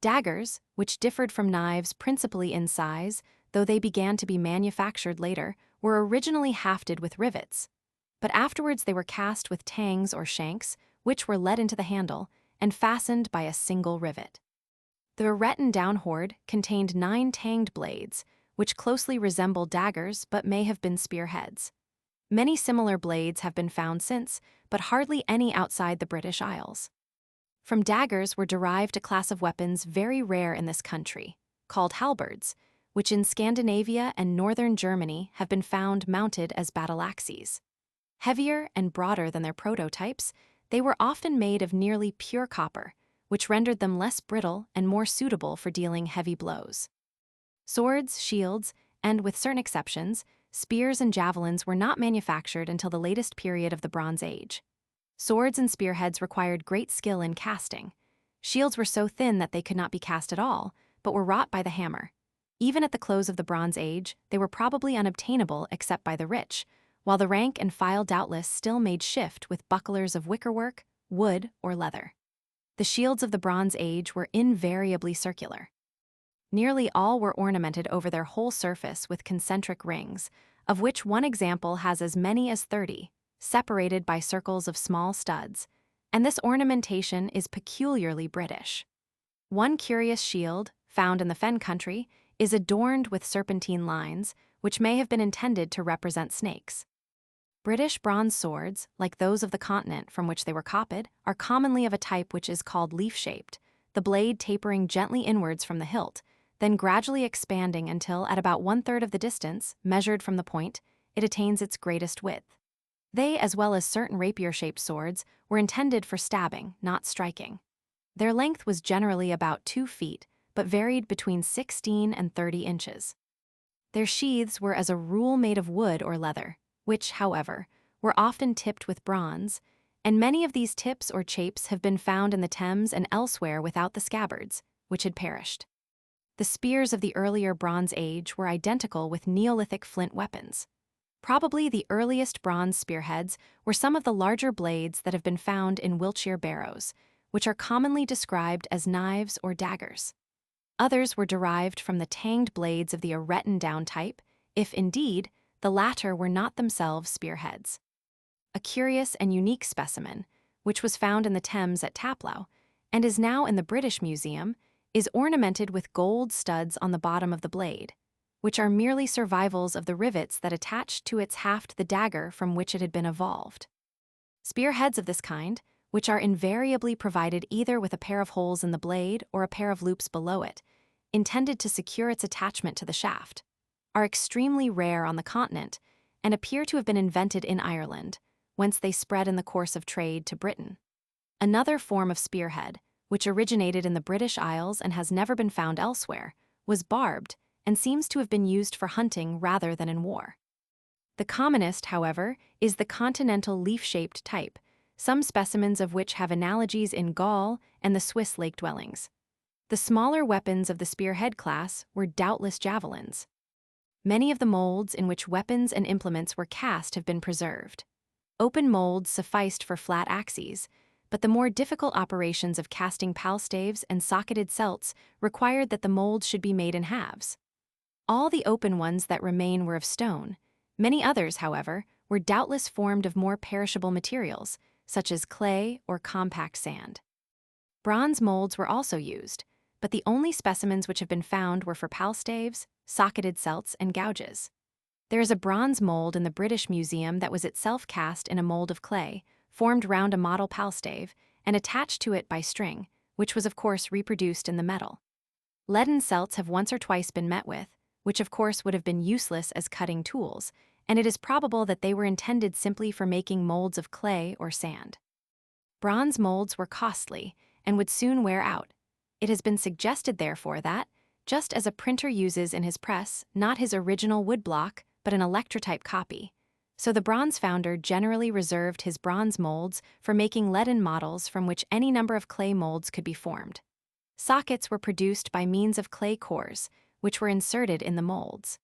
Daggers, which differed from knives principally in size, though they began to be manufactured later, were originally hafted with rivets, but afterwards they were cast with tangs or shanks, which were let into the handle and fastened by a single rivet. The Retton Down hoard contained 9 tanged blades, which closely resemble daggers but may have been spearheads. Many similar blades have been found since, but hardly any outside the British Isles. From daggers were derived a class of weapons very rare in this country, called halberds, which in Scandinavia and northern Germany have been found mounted as battle axes. Heavier and broader than their prototypes, they were often made of nearly pure copper, which rendered them less brittle and more suitable for dealing heavy blows. Swords, shields, and, with certain exceptions, spears and javelins were not manufactured until the latest period of the Bronze Age. Swords and spearheads required great skill in casting. Shields were so thin that they could not be cast at all, but were wrought by the hammer. Even at the close of the Bronze Age, they were probably unobtainable except by the rich, while the rank and file doubtless still made shift with bucklers of wickerwork, wood, or leather. The shields of the Bronze Age were invariably circular. Nearly all were ornamented over their whole surface with concentric rings, of which one example has as many as 30, separated by circles of small studs, and this ornamentation is peculiarly British. One curious shield, found in the Fen country, is adorned with serpentine lines, which may have been intended to represent snakes. British bronze swords, like those of the continent from which they were copied, are commonly of a type which is called leaf-shaped, the blade tapering gently inwards from the hilt, then gradually expanding until, at about 1/3 of the distance, measured from the point, it attains its greatest width. They, as well as certain rapier-shaped swords, were intended for stabbing, not striking. Their length was generally about 2 feet, but varied between 16 and 30 inches. Their sheaths were as a rule made of wood or leather, which, however, were often tipped with bronze, and many of these tips or chapes have been found in the Thames and elsewhere without the scabbards, which had perished. The spears of the earlier Bronze Age were identical with Neolithic flint weapons. Probably the earliest bronze spearheads were some of the larger blades that have been found in Wiltshire barrows, which are commonly described as knives or daggers. Others were derived from the tanged blades of the Aretin-down type, if indeed the latter were not themselves spearheads. A curious and unique specimen, which was found in the Thames at Taplow, and is now in the British Museum, is ornamented with gold studs on the bottom of the blade, which are merely survivals of the rivets that attached to its haft the dagger from which it had been evolved. Spearheads of this kind, which are invariably provided either with a pair of holes in the blade or a pair of loops below it, intended to secure its attachment to the shaft, are extremely rare on the continent and appear to have been invented in Ireland, whence they spread in the course of trade to Britain. Another form of spearhead, which originated in the British Isles and has never been found elsewhere, was barbed and seems to have been used for hunting rather than in war. The commonest, however, is the continental leaf-shaped type, some specimens of which have analogies in Gaul and the Swiss lake dwellings. The smaller weapons of the spearhead class were doubtless javelins. Many of the molds in which weapons and implements were cast have been preserved. Open molds sufficed for flat axes, but the more difficult operations of casting palstaves and socketed celts required that the molds should be made in halves. All the open ones that remain were of stone. Many others, however, were doubtless formed of more perishable materials, such as clay or compact sand. Bronze molds were also used, but the only specimens which have been found were for palstaves, socketed celts, and gouges. There is a bronze mold in the British Museum that was itself cast in a mold of clay, formed round a model palstave, and attached to it by string, which was of course reproduced in the metal. Leaden celts have once or twice been met with, which of course would have been useless as cutting tools, and it is probable that they were intended simply for making molds of clay or sand. Bronze molds were costly and would soon wear out. It has been suggested, therefore, that, just as a printer uses in his press not his original woodblock but an electrotype copy, so the bronze founder generally reserved his bronze molds for making leaden models from which any number of clay molds could be formed. Sockets were produced by means of clay cores, which were inserted in the molds.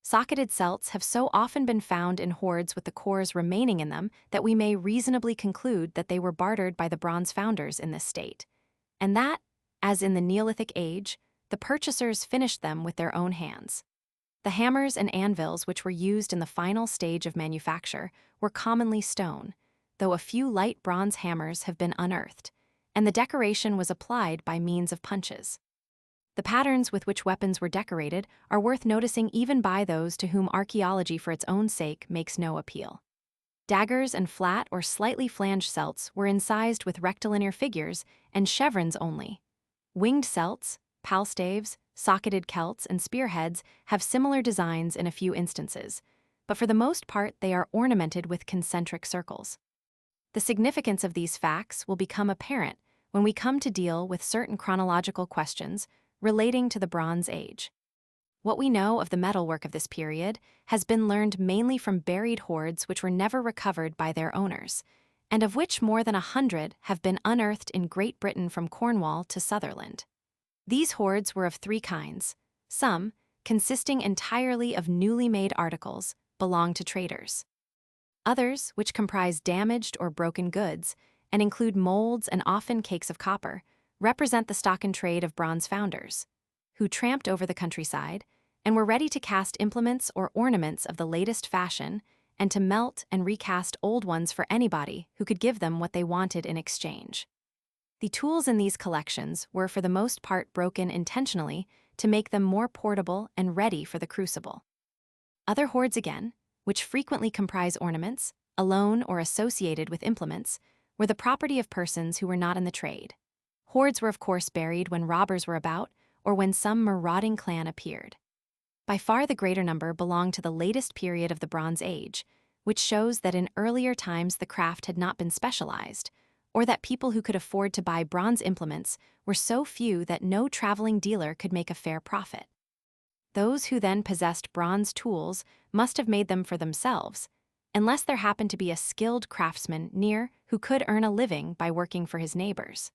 Socketed celts have so often been found in hoards with the cores remaining in them that we may reasonably conclude that they were bartered by the bronze founders in this state, and that, as in the Neolithic age, the purchasers finished them with their own hands. The hammers and anvils which were used in the final stage of manufacture were commonly stone, though a few light bronze hammers have been unearthed, and the decoration was applied by means of punches. The patterns with which weapons were decorated are worth noticing even by those to whom archaeology for its own sake makes no appeal. Daggers and flat or slightly flanged celts were incised with rectilinear figures and chevrons only. Winged celts, palstaves, socketed celts, and spearheads have similar designs in a few instances, but for the most part they are ornamented with concentric circles. The significance of these facts will become apparent when we come to deal with certain chronological questions relating to the Bronze Age. What we know of the metalwork of this period has been learned mainly from buried hoards which were never recovered by their owners, and of which more than 100 have been unearthed in Great Britain from Cornwall to Sutherland. These hoards were of three kinds. Some, consisting entirely of newly made articles, belong to traders. Others, which comprise damaged or broken goods, and include molds and often cakes of copper, represent the stock and trade of bronze founders, who tramped over the countryside and were ready to cast implements or ornaments of the latest fashion and to melt and recast old ones for anybody who could give them what they wanted in exchange. The tools in these collections were for the most part broken intentionally to make them more portable and ready for the crucible. Other hoards again, which frequently comprise ornaments, alone or associated with implements, were the property of persons who were not in the trade. Hoards were of course buried when robbers were about or when some marauding clan appeared. By far the greater number belong to the latest period of the Bronze Age, which shows that in earlier times the craft had not been specialized, or that people who could afford to buy bronze implements were so few that no traveling dealer could make a fair profit. Those who then possessed bronze tools must have made them for themselves, unless there happened to be a skilled craftsman near who could earn a living by working for his neighbors.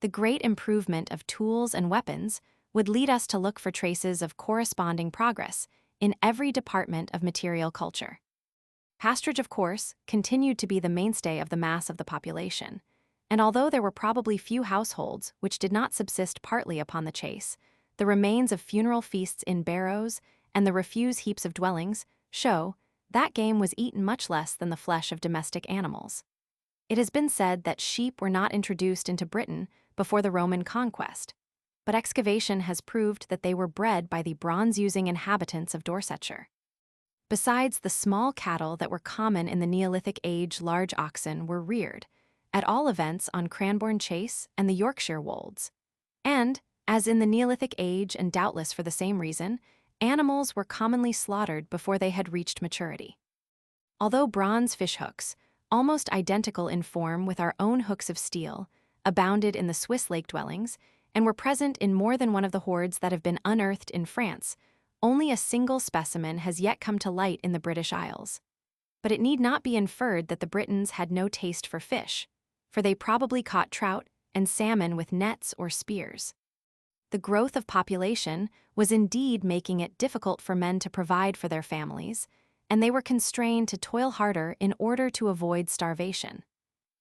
The great improvement of tools and weapons would lead us to look for traces of corresponding progress in every department of material culture. Pasturage, of course, continued to be the mainstay of the mass of the population, and although there were probably few households which did not subsist partly upon the chase, the remains of funeral feasts in barrows and the refuse heaps of dwellings show that game was eaten much less than the flesh of domestic animals. It has been said that sheep were not introduced into Britain before the Roman conquest, but excavation has proved that they were bred by the bronze-using inhabitants of Dorsetshire. Besides the small cattle that were common in the Neolithic age, large oxen were reared, at all events on Cranbourne Chase and the Yorkshire wolds. And, as in the Neolithic age and doubtless for the same reason, animals were commonly slaughtered before they had reached maturity. Although bronze fishhooks, almost identical in form with our own hooks of steel, abounded in the Swiss lake dwellings and were present in more than one of the hoards that have been unearthed in France, only a single specimen has yet come to light in the British Isles. But it need not be inferred that the Britons had no taste for fish, for they probably caught trout and salmon with nets or spears. The growth of population was indeed making it difficult for men to provide for their families, and they were constrained to toil harder in order to avoid starvation.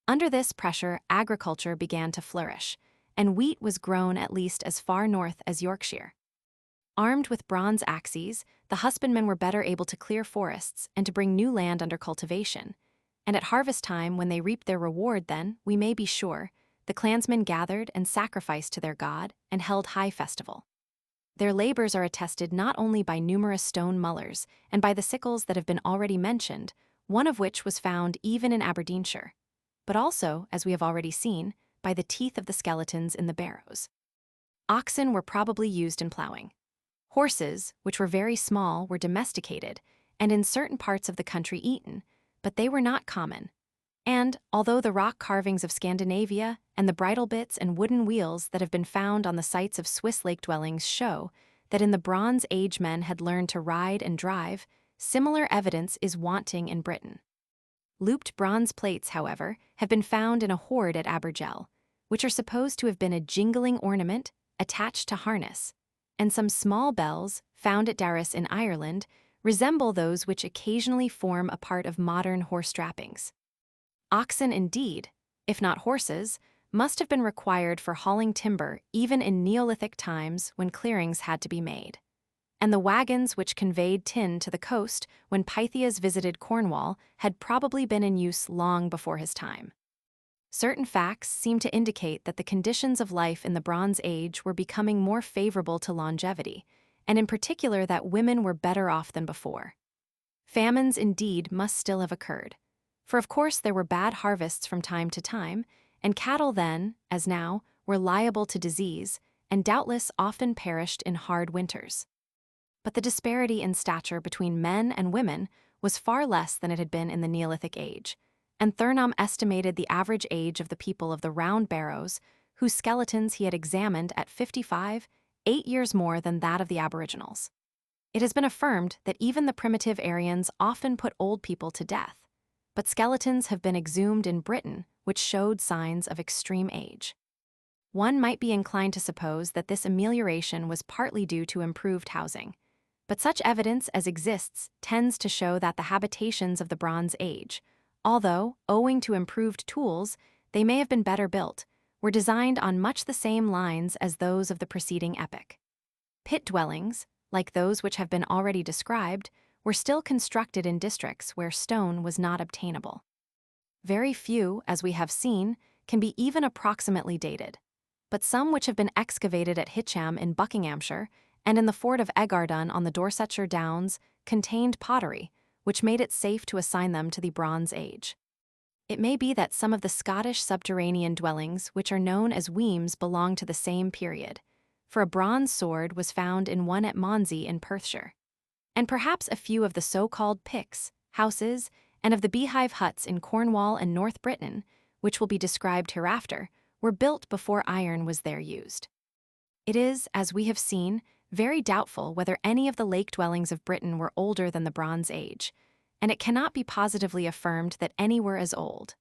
Under this pressure, agriculture began to flourish, and wheat was grown at least as far north as Yorkshire. Armed with bronze axes, the husbandmen were better able to clear forests and to bring new land under cultivation, and at harvest time, when they reaped their reward, then, we may be sure, the clansmen gathered and sacrificed to their god and held high festival. Their labors are attested not only by numerous stone mullers and by the sickles that have been already mentioned, one of which was found even in Aberdeenshire, but also, as we have already seen, by the teeth of the skeletons in the barrows. Oxen were probably used in plowing. Horses, which were very small, were domesticated and in certain parts of the country eaten, but they were not common. And, although the rock carvings of Scandinavia and the bridle bits and wooden wheels that have been found on the sites of Swiss lake dwellings show that in the Bronze Age men had learned to ride and drive, similar evidence is wanting in Britain. Looped bronze plates, however, have been found in a hoard at Abergele, which are supposed to have been a jingling ornament attached to harness, and some small bells, found at Darras in Ireland, resemble those which occasionally form a part of modern horse trappings. Oxen indeed, if not horses, must have been required for hauling timber even in Neolithic times when clearings had to be made. And the wagons which conveyed tin to the coast when Pythias visited Cornwall had probably been in use long before his time. Certain facts seem to indicate that the conditions of life in the Bronze Age were becoming more favorable to longevity, and in particular that women were better off than before. Famines indeed must still have occurred, for of course there were bad harvests from time to time, and cattle then, as now, were liable to disease, and doubtless often perished in hard winters. But the disparity in stature between men and women was far less than it had been in the Neolithic age, and Thurnham estimated the average age of the people of the Round Barrows, whose skeletons he had examined at 55, 8 years more than that of the aboriginals. It has been affirmed that even the primitive Aryans often put old people to death, but skeletons have been exhumed in Britain, which showed signs of extreme age. One might be inclined to suppose that this amelioration was partly due to improved housing, but such evidence as exists tends to show that the habitations of the Bronze Age, although, owing to improved tools, they may have been better built, were designed on much the same lines as those of the preceding epoch. Pit dwellings, like those which have been already described, were still constructed in districts where stone was not obtainable. Very few, as we have seen, can be even approximately dated, but some which have been excavated at Hitcham in Buckinghamshire and in the fort of Egardon on the Dorsetshire Downs contained pottery, which made it safe to assign them to the Bronze Age. It may be that some of the Scottish subterranean dwellings which are known as weems belong to the same period, for a bronze sword was found in one at Monsey in Perthshire. And perhaps a few of the so-called picks, houses, and of the beehive huts in Cornwall and North Britain, which will be described hereafter, were built before iron was there used. It is, as we have seen, very doubtful whether any of the lake dwellings of Britain were older than the Bronze Age, and it cannot be positively affirmed that any were as old.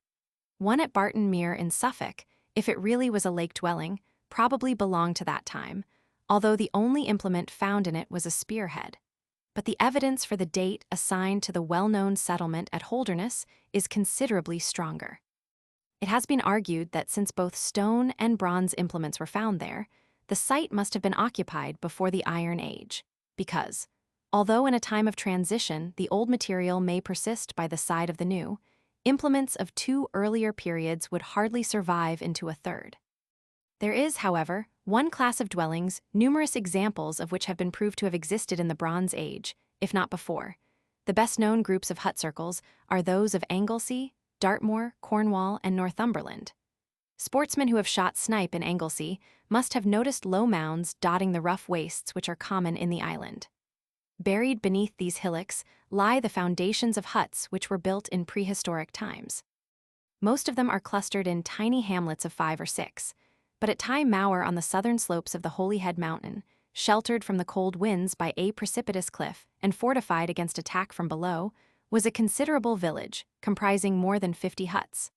One at Barton Mere in Suffolk, if it really was a lake dwelling, probably belonged to that time, although the only implement found in it was a spearhead. But the evidence for the date assigned to the well-known settlement at Holderness is considerably stronger. It has been argued that since both stone and bronze implements were found there, the site must have been occupied before the Iron Age, because, although in a time of transition the old material may persist by the side of the new, implements of two earlier periods would hardly survive into a third. There is, however, one class of dwellings, numerous examples of which have been proved to have existed in the Bronze Age, if not before. The best-known groups of hut circles are those of Anglesey, Dartmoor, Cornwall, and Northumberland. Sportsmen who have shot snipe in Anglesey must have noticed low mounds dotting the rough wastes which are common in the island. Buried beneath these hillocks lie the foundations of huts which were built in prehistoric times. Most of them are clustered in tiny hamlets of 5 or 6, but at Tai Mower on the southern slopes of the Holyhead Mountain, sheltered from the cold winds by a precipitous cliff and fortified against attack from below, was a considerable village, comprising more than 50 huts.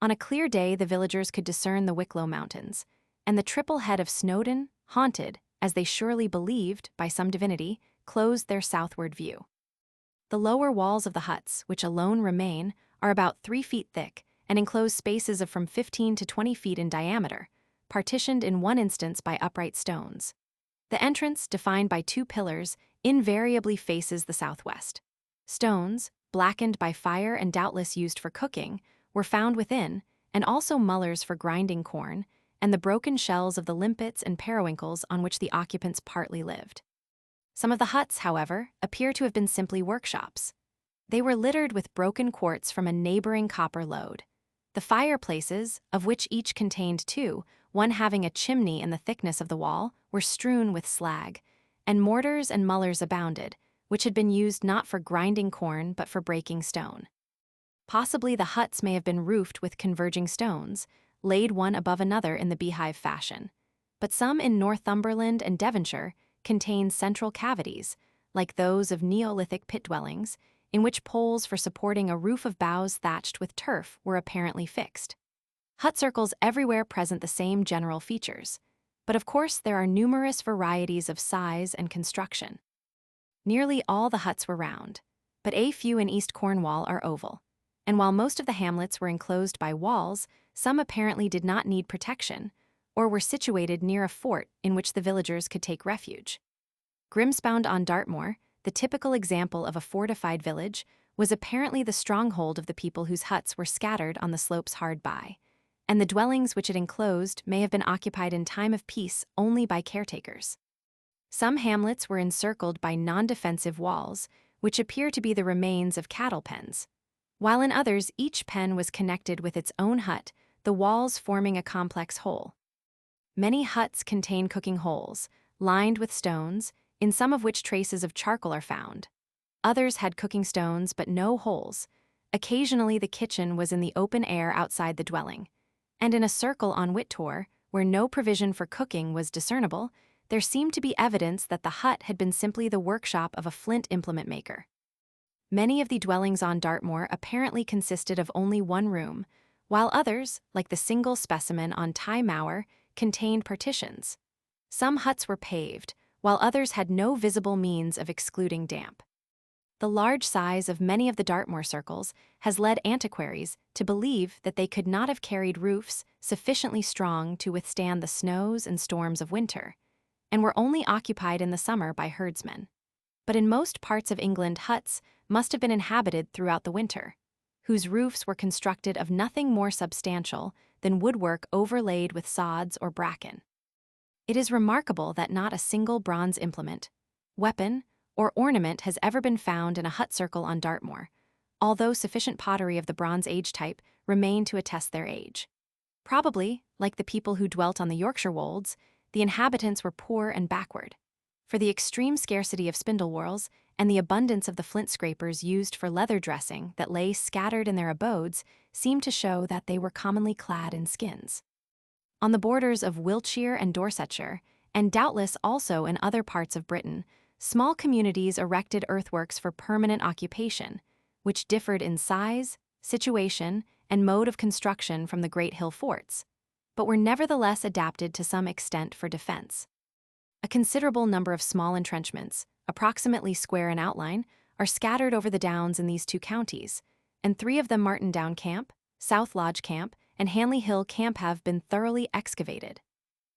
On a clear day the villagers could discern the Wicklow Mountains, and the triple head of Snowdon, haunted, as they surely believed, by some divinity, closed their southward view. The lower walls of the huts, which alone remain, are about 3 feet thick and enclose spaces of from 15 to 20 feet in diameter, partitioned in one instance by upright stones. The entrance, defined by 2 pillars, invariably faces the southwest. Stones, blackened by fire and doubtless used for cooking, were found within, and also mullers for grinding corn, and the broken shells of the limpets and periwinkles on which the occupants partly lived. Some of the huts, however, appear to have been simply workshops. They were littered with broken quartz from a neighboring copper lode. The fireplaces, of which each contained 2, one having a chimney in the thickness of the wall, were strewn with slag, and mortars and mullers abounded, which had been used not for grinding corn but for breaking stone. Possibly the huts may have been roofed with converging stones, laid one above another in the beehive fashion, but some in Northumberland and Devonshire contain central cavities, like those of Neolithic pit dwellings, in which poles for supporting a roof of boughs thatched with turf were apparently fixed. Hut circles everywhere present the same general features, but of course there are numerous varieties of size and construction. Nearly all the huts were round, but a few in East Cornwall are oval, and while most of the hamlets were enclosed by walls, some apparently did not need protection, or were situated near a fort in which the villagers could take refuge. Grimspound on Dartmoor, the typical example of a fortified village, was apparently the stronghold of the people whose huts were scattered on the slopes hard by, and the dwellings which it enclosed may have been occupied in time of peace only by caretakers. Some hamlets were encircled by non-defensive walls, which appear to be the remains of cattle pens, while in others each pen was connected with its own hut, the walls forming a complex whole. Many huts contain cooking holes, lined with stones, in some of which traces of charcoal are found. Others had cooking stones but no holes. Occasionally the kitchen was in the open air outside the dwelling, and in a circle on Whittor, where no provision for cooking was discernible, there seemed to be evidence that the hut had been simply the workshop of a flint implement maker. Many of the dwellings on Dartmoor apparently consisted of only one room, while others, like the single specimen on Ty Mower, contained partitions. Some huts were paved, while others had no visible means of excluding damp. The large size of many of the Dartmoor circles has led antiquaries to believe that they could not have carried roofs sufficiently strong to withstand the snows and storms of winter, and were only occupied in the summer by herdsmen. But in most parts of England, huts must have been inhabited throughout the winter, whose roofs were constructed of nothing more substantial than woodwork overlaid with sods or bracken. It is remarkable that not a single bronze implement, weapon, or ornament has ever been found in a hut circle on Dartmoor, although sufficient pottery of the Bronze Age type remained to attest their age. Probably, like the people who dwelt on the Yorkshire wolds, the inhabitants were poor and backward. For the extreme scarcity of spindle whorls and the abundance of the flint scrapers used for leather dressing that lay scattered in their abodes seemed to show that they were commonly clad in skins. On the borders of Wiltshire and Dorsetshire, and doubtless also in other parts of Britain, small communities erected earthworks for permanent occupation, which differed in size, situation, and mode of construction from the great hill forts, but were nevertheless adapted to some extent for defense. A considerable number of small entrenchments, approximately square in outline, are scattered over the downs in these two counties, and 3 of them, Martin Down Camp, South Lodge Camp, and Hanley Hill Camp, have been thoroughly excavated.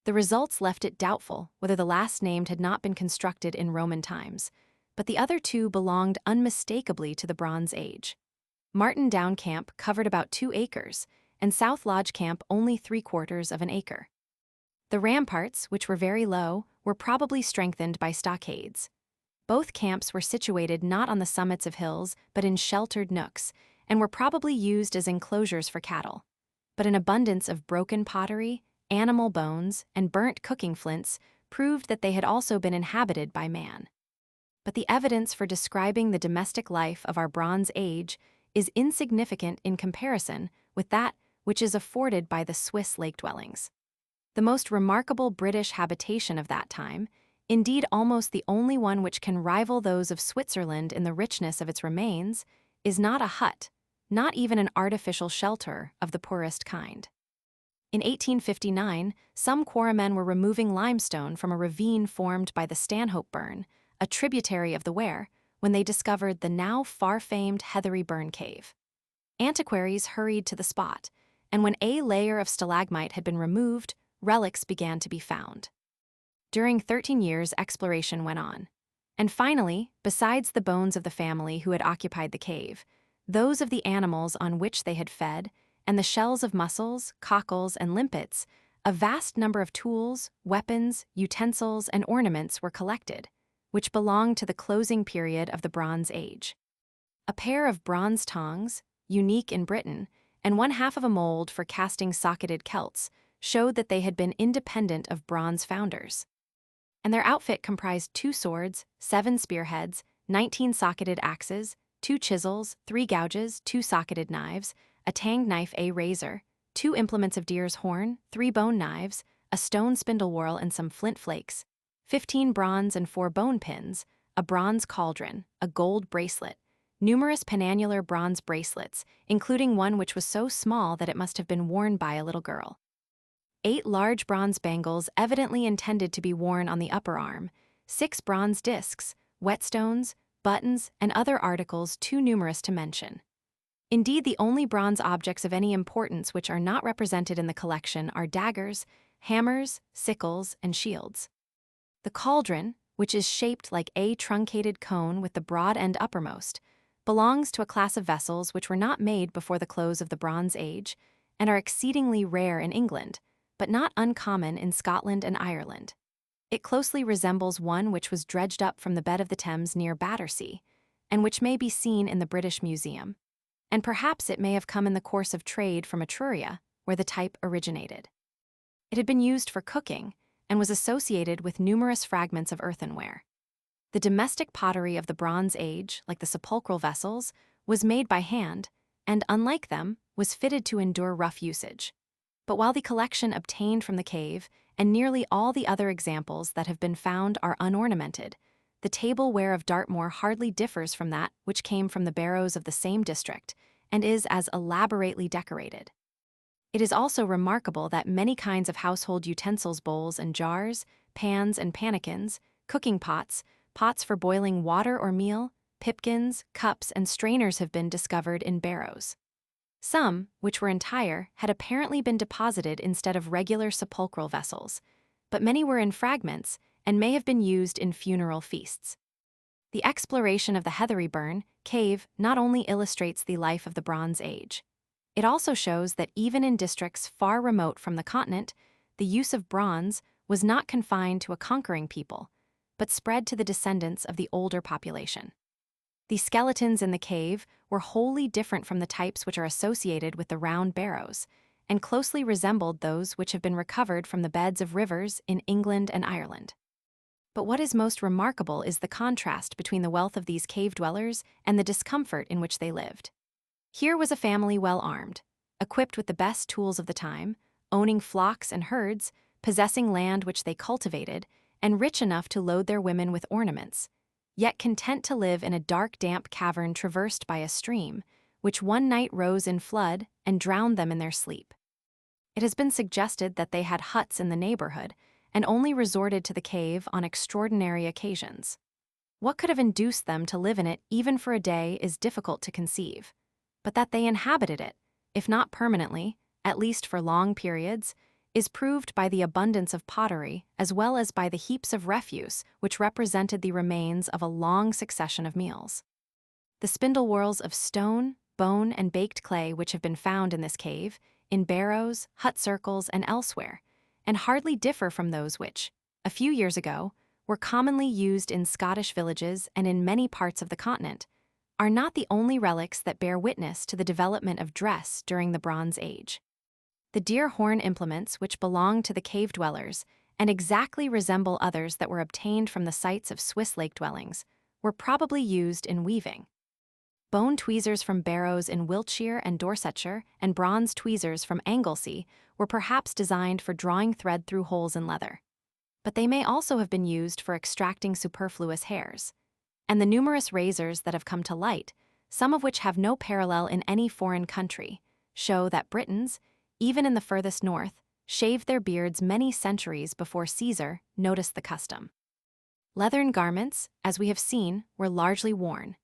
The results left it doubtful whether the last named had not been constructed in Roman times, but the other 2 belonged unmistakably to the Bronze Age. Martin Down Camp covered about 2 acres, and South Lodge Camp only 3/4 of an acre. The ramparts, which were very low, were probably strengthened by stockades. Both camps were situated not on the summits of hills, but in sheltered nooks, and were probably used as enclosures for cattle. But an abundance of broken pottery, animal bones, and burnt cooking flints proved that they had also been inhabited by man. But the evidence for describing the domestic life of our Bronze Age is insignificant in comparison with that which is afforded by the Swiss lake dwellings. The most remarkable British habitation of that time, indeed almost the only one which can rival those of Switzerland in the richness of its remains, is not a hut, not even an artificial shelter of the poorest kind. In 1859, some quarrymen were removing limestone from a ravine formed by the Stanhope Burn, a tributary of the Wear, when they discovered the now far-famed Heathery Burn Cave. Antiquaries hurried to the spot, and when a layer of stalagmite had been removed, relics began to be found. During 13 years, exploration went on. And finally, besides the bones of the family who had occupied the cave, those of the animals on which they had fed, and the shells of mussels, cockles, and limpets, a vast number of tools, weapons, utensils, and ornaments were collected, which belonged to the closing period of the Bronze Age. A pair of bronze tongs, unique in Britain, and 1/2 of a mold for casting socketed celts, showed that they had been independent of bronze founders. And their outfit comprised 2 swords, 7 spearheads, 19 socketed axes, 2 chisels, 3 gouges, 2 socketed knives, a tanged knife, a razor, 2 implements of deer's horn, 3 bone knives, a stone spindle whorl and some flint flakes, 15 bronze and 4 bone pins, a bronze cauldron, a gold bracelet, numerous penannular bronze bracelets, including one which was so small that it must have been worn by a little girl. 8 large bronze bangles evidently intended to be worn on the upper arm, 6 bronze discs, whetstones, buttons, and other articles too numerous to mention. Indeed, the only bronze objects of any importance which are not represented in the collection are daggers, hammers, sickles, and shields. The cauldron, which is shaped like a truncated cone with the broad end uppermost, belongs to a class of vessels which were not made before the close of the Bronze Age and are exceedingly rare in England, but not uncommon in Scotland and Ireland. It closely resembles one which was dredged up from the bed of the Thames near Battersea, and which may be seen in the British Museum, and perhaps it may have come in the course of trade from Etruria, where the type originated. It had been used for cooking, and was associated with numerous fragments of earthenware. The domestic pottery of the Bronze Age, like the sepulchral vessels, was made by hand, and, unlike them, was fitted to endure rough usage. But while the collection obtained from the cave, and nearly all the other examples that have been found are unornamented. The tableware of Dartmoor hardly differs from that which came from the barrows of the same district, and is as elaborately decorated. It is also remarkable that many kinds of household utensils, bowls and jars, pans and pannikins, cooking pots, pots for boiling water or meal, pipkins, cups, and strainers have been discovered in barrows. Some, which were entire, had apparently been deposited instead of regular sepulchral vessels, but many were in fragments and may have been used in funeral feasts. The exploration of the Heathery Burn cave not only illustrates the life of the Bronze Age, it also shows that even in districts far remote from the continent, the use of bronze was not confined to a conquering people, but spread to the descendants of the older population. The skeletons in the cave were wholly different from the types which are associated with the round barrows, and closely resembled those which have been recovered from the beds of rivers in England and Ireland. But what is most remarkable is the contrast between the wealth of these cave dwellers and the discomfort in which they lived. Here was a family well armed, equipped with the best tools of the time, owning flocks and herds, possessing land which they cultivated, and rich enough to load their women with ornaments, yet content to live in a dark, damp cavern traversed by a stream, which one night rose in flood and drowned them in their sleep. It has been suggested that they had huts in the neighborhood and only resorted to the cave on extraordinary occasions. What could have induced them to live in it even for a day is difficult to conceive, but that they inhabited it, if not permanently, at least for long periods, is proved by the abundance of pottery as well as by the heaps of refuse which represented the remains of a long succession of meals. The spindle whorls of stone, bone, and baked clay which have been found in this cave, in barrows, hut circles, and elsewhere, and hardly differ from those which, a few years ago, were commonly used in Scottish villages and in many parts of the continent, are not the only relics that bear witness to the development of dress during the Bronze Age. The deer horn implements which belong to the cave dwellers and exactly resemble others that were obtained from the sites of Swiss lake dwellings were probably used in weaving. Bone tweezers from barrows in Wiltshire and Dorsetshire and bronze tweezers from Anglesey were perhaps designed for drawing thread through holes in leather. But they may also have been used for extracting superfluous hairs. And the numerous razors that have come to light, some of which have no parallel in any foreign country, show that Britons, even in the furthest north, shaved their beards many centuries before Caesar noticed the custom. Leathern garments, as we have seen, were largely worn.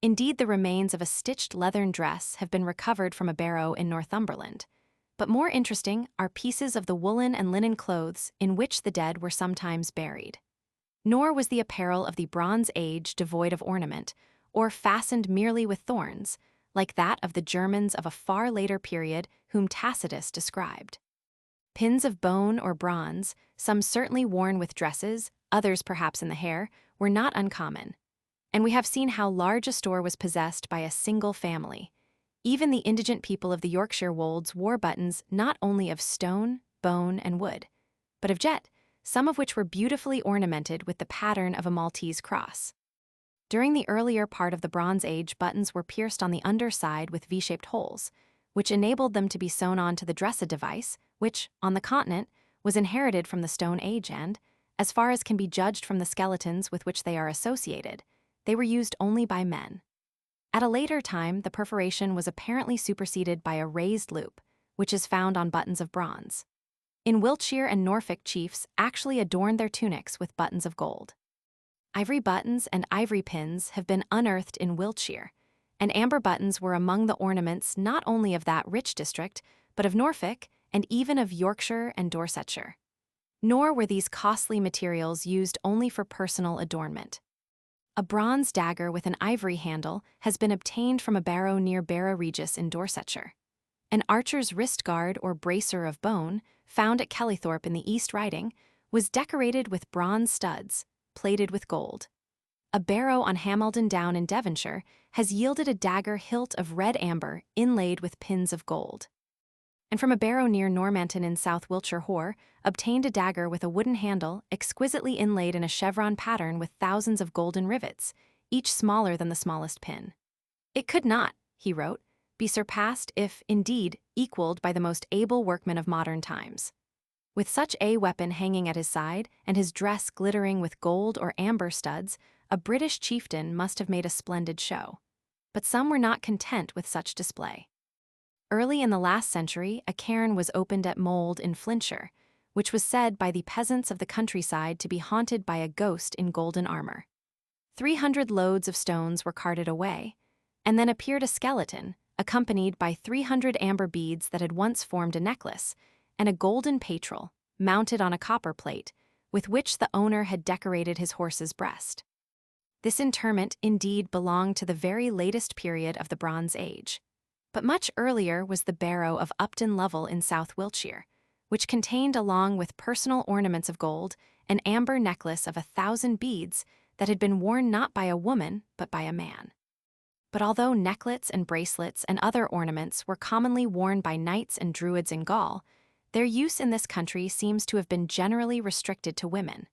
Indeed, the remains of a stitched leathern dress have been recovered from a barrow in Northumberland. But more interesting are pieces of the woolen and linen clothes in which the dead were sometimes buried. Nor was the apparel of the Bronze Age devoid of ornament, or fastened merely with thorns, like that of the Germans of a far later period whom Tacitus described. Pins of bone or bronze, some certainly worn with dresses, others perhaps in the hair, were not uncommon. And we have seen how large a store was possessed by a single family. Even the indigent people of the Yorkshire wolds wore buttons not only of stone, bone, and wood, but of jet, some of which were beautifully ornamented with the pattern of a Maltese cross. During the earlier part of the Bronze Age, buttons were pierced on the underside with V-shaped holes, which enabled them to be sewn onto the dressa device, which, on the continent, was inherited from the Stone Age and, as far as can be judged from the skeletons with which they are associated, they were used only by men. At a later time, the perforation was apparently superseded by a raised loop, which is found on buttons of bronze. In Wiltshire and Norfolk, chiefs actually adorned their tunics with buttons of gold. Ivory buttons and ivory pins have been unearthed in Wiltshire, and amber buttons were among the ornaments not only of that rich district, but of Norfolk and even of Yorkshire and Dorsetshire. Nor were these costly materials used only for personal adornment. A bronze dagger with an ivory handle has been obtained from a barrow near Barra Regis in Dorsetshire. An archer's wrist guard or bracer of bone, found at Kellythorpe in the East Riding, was decorated with bronze studs, plated with gold. A barrow on Hameldon Down in Devonshire has yielded a dagger hilt of red amber inlaid with pins of gold. And from a barrow near Normanton in South Wiltshire Hoare, obtained a dagger with a wooden handle exquisitely inlaid in a chevron pattern with thousands of golden rivets, each smaller than the smallest pin. It could not, he wrote, be surpassed if, indeed, equaled by the most able workmen of modern times. With such a weapon hanging at his side and his dress glittering with gold or amber studs, a British chieftain must have made a splendid show. But some were not content with such display. Early in the last century, a cairn was opened at Mold in Flintshire, which was said by the peasants of the countryside to be haunted by a ghost in golden armor. 300 loads of stones were carted away, and then appeared a skeleton, accompanied by 300 amber beads that had once formed a necklace, and a golden patrol, mounted on a copper plate, with which the owner had decorated his horse's breast. This interment indeed belonged to the very latest period of the Bronze Age. But much earlier was the barrow of Upton Lovell in South Wiltshire, which contained, along with personal ornaments of gold, an amber necklace of 1,000 beads that had been worn not by a woman, but by a man. But although necklets and bracelets and other ornaments were commonly worn by knights and druids in Gaul, their use in this country seems to have been generally restricted to women.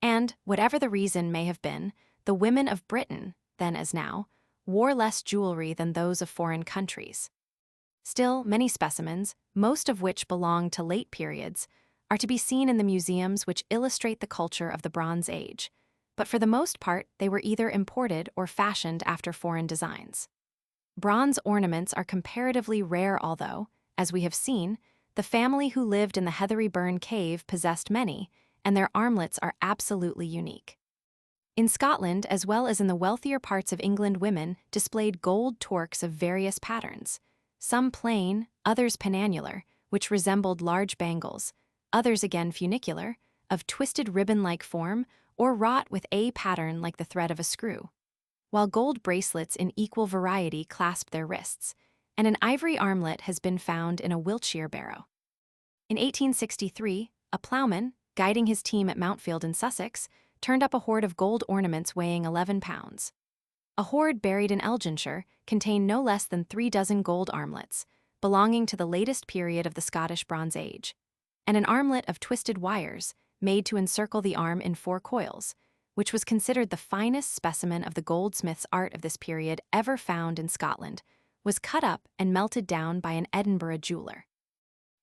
And, whatever the reason may have been, the women of Britain, then as now, wore less jewelry than those of foreign countries. Still, many specimens, most of which belong to late periods, are to be seen in the museums which illustrate the culture of the Bronze Age, but for the most part they were either imported or fashioned after foreign designs. Bronze ornaments are comparatively rare, although, as we have seen, the family who lived in the Heathery Burn cave possessed many, and their armlets are absolutely unique. In Scotland, as well as in the wealthier parts of England, women displayed gold torques of various patterns, some plain, others penannular, which resembled large bangles, others again funicular, of twisted ribbon-like form, or wrought with a pattern like the thread of a screw, while gold bracelets in equal variety clasped their wrists, and an ivory armlet has been found in a Wiltshire barrow. In 1863, a ploughman, guiding his team at Mountfield in Sussex, turned up a hoard of gold ornaments weighing 11 pounds. A hoard buried in Elginshire contained no less than 3 dozen gold armlets, belonging to the latest period of the Scottish Bronze Age, and an armlet of twisted wires, made to encircle the arm in 4 coils, which was considered the finest specimen of the goldsmith's art of this period ever found in Scotland, was cut up and melted down by an Edinburgh jeweller.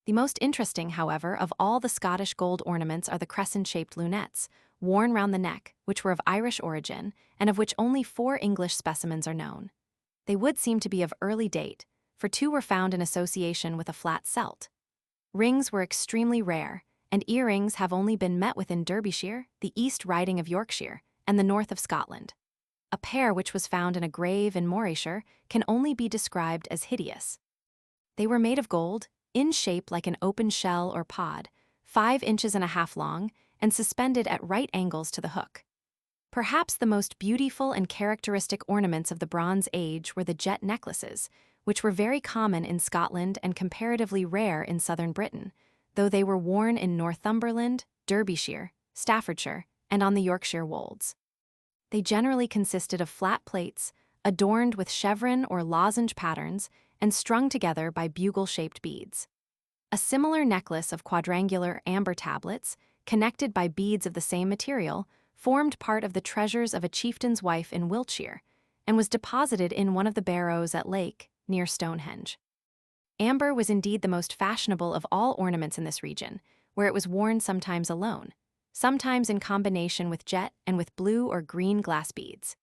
The most interesting, however, of all the Scottish gold ornaments are the crescent-shaped lunettes, worn round the neck, which were of Irish origin, and of which only 4 English specimens are known. They would seem to be of early date, for 2 were found in association with a flat celt. Rings were extremely rare, and earrings have only been met with in Derbyshire, the East Riding of Yorkshire, and the north of Scotland. A pair which was found in a grave in Morayshire can only be described as hideous. They were made of gold, in shape like an open shell or pod, 5.5 inches long, and suspended at right angles to the hook. Perhaps the most beautiful and characteristic ornaments of the Bronze Age were the jet necklaces, which were very common in Scotland and comparatively rare in southern Britain, though they were worn in Northumberland, Derbyshire, Staffordshire, and on the Yorkshire wolds. They generally consisted of flat plates, adorned with chevron or lozenge patterns, and strung together by bugle-shaped beads. A similar necklace of quadrangular amber tablets, connected by beads of the same material, formed part of the treasures of a chieftain's wife in Wiltshire, and was deposited in one of the barrows at Lake, near Stonehenge. Amber was indeed the most fashionable of all ornaments in this region, where it was worn sometimes alone, sometimes in combination with jet and with blue or green glass beads.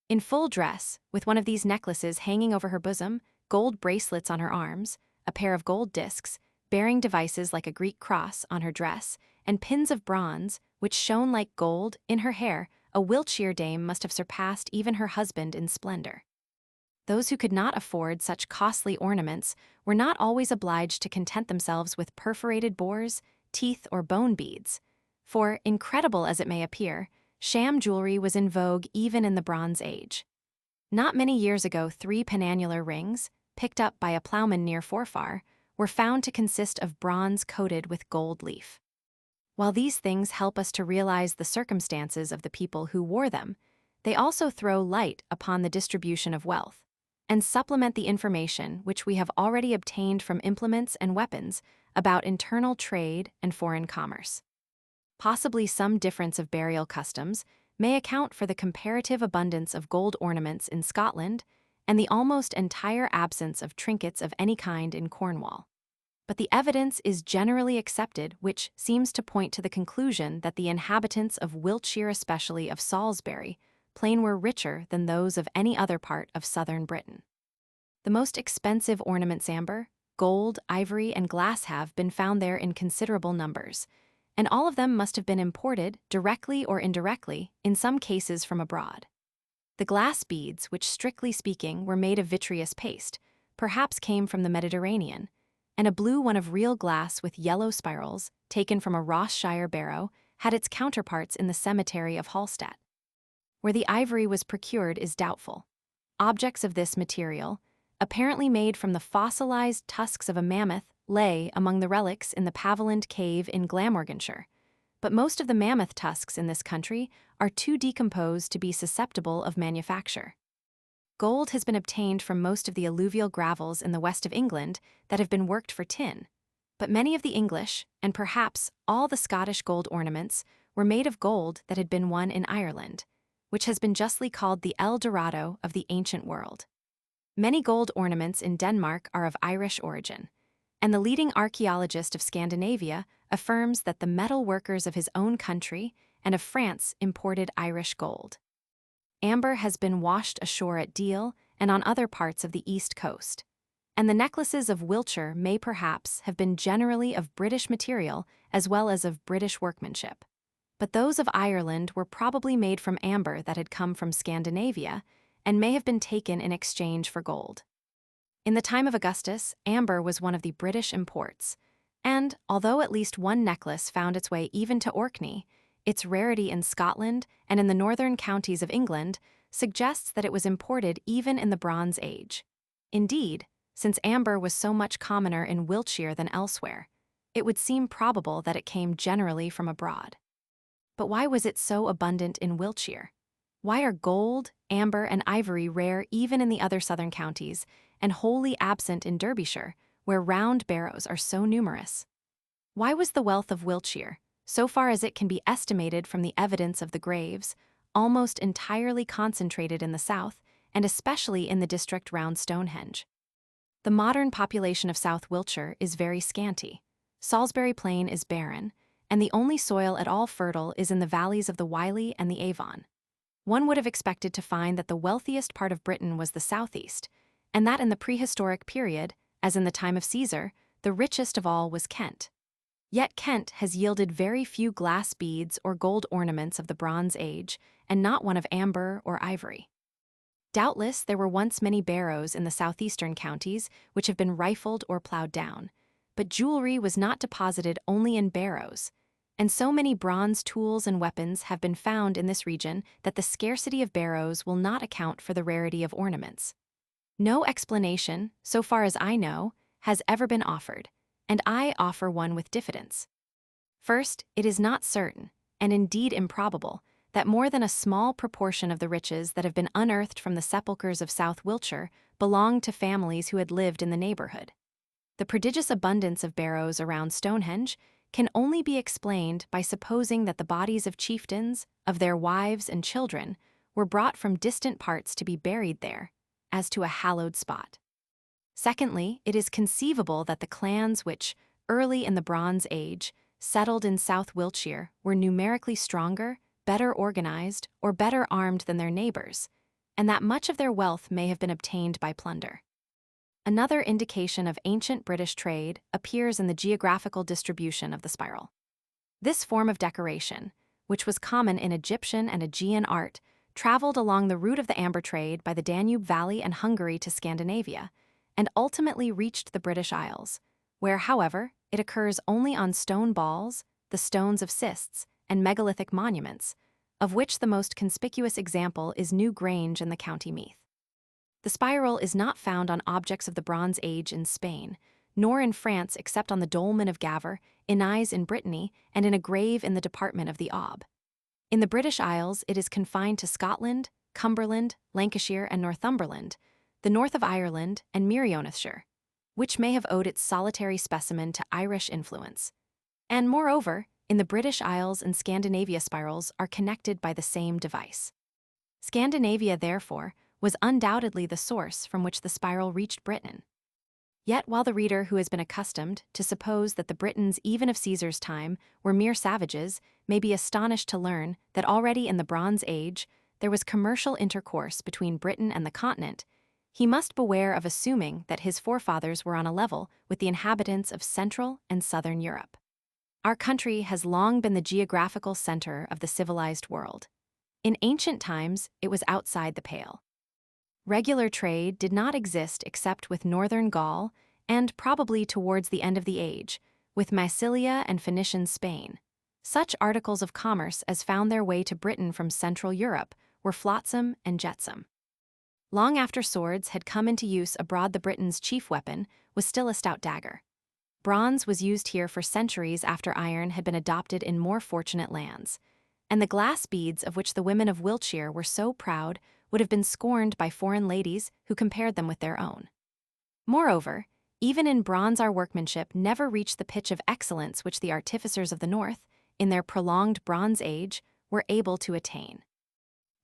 In full dress, with one of these necklaces hanging over her bosom, gold bracelets on her arms, a pair of gold discs, bearing devices like a Greek cross on her dress, and pins of bronze, which shone like gold, in her hair, a Wiltshire dame must have surpassed even her husband in splendor. Those who could not afford such costly ornaments were not always obliged to content themselves with perforated boars, teeth, or bone beads, for, incredible as it may appear, sham jewelry was in vogue even in the Bronze Age. Not many years ago, 3 penannular rings, picked up by a ploughman near Forfar, were found to consist of bronze coated with gold leaf. While these things help us to realize the circumstances of the people who wore them, they also throw light upon the distribution of wealth, and supplement the information which we have already obtained from implements and weapons about internal trade and foreign commerce. Possibly some difference of burial customs may account for the comparative abundance of gold ornaments in Scotland and the almost entire absence of trinkets of any kind in Cornwall. But the evidence is generally accepted, which seems to point to the conclusion that the inhabitants of Wiltshire, especially of Salisbury, plain, were richer than those of any other part of southern Britain. The most expensive ornaments, amber, gold, ivory, and glass, have been found there in considerable numbers, and all of them must have been imported, directly or indirectly, in some cases from abroad. The glass beads, which strictly speaking were made of vitreous paste, perhaps came from the Mediterranean, and a blue one of real glass with yellow spirals, taken from a Ross-shire barrow, had its counterparts in the cemetery of Hallstatt. Where the ivory was procured is doubtful. Objects of this material, apparently made from the fossilized tusks of a mammoth, lay among the relics in the Paviland Cave in Glamorganshire, but most of the mammoth tusks in this country are too decomposed to be susceptible of manufacture. Gold has been obtained from most of the alluvial gravels in the west of England that have been worked for tin, but many of the English, and perhaps all the Scottish gold ornaments, were made of gold that had been won in Ireland, which has been justly called the El Dorado of the ancient world. Many gold ornaments in Denmark are of Irish origin, and the leading archaeologist of Scandinavia affirms that the metal workers of his own country and of France imported Irish gold. Amber has been washed ashore at Deal and on other parts of the east coast, and the necklaces of Wiltshire may perhaps have been generally of British material as well as of British workmanship. But those of Ireland were probably made from amber that had come from Scandinavia and may have been taken in exchange for gold. In the time of Augustus, amber was one of the British imports, and although at least one necklace found its way even to Orkney, its rarity in Scotland and in the northern counties of England suggests that it was imported even in the Bronze Age. Indeed, since amber was so much commoner in Wiltshire than elsewhere, it would seem probable that it came generally from abroad. But why was it so abundant in Wiltshire? Why are gold, amber, and ivory rare even in the other southern counties, and wholly absent in Derbyshire, where round barrows are so numerous? Why was the wealth of Wiltshire, so far as it can be estimated from the evidence of the graves, almost entirely concentrated in the south, and especially in the district round Stonehenge? The modern population of South Wiltshire is very scanty. Salisbury Plain is barren, and the only soil at all fertile is in the valleys of the Wylye and the Avon. One would have expected to find that the wealthiest part of Britain was the southeast, and that in the prehistoric period, as in the time of Caesar, the richest of all was Kent. Yet Kent has yielded very few glass beads or gold ornaments of the Bronze Age, and not one of amber or ivory. Doubtless there were once many barrows in the southeastern counties which have been rifled or plowed down, but jewelry was not deposited only in barrows, and so many bronze tools and weapons have been found in this region that the scarcity of barrows will not account for the rarity of ornaments. No explanation, so far as I know, has ever been offered, and I offer one with diffidence. First, it is not certain, and indeed improbable, that more than a small proportion of the riches that have been unearthed from the sepulchres of South Wiltshire belonged to families who had lived in the neighborhood. The prodigious abundance of barrows around Stonehenge can only be explained by supposing that the bodies of chieftains, of their wives and children, were brought from distant parts to be buried there, as to a hallowed spot. Secondly, it is conceivable that the clans which, early in the Bronze Age, settled in South Wiltshire were numerically stronger, better organized, or better armed than their neighbors, and that much of their wealth may have been obtained by plunder. Another indication of ancient British trade appears in the geographical distribution of the spiral. This form of decoration, which was common in Egyptian and Aegean art, traveled along the route of the amber trade by the Danube Valley and Hungary to Scandinavia, and ultimately reached the British Isles, where, however, it occurs only on stone balls, the stones of cists, and megalithic monuments, of which the most conspicuous example is New Grange in the County Meath. The spiral is not found on objects of the Bronze Age in Spain, nor in France except on the dolmen of Gavre, in Ise in Brittany, and in a grave in the department of the Aube. In the British Isles, it is confined to Scotland, Cumberland, Lancashire, and Northumberland, the north of Ireland, and Merionethshire, which may have owed its solitary specimen to Irish influence. And moreover, in the British Isles and Scandinavia spirals are connected by the same device. Scandinavia, therefore, was undoubtedly the source from which the spiral reached Britain. Yet, while the reader who has been accustomed to suppose that the Britons, even of Caesar's time, were mere savages, may be astonished to learn that already in the Bronze Age there was commercial intercourse between Britain and the continent, he must beware of assuming that his forefathers were on a level with the inhabitants of Central and Southern Europe. Our country has long been the geographical center of the civilized world. In ancient times, it was outside the pale. Regular trade did not exist except with northern Gaul and, probably towards the end of the age, with Massilia and Phoenician Spain. Such articles of commerce as found their way to Britain from Central Europe were flotsam and jetsam. Long after swords had come into use abroad, the Britons' chief weapon was still a stout dagger. Bronze was used here for centuries after iron had been adopted in more fortunate lands, and the glass beads of which the women of Wiltshire were so proud would have been scorned by foreign ladies who compared them with their own. Moreover, even in bronze our workmanship never reached the pitch of excellence which the artificers of the North, in their prolonged Bronze Age, were able to attain.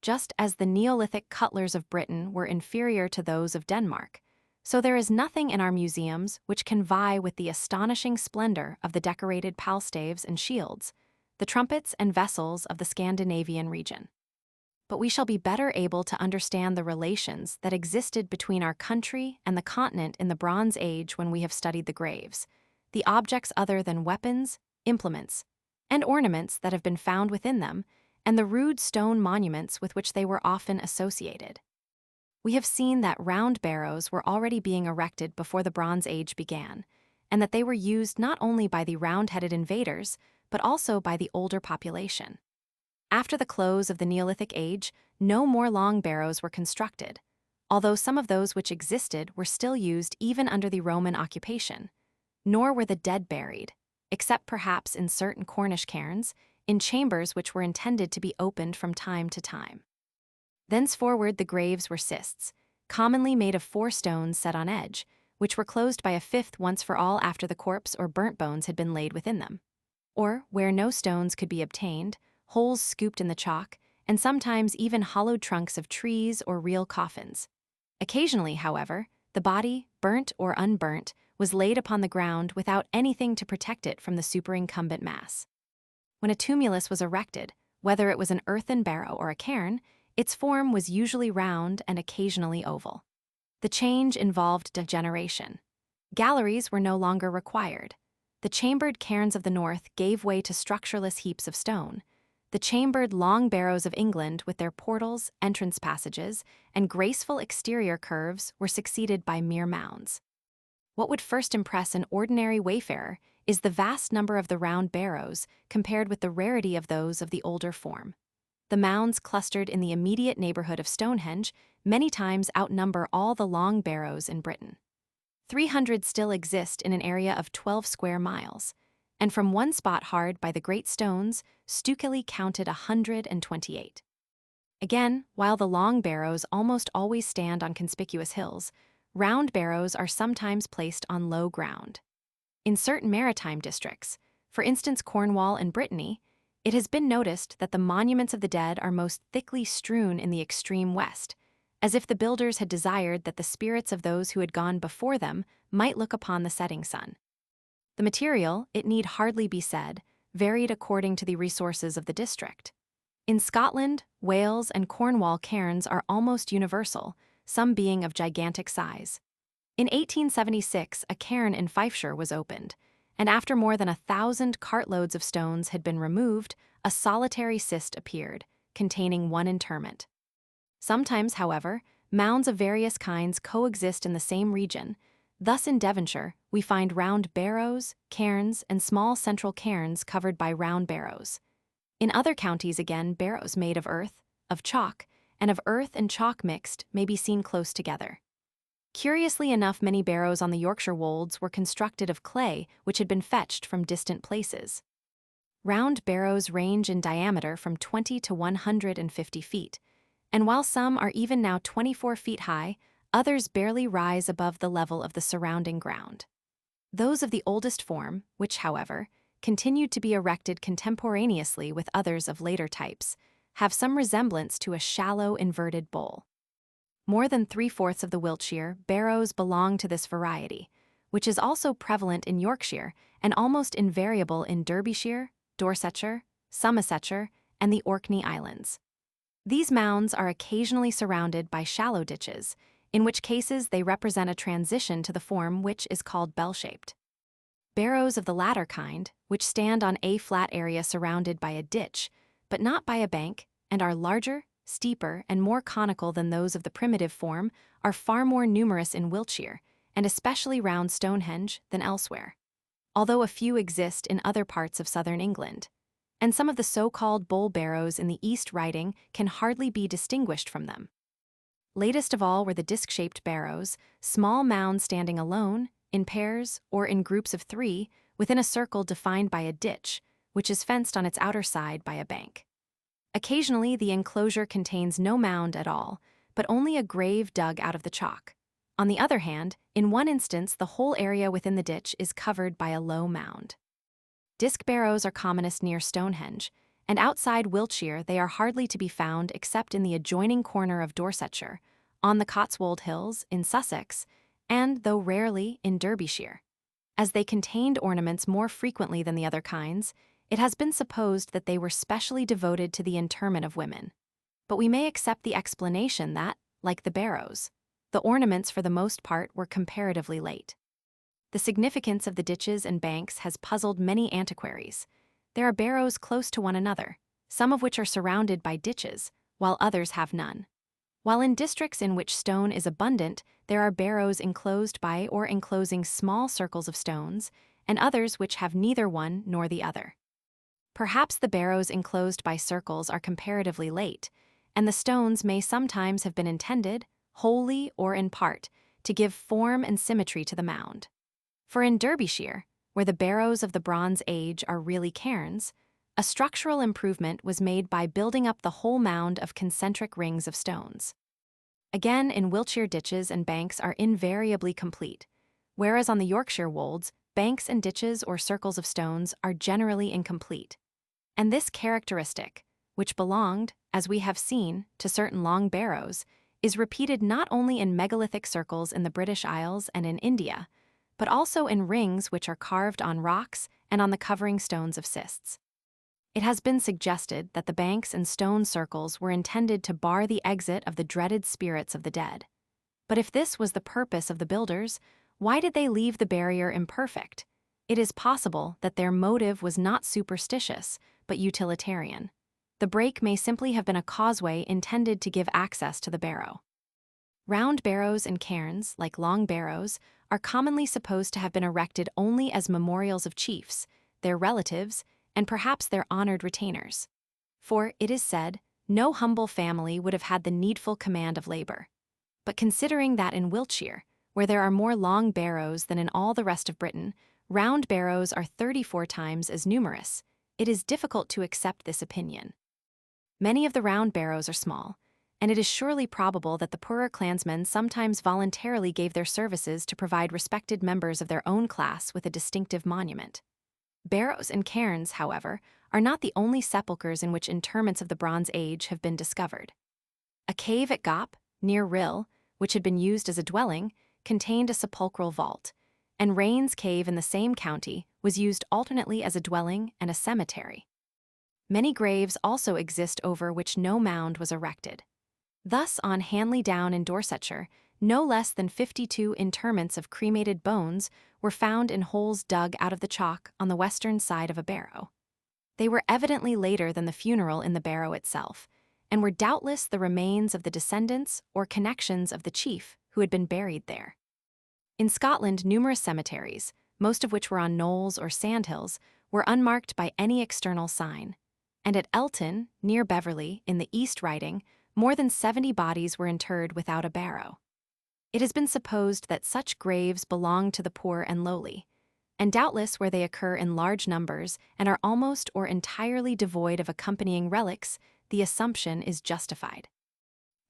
Just as the Neolithic cutlers of Britain were inferior to those of Denmark, so there is nothing in our museums which can vie with the astonishing splendor of the decorated palstaves and shields, the trumpets and vessels of the Scandinavian region. But we shall be better able to understand the relations that existed between our country and the continent in the Bronze Age when we have studied the graves, the objects other than weapons, implements, and ornaments that have been found within them, and the rude stone monuments with which they were often associated. We have seen that round barrows were already being erected before the Bronze Age began, and that they were used not only by the round-headed invaders, but also by the older population. After the close of the Neolithic Age, no more long barrows were constructed, although some of those which existed were still used even under the Roman occupation. Nor were the dead buried, except perhaps in certain Cornish cairns, in chambers which were intended to be opened from time to time. Thenceforward the graves were cists, commonly made of 4 stones set on edge, which were closed by a 5th once for all after the corpse or burnt bones had been laid within them. Or, where no stones could be obtained, holes scooped in the chalk, and sometimes even hollowed trunks of trees or real coffins. Occasionally, however, the body, burnt or unburnt, was laid upon the ground without anything to protect it from the superincumbent mass. When a tumulus was erected, whether it was an earthen barrow or a cairn, its form was usually round and occasionally oval. The change involved degeneration. Galleries were no longer required. The chambered cairns of the North gave way to structureless heaps of stone. The chambered long barrows of England with their portals, entrance passages, and graceful exterior curves were succeeded by mere mounds. What would first impress an ordinary wayfarer is the vast number of the round barrows compared with the rarity of those of the older form. The mounds clustered in the immediate neighborhood of Stonehenge many times outnumber all the long barrows in Britain. 300 still exist in an area of 12 square miles, and from one spot hard by the great stones, Stukely counted 128. Again, while the long barrows almost always stand on conspicuous hills, round barrows are sometimes placed on low ground. In certain maritime districts, for instance Cornwall and Brittany, it has been noticed that the monuments of the dead are most thickly strewn in the extreme west, as if the builders had desired that the spirits of those who had gone before them might look upon the setting sun. The material, it need hardly be said, varied according to the resources of the district. In Scotland, Wales, and Cornwall cairns are almost universal, some being of gigantic size. In 1876, a cairn in Fifeshire was opened, and after more than 1,000 cartloads of stones had been removed, a solitary cist appeared, containing one interment. Sometimes, however, mounds of various kinds coexist in the same region. Thus in Devonshire, we find round barrows, cairns, and small central cairns covered by round barrows. In other counties again, barrows made of earth, of chalk, and of earth and chalk mixed may be seen close together. Curiously enough, many barrows on the Yorkshire wolds were constructed of clay which had been fetched from distant places. Round barrows range in diameter from 20 to 150 feet, and while some are even now 24 feet high, others barely rise above the level of the surrounding ground. Those of the oldest form, which, however, continued to be erected contemporaneously with others of later types, have some resemblance to a shallow inverted bowl. More than 3/4 of the Wiltshire barrows belong to this variety, which is also prevalent in Yorkshire and almost invariable in Derbyshire, Dorsetshire, Somersetshire, and the Orkney Islands. These mounds are occasionally surrounded by shallow ditches, in which cases they represent a transition to the form which is called bell-shaped. Barrows of the latter kind, which stand on a flat area surrounded by a ditch, but not by a bank, and are larger, steeper, and more conical than those of the primitive form, are far more numerous in Wiltshire, and especially round Stonehenge, than elsewhere, although a few exist in other parts of southern England. And some of the so-called bull barrows in the East Riding can hardly be distinguished from them. Latest of all were the disc-shaped barrows, small mounds standing alone, in pairs, or in groups of 3, within a circle defined by a ditch, which is fenced on its outer side by a bank. Occasionally, the enclosure contains no mound at all, but only a grave dug out of the chalk. On the other hand, in one instance, the whole area within the ditch is covered by a low mound. Disc barrows are commonest near Stonehenge, and outside Wiltshire they are hardly to be found except in the adjoining corner of Dorsetshire, on the Cotswold Hills, in Sussex, and, though rarely, in Derbyshire. As they contained ornaments more frequently than the other kinds, it has been supposed that they were specially devoted to the interment of women. But we may accept the explanation that, like the barrows, the ornaments for the most part were comparatively late. The significance of the ditches and banks has puzzled many antiquaries. There are barrows close to one another, some of which are surrounded by ditches, while others have none. While in districts in which stone is abundant, there are barrows enclosed by or enclosing small circles of stones, and others which have neither one nor the other. Perhaps the barrows enclosed by circles are comparatively late, and the stones may sometimes have been intended, wholly or in part, to give form and symmetry to the mound. For in Derbyshire, where the barrows of the Bronze Age are really cairns, a structural improvement was made by building up the whole mound of concentric rings of stones. Again, in Wiltshire ditches and banks are invariably complete, whereas on the Yorkshire wolds, banks and ditches or circles of stones are generally incomplete. And this characteristic, which belonged, as we have seen, to certain long barrows, is repeated not only in megalithic circles in the British Isles and in India, but also in rings which are carved on rocks and on the covering stones of cists. It has been suggested that the banks and stone circles were intended to bar the exit of the dreaded spirits of the dead. But if this was the purpose of the builders, why did they leave the barrier imperfect? It is possible that their motive was not superstitious, but utilitarian. The break may simply have been a causeway intended to give access to the barrow. Round barrows and cairns, like long barrows, are commonly supposed to have been erected only as memorials of chiefs, their relatives, and perhaps their honored retainers. For, it is said, no humble family would have had the needful command of labor. But considering that in Wiltshire, where there are more long barrows than in all the rest of Britain, round barrows are 34 times as numerous, it is difficult to accept this opinion. Many of the round barrows are small, and it is surely probable that the poorer clansmen sometimes voluntarily gave their services to provide respected members of their own class with a distinctive monument. Barrows and cairns, however, are not the only sepulchres in which interments of the Bronze Age have been discovered. A cave at Gop, near Rhyl, which had been used as a dwelling, contained a sepulchral vault, and Rains Cave in the same county was used alternately as a dwelling and a cemetery. Many graves also exist over which no mound was erected. Thus, on Hanley Down in Dorsetshire, no less than 52 interments of cremated bones were found in holes dug out of the chalk on the western side of a barrow. They were evidently later than the funeral in the barrow itself, and were doubtless the remains of the descendants or connections of the chief who had been buried there. In Scotland, numerous cemeteries, most of which were on knolls or sandhills, were unmarked by any external sign, and at Elton, near Beverley, in the East Riding, more than 70 bodies were interred without a barrow. It has been supposed that such graves belong to the poor and lowly, and doubtless where they occur in large numbers and are almost or entirely devoid of accompanying relics, the assumption is justified.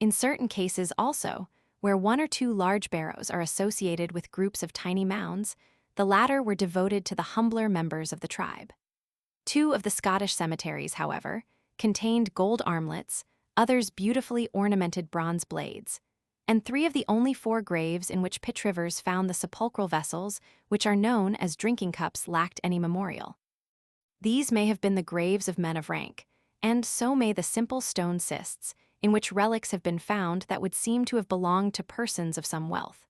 In certain cases also, where one or two large barrows are associated with groups of tiny mounds, the latter were devoted to the humbler members of the tribe. 2 of the Scottish cemeteries, however, contained gold armlets, others beautifully ornamented bronze blades, and 3 of the only 4 graves in which Pitch Rivers found the sepulchral vessels, which are known as drinking cups, lacked any memorial. These may have been the graves of men of rank, and so may the simple stone cists, in which relics have been found that would seem to have belonged to persons of some wealth.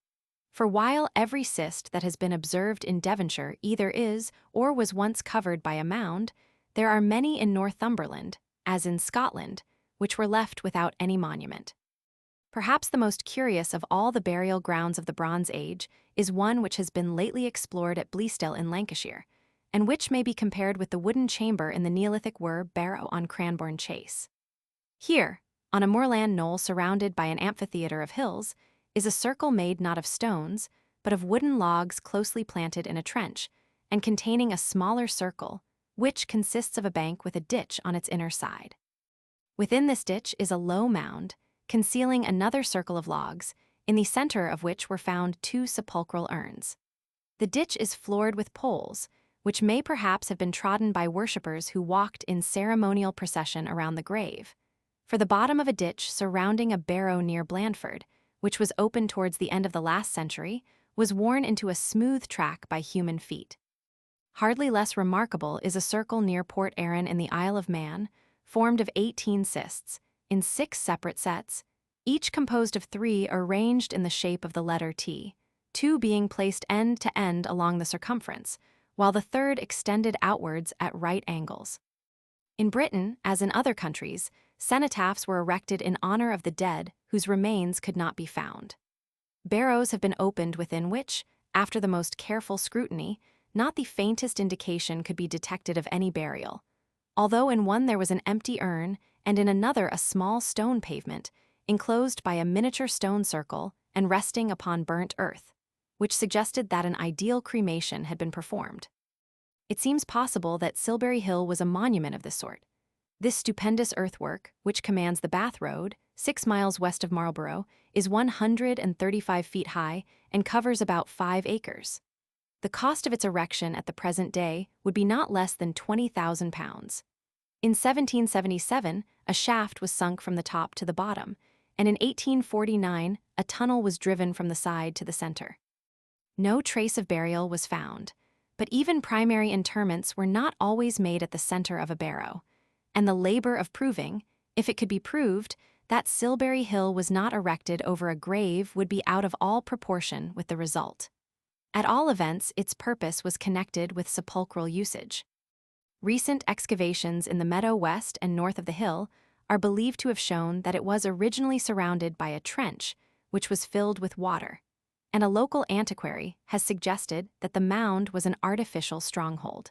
For while every cyst that has been observed in Devonshire either is or was once covered by a mound, there are many in Northumberland, as in Scotland, which were left without any monument. Perhaps the most curious of all the burial grounds of the Bronze Age is one which has been lately explored at Bleasdale in Lancashire, and which may be compared with the wooden chamber in the Neolithic Barrow on Cranbourne Chase. Here, on a moorland knoll surrounded by an amphitheatre of hills, is a circle made not of stones, but of wooden logs closely planted in a trench, and containing a smaller circle, which consists of a bank with a ditch on its inner side. Within this ditch is a low mound, concealing another circle of logs, in the center of which were found 2 sepulchral urns. The ditch is floored with poles, which may perhaps have been trodden by worshippers who walked in ceremonial procession around the grave. For the bottom of a ditch surrounding a barrow near Blandford, which was open towards the end of the last century, was worn into a smooth track by human feet. Hardly less remarkable is a circle near Port Erin in the Isle of Man, formed of 18 cists, in 6 separate sets, each composed of 3 arranged in the shape of the letter T, 2 being placed end to end along the circumference, while the third extended outwards at right angles. In Britain, as in other countries, cenotaphs were erected in honor of the dead whose remains could not be found. Barrows have been opened within which, after the most careful scrutiny, not the faintest indication could be detected of any burial, although in one there was an empty urn and in another a small stone pavement, enclosed by a miniature stone circle and resting upon burnt earth, which suggested that an ideal cremation had been performed. It seems possible that Silbury Hill was a monument of this sort. This stupendous earthwork, which commands the Bath Road, 6 miles west of Marlborough, is 135 feet high and covers about 5 acres. The cost of its erection at the present day would be not less than £20,000. In 1777, a shaft was sunk from the top to the bottom, and in 1849, a tunnel was driven from the side to the center. No trace of burial was found, but even primary interments were not always made at the center of a barrow, and the labor of proving, if it could be proved, that Silbury Hill was not erected over a grave would be out of all proportion with the result. At all events, its purpose was connected with sepulchral usage. Recent excavations in the meadow west and north of the hill are believed to have shown that it was originally surrounded by a trench, which was filled with water, and a local antiquary has suggested that the mound was an artificial stronghold.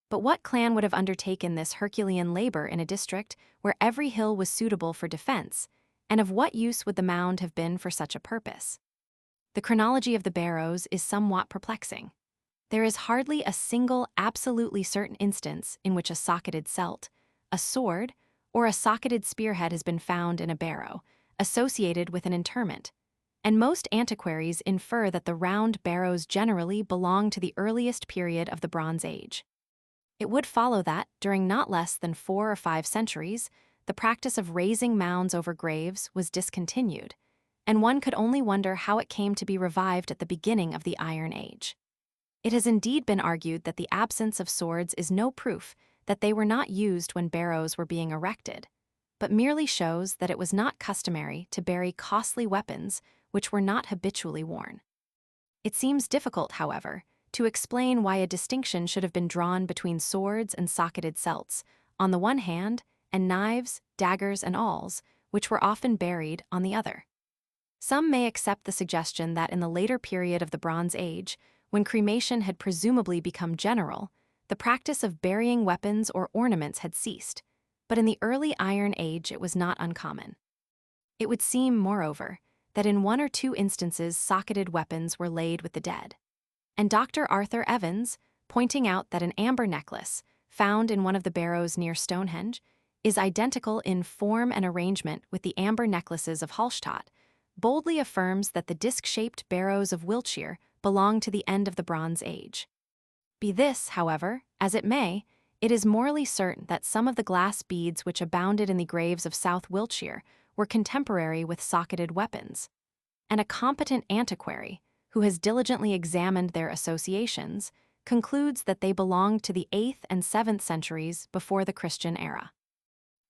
But what clan would have undertaken this Herculean labor in a district where every hill was suitable for defense, and of what use would the mound have been for such a purpose? The chronology of the barrows is somewhat perplexing. There is hardly a single absolutely certain instance in which a socketed celt, a sword, or a socketed spearhead has been found in a barrow, associated with an interment, and most antiquaries infer that the round barrows generally belong to the earliest period of the Bronze Age. It would follow that, during not less than 4 or 5 centuries, the practice of raising mounds over graves was discontinued, and one could only wonder how it came to be revived at the beginning of the Iron Age. It has indeed been argued that the absence of swords is no proof that they were not used when barrows were being erected, but merely shows that it was not customary to bury costly weapons which were not habitually worn. It seems difficult, however, to explain why a distinction should have been drawn between swords and socketed celts, on the one hand, and knives, daggers, and awls, which were often buried, on the other. Some may accept the suggestion that in the later period of the Bronze Age, when cremation had presumably become general, the practice of burying weapons or ornaments had ceased, but in the early Iron Age it was not uncommon. It would seem, moreover, that in 1 or 2 instances socketed weapons were laid with the dead. And Dr. Arthur Evans, pointing out that an amber necklace, found in one of the barrows near Stonehenge, is identical in form and arrangement with the amber necklaces of Hallstatt, boldly affirms that the disc-shaped barrows of Wiltshire belong to the end of the Bronze Age. Be this, however, as it may, it is morally certain that some of the glass beads which abounded in the graves of South Wiltshire were contemporary with socketed weapons. and a competent antiquary, who has diligently examined their associations, concludes that they belonged to the 8th and 7th centuries before the Christian era.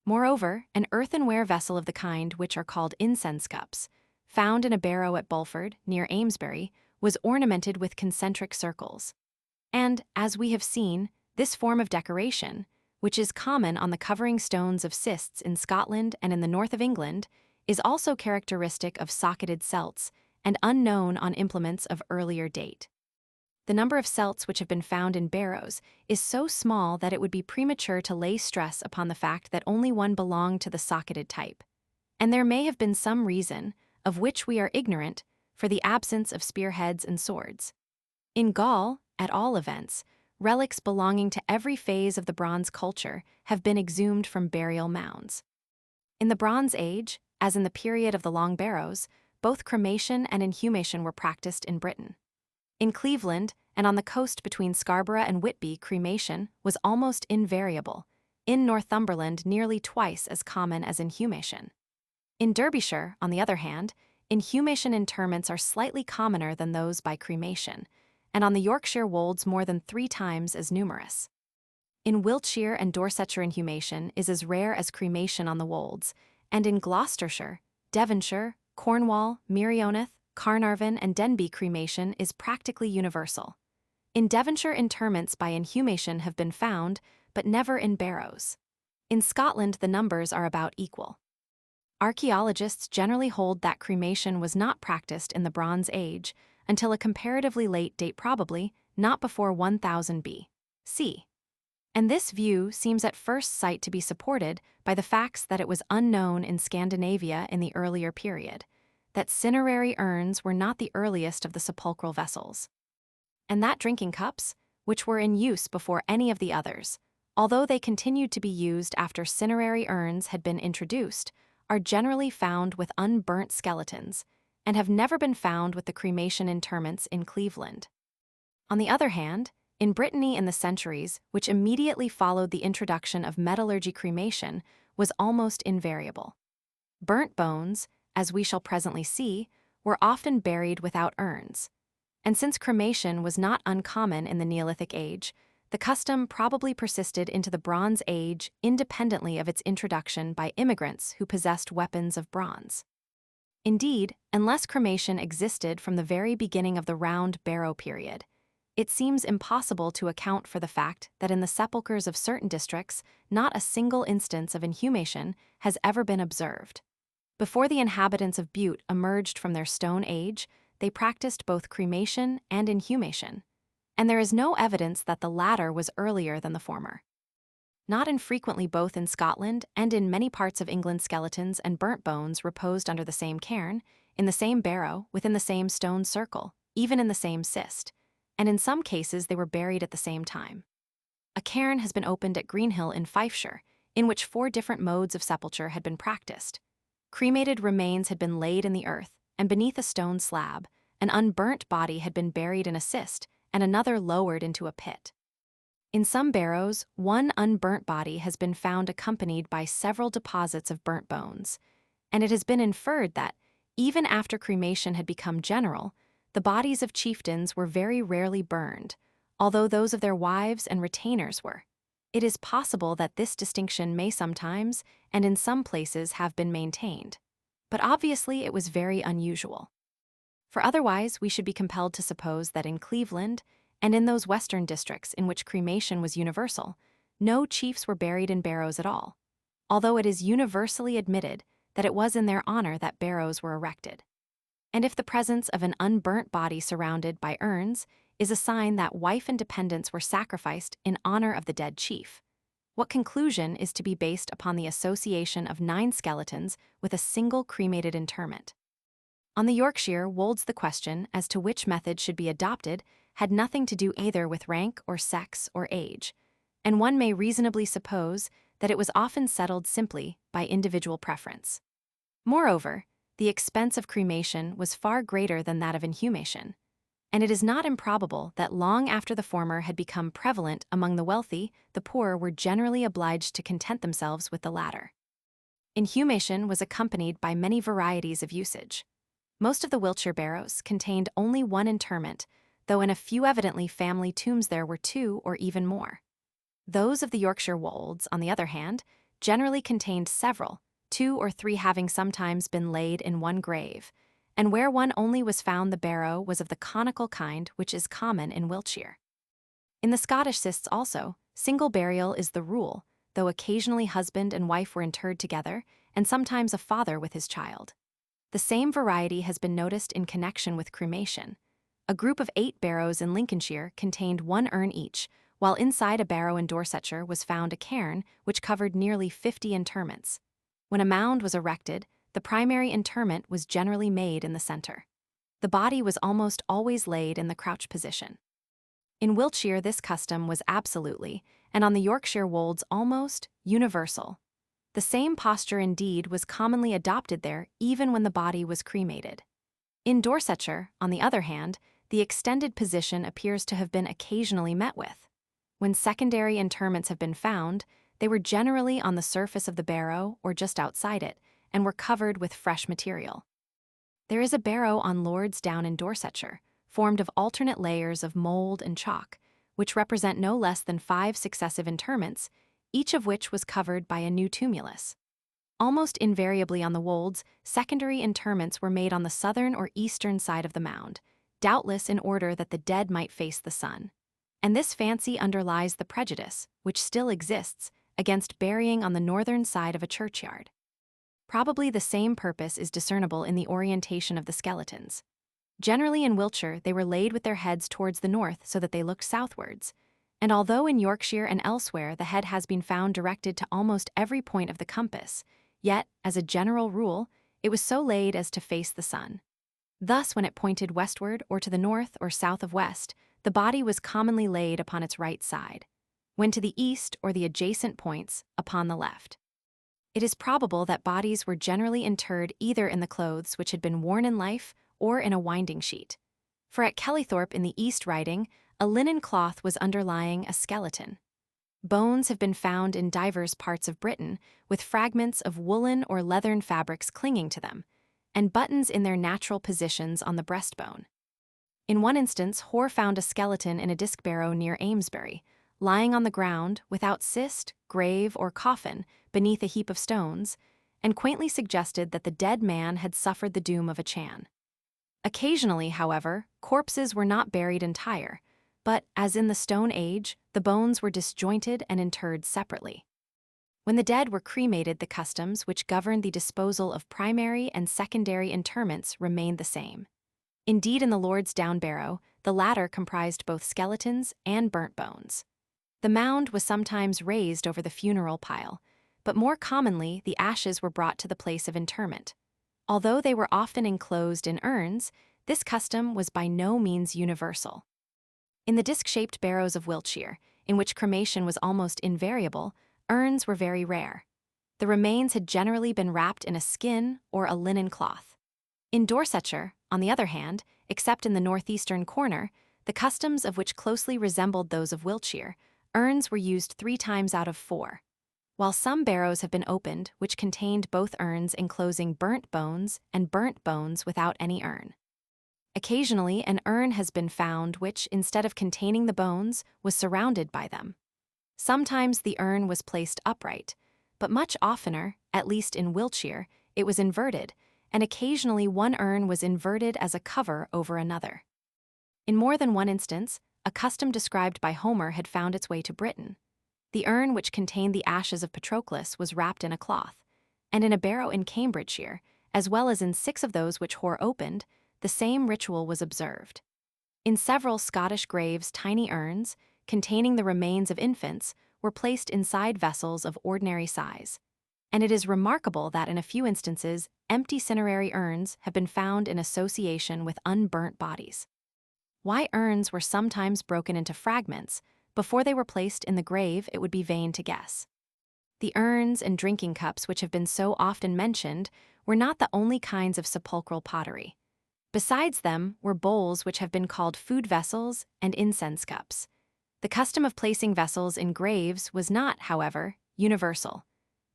Moreover, an earthenware vessel of the kind which are called incense cups, found in a barrow at Bulford, near Amesbury, was ornamented with concentric circles. And, as we have seen, this form of decoration, which is common on the covering stones of cists in Scotland and in the north of England, is also characteristic of socketed celts and unknown on implements of earlier date. The number of celts which have been found in barrows is so small that it would be premature to lay stress upon the fact that only one belonged to the socketed type, and there may have been some reason, of which we are ignorant, for the absence of spearheads and swords. In Gaul, at all events, relics belonging to every phase of the Bronze culture have been exhumed from burial mounds. In the Bronze Age, as in the period of the Long Barrows, both cremation and inhumation were practiced in Britain. In Cleveland, and on the coast between Scarborough and Whitby, cremation was almost invariable, in Northumberland nearly twice as common as inhumation. In Derbyshire, on the other hand, inhumation interments are slightly commoner than those by cremation, and on the Yorkshire wolds more than 3 times as numerous. In Wiltshire and Dorsetshire inhumation is as rare as cremation on the wolds, and in Gloucestershire, Devonshire, Cornwall, Merioneth, Carnarvon, and Denbigh cremation is practically universal. In Devonshire interments by inhumation have been found, but never in barrows. In Scotland the numbers are about equal. Archaeologists generally hold that cremation was not practiced in the Bronze Age until a comparatively late date, probably not before 1000 B.C. And this view seems at first sight to be supported by the facts that it was unknown in Scandinavia in the earlier period, that cinerary urns were not the earliest of the sepulchral vessels, and that drinking cups, which were in use before any of the others, although they continued to be used after cinerary urns had been introduced, are generally found with unburnt skeletons, and have never been found with the cremation interments in Cleveland. On the other hand, in Brittany in the centuries which immediately followed the introduction of metallurgy, cremation was almost invariable. Burnt bones, as we shall presently see, were often buried without urns, and since cremation was not uncommon in the Neolithic age, the custom probably persisted into the Bronze Age independently of its introduction by immigrants who possessed weapons of bronze. Indeed, unless cremation existed from the very beginning of the Round Barrow period, it seems impossible to account for the fact that in the sepulchres of certain districts, not a single instance of inhumation has ever been observed. Before the inhabitants of Butte emerged from their Stone Age, they practiced both cremation and inhumation, and there is no evidence that the latter was earlier than the former. Not infrequently both in Scotland and in many parts of England skeletons and burnt bones reposed under the same cairn, in the same barrow, within the same stone circle, even in the same cist, and in some cases they were buried at the same time. A cairn has been opened at Greenhill in Fifeshire, in which 4 different modes of sepulture had been practiced. Cremated remains had been laid in the earth, and beneath a stone slab, an unburnt body had been buried in a cist, and another lowered into a pit. In some barrows, one unburnt body has been found accompanied by several deposits of burnt bones, and it has been inferred that, even after cremation had become general, the bodies of chieftains were very rarely burned, although those of their wives and retainers were. It is possible that this distinction may sometimes, and in some places, have been maintained, but obviously it was very unusual. For otherwise, we should be compelled to suppose that in Cleveland, and in those western districts in which cremation was universal, no chiefs were buried in barrows at all, although it is universally admitted that it was in their honor that barrows were erected. And if the presence of an unburnt body surrounded by urns is a sign that wife and dependents were sacrificed in honor of the dead chief, what conclusion is to be based upon the association of 9 skeletons with a single cremated interment? On the Yorkshire wolds, the question as to which method should be adopted had nothing to do either with rank or sex or age, and one may reasonably suppose that it was often settled simply by individual preference. Moreover, the expense of cremation was far greater than that of inhumation, and it is not improbable that long after the former had become prevalent among the wealthy, the poor were generally obliged to content themselves with the latter. Inhumation was accompanied by many varieties of usage. Most of the Wiltshire barrows contained only one interment, though in a few evidently family tombs there were two or even more. Those of the Yorkshire wolds, on the other hand, generally contained several, two or three having sometimes been laid in one grave, and where one only was found the barrow was of the conical kind which is common in Wiltshire. In the Scottish cists also, single burial is the rule, though occasionally husband and wife were interred together, and sometimes a father with his child. The same variety has been noticed in connection with cremation. A group of 8 barrows in Lincolnshire contained one urn each, while inside a barrow in Dorsetshire was found a cairn which covered nearly 50 interments. When a mound was erected, the primary interment was generally made in the center. The body was almost always laid in the crouch position. In Wiltshire this custom was absolutely, and on the Yorkshire wolds almost, universal. The same posture indeed was commonly adopted there even when the body was cremated. In Dorsetshire, on the other hand, the extended position appears to have been occasionally met with. When secondary interments have been found, they were generally on the surface of the barrow or just outside it, and were covered with fresh material. There is a barrow on Lord's Down in Dorsetshire, formed of alternate layers of mould and chalk, which represent no less than 5 successive interments, each of which was covered by a new tumulus. Almost invariably on the wolds, secondary interments were made on the southern or eastern side of the mound, doubtless in order that the dead might face the sun. And this fancy underlies the prejudice, which still exists, against burying on the northern side of a churchyard. Probably the same purpose is discernible in the orientation of the skeletons. Generally in Wiltshire they were laid with their heads towards the north so that they looked southwards, and although in Yorkshire and elsewhere the head has been found directed to almost every point of the compass, yet, as a general rule, it was so laid as to face the sun. Thus, when it pointed westward or to the north or south of west, the body was commonly laid upon its right side, when to the east or the adjacent points, upon the left. It is probable that bodies were generally interred either in the clothes which had been worn in life or in a winding sheet. For at Kellythorpe in the East Riding, a linen cloth was underlying a skeleton. Bones have been found in divers parts of Britain, with fragments of woolen or leathern fabrics clinging to them, and buttons in their natural positions on the breastbone. In one instance, Hoare found a skeleton in a disc barrow near Amesbury, lying on the ground, without cist, grave, or coffin, beneath a heap of stones, and quaintly suggested that the dead man had suffered the doom of a Chan. Occasionally, however, corpses were not buried entire, but, as in the Stone Age, the bones were disjointed and interred separately. When the dead were cremated, the customs which governed the disposal of primary and secondary interments remained the same. Indeed, in the Lord's Down barrow, the latter comprised both skeletons and burnt bones. The mound was sometimes raised over the funeral pile, but more commonly the ashes were brought to the place of interment. Although they were often enclosed in urns, this custom was by no means universal. In the disc-shaped barrows of Wiltshire, in which cremation was almost invariable, urns were very rare. The remains had generally been wrapped in a skin or a linen cloth. In Dorsetshire, on the other hand, except in the northeastern corner, the customs of which closely resembled those of Wiltshire, urns were used 3 times out of 4. While some barrows have been opened which contained both urns enclosing burnt bones and burnt bones without any urn. Occasionally, an urn has been found which, instead of containing the bones, was surrounded by them. Sometimes the urn was placed upright, but much oftener, at least in Wiltshire, it was inverted, and occasionally one urn was inverted as a cover over another. In more than one instance, a custom described by Homer had found its way to Britain. The urn which contained the ashes of Patroclus was wrapped in a cloth, and in a barrow in Cambridgeshire, as well as in 6 of those which Hoare opened, the same ritual was observed. In several Scottish graves, tiny urns, containing the remains of infants, were placed inside vessels of ordinary size, and it is remarkable that in a few instances, empty cinerary urns have been found in association with unburnt bodies. Why urns were sometimes broken into fragments before they were placed in the grave, it would be vain to guess. The urns and drinking cups which have been so often mentioned were not the only kinds of sepulchral pottery. Besides them were bowls which have been called food vessels and incense cups. The custom of placing vessels in graves was not, however, universal.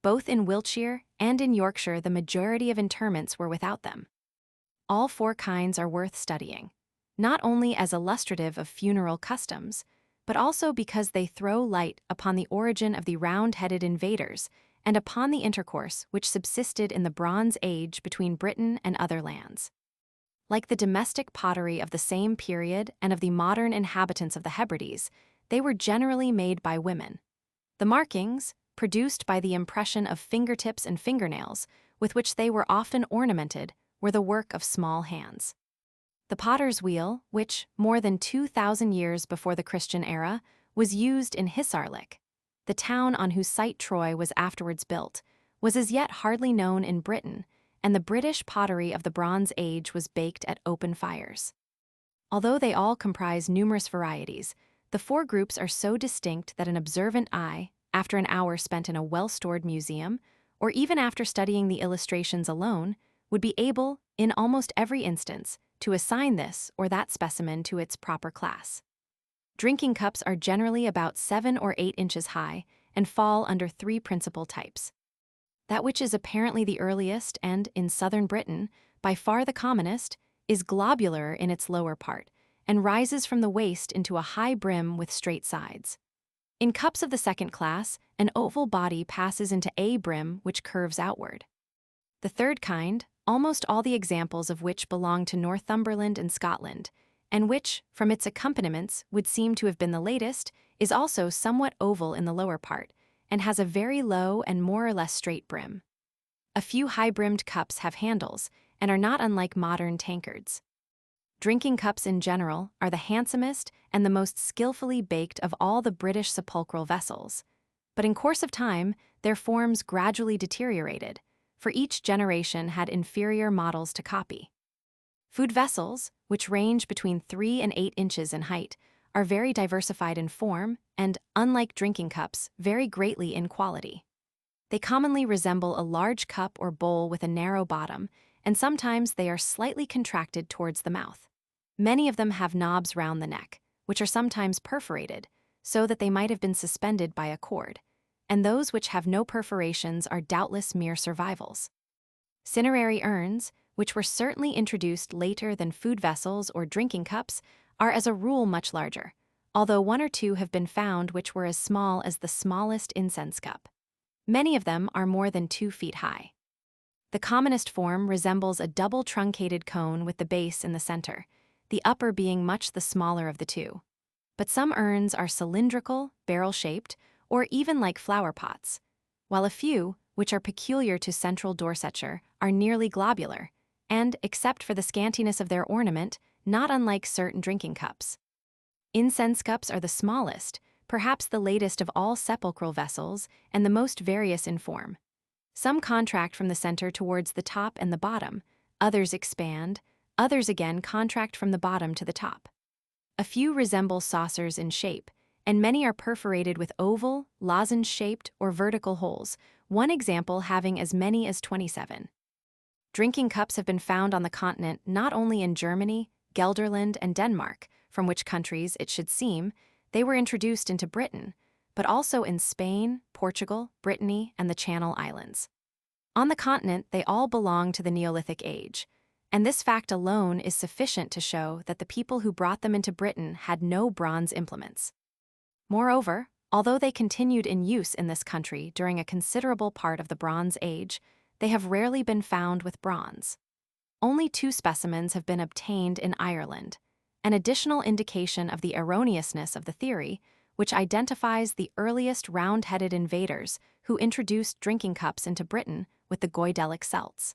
Both in Wiltshire and in Yorkshire the majority of interments were without them. all four kinds are worth studying, not only as illustrative of funeral customs, but also because they throw light upon the origin of the round-headed invaders and upon the intercourse which subsisted in the Bronze Age between Britain and other lands. Like the domestic pottery of the same period and of the modern inhabitants of the Hebrides, they were generally made by women. The markings, produced by the impression of fingertips and fingernails, with which they were often ornamented, were the work of small hands. The potter's wheel, which, more than 2,000 years before the Christian era, was used in Hisarlik, the town on whose site Troy was afterwards built, was as yet hardly known in Britain, and the British pottery of the Bronze Age was baked at open fires. Although they all comprise numerous varieties, the four groups are so distinct that an observant eye, after an hour spent in a well-stored museum, or even after studying the illustrations alone, would be able, in almost every instance, to assign this or that specimen to its proper class. Drinking cups are generally about 7 or 8 inches high and fall under three principal types. That which is apparently the earliest and, in southern Britain, by far the commonest, is globular in its lower part and rises from the waist into a high brim with straight sides. In cups of the second class, an oval body passes into a brim which curves outward. The third kind, almost all the examples of which belong to Northumberland and Scotland, and which, from its accompaniments, would seem to have been the latest, is also somewhat oval in the lower part, and has a very low and more or less straight brim. A few high-brimmed cups have handles, and are not unlike modern tankards. Drinking cups in general are the handsomest and the most skillfully baked of all the British sepulchral vessels, but in course of time, their forms gradually deteriorated, for each generation had inferior models to copy. Food vessels, which range between 3 and 8 inches in height, are very diversified in form and, unlike drinking cups, vary greatly in quality. They commonly resemble a large cup or bowl with a narrow bottom, and sometimes they are slightly contracted towards the mouth. Many of them have knobs round the neck, which are sometimes perforated, so that they might have been suspended by a cord, and those which have no perforations are doubtless mere survivals. Cinerary urns, which were certainly introduced later than food vessels or drinking cups, are as a rule much larger, although one or two have been found which were as small as the smallest incense cup. Many of them are more than 2 feet high. The commonest form resembles a double truncated cone with the base in the center, the upper being much the smaller of the two. But some urns are cylindrical, barrel-shaped, or even like flower pots, while a few, which are peculiar to central Dorsetshire, are nearly globular, and, except for the scantiness of their ornament, not unlike certain drinking cups. Incense cups are the smallest, perhaps the latest of all sepulchral vessels, and the most various in form. Some contract from the center towards the top and the bottom, others expand, others again contract from the bottom to the top. A few resemble saucers in shape, and many are perforated with oval, lozenge-shaped, or vertical holes, one example having as many as 27. Drinking cups have been found on the continent not only in Germany, Gelderland, and Denmark, from which countries, it should seem, they were introduced into Britain, but also in Spain, Portugal, Brittany, and the Channel Islands. On the continent, they all belong to the Neolithic age, and this fact alone is sufficient to show that the people who brought them into Britain had no bronze implements. Moreover, although they continued in use in this country during a considerable part of the Bronze Age, they have rarely been found with bronze. Only 2 specimens have been obtained in Ireland, an additional indication of the erroneousness of the theory, which identifies the earliest round-headed invaders who introduced drinking cups into Britain with the Goidelic Celts.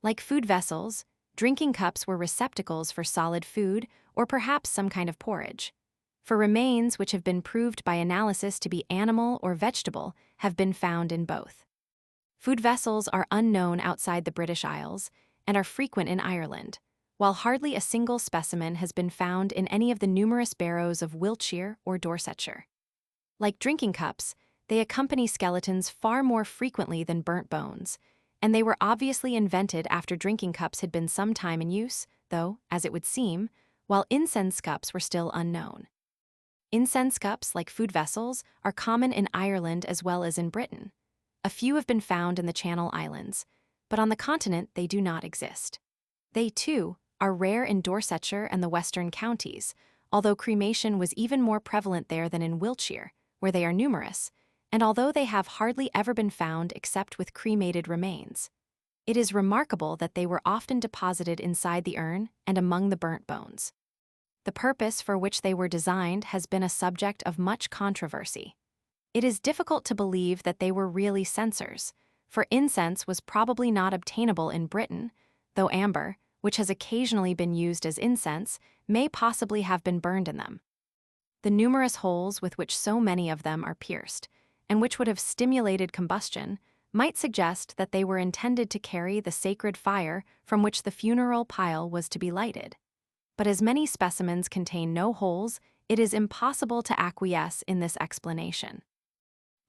Like food vessels, drinking cups were receptacles for solid food or perhaps some kind of porridge. For remains which have been proved by analysis to be animal or vegetable have been found in both. Food vessels are unknown outside the British Isles and are frequent in Ireland, while hardly a single specimen has been found in any of the numerous barrows of Wiltshire or Dorsetshire. Like drinking cups, they accompany skeletons far more frequently than burnt bones, and they were obviously invented after drinking cups had been some time in use, though, as it would seem, while incense cups were still unknown. Incense cups, like food vessels, are common in Ireland as well as in Britain. A few have been found in the Channel Islands, but on the continent they do not exist. They, too, are rare in Dorsetshire and the western counties, although cremation was even more prevalent there than in Wiltshire, where they are numerous, and although they have hardly ever been found except with cremated remains. It is remarkable that they were often deposited inside the urn and among the burnt bones. The purpose for which they were designed has been a subject of much controversy. It is difficult to believe that they were really censers, for incense was probably not obtainable in Britain, though amber, which has occasionally been used as incense, may possibly have been burned in them. The numerous holes with which so many of them are pierced, and which would have stimulated combustion, might suggest that they were intended to carry the sacred fire from which the funeral pile was to be lighted. But as many specimens contain no holes, it is impossible to acquiesce in this explanation.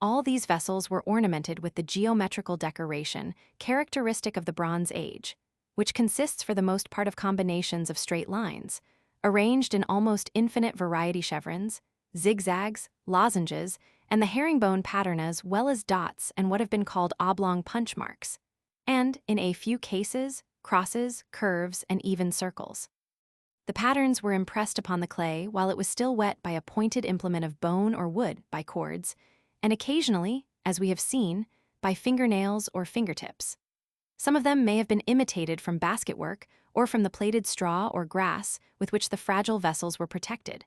All these vessels were ornamented with the geometrical decoration characteristic of the Bronze Age, which consists for the most part of combinations of straight lines, arranged in almost infinite variety chevrons, zigzags, lozenges, and the herringbone pattern as well as dots and what have been called oblong punch marks, and, in a few cases, crosses, curves, and even circles. The patterns were impressed upon the clay while it was still wet by a pointed implement of bone or wood by cords, and occasionally, as we have seen, by fingernails or fingertips. Some of them may have been imitated from basketwork or from the plaited straw or grass with which the fragile vessels were protected.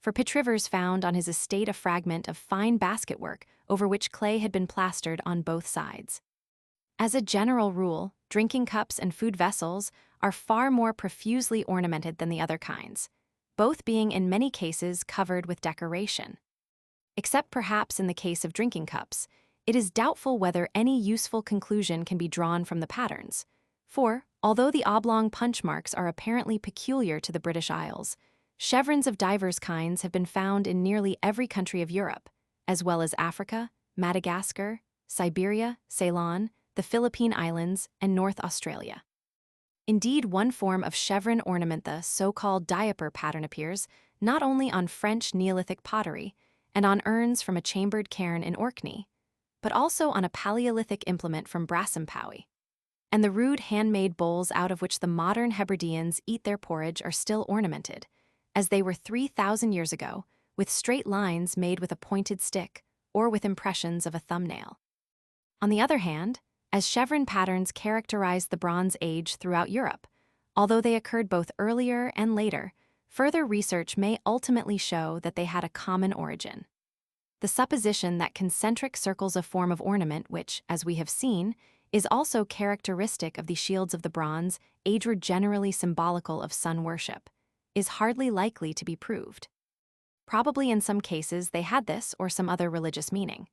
For Pitt Rivers found on his estate a fragment of fine basketwork over which clay had been plastered on both sides. As a general rule, drinking cups and food vessels are far more profusely ornamented than the other kinds, both being in many cases covered with decoration. Except perhaps in the case of drinking cups, it is doubtful whether any useful conclusion can be drawn from the patterns, for, although the oblong punch marks are apparently peculiar to the British Isles, chevrons of divers kinds have been found in nearly every country of Europe, as well as Africa, Madagascar, Siberia, Ceylon, the Philippine Islands, and North Australia. Indeed, one form of chevron ornament, the so-called diaper pattern, appears not only on French Neolithic pottery and on urns from a chambered cairn in Orkney, but also on a Paleolithic implement from Brassamphoui. And the rude handmade bowls out of which the modern Hebrideans eat their porridge are still ornamented, as they were 3,000 years ago, with straight lines made with a pointed stick or with impressions of a thumbnail. On the other hand, as chevron patterns characterized the Bronze Age throughout Europe, although they occurred both earlier and later, further research may ultimately show that they had a common origin. The supposition that concentric circles a form of ornament which, as we have seen, is also characteristic of the shields of the Bronze Age were generally symbolical of sun worship, is hardly likely to be proved. Probably in some cases they had this or some other religious meaning,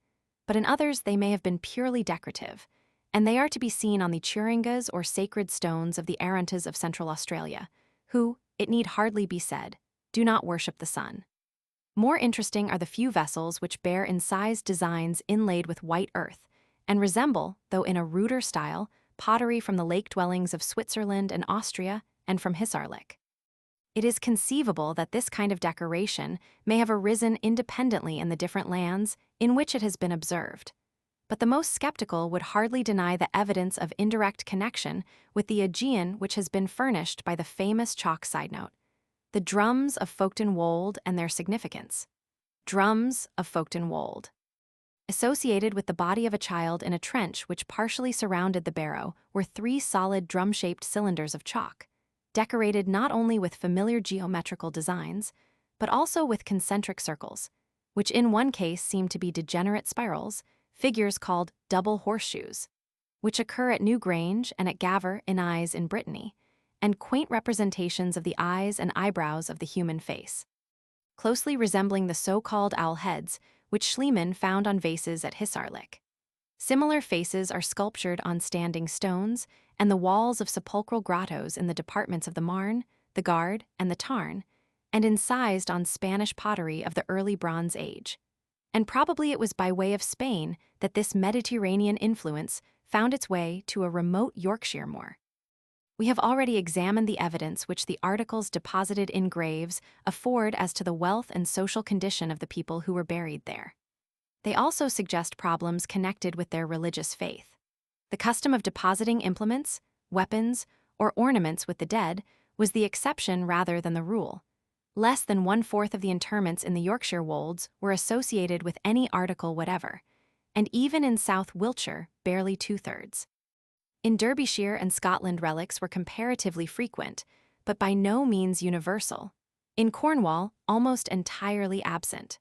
but in others they may have been purely decorative, and they are to be seen on the churingas or sacred stones of the Arantas of Central Australia, who, it need hardly be said, do not worship the sun. More interesting are the few vessels which bear incised designs inlaid with white earth, and resemble, though in a ruder style, pottery from the lake dwellings of Switzerland and Austria and from Hissarlik. It is conceivable that this kind of decoration may have arisen independently in the different lands in which it has been observed, but the most skeptical would hardly deny the evidence of indirect connection with the Aegean which has been furnished by the famous chalk sidenote, the drums of Folkestone Wold and their significance. Drums of Folkestone Wold. Associated with the body of a child in a trench which partially surrounded the barrow were 3 solid drum-shaped cylinders of chalk, decorated not only with familiar geometrical designs, but also with concentric circles, which in one case seem to be degenerate spirals, figures called double horseshoes, which occur at Newgrange and at Gaver in Eyes in Brittany, and quaint representations of the eyes and eyebrows of the human face, closely resembling the so-called owl heads which Schliemann found on vases at Hissarlik. Similar faces are sculptured on standing stones and the walls of sepulchral grottos in the departments of the Marne, the Gard, and the Tarn, and incised on Spanish pottery of the early Bronze Age. And probably it was by way of Spain that this Mediterranean influence found its way to a remote Yorkshire moor. We have already examined the evidence which the articles deposited in graves afford as to the wealth and social condition of the people who were buried there. They also suggest problems connected with their religious faith. The custom of depositing implements, weapons, or ornaments with the dead, was the exception rather than the rule. Less than 1/4 of the interments in the Yorkshire wolds were associated with any article whatever, and even in South Wiltshire, barely 2/3. In Derbyshire and Scotland, relics were comparatively frequent, but by no means universal. In Cornwall, almost entirely absent.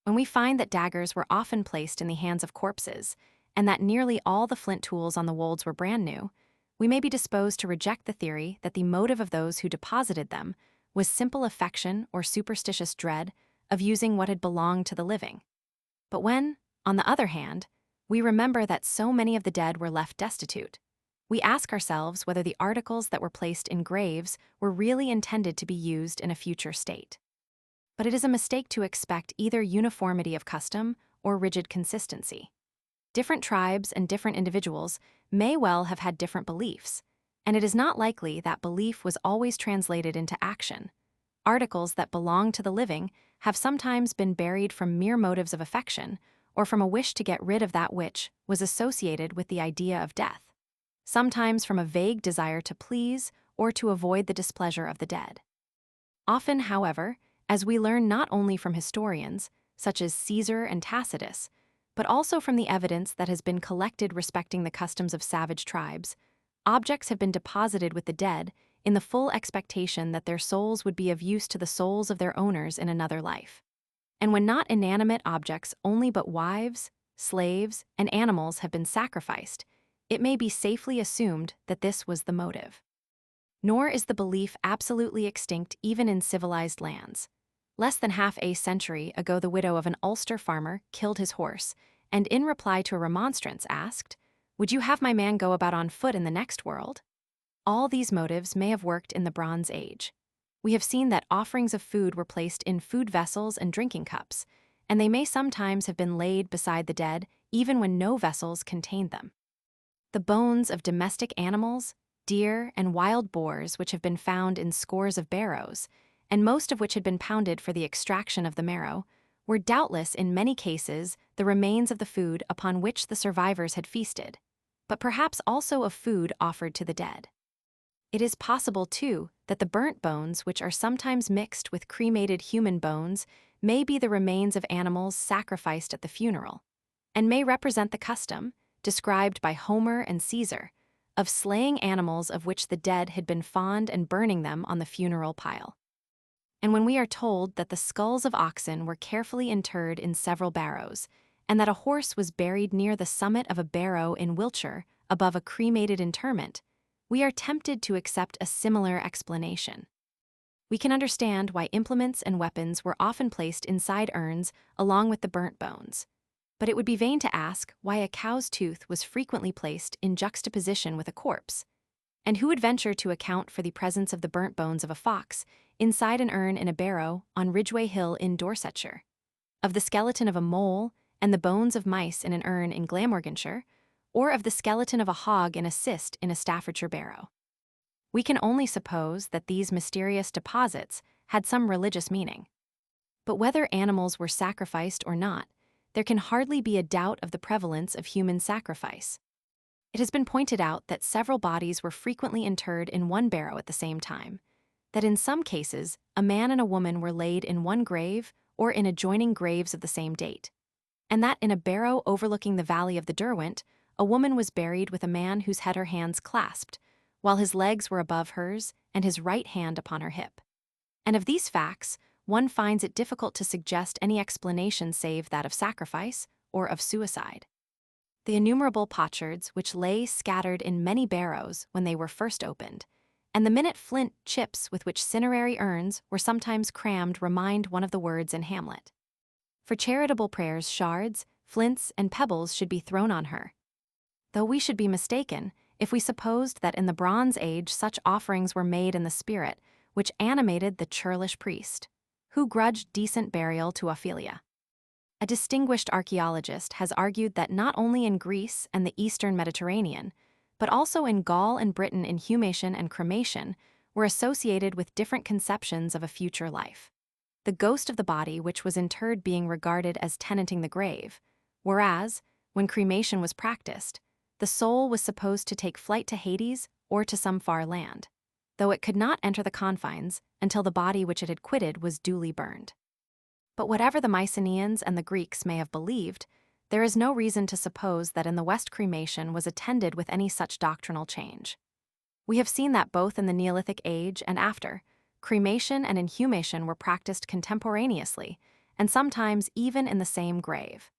When we find that daggers were often placed in the hands of corpses, and that nearly all the flint tools on the wolds were brand new, we may be disposed to reject the theory that the motive of those who deposited them was simple affection or superstitious dread of using what had belonged to the living. But when, on the other hand, we remember that so many of the dead were left destitute, we ask ourselves whether the articles that were placed in graves were really intended to be used in a future state. But it is a mistake to expect either uniformity of custom or rigid consistency. Different tribes and different individuals may well have had different beliefs, and it is not likely that belief was always translated into action. Articles that belong to the living have sometimes been buried from mere motives of affection or from a wish to get rid of that which was associated with the idea of death, sometimes from a vague desire to please or to avoid the displeasure of the dead. Often, however, as we learn not only from historians, such as Caesar and Tacitus, but also from the evidence that has been collected respecting the customs of savage tribes, objects have been deposited with the dead in the full expectation that their souls would be of use to the souls of their owners in another life. And when not inanimate objects only but wives, slaves, and animals have been sacrificed, it may be safely assumed that this was the motive. Nor is the belief absolutely extinct even in civilized lands. Less than half a century ago, the widow of an Ulster farmer killed his horse, and in reply to a remonstrance asked, "Would you have my man go about on foot in the next world?" All these motives may have worked in the Bronze Age. We have seen that offerings of food were placed in food vessels and drinking cups, and they may sometimes have been laid beside the dead even when no vessels contained them. The bones of domestic animals, deer, and wild boars which have been found in scores of barrows, and most of which had been pounded for the extraction of the marrow, were doubtless in many cases the remains of the food upon which the survivors had feasted, but perhaps also of food offered to the dead. It is possible, too, that the burnt bones which are sometimes mixed with cremated human bones may be the remains of animals sacrificed at the funeral, and may represent the custom, described by Homer and Caesar, of slaying animals of which the dead had been fond and burning them on the funeral pile. And when we are told that the skulls of oxen were carefully interred in several barrows, and that a horse was buried near the summit of a barrow in Wiltshire above a cremated interment, we are tempted to accept a similar explanation. We can understand why implements and weapons were often placed inside urns along with the burnt bones, but it would be vain to ask why a cow's tooth was frequently placed in juxtaposition with a corpse. And who would venture to account for the presence of the burnt bones of a fox inside an urn in a barrow on Ridgeway Hill in Dorsetshire, of the skeleton of a mole and the bones of mice in an urn in Glamorganshire, or of the skeleton of a hog in a cyst in a Staffordshire barrow? We can only suppose that these mysterious deposits had some religious meaning. But whether animals were sacrificed or not, there can hardly be a doubt of the prevalence of human sacrifice. It has been pointed out that several bodies were frequently interred in one barrow at the same time, that in some cases a man and a woman were laid in one grave or in adjoining graves of the same date, and that in a barrow overlooking the valley of the Derwent, a woman was buried with a man whose head her hands clasped, while his legs were above hers and his right hand upon her hip. And of these facts, one finds it difficult to suggest any explanation save that of sacrifice or of suicide. The innumerable potsherds which lay scattered in many barrows when they were first opened, and the minute flint chips with which cinerary urns were sometimes crammed remind one of the words in Hamlet. For charitable prayers, shards, flints, and pebbles should be thrown on her. Though we should be mistaken if we supposed that in the Bronze Age such offerings were made in the spirit which animated the churlish priest, who grudged decent burial to Ophelia. A distinguished archaeologist has argued that not only in Greece and the Eastern Mediterranean, but also in Gaul and Britain, inhumation and cremation were associated with different conceptions of a future life, the ghost of the body which was interred being regarded as tenanting the grave, whereas, when cremation was practiced, the soul was supposed to take flight to Hades or to some far land, though it could not enter the confines until the body which it had quitted was duly burned. But whatever the Mycenaeans and the Greeks may have believed, there is no reason to suppose that in the West cremation was attended with any such doctrinal change. We have seen that both in the Neolithic age and after, cremation and inhumation were practiced contemporaneously, and sometimes even in the same grave.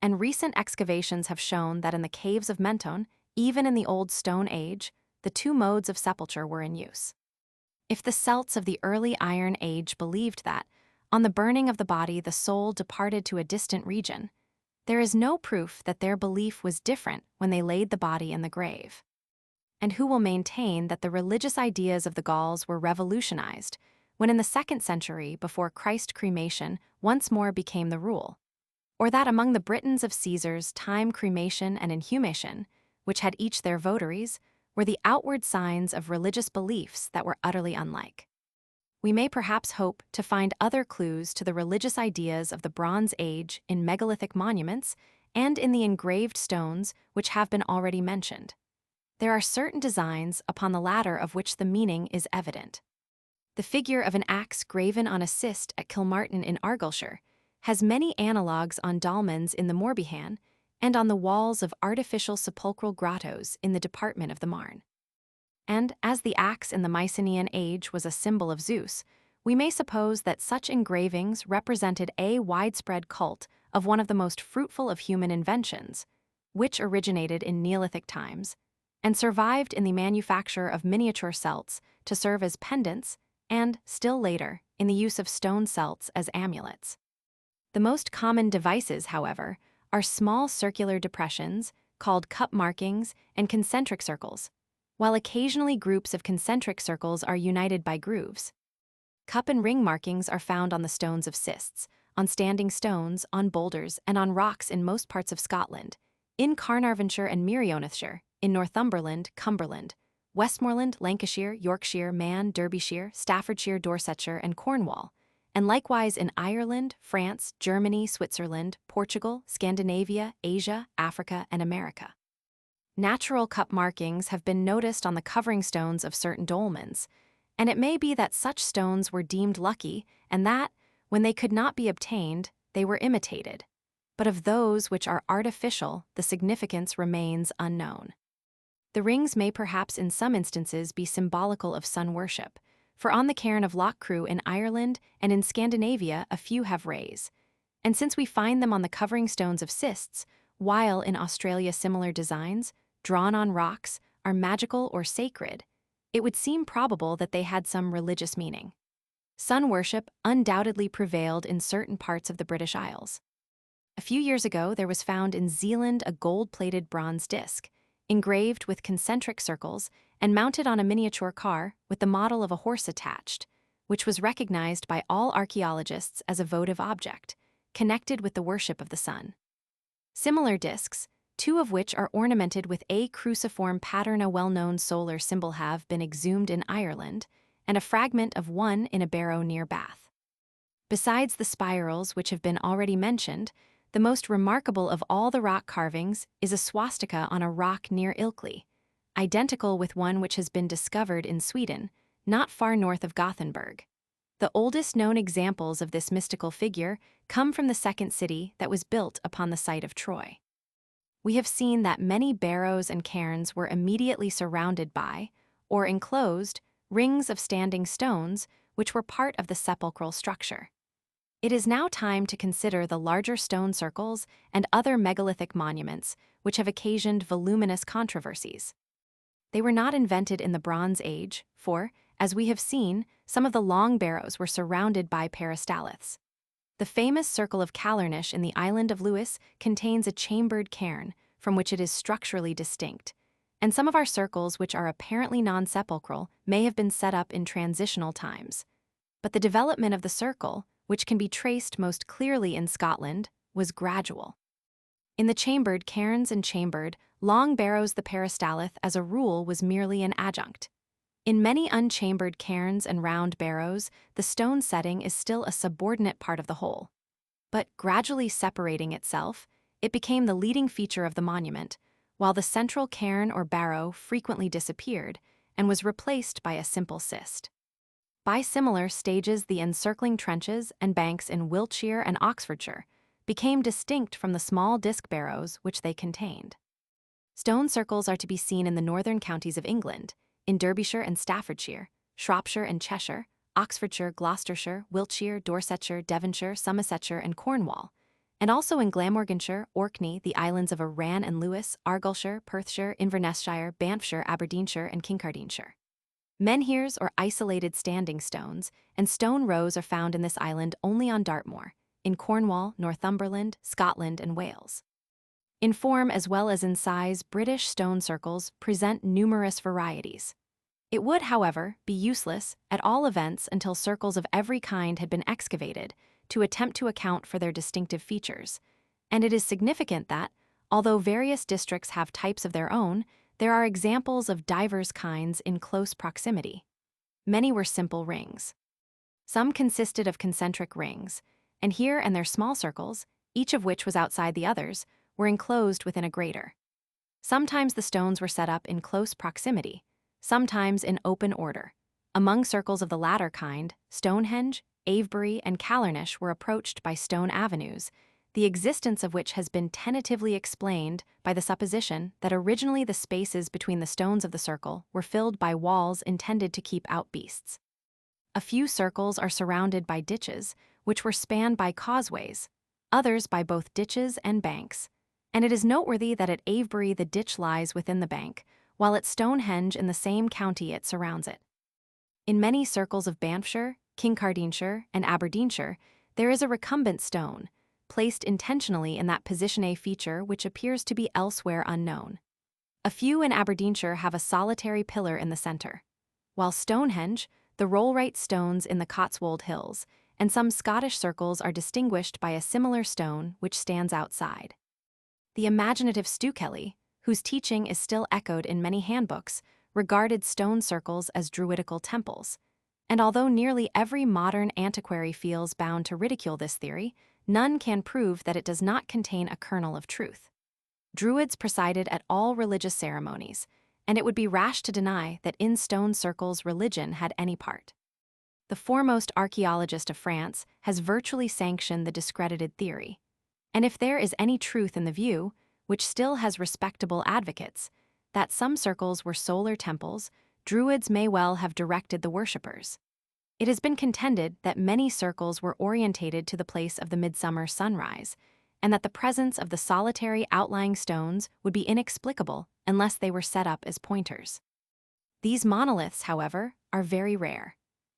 And recent excavations have shown that in the caves of Menton, even in the Old Stone Age, the two modes of sepulture were in use. If the Celts of the early Iron Age believed that, on the burning of the body, the soul departed to a distant region, there is no proof that their belief was different when they laid the body in the grave. And who will maintain that the religious ideas of the Gauls were revolutionized when in the 2nd century before Christ cremation once more became the rule? Or that among the Britons of Caesar's time cremation and inhumation, which had each their votaries, were the outward signs of religious beliefs that were utterly unlike. We may perhaps hope to find other clues to the religious ideas of the Bronze Age in megalithic monuments and in the engraved stones which have been already mentioned. There are certain designs upon the latter of which the meaning is evident. The figure of an axe graven on a cist at Kilmartin in Argyllshire has many analogues on dolmens in the Morbihan and on the walls of artificial sepulchral grottos in the department of the Marne. And as the axe in the Mycenaean age was a symbol of Zeus, we may suppose that such engravings represented a widespread cult of one of the most fruitful of human inventions, which originated in Neolithic times and survived in the manufacture of miniature celts to serve as pendants and, still later, in the use of stone celts as amulets. The most common devices, however, are small circular depressions called cup markings and concentric circles, while occasionally groups of concentric circles are united by grooves. Cup and ring markings are found on the stones of cists, on standing stones, on boulders, and on rocks in most parts of Scotland, in Carnarvonshire and Merionethshire, in Northumberland, Cumberland, Westmoreland, Lancashire, Yorkshire, Man, Derbyshire, Staffordshire, Dorsetshire, and Cornwall, and likewise in Ireland, France, Germany, Switzerland, Portugal, Scandinavia, Asia, Africa, and America. Natural cup markings have been noticed on the covering stones of certain dolmens, and it may be that such stones were deemed lucky and that, when they could not be obtained, they were imitated. But of those which are artificial, the significance remains unknown. The rings may perhaps in some instances be symbolical of sun worship, for on the cairn of Loughcrew in Ireland and in Scandinavia a few have rays, and since we find them on the covering stones of cists, while in Australia similar designs, drawn on rocks, are magical or sacred, it would seem probable that they had some religious meaning. Sun worship undoubtedly prevailed in certain parts of the British Isles. A few years ago there was found in Zealand a gold-plated bronze disc, engraved with concentric circles and mounted on a miniature car with the model of a horse attached, which was recognized by all archaeologists as a votive object, connected with the worship of the sun. Similar discs, two of which are ornamented with a cruciform pattern, a well-known solar symbol, have been exhumed in Ireland, and a fragment of one in a barrow near Bath. Besides the spirals which have been already mentioned, the most remarkable of all the rock carvings is a swastika on a rock near Ilkley, identical with one which has been discovered in Sweden, not far north of Gothenburg. The oldest known examples of this mystical figure come from the second city that was built upon the site of Troy. We have seen that many barrows and cairns were immediately surrounded by, or enclosed, rings of standing stones which were part of the sepulchral structure. It is now time to consider the larger stone circles and other megalithic monuments which have occasioned voluminous controversies. They were not invented in the Bronze Age, for, as we have seen, some of the long barrows were surrounded by peristyliths. The famous Circle of Callernish in the island of Lewis contains a chambered cairn, from which it is structurally distinct, and some of our circles which are apparently non-sepulchral may have been set up in transitional times. But the development of the circle, which can be traced most clearly in Scotland, was gradual. In the chambered cairns and chambered, long barrows the peristylith as a rule was merely an adjunct. In many unchambered cairns and round barrows, the stone setting is still a subordinate part of the whole. But gradually separating itself, it became the leading feature of the monument, while the central cairn or barrow frequently disappeared, and was replaced by a simple cyst. By similar stages, the encircling trenches and banks in Wiltshire and Oxfordshire became distinct from the small disc barrows which they contained. Stone circles are to be seen in the northern counties of England, in Derbyshire and Staffordshire, Shropshire and Cheshire, Oxfordshire, Gloucestershire, Wiltshire, Dorsetshire, Devonshire, Somersetshire, and Cornwall, and also in Glamorganshire, Orkney, the islands of Arran and Lewis, Argyllshire, Perthshire, Invernessshire, Banffshire, Aberdeenshire, and Kincardineshire. Menhirs, or isolated standing stones, and stone rows are found in this island only on Dartmoor, in Cornwall, Northumberland, Scotland, and Wales. In form as well as in size, British stone circles present numerous varieties. It would, however, be useless, at all events until circles of every kind had been excavated, to attempt to account for their distinctive features, and it is significant that, although various districts have types of their own, there are examples of divers kinds in close proximity. Many were simple rings. Some consisted of concentric rings, and here and there small circles, each of which was outside the others, were enclosed within a greater. Sometimes the stones were set up in close proximity, sometimes in open order. Among circles of the latter kind, Stonehenge, Avebury, and Callirnish were approached by stone avenues, the existence of which has been tentatively explained by the supposition that originally the spaces between the stones of the circle were filled by walls intended to keep out beasts. A few circles are surrounded by ditches, which were spanned by causeways, others by both ditches and banks, and it is noteworthy that at Avebury the ditch lies within the bank, while at Stonehenge in the same county it surrounds it. In many circles of Banffshire, Kincardineshire, and Aberdeenshire, there is a recumbent stone, placed intentionally in that position a feature which appears to be elsewhere unknown. A few in Aberdeenshire have a solitary pillar in the centre, while Stonehenge, the rollright stones in the Cotswold Hills, and some Scottish circles are distinguished by a similar stone which stands outside. The imaginative Stukeley, whose teaching is still echoed in many handbooks, regarded stone circles as druidical temples, and although nearly every modern antiquary feels bound to ridicule this theory, none can prove that it does not contain a kernel of truth. Druids presided at all religious ceremonies, and it would be rash to deny that in stone circles religion had any part. The foremost archaeologist of France has virtually sanctioned the discredited theory, and if there is any truth in the view, which still has respectable advocates, that some circles were solar temples, Druids may well have directed the worshippers. It has been contended that many circles were orientated to the place of the midsummer sunrise, and that the presence of the solitary outlying stones would be inexplicable unless they were set up as pointers. These monoliths, however, are very rare.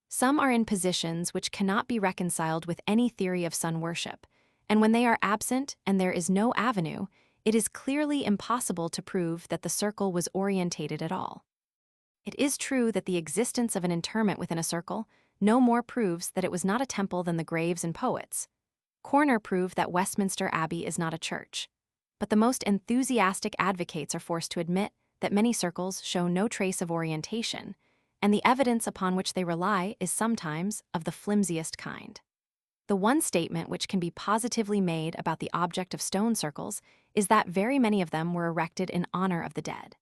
Some are in positions which cannot be reconciled with any theory of sun worship, and when they are absent and there is no avenue, it is clearly impossible to prove that the circle was orientated at all. It is true that the existence of an interment within a circle no more proves that it was not a temple than the graves and poets. Corner prove that Westminster Abbey is not a church. But the most enthusiastic advocates are forced to admit that many circles show no trace of orientation, and the evidence upon which they rely is sometimes of the flimsiest kind. The one statement which can be positively made about the object of stone circles is that very many of them were erected in honor of the dead.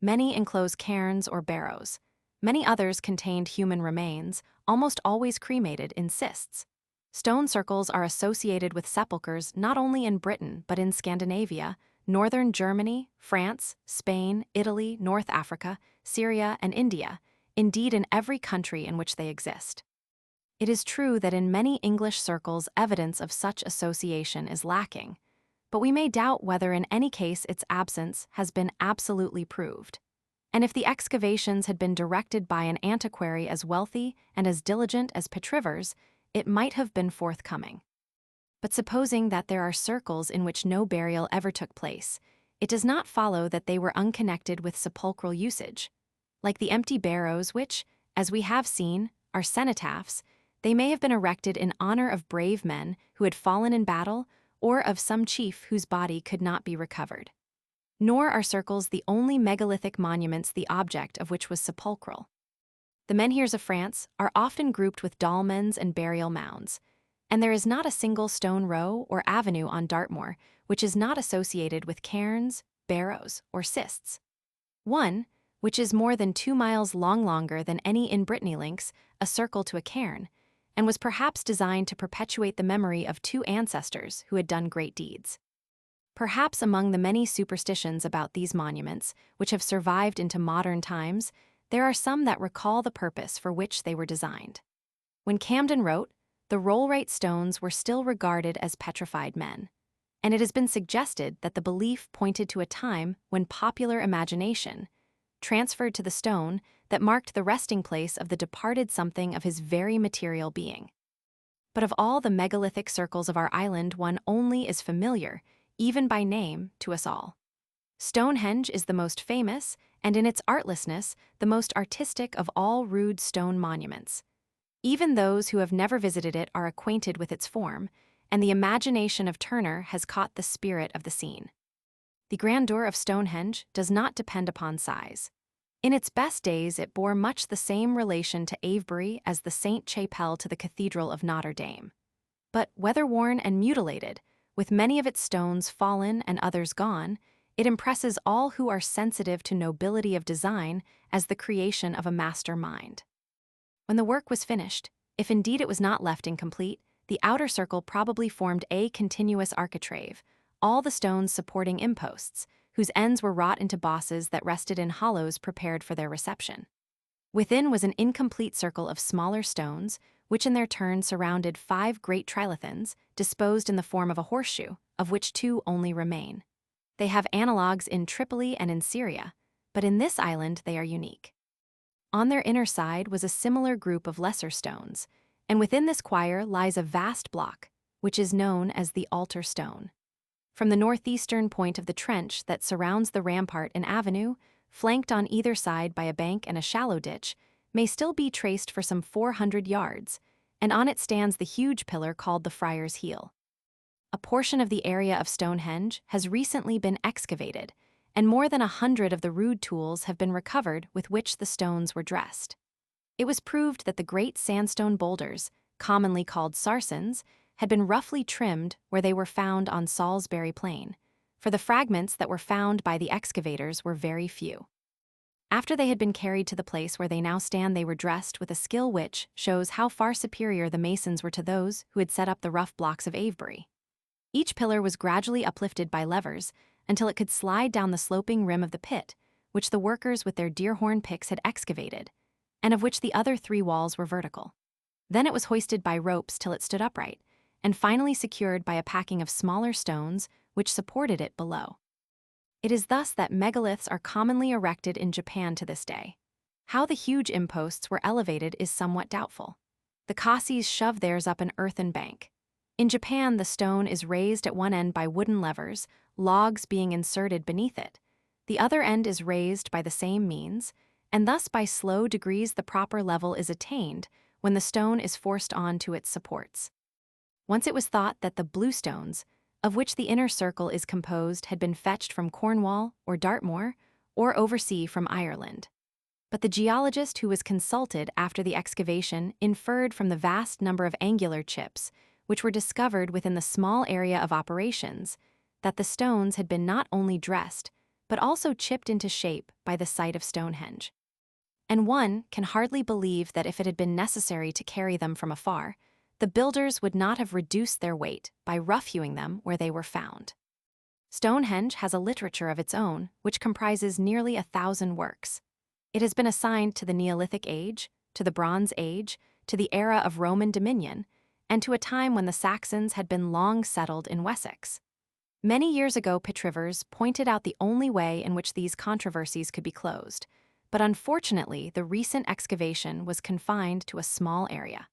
Many enclose cairns or barrows. Many others contained human remains, almost always cremated in cists. Stone circles are associated with sepulchres not only in Britain but in Scandinavia, northern Germany, France, Spain, Italy, North Africa, Syria, and India, indeed in every country in which they exist. It is true that in many English circles evidence of such association is lacking, but we may doubt whether in any case its absence has been absolutely proved. And if the excavations had been directed by an antiquary as wealthy and as diligent as Petrivers, it might have been forthcoming. But supposing that there are circles in which no burial ever took place, it does not follow that they were unconnected with sepulchral usage. Like the empty barrows which, as we have seen, are cenotaphs, they may have been erected in honor of brave men who had fallen in battle or of some chief whose body could not be recovered. Nor are circles the only megalithic monuments the object of which was sepulchral. The menhirs of France are often grouped with dolmens and burial mounds, and there is not a single stone row or avenue on Dartmoor which is not associated with cairns, barrows, or cists. One, which is more than 2 miles longer than any in Brittany links a circle to a cairn, and was perhaps designed to perpetuate the memory of two ancestors who had done great deeds. Perhaps among the many superstitions about these monuments, which have survived into modern times, there are some that recall the purpose for which they were designed. When Camden wrote, the rollright stones were still regarded as petrified men, and it has been suggested that the belief pointed to a time when popular imagination transferred to the stone that marked the resting place of the departed something of his very material being. But of all the megalithic circles of our island, one only is familiar, even by name, to us all. Stonehenge is the most famous, and in its artlessness, the most artistic of all rude stone monuments. Even those who have never visited it are acquainted with its form, and the imagination of Turner has caught the spirit of the scene. The grandeur of Stonehenge does not depend upon size. In its best days, it bore much the same relation to Avebury as the Sainte Chapelle to the Cathedral of Notre Dame. But weather-worn and mutilated, with many of its stones fallen and others gone, it impresses all who are sensitive to nobility of design as the creation of a master mind. When the work was finished, if indeed it was not left incomplete, the outer circle probably formed a continuous architrave, all the stones supporting imposts, whose ends were wrought into bosses that rested in hollows prepared for their reception. Within was an incomplete circle of smaller stones, which in their turn surrounded 5 great trilithons, disposed in the form of a horseshoe, of which 2 only remain. They have analogues in Tripoli and in Syria, but in this island they are unique. On their inner side was a similar group of lesser stones, and within this choir lies a vast block, which is known as the altar stone. From the northeastern point of the trench that surrounds the rampart, an avenue, flanked on either side by a bank and a shallow ditch, may still be traced for some 400 yards, and on it stands the huge pillar called the Friar's Heel. A portion of the area of Stonehenge has recently been excavated, and more than 100 of the rude tools have been recovered with which the stones were dressed. It was proved that the great sandstone boulders, commonly called sarsens, had been roughly trimmed where they were found on Salisbury Plain, for the fragments that were found by the excavators were very few. After they had been carried to the place where they now stand, they were dressed with a skill which shows how far superior the masons were to those who had set up the rough blocks of Avebury. Each pillar was gradually uplifted by levers until it could slide down the sloping rim of the pit, which the workers with their deer-horn picks had excavated, and of which the other 3 walls were vertical. Then it was hoisted by ropes till it stood upright, and finally secured by a packing of smaller stones which supported it below. It is thus that megaliths are commonly erected in Japan to this day. How the huge imposts were elevated is somewhat doubtful. The Khasis shove theirs up an earthen bank. In Japan, the stone is raised at one end by wooden levers, logs being inserted beneath it. The other end is raised by the same means, and thus by slow degrees the proper level is attained when the stone is forced on to its supports. Once it was thought that the bluestones, of which the inner circle is composed, had been fetched from Cornwall or Dartmoor, or oversea from Ireland. But the geologist who was consulted after the excavation inferred from the vast number of angular chips, which were discovered within the small area of operations, that the stones had been not only dressed, but also chipped into shape by the site of Stonehenge. And one can hardly believe that if it had been necessary to carry them from afar, the builders would not have reduced their weight by rough-hewing them where they were found. Stonehenge has a literature of its own, which comprises nearly 1,000 works. It has been assigned to the Neolithic Age, to the Bronze Age, to the era of Roman dominion, and to a time when the Saxons had been long settled in Wessex. Many years ago, Petrivers pointed out the only way in which these controversies could be closed, but unfortunately the recent excavation was confined to a small area.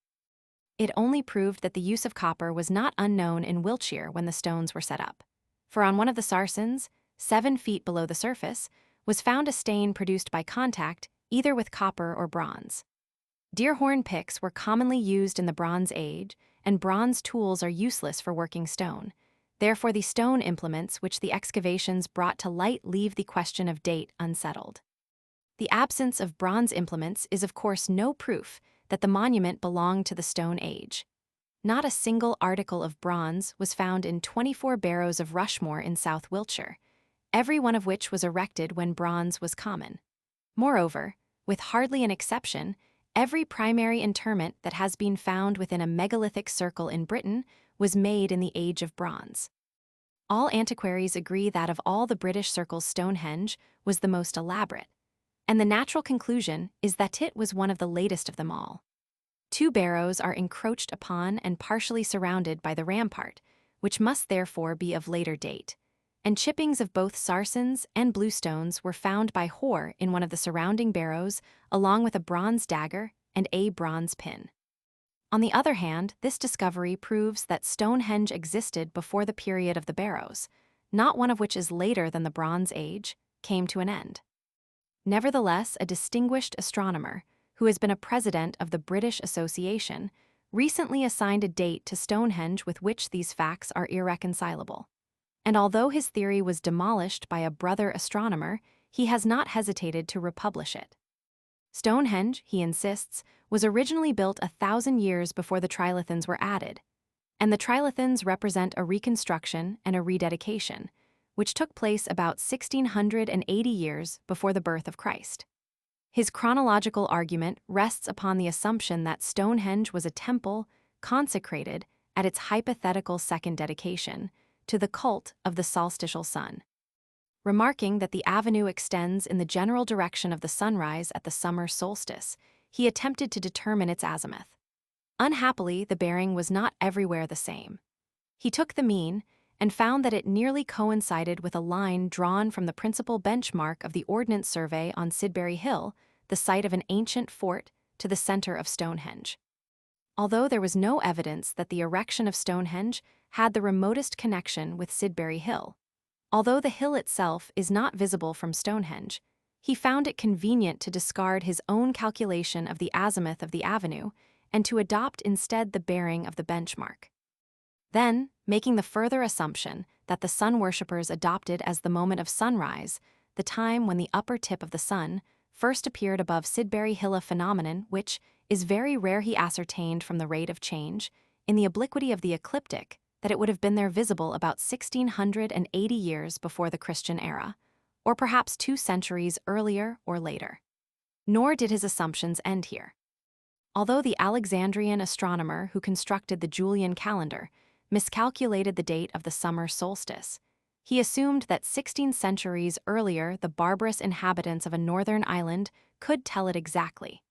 It only proved that the use of copper was not unknown in Wiltshire when the stones were set up. For on one of the sarsens, 7 feet below the surface, was found a stain produced by contact either with copper or bronze. Deer-horn picks were commonly used in the Bronze Age, and bronze tools are useless for working stone. Therefore, the stone implements which the excavations brought to light leave the question of date unsettled. The absence of bronze implements is of course no proof that the monument belonged to the Stone Age. Not a single article of bronze was found in 24 barrows of Rushmore in South Wiltshire, every one of which was erected when bronze was common. Moreover, with hardly an exception, every primary interment that has been found within a megalithic circle in Britain was made in the Age of Bronze. All antiquaries agree that of all the British circles, Stonehenge was the most elaborate, and the natural conclusion is that it was one of the latest of them all. Two barrows are encroached upon and partially surrounded by the rampart, which must therefore be of later date, and chippings of both sarcens and bluestones were found by Hoare in one of the surrounding barrows, along with a bronze dagger and a bronze pin. On the other hand, this discovery proves that Stonehenge existed before the period of the barrows, not one of which is later than the Bronze Age, came to an end. Nevertheless, a distinguished astronomer, who has been a president of the British Association, recently assigned a date to Stonehenge with which these facts are irreconcilable. And although his theory was demolished by a brother astronomer, he has not hesitated to republish it. Stonehenge, he insists, was originally built 1,000 years before the trilithons were added, and the trilithons represent a reconstruction and a rededication, which took place about 1,680 years before the birth of Christ. His chronological argument rests upon the assumption that Stonehenge was a temple consecrated at its hypothetical second dedication to the cult of the solstitial sun. Remarking that the avenue extends in the general direction of the sunrise at the summer solstice, he attempted to determine its azimuth. Unhappily, the bearing was not everywhere the same. He took the mean and found that it nearly coincided with a line drawn from the principal benchmark of the Ordnance Survey on Sidbury Hill, the site of an ancient fort, to the center of Stonehenge. Although there was no evidence that the erection of Stonehenge had the remotest connection with Sidbury Hill, although the hill itself is not visible from Stonehenge, he found it convenient to discard his own calculation of the azimuth of the avenue and to adopt instead the bearing of the benchmark. Then, making the further assumption that the sun worshippers adopted as the moment of sunrise, the time when the upper tip of the sun first appeared above Sidbury Hill, a phenomenon which is very rare, he ascertained from the rate of change in the obliquity of the ecliptic that it would have been there visible about 1,680 years before the Christian era, or perhaps 2 centuries earlier or later. Nor did his assumptions end here. Although the Alexandrian astronomer who constructed the Julian calendar miscalculated the date of the summer solstice, he assumed that 16 centuries earlier the barbarous inhabitants of a northern island could tell it exactly.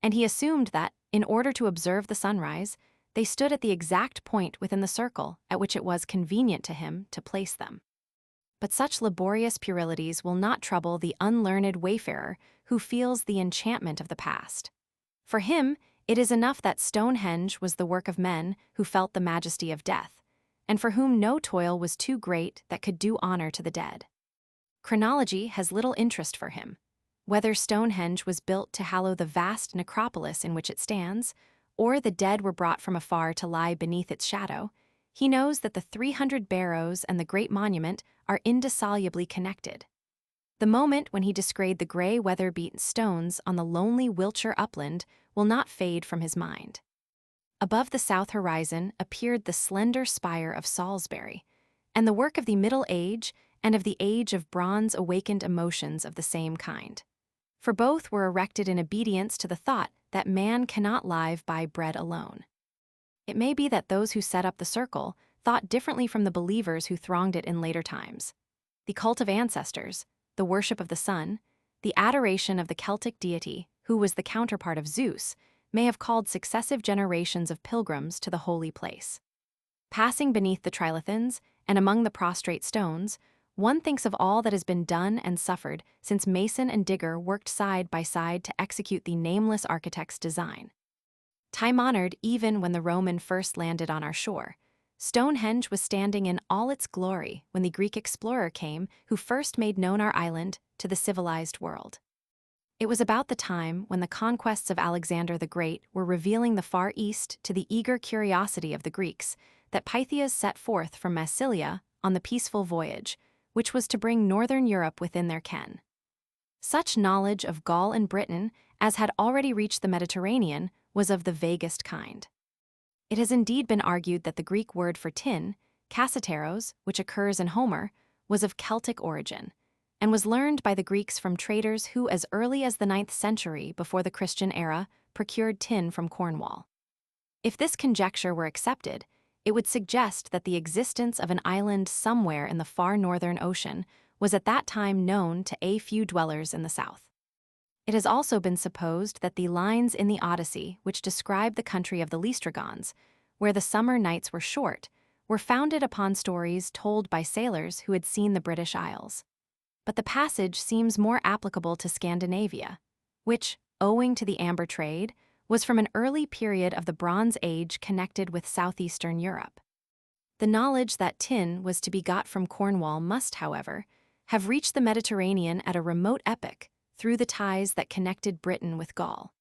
And he assumed that, in order to observe the sunrise, they stood at the exact point within the circle at which it was convenient to him to place them. But such laborious puerilities will not trouble the unlearned wayfarer who feels the enchantment of the past. For him, it is enough that Stonehenge was the work of men who felt the majesty of death, and for whom no toil was too great that could do honor to the dead. Chronology has little interest for him. Whether Stonehenge was built to hallow the vast necropolis in which it stands, or the dead were brought from afar to lie beneath its shadow, he knows that the 300 barrows and the great monument are indissolubly connected. The moment when he descried the gray weather-beaten stones on the lonely Wiltshire upland will not fade from his mind. Above the south horizon appeared the slender spire of Salisbury, and the work of the Middle Age and of the Age of Bronze awakened emotions of the same kind. For both were erected in obedience to the thought that man cannot live by bread alone. It may be that those who set up the circle thought differently from the believers who thronged it in later times. The cult of ancestors, the worship of the sun, the adoration of the Celtic deity, who was the counterpart of Zeus, may have called successive generations of pilgrims to the holy place. Passing beneath the trilithons and among the prostrate stones, one thinks of all that has been done and suffered since mason and digger worked side by side to execute the nameless architect's design. Time-honored even when the Roman first landed on our shore, Stonehenge was standing in all its glory when the Greek explorer came who first made known our island to the civilized world. It was about the time when the conquests of Alexander the Great were revealing the Far East to the eager curiosity of the Greeks that Pythias set forth from Massilia on the peaceful voyage, which was to bring northern Europe within their ken. Such knowledge of Gaul and Britain as had already reached the Mediterranean was of the vaguest kind. It has indeed been argued that the Greek word for tin, kassateros, which occurs in Homer, was of Celtic origin, and was learned by the Greeks from traders who, as early as the 9th century before the Christian era, procured tin from Cornwall. If this conjecture were accepted, it would suggest that the existence of an island somewhere in the far northern ocean was at that time known to a few dwellers in the south. It has also been supposed that the lines in the Odyssey which describe the country of the Leistragons, where the summer nights were short, were founded upon stories told by sailors who had seen the British Isles. But the passage seems more applicable to Scandinavia, which, owing to the amber trade, was from an early period of the Bronze Age connected with southeastern Europe. The knowledge that tin was to be got from Cornwall must, however, have reached the Mediterranean at a remote epoch through the ties that connected Britain with Gaul.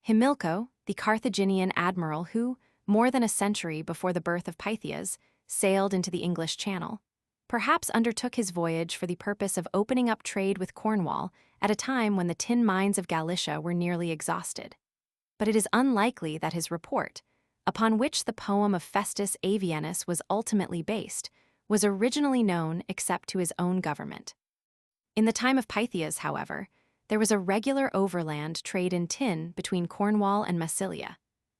Himilco, the Carthaginian admiral who, more than a century before the birth of Pythias, sailed into the English Channel, perhaps undertook his voyage for the purpose of opening up trade with Cornwall at a time when the tin mines of Galicia were nearly exhausted. But it is unlikely that his report, upon which the poem of Festus Avienus was ultimately based, was originally known except to his own government. In the time of Pythias, however, there was a regular overland trade in tin between Cornwall and Massilia,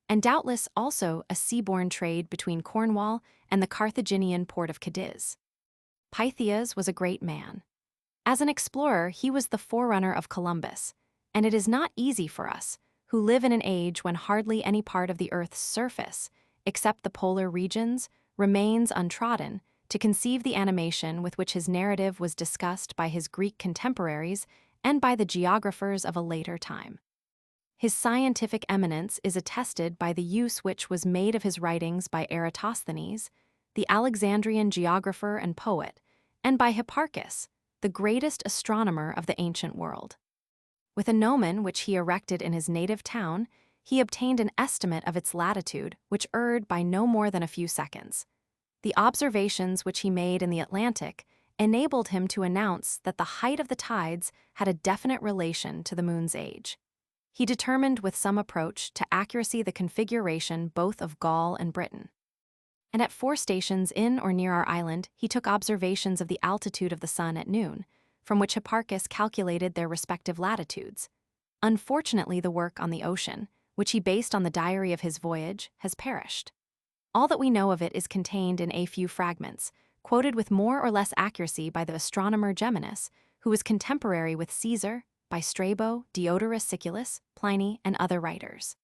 and doubtless also a seaborne trade between Cornwall and the Carthaginian port of Cadiz. Pythias was a great man. As an explorer, he was the forerunner of Columbus, and it is not easy for us, who live in an age when hardly any part of the Earth's surface, except the polar regions, remains untrodden, to conceive the animation with which his narrative was discussed by his Greek contemporaries and by the geographers of a later time. His scientific eminence is attested by the use which was made of his writings by Eratosthenes, the Alexandrian geographer and poet, and by Hipparchus, the greatest astronomer of the ancient world. With a gnomon which he erected in his native town, he obtained an estimate of its latitude which erred by no more than a few seconds. The observations which he made in the Atlantic enabled him to announce that the height of the tides had a definite relation to the moon's age. He determined with some approach to accuracy the configuration both of Gaul and Britain. And at 4 stations in or near our island, he took observations of the altitude of the sun at noon, from which Hipparchus calculated their respective latitudes. Unfortunately, the work on the ocean, which he based on the diary of his voyage, has perished. All that we know of it is contained in a few fragments, quoted with more or less accuracy by the astronomer Geminus, who was contemporary with Caesar, by Strabo, Diodorus Siculus, Pliny, and other writers.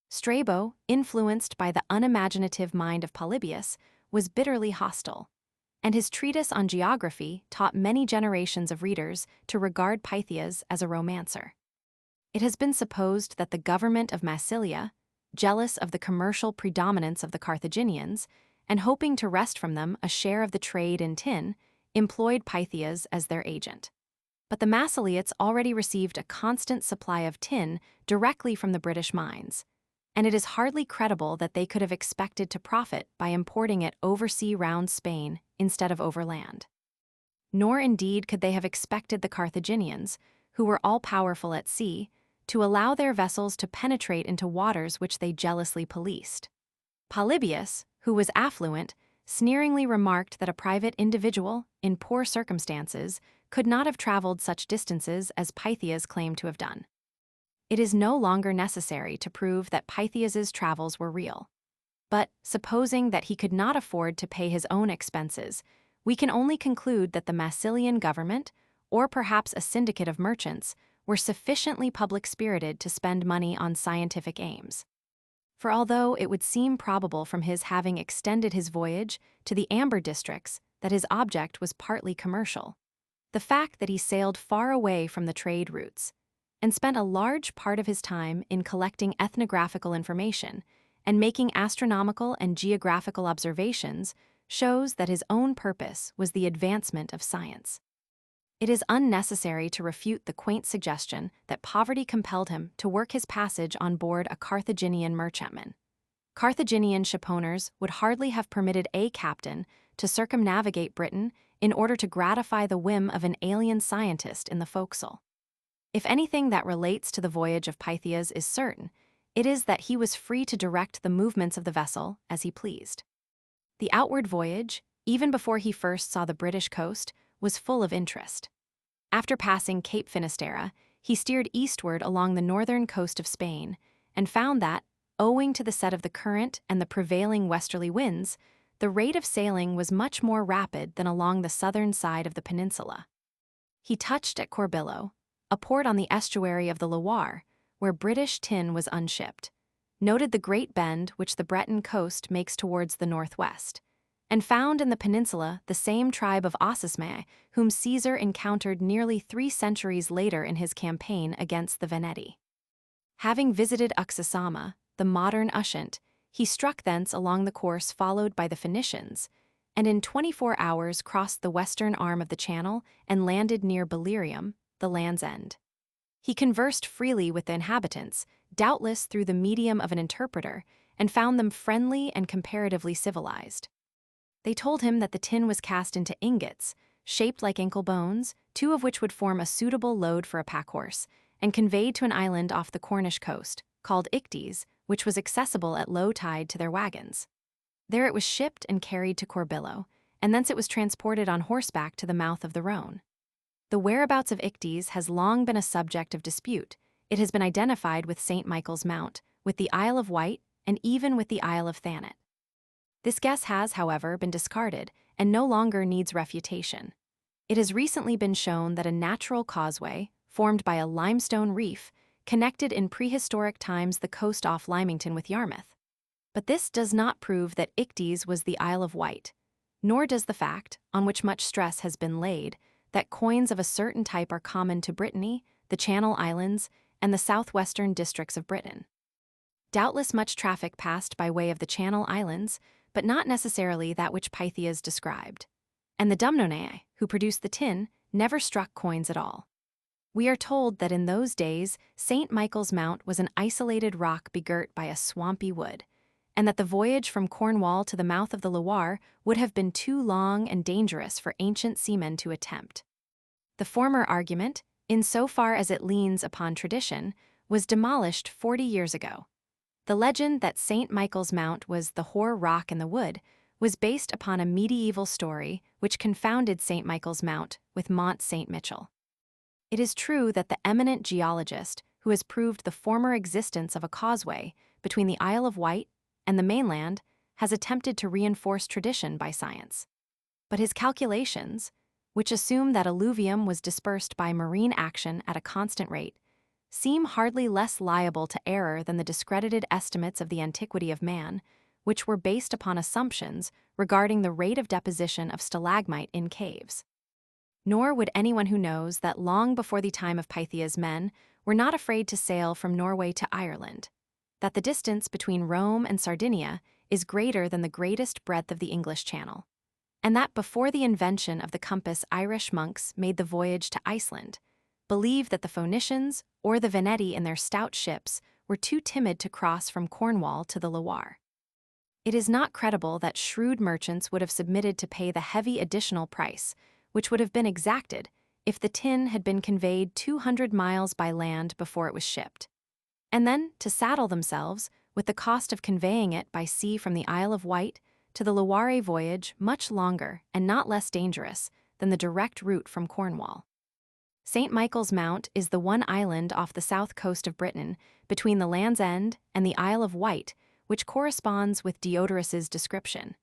Strabo, influenced by the unimaginative mind of Polybius, was bitterly hostile, and his treatise on geography taught many generations of readers to regard Pythias as a romancer. It has been supposed that the government of Massilia, jealous of the commercial predominance of the Carthaginians, and hoping to wrest from them a share of the trade in tin, employed Pythias as their agent. But the Massiliates already received a constant supply of tin directly from the British mines, and it is hardly credible that they could have expected to profit by importing it oversea round Spain instead of overland. Nor indeed could they have expected the Carthaginians, who were all-powerful at sea, to allow their vessels to penetrate into waters which they jealously policed. Polybius, who was affluent, sneeringly remarked that a private individual, in poor circumstances, could not have traveled such distances as Pythias claimed to have done. It is no longer necessary to prove that Pythias's travels were real. But, supposing that he could not afford to pay his own expenses, we can only conclude that the Massilian government, or perhaps a syndicate of merchants, were sufficiently public-spirited to spend money on scientific aims. For although it would seem probable from his having extended his voyage to the amber districts that his object was partly commercial, the fact that he sailed far away from the trade routes and spent a large part of his time in collecting ethnographical information and making astronomical and geographical observations shows that his own purpose was the advancement of science. It is unnecessary to refute the quaint suggestion that poverty compelled him to work his passage on board a Carthaginian merchantman. Carthaginian shipowners would hardly have permitted a captain to circumnavigate Britain in order to gratify the whim of an alien scientist in the forecastle. If anything that relates to the voyage of Pythias is certain, it is that he was free to direct the movements of the vessel as he pleased. The outward voyage, even before he first saw the British coast, was full of interest. After passing Cape Finisterre, he steered eastward along the northern coast of Spain and found that, owing to the set of the current and the prevailing westerly winds, the rate of sailing was much more rapid than along the southern side of the peninsula. He touched at Corbillo, a port on the estuary of the Loire, where British tin was unshipped, noted the great bend which the Breton coast makes towards the northwest, and found in the peninsula the same tribe of Ossismae whom Caesar encountered nearly 3 centuries later in his campaign against the Veneti. Having visited Uxasama, the modern Ushant, he struck thence along the course followed by the Phoenicians, and in 24 hours crossed the western arm of the channel and landed near Belerium, the Land's End. He conversed freely with the inhabitants, doubtless through the medium of an interpreter, and found them friendly and comparatively civilized. They told him that the tin was cast into ingots, shaped like ankle bones, 2 of which would form a suitable load for a packhorse, and conveyed to an island off the Cornish coast, called Ichthys, which was accessible at low tide to their wagons. There it was shipped and carried to Corbillo, and thence it was transported on horseback to the mouth of the Rhone. The whereabouts of Ichthys has long been a subject of dispute. It has been identified with St. Michael's Mount, with the Isle of Wight, and even with the Isle of Thanet. This guess has, however, been discarded and no longer needs refutation. It has recently been shown that a natural causeway, formed by a limestone reef, connected in prehistoric times the coast off Lymington with Yarmouth. But this does not prove that Ichthys was the Isle of Wight, nor does the fact, on which much stress has been laid, that coins of a certain type are common to Brittany, the Channel Islands, and the southwestern districts of Britain. Doubtless much traffic passed by way of the Channel Islands, but not necessarily that which Pythias described. And the Dumnonae, who produced the tin, never struck coins at all. We are told that in those days St. Michael's Mount was an isolated rock begirt by a swampy wood, and that the voyage from Cornwall to the mouth of the Loire would have been too long and dangerous for ancient seamen to attempt. The former argument, in so far as it leans upon tradition, was demolished 40 years ago. The legend that St. Michael's Mount was the hoar rock in the wood was based upon a medieval story which confounded St. Michael's Mount with Mont St. Michel. It is true that the eminent geologist who has proved the former existence of a causeway between the Isle of Wight and the mainland has attempted to reinforce tradition by science. But his calculations, which assume that alluvium was dispersed by marine action at a constant rate, seem hardly less liable to error than the discredited estimates of the antiquity of man, which were based upon assumptions regarding the rate of deposition of stalagmite in caves. Nor would anyone who knows that long before the time of Pythias men were not afraid to sail from Norway to Ireland, that the distance between Rome and Sardinia is greater than the greatest breadth of the English Channel, and that before the invention of the compass Irish monks made the voyage to Iceland, believed that the Phoenicians or the Veneti in their stout ships were too timid to cross from Cornwall to the Loire. It is not credible that shrewd merchants would have submitted to pay the heavy additional price, which would have been exacted if the tin had been conveyed 200 miles by land before it was shipped, and then to saddle themselves with the cost of conveying it by sea from the Isle of Wight to the Loire voyage much longer and not less dangerous than the direct route from Cornwall. St. Michael's Mount is the one island off the south coast of Britain between the Land's End and the Isle of Wight, which corresponds with Diodorus's description.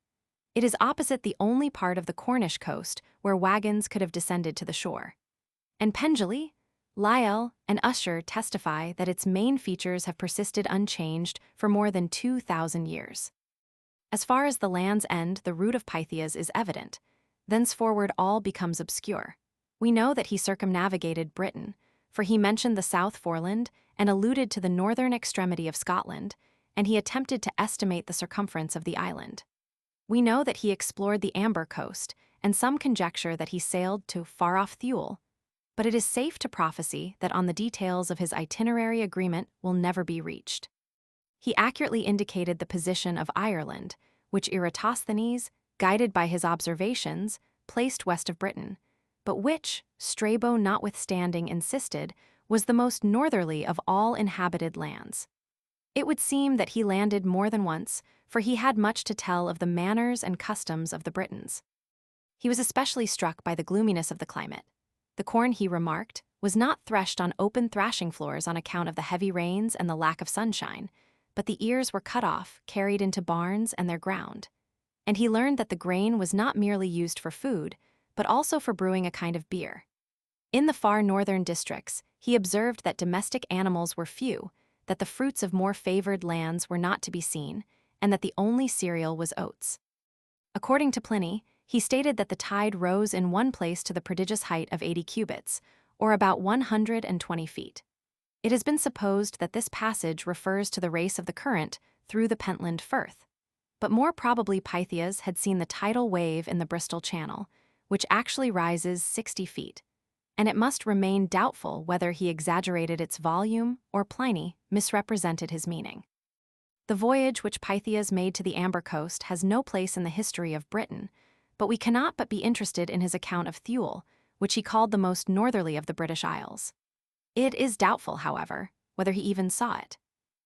It is opposite the only part of the Cornish coast where wagons could have descended to the shore. And Pengelly, Lyell, and Usher testify that its main features have persisted unchanged for more than 2,000 years. As far as the Land's End, the route of Pythias is evident. Thenceforward all becomes obscure. We know that he circumnavigated Britain, for he mentioned the South Foreland and alluded to the northern extremity of Scotland, and he attempted to estimate the circumference of the island. We know that he explored the Amber Coast, and some conjecture that he sailed to far-off Thule, but it is safe to prophesy that on the details of his itinerary agreement will never be reached. He accurately indicated the position of Ireland, which Eratosthenes, guided by his observations, placed west of Britain, but which, Strabo notwithstanding insisted, was the most northerly of all inhabited lands. It would seem that he landed more than once, for he had much to tell of the manners and customs of the Britons. He was especially struck by the gloominess of the climate. The corn, he remarked, was not threshed on open thrashing floors on account of the heavy rains and the lack of sunshine, but the ears were cut off, carried into barns, and their ground. And he learned that the grain was not merely used for food, but also for brewing a kind of beer. In the far northern districts, he observed that domestic animals were few, that the fruits of more favored lands were not to be seen, and that the only cereal was oats. According to Pliny, he stated that the tide rose in one place to the prodigious height of 80 cubits, or about 120 feet. It has been supposed that this passage refers to the race of the current through the Pentland Firth, but more probably Pythias had seen the tidal wave in the Bristol Channel, which actually rises 60 feet, and it must remain doubtful whether he exaggerated its volume or Pliny misrepresented his meaning. The voyage which Pythias made to the Amber Coast has no place in the history of Britain, but we cannot but be interested in his account of Thule, which he called the most northerly of the British Isles. It is doubtful, however, whether he even saw it.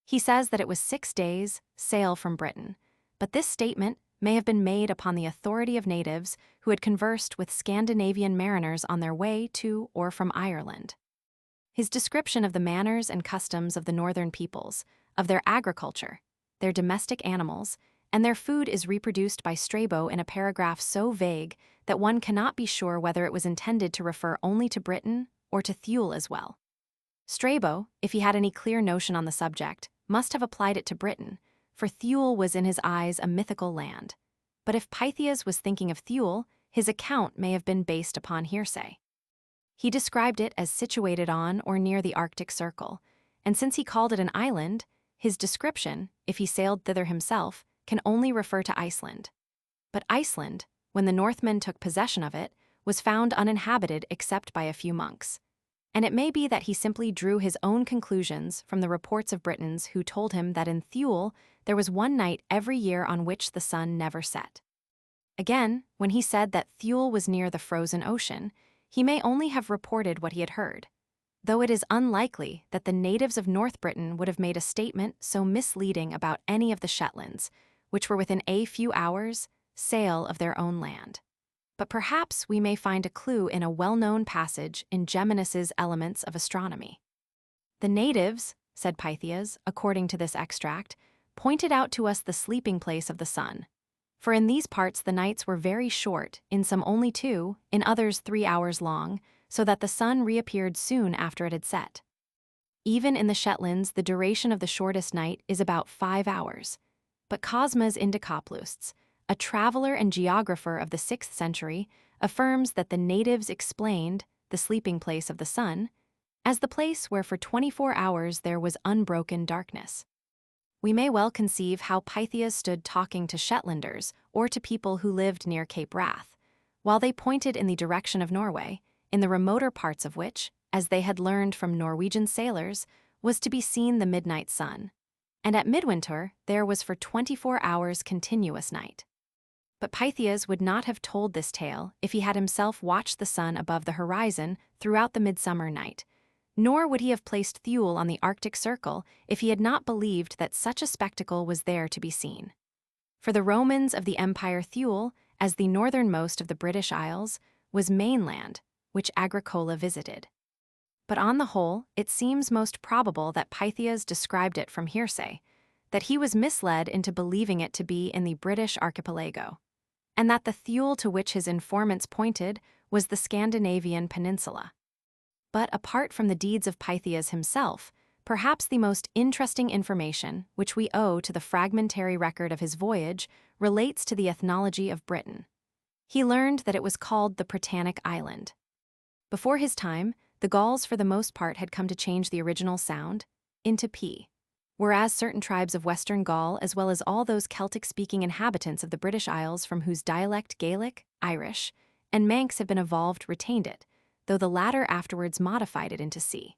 He says that it was 6 days' sail from Britain, but this statement may have been made upon the authority of natives who had conversed with Scandinavian mariners on their way to or from Ireland. His description of the manners and customs of the northern peoples, of their agriculture, their domestic animals, and their food is reproduced by Strabo in a paragraph so vague that one cannot be sure whether it was intended to refer only to Britain or to Thule as well. Strabo, if he had any clear notion on the subject, must have applied it to Britain, for Thule was in his eyes a mythical land. But if Pythias was thinking of Thule, his account may have been based upon hearsay. He described it as situated on or near the Arctic Circle, and since he called it an island, his description, if he sailed thither himself, can only refer to Iceland. But Iceland, when the Northmen took possession of it, was found uninhabited except by a few monks. And it may be that he simply drew his own conclusions from the reports of Britons who told him that in Thule there was one night every year on which the sun never set. Again, when he said that Thule was near the frozen ocean, he may only have reported what he had heard, though it is unlikely that the natives of North Britain would have made a statement so misleading about any of the Shetlands, which were within a few hours' sail of their own land. But perhaps we may find a clue in a well-known passage in Geminus's Elements of Astronomy. The natives, said Pythias, according to this extract, pointed out to us the sleeping place of the sun. For in these parts the nights were very short, in some only 2, in others 3 hours long, so that the sun reappeared soon after it had set. Even in the Shetlands the duration of the shortest night is about 5 hours. But Cosmas Indicopleustes, a traveler and geographer of the 6th century, affirms that the natives explained the sleeping place of the sun as the place where for 24 hours there was unbroken darkness. We may well conceive how Pythias stood talking to Shetlanders or to people who lived near Cape Wrath, while they pointed in the direction of Norway, in the remoter parts of which, as they had learned from Norwegian sailors, was to be seen the midnight sun, and at midwinter there was for 24 hours continuous night. But Pythias would not have told this tale if he had himself watched the sun above the horizon throughout the midsummer night, nor would he have placed Thule on the Arctic Circle if he had not believed that such a spectacle was there to be seen. For the Romans of the Empire, Thule, as the northernmost of the British Isles, was mainland, which Agricola visited. But on the whole, it seems most probable that Pythias described it from hearsay, that he was misled into believing it to be in the British archipelago, and that the Thule to which his informants pointed was the Scandinavian peninsula. But apart from the deeds of Pythias himself, perhaps the most interesting information which we owe to the fragmentary record of his voyage relates to the ethnology of Britain. He learned that it was called the Britannic Island. Before his time, the Gauls for the most part had come to change the original sound into P, whereas certain tribes of Western Gaul, as well as all those Celtic-speaking inhabitants of the British Isles from whose dialect Gaelic, Irish, and Manx have been evolved retained it, though the latter afterwards modified it into C.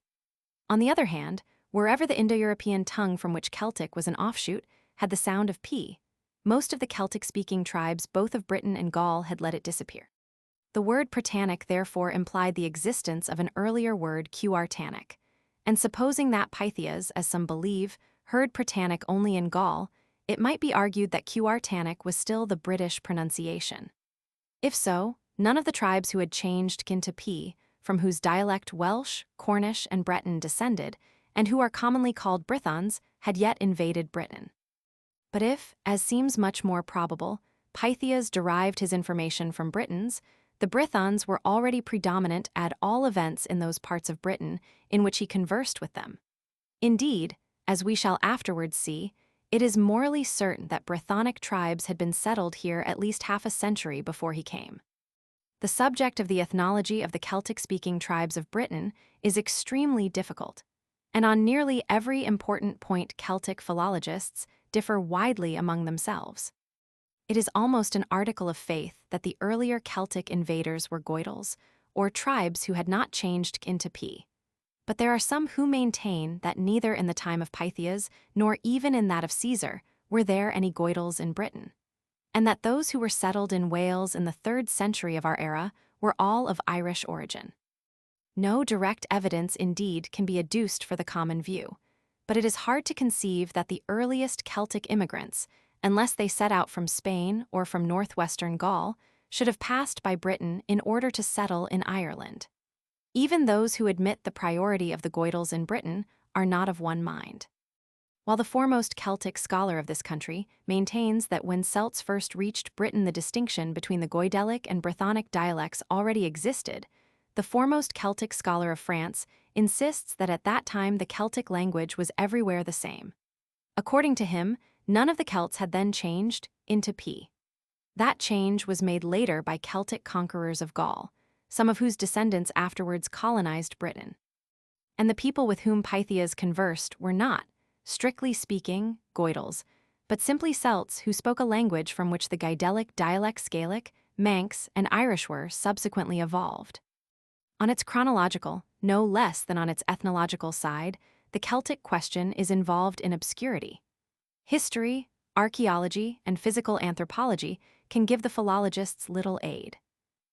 On the other hand, wherever the Indo-European tongue from which Celtic was an offshoot had the sound of P, most of the Celtic-speaking tribes both of Britain and Gaul had let it disappear. The word Britannic therefore implied the existence of an earlier word Quartanic, and supposing that Pythias, as some believe, heard Britannic only in Gaul, it might be argued that Quartanic was still the British pronunciation. If so, none of the tribes who had changed kin to P, from whose dialect Welsh, Cornish, and Breton descended, and who are commonly called Brythons, had yet invaded Britain. But if, as seems much more probable, Pythias derived his information from Britons, the Brythons were already predominant at all events in those parts of Britain in which he conversed with them. Indeed, as we shall afterwards see, it is morally certain that Brythonic tribes had been settled here at least half a century before he came. The subject of the ethnology of the Celtic-speaking tribes of Britain is extremely difficult, and on nearly every important point Celtic philologists differ widely among themselves. It is almost an article of faith that the earlier Celtic invaders were Goidels, or tribes who had not changed into P. But there are some who maintain that neither in the time of Pythias nor even in that of Caesar were there any Goidels in Britain, and that those who were settled in Wales in the 3rd century of our era were all of Irish origin. No direct evidence indeed can be adduced for the common view, but it is hard to conceive that the earliest Celtic immigrants, unless they set out from Spain or from northwestern Gaul, should have passed by Britain in order to settle in Ireland. Even those who admit the priority of the Goidels in Britain are not of one mind. While the foremost Celtic scholar of this country maintains that when Celts first reached Britain the distinction between the Goidelic and Brythonic dialects already existed, the foremost Celtic scholar of France insists that at that time the Celtic language was everywhere the same. According to him, none of the Celts had then changed into P. That change was made later by Celtic conquerors of Gaul, some of whose descendants afterwards colonized Britain. And the people with whom Pythias conversed were not, strictly speaking, Goidels, but simply Celts who spoke a language from which the Gaidelic dialects Gaelic, Manx, and Irish were subsequently evolved. On its chronological, no less than on its ethnological side, the Celtic question is involved in obscurity. History, archaeology, and physical anthropology can give the philologists little aid.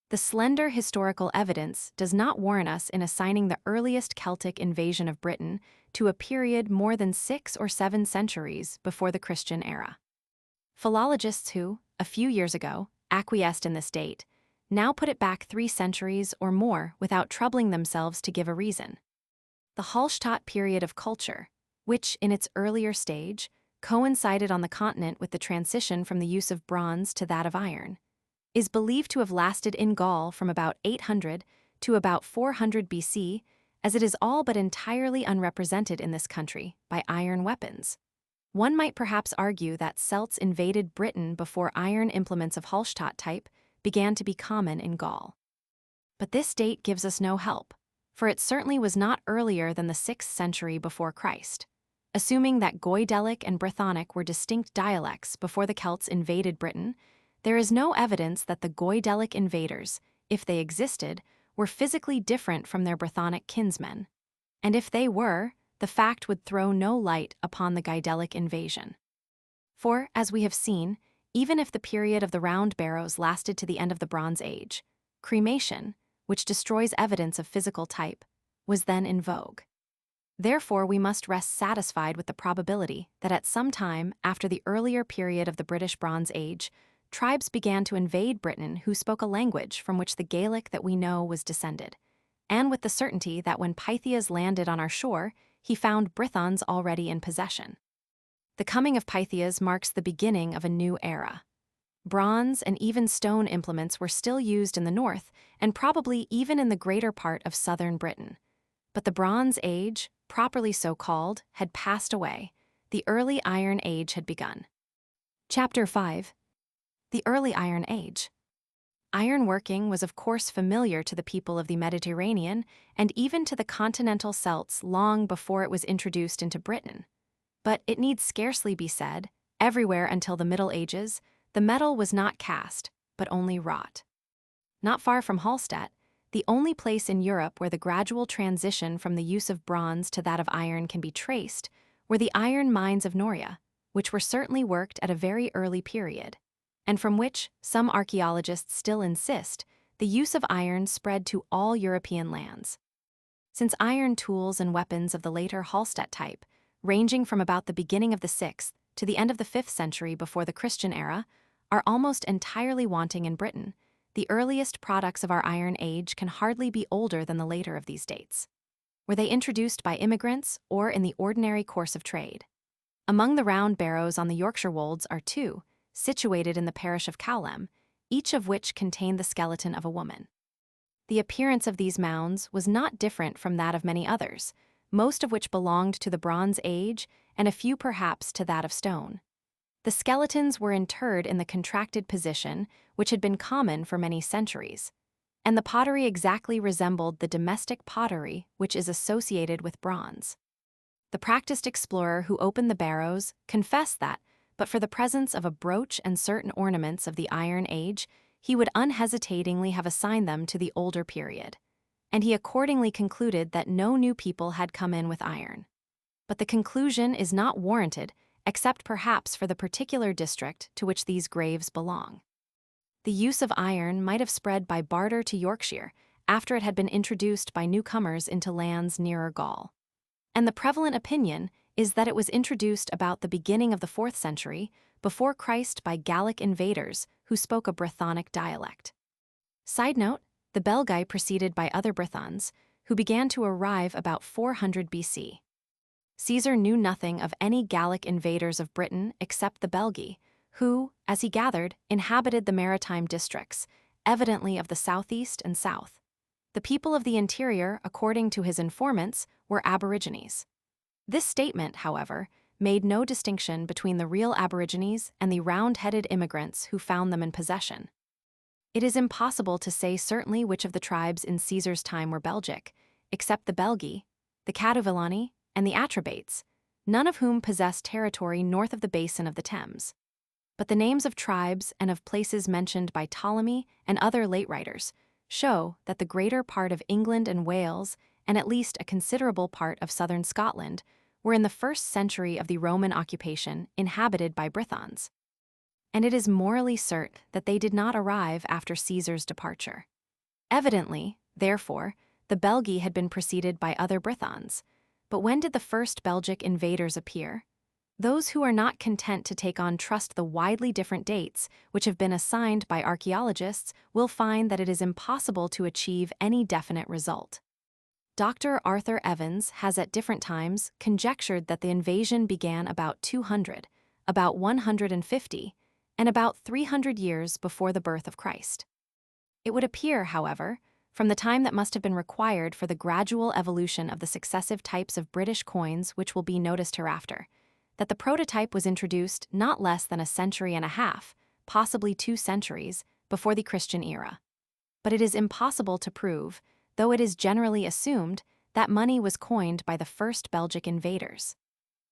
The slender historical evidence does not warrant us in assigning the earliest Celtic invasion of Britain to a period more than 6 or 7 centuries before the Christian era. Philologists who, a few years ago, acquiesced in this date, now put it back 3 centuries or more without troubling themselves to give a reason. The Hallstatt period of culture, which, in its earlier stage, coincided on the continent with the transition from the use of bronze to that of iron, is believed to have lasted in Gaul from about 800 to about 400 BC, as it is all but entirely unrepresented in this country by iron weapons. One might perhaps argue that Celts invaded Britain before iron implements of Hallstatt type began to be common in Gaul. But this date gives us no help, for it certainly was not earlier than the 6th century before Christ. Assuming that Goidelic and Brythonic were distinct dialects before the Celts invaded Britain, there is no evidence that the Goidelic invaders, if they existed, were physically different from their Brythonic kinsmen. And if they were, the fact would throw no light upon the Gaidelic invasion. For, as we have seen, even if the period of the round barrows lasted to the end of the Bronze Age, cremation, which destroys evidence of physical type, was then in vogue. Therefore, we must rest satisfied with the probability that at some time after the earlier period of the British Bronze Age, tribes began to invade Britain who spoke a language from which the Gaelic that we know was descended, and with the certainty that when Pythias landed on our shore, he found Brythons already in possession. The coming of Pythias marks the beginning of a new era. Bronze and even stone implements were still used in the north, and probably even in the greater part of southern Britain. But the Bronze Age, properly so called, had passed away. The early Iron Age had begun. Chapter 5. The Early Iron Age. Ironworking was of course familiar to the people of the Mediterranean and even to the continental Celts long before it was introduced into Britain. But it need scarcely be said, everywhere until the Middle Ages, the metal was not cast, but only wrought. Not far from Hallstatt, the only place in Europe where the gradual transition from the use of bronze to that of iron can be traced were the iron mines of Noria, which were certainly worked at a very early period, and from which, some archaeologists still insist, the use of iron spread to all European lands. Since iron tools and weapons of the later Hallstatt type, ranging from about the beginning of the 6th to the end of the 5th century before the Christian era, are almost entirely wanting in Britain, the earliest products of our Iron Age can hardly be older than the later of these dates. Were they introduced by immigrants or in the ordinary course of trade? Among the round barrows on the Yorkshire wolds are two, situated in the parish of Cowlem, each of which contained the skeleton of a woman. The appearance of these mounds was not different from that of many others, most of which belonged to the Bronze Age and a few perhaps to that of stone. The skeletons were interred in the contracted position, which had been common for many centuries, and the pottery exactly resembled the domestic pottery which is associated with bronze. The practiced explorer who opened the barrows confessed that, but for the presence of a brooch and certain ornaments of the Iron Age, he would unhesitatingly have assigned them to the older period, and he accordingly concluded that no new people had come in with iron. But the conclusion is not warranted, except perhaps for the particular district to which these graves belong. The use of iron might have spread by barter to Yorkshire after it had been introduced by newcomers into lands nearer Gaul. And the prevalent opinion is that it was introduced about the beginning of the 4th century before Christ by Gallic invaders who spoke a Brythonic dialect. Side note, the Belgae preceded by other Brythons, who began to arrive about 400 BC. Caesar knew nothing of any Gallic invaders of Britain except the Belgae, who, as he gathered, inhabited the maritime districts, evidently of the southeast and south. The people of the interior, according to his informants, were aborigines. This statement, however, made no distinction between the real aborigines and the round-headed immigrants who found them in possession. It is impossible to say certainly which of the tribes in Caesar's time were Belgic, except the Belgae, the Caduvillani, and the Atrebates, none of whom possessed territory north of the basin of the Thames. But the names of tribes and of places mentioned by Ptolemy and other late writers show that the greater part of England and Wales, and at least a considerable part of southern Scotland, were in the 1st century of the Roman occupation inhabited by Brythons. And it is morally certain that they did not arrive after Caesar's departure. Evidently, therefore, the Belgae had been preceded by other Brythons. But when did the first Belgic invaders appear? Those who are not content to take on trust the widely different dates which have been assigned by archaeologists will find that it is impossible to achieve any definite result. Dr. Arthur Evans has at different times conjectured that the invasion began about 200, about 150, and about 300 years before the birth of Christ. It would appear, however, from the time that must have been required for the gradual evolution of the successive types of British coins which will be noticed hereafter, that the prototype was introduced not less than a century and a half, possibly 2 centuries, before the Christian era. But it is impossible to prove, though it is generally assumed, that money was coined by the first Belgic invaders.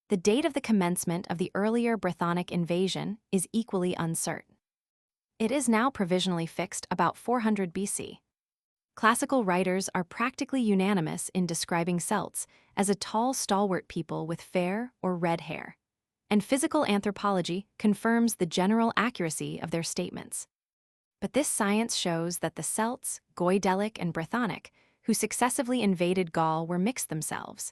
The date of the commencement of the earlier Brythonic invasion is equally uncertain. It is now provisionally fixed about 400 BC. Classical writers are practically unanimous in describing Celts as a tall, stalwart people with fair or red hair, and physical anthropology confirms the general accuracy of their statements. But this science shows that the Celts, Goidelic and Brythonic, who successively invaded Gaul were mixed themselves,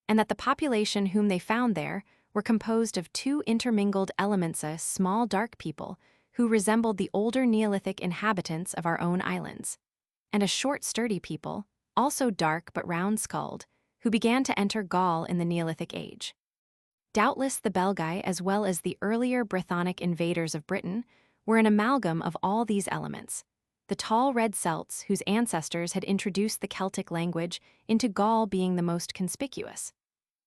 and that the population whom they found there were composed of 2 intermingled elements, a small dark people who resembled the older Neolithic inhabitants of our own islands, and a short sturdy people, also dark but round-skulled, who began to enter Gaul in the Neolithic age. Doubtless the Belgae, as well as the earlier Brythonic invaders of Britain, were an amalgam of all these elements, the tall red Celts whose ancestors had introduced the Celtic language into Gaul being the most conspicuous.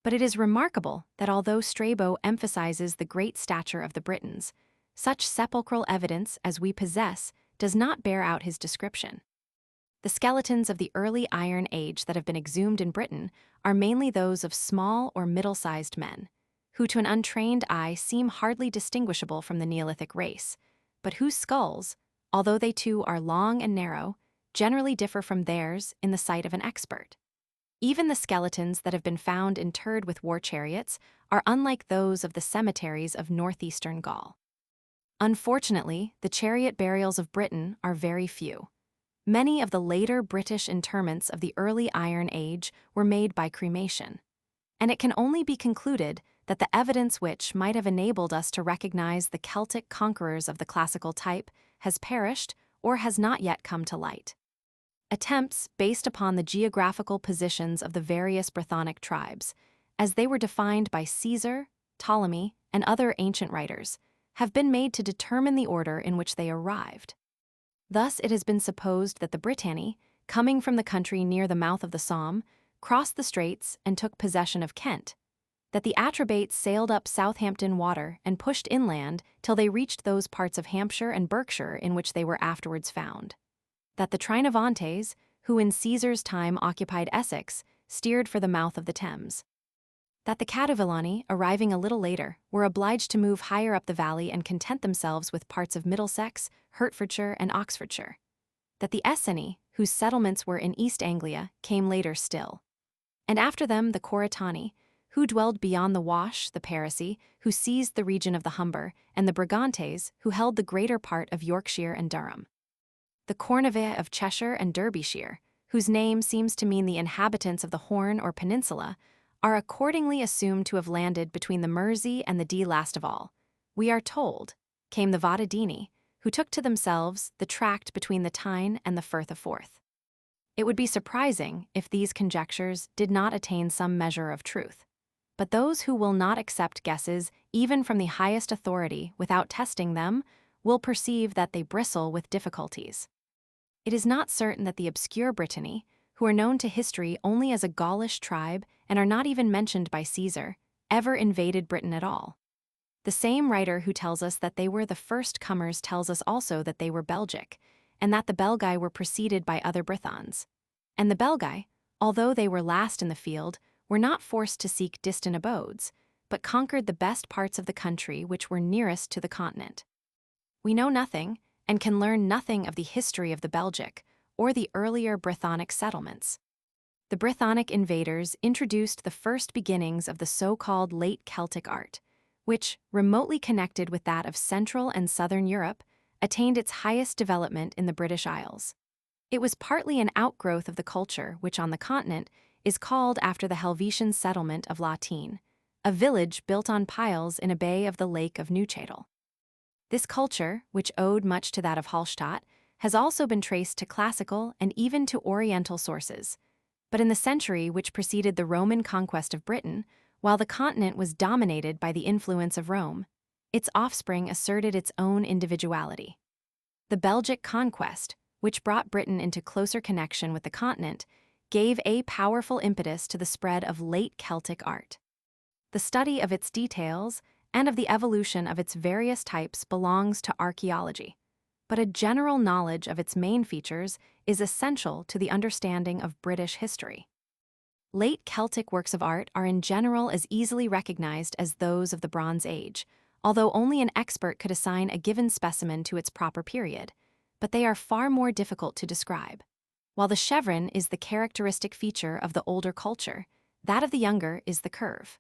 But it is remarkable that although Strabo emphasizes the great stature of the Britons, such sepulchral evidence as we possess does not bear out his description. The skeletons of the early Iron Age that have been exhumed in Britain are mainly those of small or middle-sized men, who to an untrained eye seem hardly distinguishable from the Neolithic race, but whose skulls, although they too are long and narrow, generally differ from theirs in the sight of an expert. Even the skeletons that have been found interred with war chariots are unlike those of the cemeteries of northeastern Gaul. Unfortunately, the chariot burials of Britain are very few. Many of the later British interments of the early Iron Age were made by cremation, and it can only be concluded that the evidence which might have enabled us to recognize the Celtic conquerors of the classical type has perished or has not yet come to light. Attempts based upon the geographical positions of the various Brythonic tribes, as they were defined by Caesar, Ptolemy, and other ancient writers, have been made to determine the order in which they arrived. Thus, it has been supposed that the Britanni, coming from the country near the mouth of the Somme, crossed the straits and took possession of Kent, that the Atrebates sailed up Southampton Water and pushed inland till they reached those parts of Hampshire and Berkshire in which they were afterwards found, that the Trinovantes, who in Caesar's time occupied Essex, steered for the mouth of the Thames, that the Cadivillani, arriving a little later, were obliged to move higher up the valley and content themselves with parts of Middlesex, Hertfordshire, and Oxfordshire, that the Esseni, whose settlements were in East Anglia, came later still, and after them the Coritani, who dwelled beyond the Wash, the Parisii, who seized the region of the Humber, and the Brigantes, who held the greater part of Yorkshire and Durham. The Cornevais of Cheshire and Derbyshire, whose name seems to mean the inhabitants of the Horn or Peninsula, are accordingly assumed to have landed between the Mersey and the Dee. Last of all, we are told, came the Votadini, who took to themselves the tract between the Tyne and the Firth of Forth. It would be surprising if these conjectures did not attain some measure of truth, but those who will not accept guesses even from the highest authority without testing them will perceive that they bristle with difficulties. It is not certain that the obscure Brittany, who are known to history only as a Gaulish tribe and are not even mentioned by Caesar, ever invaded Britain at all. The same writer who tells us that they were the first comers tells us also that they were Belgic, and that the Belgae were preceded by other Brythons. And the Belgae, although they were last in the field, were not forced to seek distant abodes, but conquered the best parts of the country which were nearest to the continent. We know nothing, and can learn nothing of the history of the Belgic, or the earlier Brythonic settlements. The Brythonic invaders introduced the first beginnings of the so-called late Celtic art, which, remotely connected with that of Central and Southern Europe, attained its highest development in the British Isles. It was partly an outgrowth of the culture which on the continent is called after the Helvetian settlement of Latine, a village built on piles in a bay of the Lake of Neuchâtel. This culture, which owed much to that of Hallstatt, has also been traced to classical and even to Oriental sources. But in the century which preceded the Roman conquest of Britain, while the continent was dominated by the influence of Rome, its offspring asserted its own individuality. The Belgic conquest, which brought Britain into closer connection with the continent, gave a powerful impetus to the spread of late Celtic art. The study of its details and of the evolution of its various types belongs to archaeology, but a general knowledge of its main features is essential to the understanding of British history. Late Celtic works of art are in general as easily recognized as those of the Bronze Age, although only an expert could assign a given specimen to its proper period, but they are far more difficult to describe. While the chevron is the characteristic feature of the older culture, that of the younger is the curve.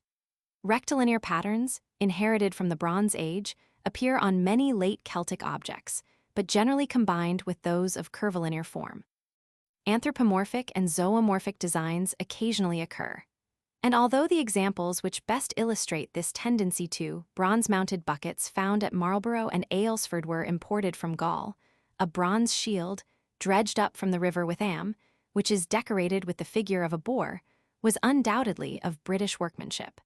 Rectilinear patterns, inherited from the Bronze Age, appear on many late Celtic objects, but generally combined with those of curvilinear form. Anthropomorphic and zoomorphic designs occasionally occur. And although the examples which best illustrate this tendency to bronze-mounted buckets found at Marlborough and Aylesford were imported from Gaul, a bronze shield, dredged up from the river Witham, which is decorated with the figure of a boar, was undoubtedly of British workmanship.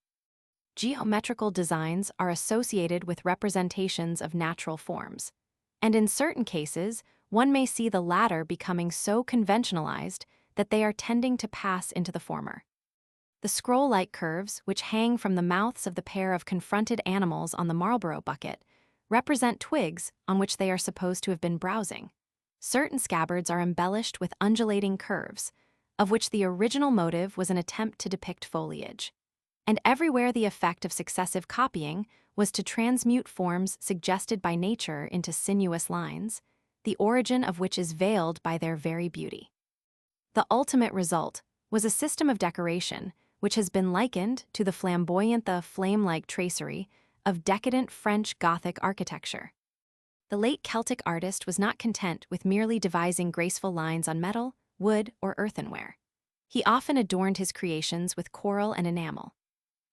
Geometrical designs are associated with representations of natural forms, and in certain cases, one may see the latter becoming so conventionalized that they are tending to pass into the former. The scroll-like curves, which hang from the mouths of the pair of confronted animals on the Marlborough bucket, represent twigs on which they are supposed to have been browsing. Certain scabbards are embellished with undulating curves, of which the original motive was an attempt to depict foliage. And everywhere the effect of successive copying was to transmute forms suggested by nature into sinuous lines, the origin of which is veiled by their very beauty. The ultimate result was a system of decoration which has been likened to the flamboyant, flame-like tracery of decadent French Gothic architecture. The late Celtic artist was not content with merely devising graceful lines on metal, wood, or earthenware. He often adorned his creations with coral and enamel.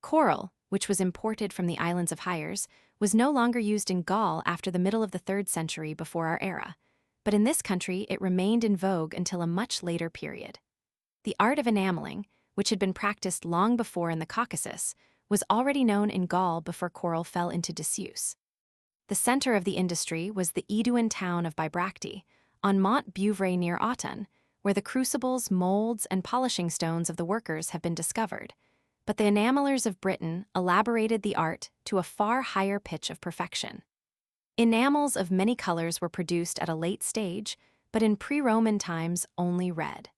Coral, which was imported from the islands of Hyères, was no longer used in Gaul after the middle of the 3rd century before our era, but in this country it remained in vogue until a much later period. The art of enameling, which had been practiced long before in the Caucasus, was already known in Gaul before coral fell into disuse. The center of the industry was the Aeduan town of Bibracte, on Mont Beuvray near Autun, where the crucibles, molds, and polishing stones of the workers have been discovered. But the enamelers of Britain elaborated the art to a far higher pitch of perfection. Enamels of many colors were produced at a late stage, but in pre-Roman times only red.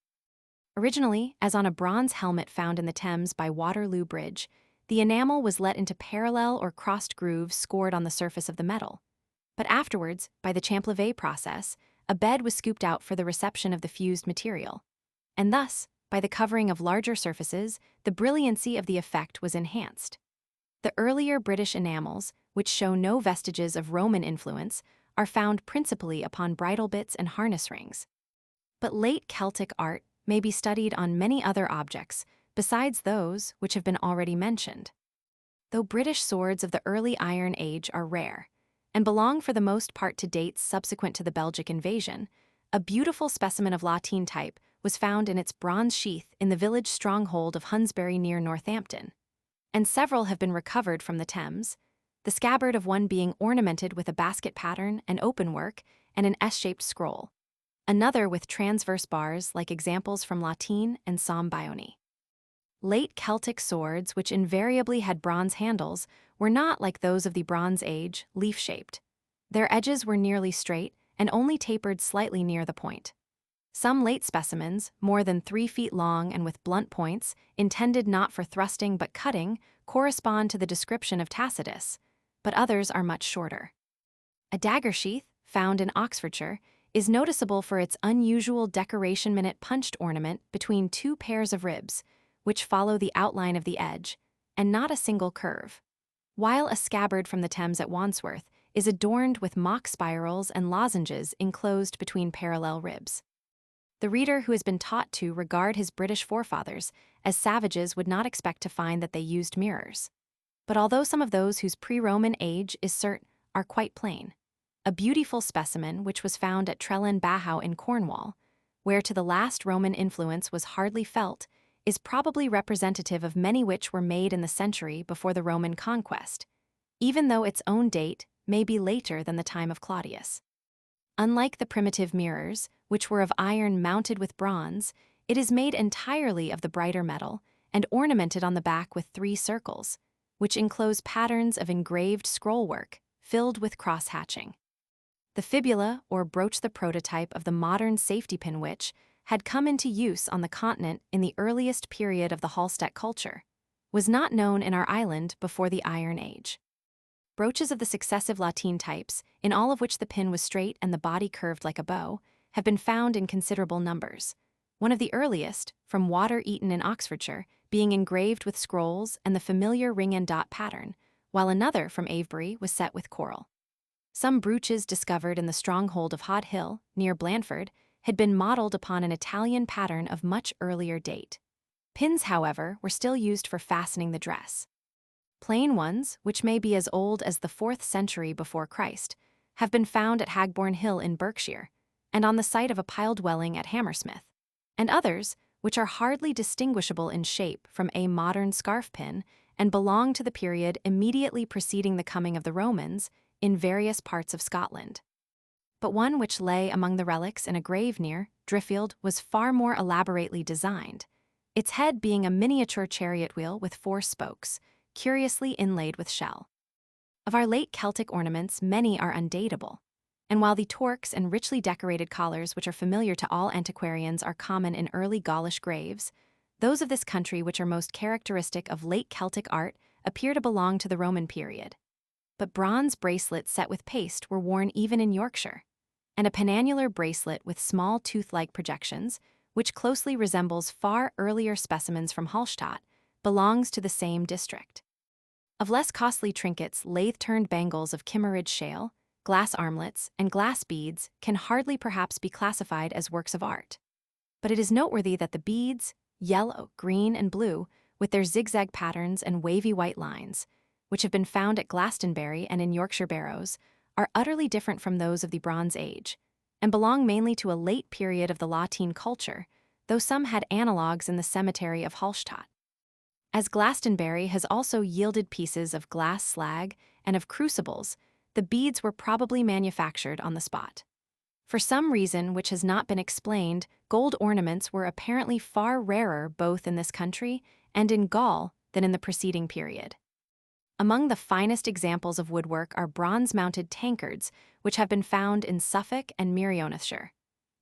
Originally, as on a bronze helmet found in the Thames by Waterloo Bridge, the enamel was let into parallel or crossed grooves scored on the surface of the metal. But afterwards, by the Champlevé process, a bed was scooped out for the reception of the fused material. And thus, by the covering of larger surfaces, the brilliancy of the effect was enhanced. The earlier British enamels, which show no vestiges of Roman influence, are found principally upon bridle bits and harness rings. But late Celtic art may be studied on many other objects, besides those which have been already mentioned. Though British swords of the early Iron Age are rare, and belong for the most part to dates subsequent to the Belgic invasion, a beautiful specimen of Latin type was found in its bronze sheath in the village stronghold of Hunsbury near Northampton. And several have been recovered from the Thames, the scabbard of one being ornamented with a basket pattern and openwork and an S-shaped scroll, another with transverse bars like examples from Latin and Sambione. Late Celtic swords, which invariably had bronze handles, were not like those of the Bronze Age, leaf-shaped. Their edges were nearly straight and only tapered slightly near the point. Some late specimens, more than 3 feet long and with blunt points, intended not for thrusting but cutting, correspond to the description of Tacitus, but others are much shorter. A dagger sheath, found in Oxfordshire, is noticeable for its unusual decoration-minute punched ornament between 2 pairs of ribs, which follow the outline of the edge, and not a single curve. While a scabbard from the Thames at Wandsworth is adorned with mock spirals and lozenges enclosed between parallel ribs. The reader who has been taught to regard his British forefathers as savages would not expect to find that they used mirrors. But although some of those whose pre-Roman age is certain are quite plain, a beautiful specimen which was found at Trellan Bahow in Cornwall, where to the last Roman influence was hardly felt, is probably representative of many which were made in the century before the Roman conquest, even though its own date may be later than the time of Claudius. Unlike the primitive mirrors, which were of iron mounted with bronze, it is made entirely of the brighter metal and ornamented on the back with 3 circles, which enclose patterns of engraved scrollwork filled with cross-hatching. The fibula, or broach, the prototype of the modern safety pin which had come into use on the continent in the earliest period of the Hallstatt culture, was not known in our island before the Iron Age. Brooches of the successive Latin types, in all of which the pin was straight and the body curved like a bow, have been found in considerable numbers. One of the earliest, from Water Eaton in Oxfordshire, being engraved with scrolls and the familiar ring and dot pattern, while another from Avebury was set with coral. Some brooches discovered in the stronghold of Hod Hill, near Blandford, had been modeled upon an Italian pattern of much earlier date. Pins, however, were still used for fastening the dress. Plain ones, which may be as old as the 4th century before Christ, have been found at Hagborn Hill in Berkshire, and on the site of a pile dwelling at Hammersmith, and others, which are hardly distinguishable in shape from a modern scarf pin and belong to the period immediately preceding the coming of the Romans, in various parts of Scotland. But one which lay among the relics in a grave near Driffield was far more elaborately designed, its head being a miniature chariot wheel with 4 spokes, curiously inlaid with shell. Of our late Celtic ornaments, many are undateable, and while the torques and richly decorated collars which are familiar to all antiquarians are common in early Gaulish graves, those of this country which are most characteristic of late Celtic art appear to belong to the Roman period. But bronze bracelets set with paste were worn even in Yorkshire, and a penannular bracelet with small tooth-like projections, which closely resembles far earlier specimens from Hallstatt, belongs to the same district. Of less costly trinkets, lathe-turned bangles of Kimmeridge shale, glass armlets, and glass beads can hardly perhaps be classified as works of art. But it is noteworthy that the beads, yellow, green, and blue, with their zigzag patterns and wavy white lines, which have been found at Glastonbury and in Yorkshire barrows, are utterly different from those of the Bronze Age, and belong mainly to a late period of the Latine culture, though some had analogues in the cemetery of Hallstatt. As Glastonbury has also yielded pieces of glass slag and of crucibles, the beads were probably manufactured on the spot. For some reason which has not been explained, gold ornaments were apparently far rarer both in this country and in Gaul than in the preceding period. Among the finest examples of woodwork are bronze-mounted tankards, which have been found in Suffolk and Merionethshire,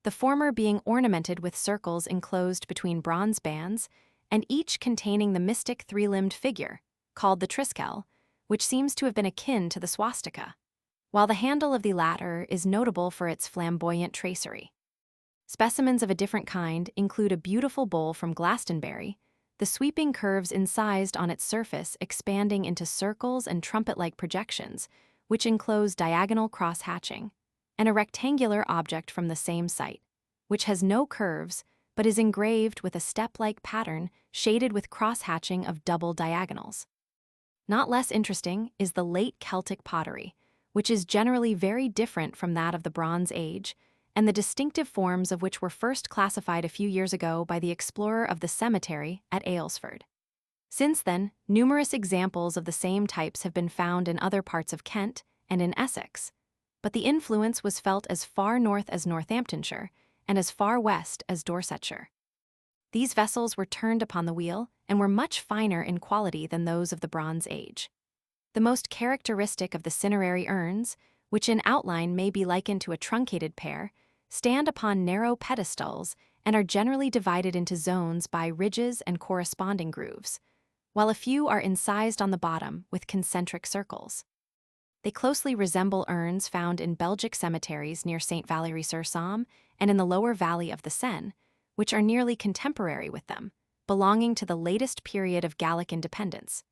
the former being ornamented with circles enclosed between bronze bands, and each containing the mystic three-limbed figure, called the triskel, which seems to have been akin to the swastika, while the handle of the latter is notable for its flamboyant tracery. Specimens of a different kind include a beautiful bowl from Glastonbury, the sweeping curves incised on its surface expanding into circles and trumpet-like projections, which enclose diagonal cross-hatching, and a rectangular object from the same site, which has no curves but is engraved with a step-like pattern shaded with cross-hatching of double diagonals. Not less interesting is the late Celtic pottery, which is generally very different from that of the Bronze Age, and the distinctive forms of which were first classified a few years ago by the explorer of the cemetery at Aylesford. Since then, numerous examples of the same types have been found in other parts of Kent and in Essex, but the influence was felt as far north as Northamptonshire and as far west as Dorsetshire. These vessels were turned upon the wheel and were much finer in quality than those of the Bronze Age. The most characteristic of the cinerary urns, which in outline may be likened to a truncated pear, stand upon narrow pedestals and are generally divided into zones by ridges and corresponding grooves, while a few are incised on the bottom with concentric circles. They closely resemble urns found in Belgic cemeteries near St. Valery-sur-Somme and in the lower valley of the Seine, which are nearly contemporary with them, belonging to the latest period of Gallic independence.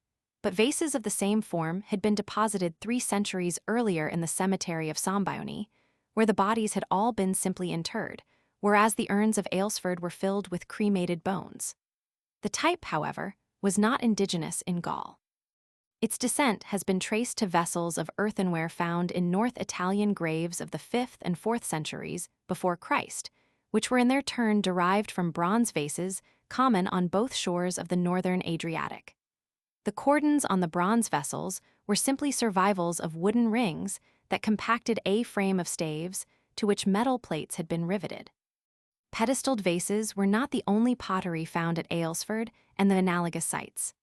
But vases of the same form had been deposited 3 centuries earlier in the cemetery of Saint-Bayonny, where the bodies had all been simply interred, whereas the urns of Aylesford were filled with cremated bones. The type, however, was not indigenous in Gaul. Its descent has been traced to vessels of earthenware found in North Italian graves of the 5th and 4th centuries before Christ, which were in their turn derived from bronze vases common on both shores of the northern Adriatic. The cordons on the bronze vessels were simply survivals of wooden rings that compacted a frame of staves to which metal plates had been riveted. Pedestaled vases were not the only pottery found at Aylesford and the analogous sites.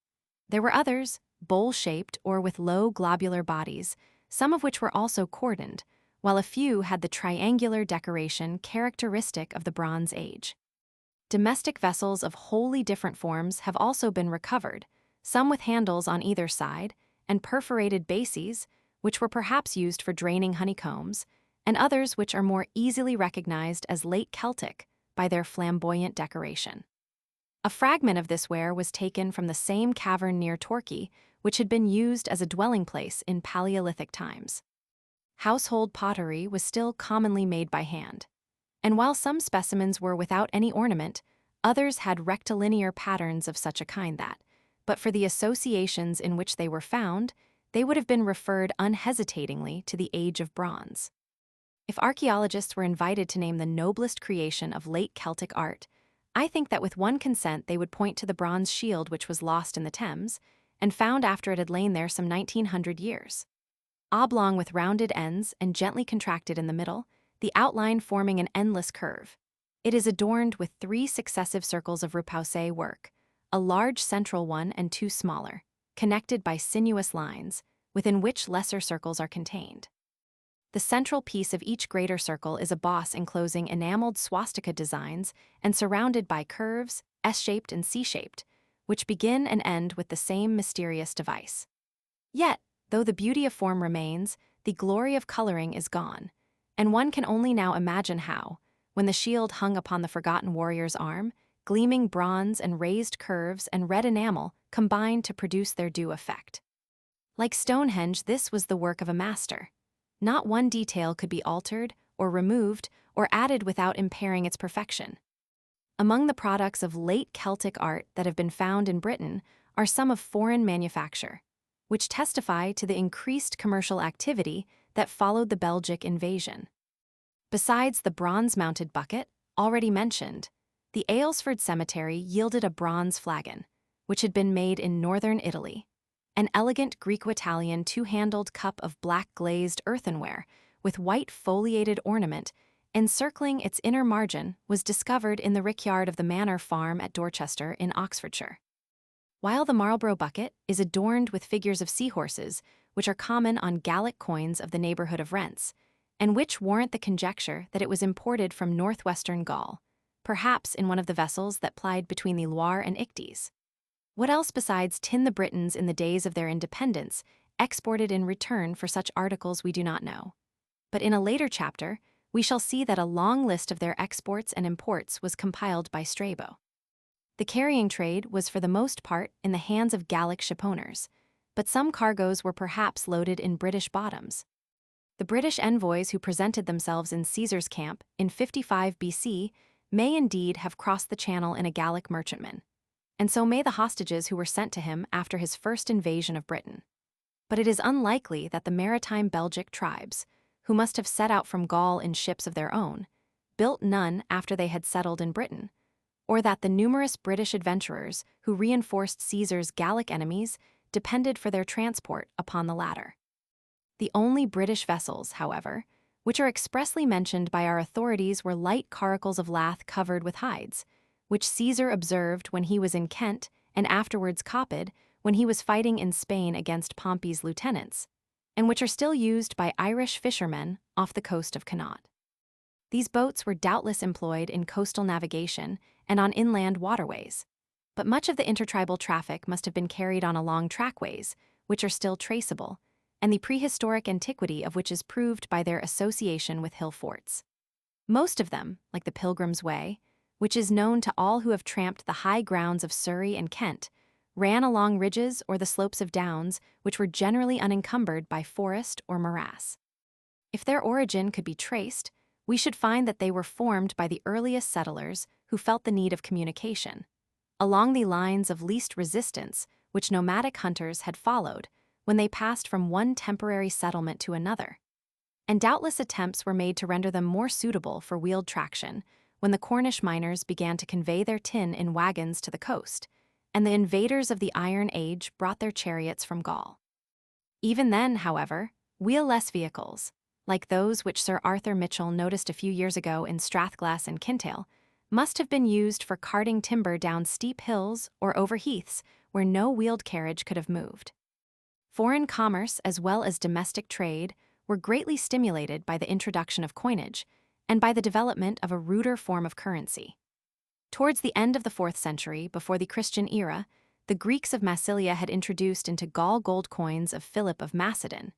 There were others, bowl-shaped or with low globular bodies, some of which were also cordoned, while a few had the triangular decoration characteristic of the Bronze Age. Domestic vessels of wholly different forms have also been recovered, some with handles on either side, and perforated bases, which were perhaps used for draining honeycombs, and others which are more easily recognized as late Celtic by their flamboyant decoration. A fragment of this ware was taken from the same cavern near Torquay, which had been used as a dwelling place in Paleolithic times. Household pottery was still commonly made by hand, and while some specimens were without any ornament, others had rectilinear patterns of such a kind that, but for the associations in which they were found, they would have been referred unhesitatingly to the Age of Bronze. If archaeologists were invited to name the noblest creation of late Celtic art, I think that with one consent they would point to the bronze shield which was lost in the Thames, and found after it had lain there some 1900 years. Oblong with rounded ends and gently contracted in the middle, the outline forming an endless curve. It is adorned with 3 successive circles of repoussé work, a large central one and 2 smaller, connected by sinuous lines, within which lesser circles are contained. The central piece of each greater circle is a boss enclosing enameled swastika designs and surrounded by curves, S-shaped and C-shaped, which begin and end with the same mysterious device. Yet, though the beauty of form remains, the glory of coloring is gone, and one can only now imagine how, when the shield hung upon the forgotten warrior's arm, gleaming bronze and raised curves and red enamel combined to produce their due effect. Like Stonehenge, this was the work of a master. Not one detail could be altered or removed or added without impairing its perfection. Among the products of late Celtic art that have been found in Britain are some of foreign manufacture, which testify to the increased commercial activity that followed the Belgic invasion. Besides the bronze-mounted bucket, already mentioned, the Aylesford Cemetery yielded a bronze flagon, which had been made in northern Italy. An elegant Greco-Italian two-handled cup of black-glazed earthenware with white foliated ornament encircling its inner margin was discovered in the rickyard of the Manor Farm at Dorchester in Oxfordshire. While the Marlborough bucket is adorned with figures of seahorses, which are common on Gallic coins of the neighborhood of Rents, and which warrant the conjecture that it was imported from northwestern Gaul, perhaps in one of the vessels that plied between the Loire and Ichthys. What else besides tin the Britons in the days of their independence exported in return for such articles we do not know. But in a later chapter, we shall see that a long list of their exports and imports was compiled by Strabo. The carrying trade was for the most part in the hands of Gallic shipowners, but some cargoes were perhaps loaded in British bottoms. The British envoys who presented themselves in Caesar's camp in 55 BC may indeed have crossed the Channel in a Gallic merchantman, and so may the hostages who were sent to him after his first invasion of Britain. But it is unlikely that the maritime Belgic tribes, who must have set out from Gaul in ships of their own, built none after they had settled in Britain, or that the numerous British adventurers who reinforced Caesar's Gallic enemies depended for their transport upon the latter. The only British vessels, however, which are expressly mentioned by our authorities were light caracals of lath covered with hides, which Caesar observed when he was in Kent and afterwards copied when he was fighting in Spain against Pompey's lieutenants, and which are still used by Irish fishermen off the coast of Connaught. These boats were doubtless employed in coastal navigation and on inland waterways, but much of the intertribal traffic must have been carried on along trackways, which are still traceable, and the prehistoric antiquity of which is proved by their association with hill forts. Most of them, like the Pilgrim's Way, which is known to all who have tramped the high grounds of Surrey and Kent, ran along ridges or the slopes of downs which were generally unencumbered by forest or morass. If their origin could be traced, we should find that they were formed by the earliest settlers who felt the need of communication, along the lines of least resistance which nomadic hunters had followed when they passed from one temporary settlement to another. And doubtless attempts were made to render them more suitable for wheeled traction when the Cornish miners began to convey their tin in wagons to the coast, and the invaders of the Iron Age brought their chariots from Gaul. Even then, however, wheel-less vehicles, like those which Sir Arthur Mitchell noticed a few years ago in Strathglass and Kintail, must have been used for carting timber down steep hills or over heaths where no wheeled carriage could have moved. Foreign commerce as well as domestic trade were greatly stimulated by the introduction of coinage and by the development of a ruder form of currency. Towards the end of the 4th century, before the Christian era, the Greeks of Massilia had introduced into Gaul gold coins of Philip of Macedon,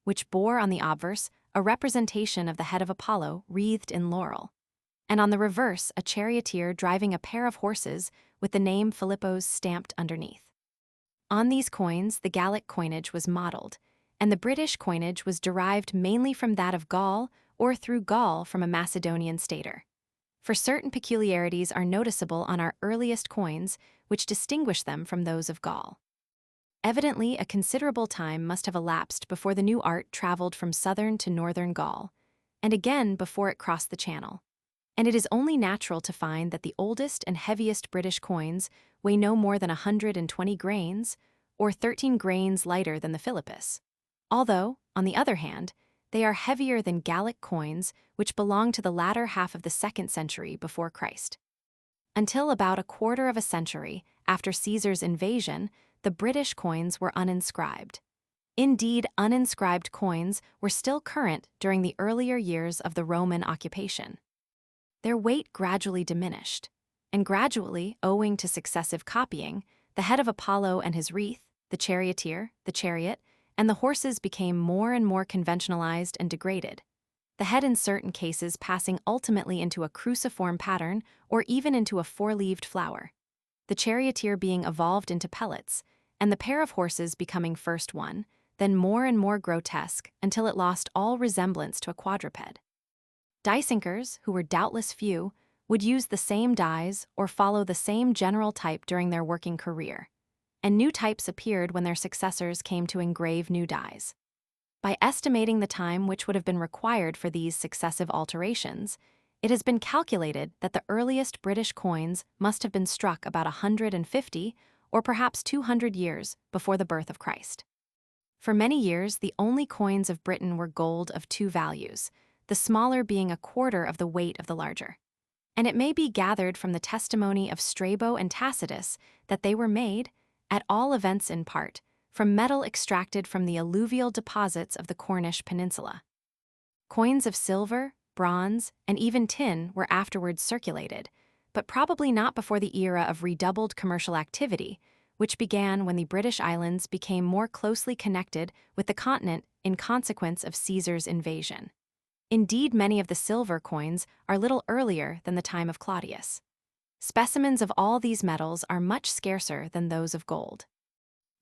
which bore on the obverse a representation of the head of Apollo wreathed in laurel, and on the reverse a charioteer driving a pair of horses with the name Philippos stamped underneath. On these coins, the Gallic coinage was modeled, and the British coinage was derived mainly from that of Gaul or through Gaul from a Macedonian stater. For certain peculiarities are noticeable on our earliest coins, which distinguish them from those of Gaul. Evidently, a considerable time must have elapsed before the new art traveled from southern to northern Gaul, and again before it crossed the Channel. And it is only natural to find that the oldest and heaviest British coins weigh no more than 120 grains, or 13 grains lighter than the Philippus, although, on the other hand, they are heavier than Gallic coins which belong to the latter half of the 2nd century before Christ. Until about a quarter of a century after Caesar's invasion, the British coins were uninscribed. Indeed, uninscribed coins were still current during the earlier years of the Roman occupation. Their weight gradually diminished, and gradually, owing to successive copying, the head of Apollo and his wreath, the charioteer, the chariot, and the horses became more and more conventionalized and degraded, the head in certain cases passing ultimately into a cruciform pattern or even into a four-leaved flower, the charioteer being evolved into pellets, and the pair of horses becoming first one, then more and more grotesque until it lost all resemblance to a quadruped. Die-sinkers, who were doubtless few, would use the same dies or follow the same general type during their working career, and new types appeared when their successors came to engrave new dies. By estimating the time which would have been required for these successive alterations, it has been calculated that the earliest British coins must have been struck about 150 or perhaps 200 years before the birth of Christ. For many years, the only coins of Britain were gold of two values, the smaller being a quarter of the weight of the larger. And it may be gathered from the testimony of Strabo and Tacitus that they were made, at all events in part, from metal extracted from the alluvial deposits of the Cornish peninsula. Coins of silver, bronze, and even tin were afterwards circulated, but probably not before the era of redoubled commercial activity, which began when the British Islands became more closely connected with the continent in consequence of Caesar's invasion. Indeed, many of the silver coins are little earlier than the time of Claudius. Specimens of all these metals are much scarcer than those of gold.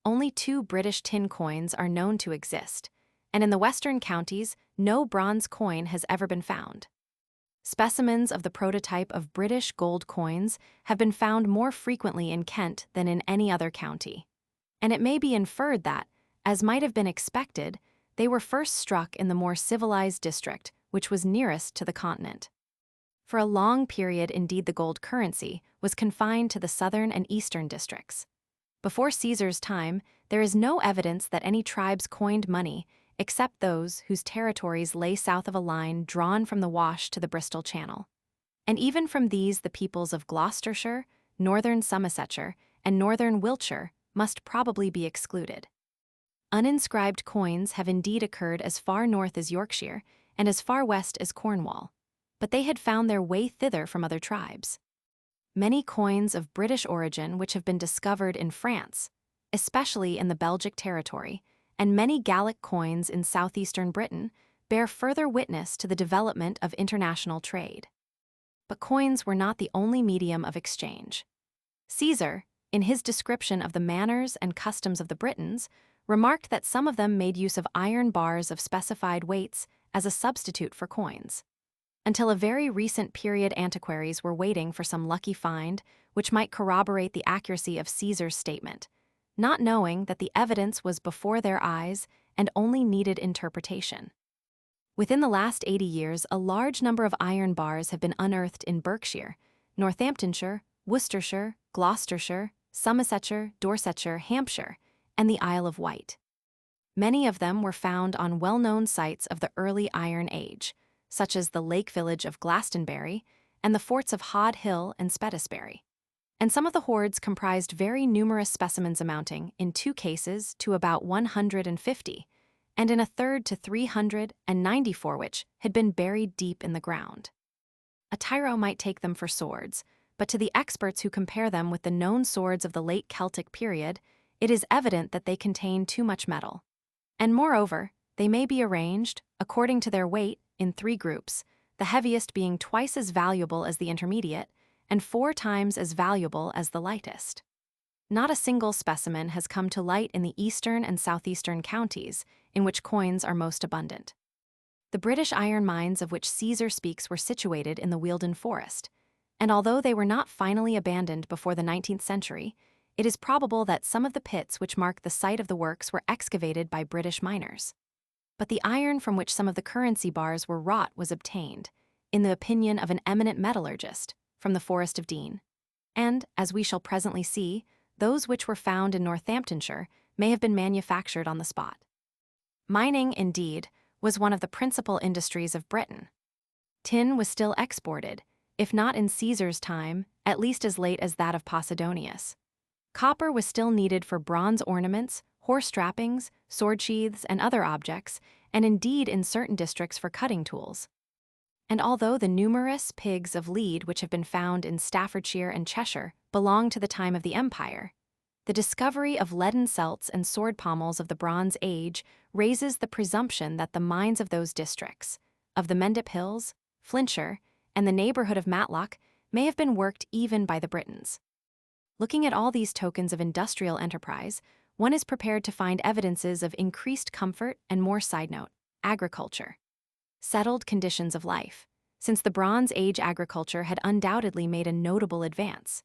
Only 2 British tin coins are known to exist, and in the western counties, no bronze coin has ever been found. Specimens of the prototype of British gold coins have been found more frequently in Kent than in any other county, and it may be inferred that, as might have been expected, they were first struck in the more civilized district, which was nearest to the continent. For a long period, indeed, the gold currency was confined to the southern and eastern districts. Before Caesar's time, there is no evidence that any tribes coined money except those whose territories lay south of a line drawn from the Wash to the Bristol Channel. And even from these, the peoples of Gloucestershire, northern Somersetshire, and northern Wiltshire must probably be excluded. Uninscribed coins have indeed occurred as far north as Yorkshire and as far west as Cornwall, but they had found their way thither from other tribes. Many coins of British origin which have been discovered in France, especially in the Belgic territory, and many Gallic coins in southeastern Britain bear further witness to the development of international trade. But coins were not the only medium of exchange. Caesar, in his description of the manners and customs of the Britons, remarked that some of them made use of iron bars of specified weights as a substitute for coins. Until a very recent period, antiquaries were waiting for some lucky find which might corroborate the accuracy of Caesar's statement, not knowing that the evidence was before their eyes and only needed interpretation. Within the last 80 years, a large number of iron bars have been unearthed in Berkshire, Northamptonshire, Worcestershire, Gloucestershire, Somersetshire, Dorsetshire, Hampshire, and the Isle of Wight. Many of them were found on well-known sites of the early Iron Age, such as the lake village of Glastonbury and the forts of Hod Hill and Spetisbury. And some of the hoards comprised very numerous specimens amounting, in 2 cases, to about 150, and in a third to 394 which had been buried deep in the ground. A tyro might take them for swords, but to the experts who compare them with the known swords of the late Celtic period, it is evident that they contain too much metal. And moreover, they may be arranged, according to their weight, in 3 groups, the heaviest being twice as valuable as the intermediate, and 4 times as valuable as the lightest. Not a single specimen has come to light in the eastern and southeastern counties, in which coins are most abundant. The British iron mines of which Caesar speaks were situated in the Wealden Forest, and although they were not finally abandoned before the 19th century, it is probable that some of the pits which mark the site of the works were excavated by British miners. But the iron from which some of the currency bars were wrought was obtained, in the opinion of an eminent metallurgist, from the Forest of Dean. And, as we shall presently see, those which were found in Northamptonshire may have been manufactured on the spot. Mining, indeed, was one of the principal industries of Britain. Tin was still exported, if not in Caesar's time, at least as late as that of Posidonius. Copper was still needed for bronze ornaments, horse trappings, sword sheaths, and other objects, and indeed in certain districts for cutting tools. And although the numerous pigs of lead which have been found in Staffordshire and Cheshire belong to the time of the Empire, the discovery of leaden celts and sword pommels of the Bronze Age raises the presumption that the mines of those districts, of the Mendip Hills, Flintshire, and the neighborhood of Matlock, may have been worked even by the Britons. Looking at all these tokens of industrial enterprise, one is prepared to find evidences of increased comfort and more sidenote, agriculture. Settled conditions of life, since the Bronze Age agriculture had undoubtedly made a notable advance.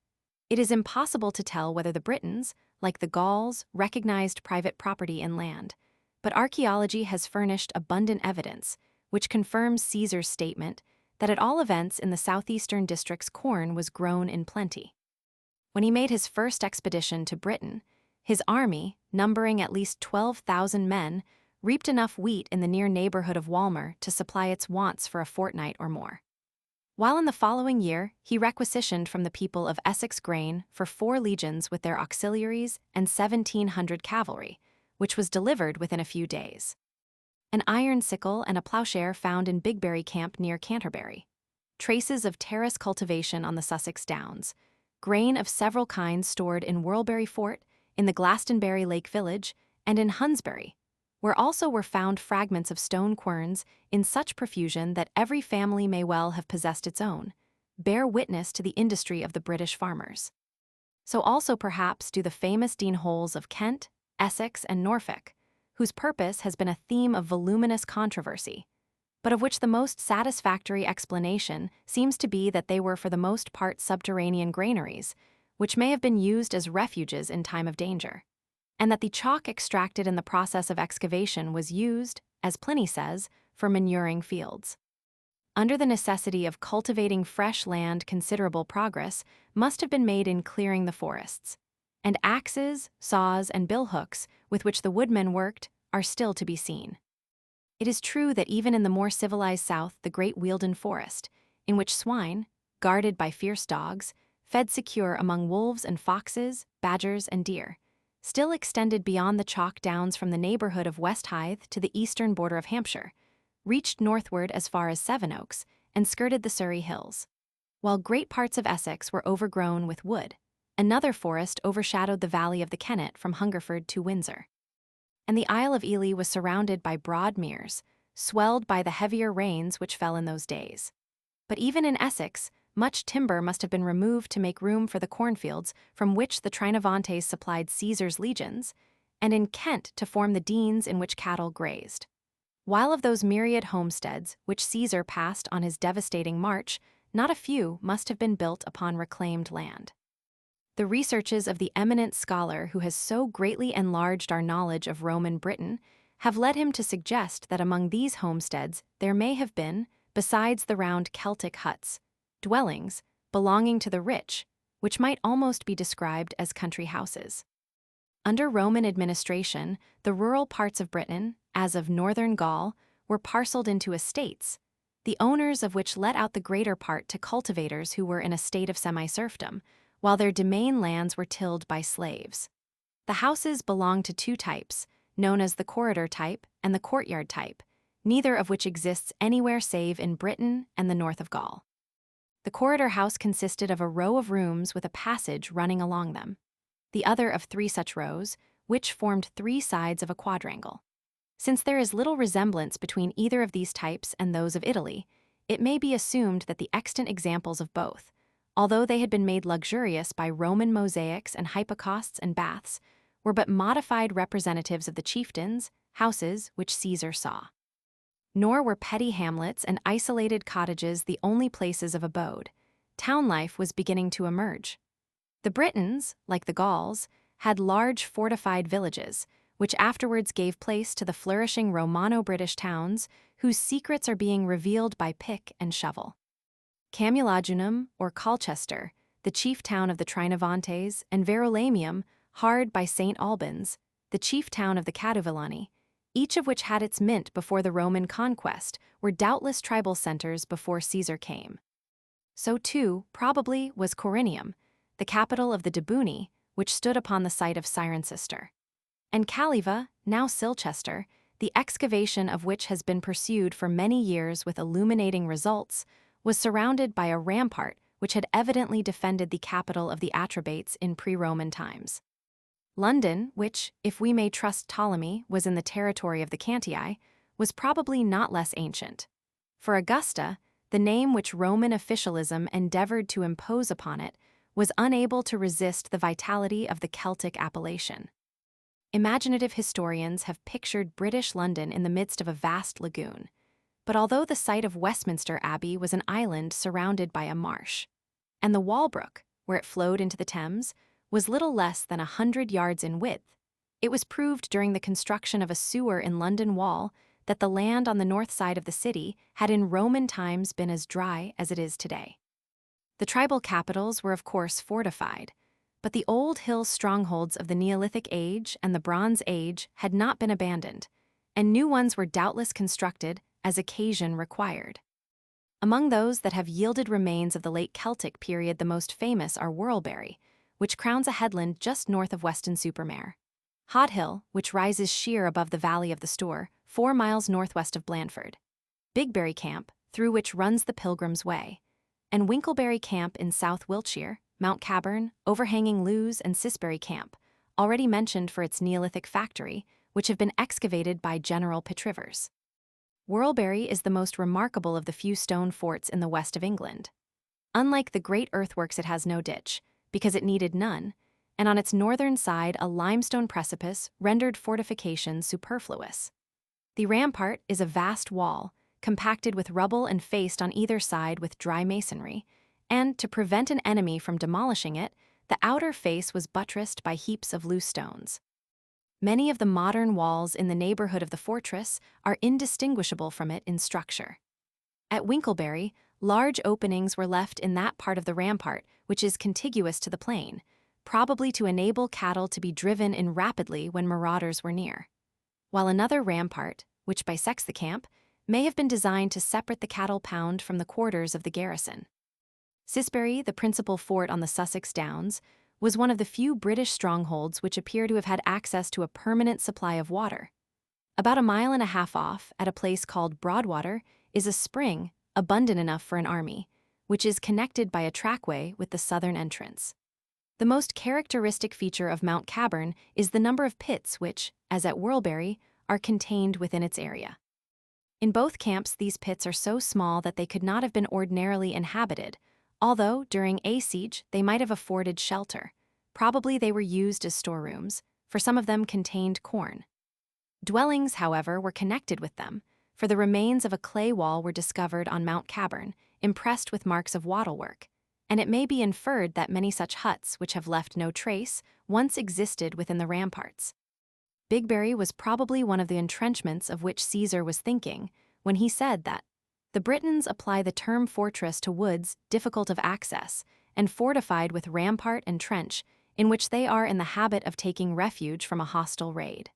It is impossible to tell whether the Britons, like the Gauls, recognized private property in land, But archaeology has furnished abundant evidence, which confirms Caesar's statement that at all events in the southeastern districts corn was grown in plenty. When he made his first expedition to Britain, his army, numbering at least 12,000 men, reaped enough wheat in the near neighborhood of Walmer to supply its wants for a fortnight or more. While in the following year, he requisitioned from the people of Essex grain for 4 legions with their auxiliaries and 1,700 cavalry, which was delivered within a few days. An iron sickle and a plowshare found in Bigberry Camp near Canterbury. Traces of terrace cultivation on the Sussex Downs. Grain of several kinds stored in Whorlbury Fort, in the Glastonbury Lake Village, and in Hunsbury, where also were found fragments of stone querns in such profusion that every family may well have possessed its own, bear witness to the industry of the British farmers. So also perhaps do the famous Dean holes of Kent, Essex, and Norfolk, whose purpose has been a theme of voluminous controversy, but of which the most satisfactory explanation seems to be that they were for the most part subterranean granaries, which may have been used as refuges in time of danger, and that the chalk extracted in the process of excavation was used, as Pliny says, for manuring fields. Under the necessity of cultivating fresh land, considerable progress must have been made in clearing the forests, and axes, saws, and billhooks with which the woodmen worked are still to be seen. It is true that even in the more civilized south, the great Wealden forest, in which swine, guarded by fierce dogs, fed secure among wolves and foxes, badgers, and deer, still extended beyond the chalk downs from the neighborhood of West Hythe to the eastern border of Hampshire, reached northward as far as Sevenoaks, and skirted the Surrey hills. While great parts of Essex were overgrown with wood, another forest overshadowed the valley of the Kennet from Hungerford to Windsor. And the Isle of Ely was surrounded by broad meres, swelled by the heavier rains which fell in those days. But even in Essex, much timber must have been removed to make room for the cornfields from which the Trinovantes supplied Caesar's legions, and in Kent to form the deans in which cattle grazed. While of those myriad homesteads which Caesar passed on his devastating march, not a few must have been built upon reclaimed land. The researches of the eminent scholar who has so greatly enlarged our knowledge of Roman Britain have led him to suggest that among these homesteads there may have been, besides the round Celtic huts, dwellings belonging to the rich, which might almost be described as country houses. Under Roman administration, the rural parts of Britain, as of northern Gaul, were parceled into estates, the owners of which let out the greater part to cultivators who were in a state of semi-serfdom, while their domain lands were tilled by slaves. The houses belonged to 2 types, known as the corridor type and the courtyard type, neither of which exists anywhere save in Britain and the north of Gaul. The corridor house consisted of a row of rooms with a passage running along them, the other of 3 such rows, which formed 3 sides of a quadrangle. Since there is little resemblance between either of these types and those of Italy, it may be assumed that the extant examples of both, although they had been made luxurious by Roman mosaics and hypocausts and baths, were but modified representatives of the chieftains' houses which Caesar saw. Nor were petty hamlets and isolated cottages the only places of abode. Town life was beginning to emerge. The Britons, like the Gauls, had large fortified villages, which afterwards gave place to the flourishing Romano-British towns whose secrets are being revealed by pick and shovel. Camulodunum, or Colchester, the chief town of the Trinovantes, and Verulamium, hard by St. Albans, the chief town of the Caduvillani, each of which had its mint before the Roman conquest, were doubtless tribal centers before Caesar came. So too, probably, was Corinium, the capital of the Debuni, which stood upon the site of Cirencester. And Caliva, now Silchester, the excavation of which has been pursued for many years with illuminating results, was surrounded by a rampart which had evidently defended the capital of the Atrebates in pre-Roman times. London, which, if we may trust Ptolemy, was in the territory of the Cantii, was probably not less ancient. For Augusta, the name which Roman officialism endeavored to impose upon it, was unable to resist the vitality of the Celtic appellation. Imaginative historians have pictured British London in the midst of a vast lagoon, but although the site of Westminster Abbey was an island surrounded by a marsh, and the Walbrook, where it flowed into the Thames, was little less than 100 yards in width, It was proved during the construction of a sewer in London Wall that the land on the north side of the city had in Roman times been as dry as it is today. The tribal capitals were of course fortified, but the old hill strongholds of the Neolithic Age and the Bronze Age had not been abandoned, and new ones were doubtless constructed as occasion required. Among those that have yielded remains of the late Celtic period, the most famous are Whorlbury, which crowns a headland just north of Weston-super-Mare; Hod Hill, which rises sheer above the valley of the Stour, 4 miles northwest of Blandford; Bigbury Camp, through which runs the Pilgrim's Way; and Winkleberry Camp in South Wiltshire, Mount Caburn, overhanging Lewes, and Sisbury Camp, already mentioned for its Neolithic factory, which have been excavated by General Petrivers. Whorlbury is the most remarkable of the few stone forts in the west of England. Unlike the great earthworks, it has no ditch, because it needed none, and on its northern side a limestone precipice rendered fortification superfluous. The rampart is a vast wall, compacted with rubble and faced on either side with dry masonry, and to prevent an enemy from demolishing it, the outer face was buttressed by heaps of loose stones. Many of the modern walls in the neighborhood of the fortress are indistinguishable from it in structure. At Winkleberry, large openings were left in that part of the rampart which is contiguous to the plain, probably to enable cattle to be driven in rapidly when marauders were near, while another rampart, which bisects the camp, may have been designed to separate the cattle pound from the quarters of the garrison. Sisbury, the principal fort on the Sussex Downs, was one of the few British strongholds which appear to have had access to a permanent supply of water. About 1.5 miles off, at a place called Broadwater, is a spring, abundant enough for an army, which is connected by a trackway with the southern entrance. The most characteristic feature of Mount Caburn is the number of pits which, as at Whorlbury, are contained within its area. In both camps, these pits are so small that they could not have been ordinarily inhabited, although during a siege they might have afforded shelter. Probably they were used as storerooms, for some of them contained corn. Dwellings, however, were connected with them, for the remains of a clay wall were discovered on Mount Caburn, impressed with marks of wattlework, and it may be inferred that many such huts, which have left no trace, once existed within the ramparts. Bigbury was probably one of the entrenchments of which Caesar was thinking when he said that the Britons apply the term fortress to woods difficult of access and fortified with rampart and trench, in which they are in the habit of taking refuge from a hostile raid.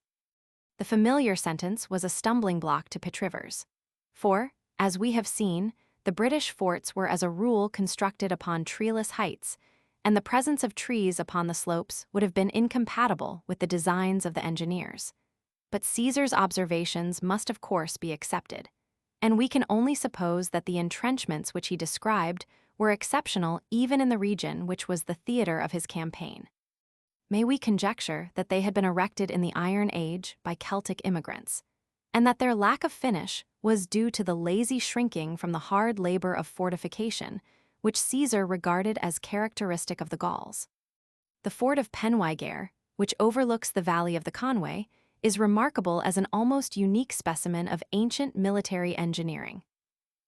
The familiar sentence was a stumbling block to Petrivers, for, as we have seen, the British forts were as a rule constructed upon treeless heights, and the presence of trees upon the slopes would have been incompatible with the designs of the engineers. But Caesar's observations must of course be accepted, and we can only suppose that the entrenchments which he described were exceptional even in the region which was the theater of his campaign. May we conjecture that they had been erected in the Iron Age by Celtic immigrants, and that their lack of finish was due to the lazy shrinking from the hard labor of fortification, which Caesar regarded as characteristic of the Gauls. The fort of Penwygare, which overlooks the valley of the Conway, is remarkable as an almost unique specimen of ancient military engineering.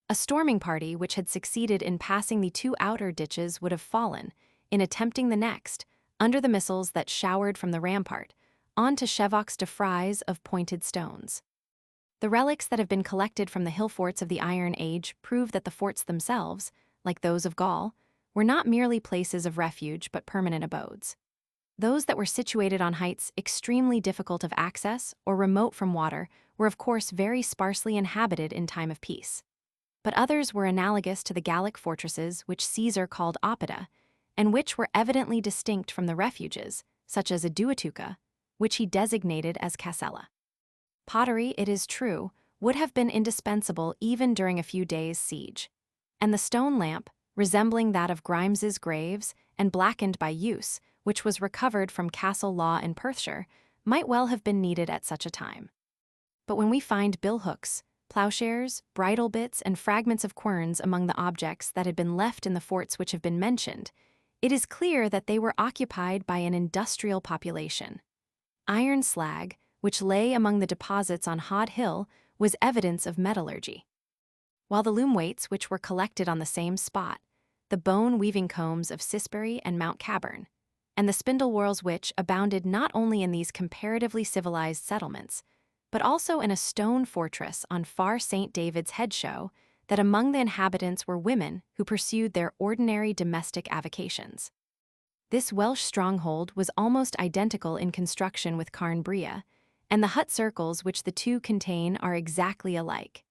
A storming party which had succeeded in passing the 2 outer ditches would have fallen, in attempting the next, under the missiles that showered from the rampart, onto chevox de frise of pointed stones. The relics that have been collected from the hill forts of the Iron Age prove that the forts themselves, like those of Gaul, were not merely places of refuge but permanent abodes. Those that were situated on heights extremely difficult of access or remote from water were of course very sparsely inhabited in time of peace. But others were analogous to the Gallic fortresses which Caesar called oppida, and which were evidently distinct from the refuges, such as Aduatuca, which he designated as Casella. Pottery, it is true, would have been indispensable even during a few days' siege, and the stone lamp, resembling that of Grimes's graves and blackened by use, which was recovered from Castle Law in Perthshire, might well have been needed at such a time. But when we find billhooks, plowshares, bridle bits, and fragments of querns among the objects that had been left in the forts which have been mentioned, it is clear that they were occupied by an industrial population. Iron slag, which lay among the deposits on Hod Hill, was evidence of metallurgy, while the loom weights which were collected on the same spot, the bone-weaving combs of Sisbury and Mount Caburn, and the spindle whorls which abounded not only in these comparatively civilized settlements, but also in a stone fortress on far St. David's Head show that among the inhabitants were women who pursued their ordinary domestic avocations. This Welsh stronghold was almost identical in construction with Carn Brea, and the hut circles which the two contain are exactly alike.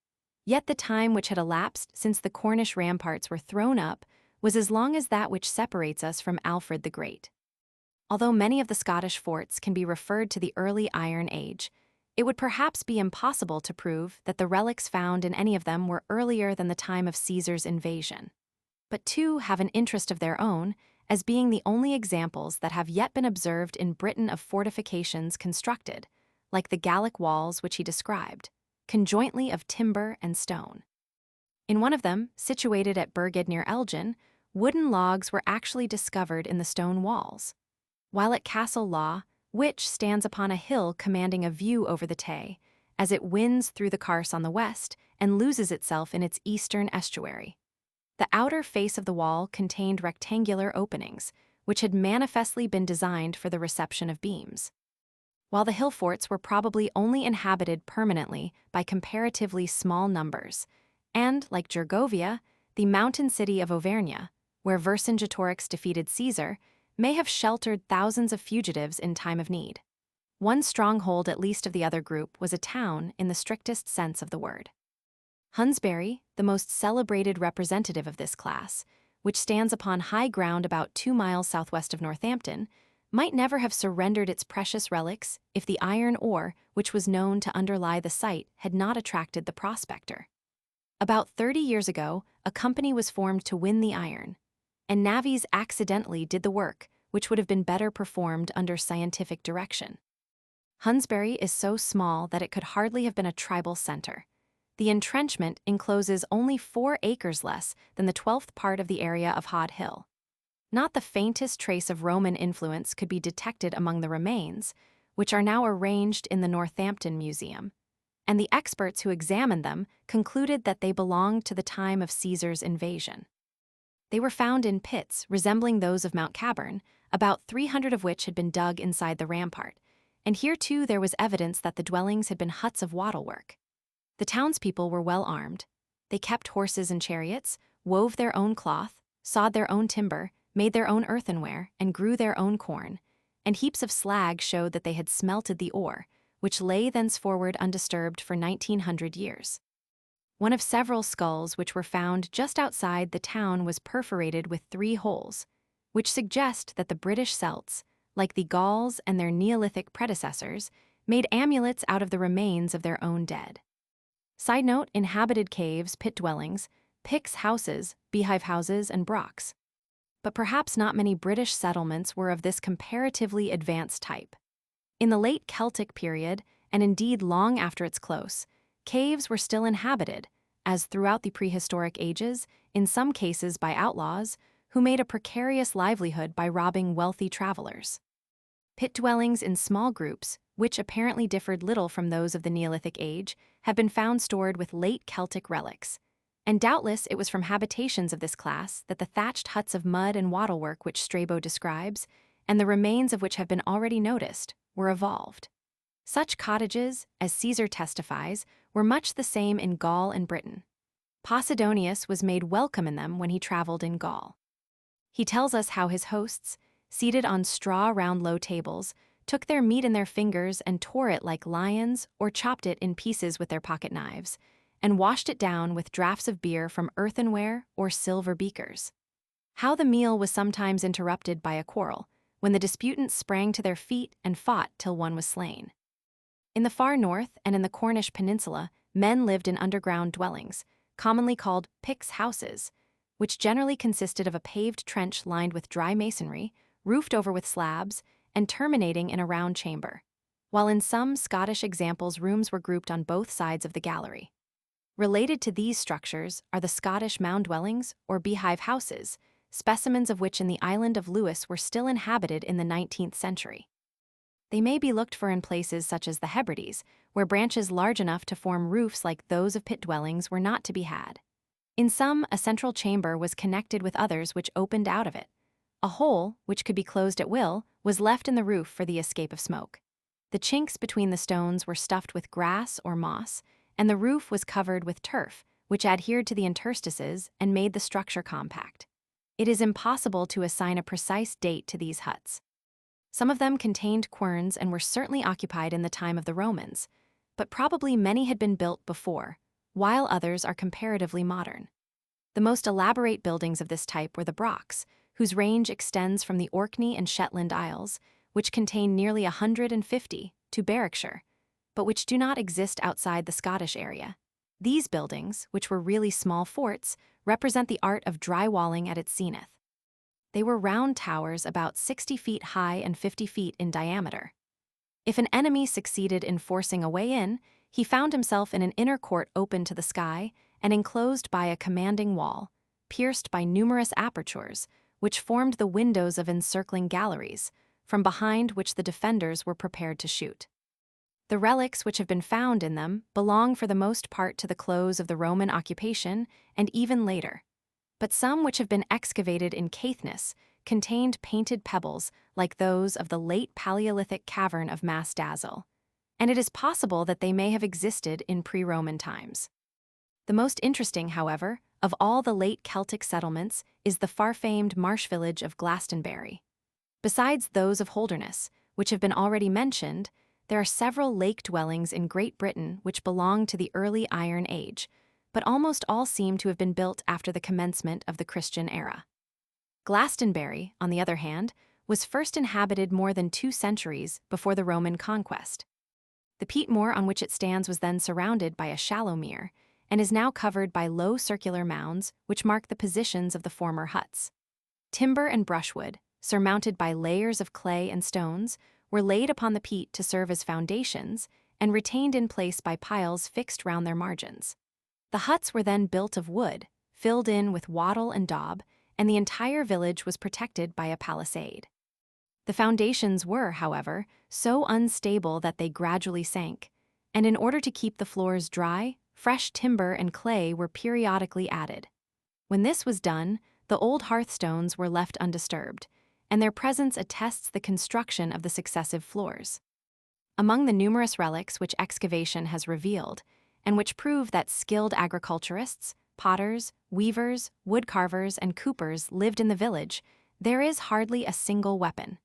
Yet the time which had elapsed since the Cornish ramparts were thrown up was as long as that which separates us from Alfred the Great. Although many of the Scottish forts can be referred to the early Iron Age, it would perhaps be impossible to prove that the relics found in any of them were earlier than the time of Caesar's invasion. But two have an interest of their own, as being the only examples that have yet been observed in Britain of fortifications constructed, like the Gallic walls which he described, conjointly of timber and stone. In one of them, situated at Burgid near Elgin, wooden logs were actually discovered in the stone walls, while at Castle Law, which stands upon a hill commanding a view over the Tay, as it winds through the Carse on the west and loses itself in its eastern estuary. The outer face of the wall contained rectangular openings, which had manifestly been designed for the reception of beams. While the hill forts were probably only inhabited permanently by comparatively small numbers, and, like Gergovia, the mountain city of Auvergne, where Vercingetorix defeated Caesar, may have sheltered thousands of fugitives in time of need. One stronghold at least of the other group was a town in the strictest sense of the word. Hunsbury, the most celebrated representative of this class, which stands upon high ground about 2 miles southwest of Northampton, might never have surrendered its precious relics if the iron ore which was known to underlie the site had not attracted the prospector. About 30 years ago, a company was formed to win the iron, and navvies accidentally did the work which would have been better performed under scientific direction. Hunsbury is so small that it could hardly have been a tribal center. The entrenchment encloses only 4 acres less than the 12th part of the area of Hod Hill. Not the faintest trace of Roman influence could be detected among the remains, which are now arranged in the Northampton Museum, and the experts who examined them concluded that they belonged to the time of Caesar's invasion. They were found in pits resembling those of Mount Caburn, about 300 of which had been dug inside the rampart, and here too there was evidence that the dwellings had been huts of wattlework. The townspeople were well armed. They kept horses and chariots, wove their own cloth, sawed their own timber, made their own earthenware, and grew their own corn, and heaps of slag showed that they had smelted the ore, which lay thenceforward undisturbed for 1900 years. One of several skulls which were found just outside the town was perforated with 3 holes, which suggest that the British Celts, like the Gauls and their Neolithic predecessors, made amulets out of the remains of their own dead. Side note: inhabited caves, pit dwellings, Picts houses, beehive houses, and brocks. But perhaps not many British settlements were of this comparatively advanced type. In the late Celtic period, and indeed long after its close, caves were still inhabited, as throughout the prehistoric ages, in some cases by outlaws, who made a precarious livelihood by robbing wealthy travelers. Pit dwellings in small groups, which apparently differed little from those of the Neolithic age, have been found stored with late Celtic relics, and doubtless it was from habitations of this class that the thatched huts of mud and wattlework which Strabo describes, and the remains of which have been already noticed, were evolved. Such cottages, as Caesar testifies, were much the same in Gaul and Britain. Posidonius was made welcome in them when he traveled in Gaul. He tells us how his hosts, seated on straw round low tables, took their meat in their fingers and tore it like lions or chopped it in pieces with their pocket knives, and washed it down with draughts of beer from earthenware or silver beakers. How the meal was sometimes interrupted by a quarrel, when the disputants sprang to their feet and fought till one was slain. In the far north and in the Cornish peninsula, men lived in underground dwellings, commonly called Picts houses, which generally consisted of a paved trench lined with dry masonry, roofed over with slabs, and terminating in a round chamber, while in some Scottish examples rooms were grouped on both sides of the gallery. Related to these structures are the Scottish mound dwellings or beehive houses, specimens of which in the island of Lewis were still inhabited in the 19th century. They may be looked for in places such as the Hebrides, where branches large enough to form roofs like those of pit dwellings were not to be had. In some, a central chamber was connected with others which opened out of it, A hole, which could be closed at will, was left in the roof for the escape of smoke. The chinks between the stones were stuffed with grass or moss, and the roof was covered with turf, which adhered to the interstices and made the structure compact. It is impossible to assign a precise date to these huts. Some of them contained querns and were certainly occupied in the time of the Romans, but probably many had been built before, while others are comparatively modern. The most elaborate buildings of this type were the Brocks, whose range extends from the Orkney and Shetland Isles, which contain nearly 150, to Berwickshire, but which do not exist outside the Scottish area. These buildings, which were really small forts, represent the art of drywalling at its zenith. They were round towers about 60 feet high and 50 feet in diameter. If an enemy succeeded in forcing a way in, he found himself in an inner court open to the sky and enclosed by a commanding wall, pierced by numerous apertures, which formed the windows of encircling galleries, from behind which the defenders were prepared to shoot. The relics which have been found in them belong for the most part to the close of the Roman occupation and even later, but some which have been excavated in Caithness contained painted pebbles like those of the late Paleolithic cavern of Mas Dazzle, and it is possible that they may have existed in pre-Roman times. The most interesting, however, of all the late Celtic settlements is the far-famed marsh village of Glastonbury. Besides those of Holderness, which have been already mentioned, there are several lake dwellings in Great Britain which belong to the early Iron Age, but almost all seem to have been built after the commencement of the Christian era. Glastonbury, on the other hand, was first inhabited more than 2 centuries before the Roman conquest. The peat moor on which it stands was then surrounded by a shallow mere, and is now covered by low circular mounds which mark the positions of the former huts. Timber and brushwood, surmounted by layers of clay and stones, were laid upon the peat to serve as foundations and retained in place by piles fixed round their margins. The huts were then built of wood, filled in with wattle and daub, and the entire village was protected by a palisade. The foundations were, however, so unstable that they gradually sank, and in order to keep the floors dry, fresh timber and clay were periodically added. When this was done, the old hearthstones were left undisturbed, and their presence attests the construction of the successive floors. Among the numerous relics which excavation has revealed, and which prove that skilled agriculturists, potters, weavers, woodcarvers, and coopers lived in the village, there is hardly a single weapon.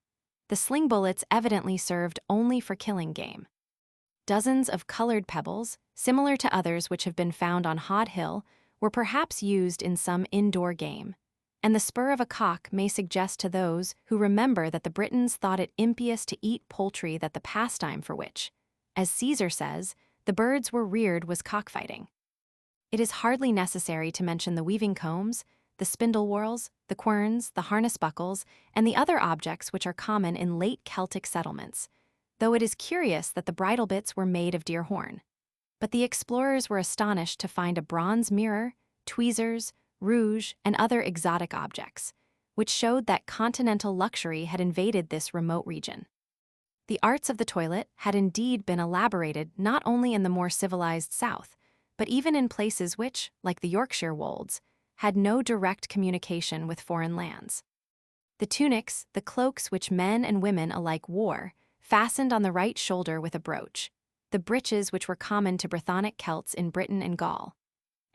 The sling bullets evidently served only for killing game. Dozens of colored pebbles, similar to others which have been found on Hod Hill, were perhaps used in some indoor game, and the spur of a cock may suggest to those who remember that the Britons thought it impious to eat poultry that the pastime for which, as Caesar says, the birds were reared was cockfighting. It is hardly necessary to mention the weaving combs, the spindle whorls, the querns, the harness buckles, and the other objects which are common in late Celtic settlements, though it is curious that the bridle bits were made of deer horn. But the explorers were astonished to find a bronze mirror, tweezers, rouge, and other exotic objects, which showed that continental luxury had invaded this remote region. The arts of the toilet had indeed been elaborated not only in the more civilized South, but even in places which, like the Yorkshire wolds, had no direct communication with foreign lands. The tunics, the cloaks which men and women alike wore, fastened on the right shoulder with a brooch, the breeches which were common to Brythonic Celts in Britain and Gaul,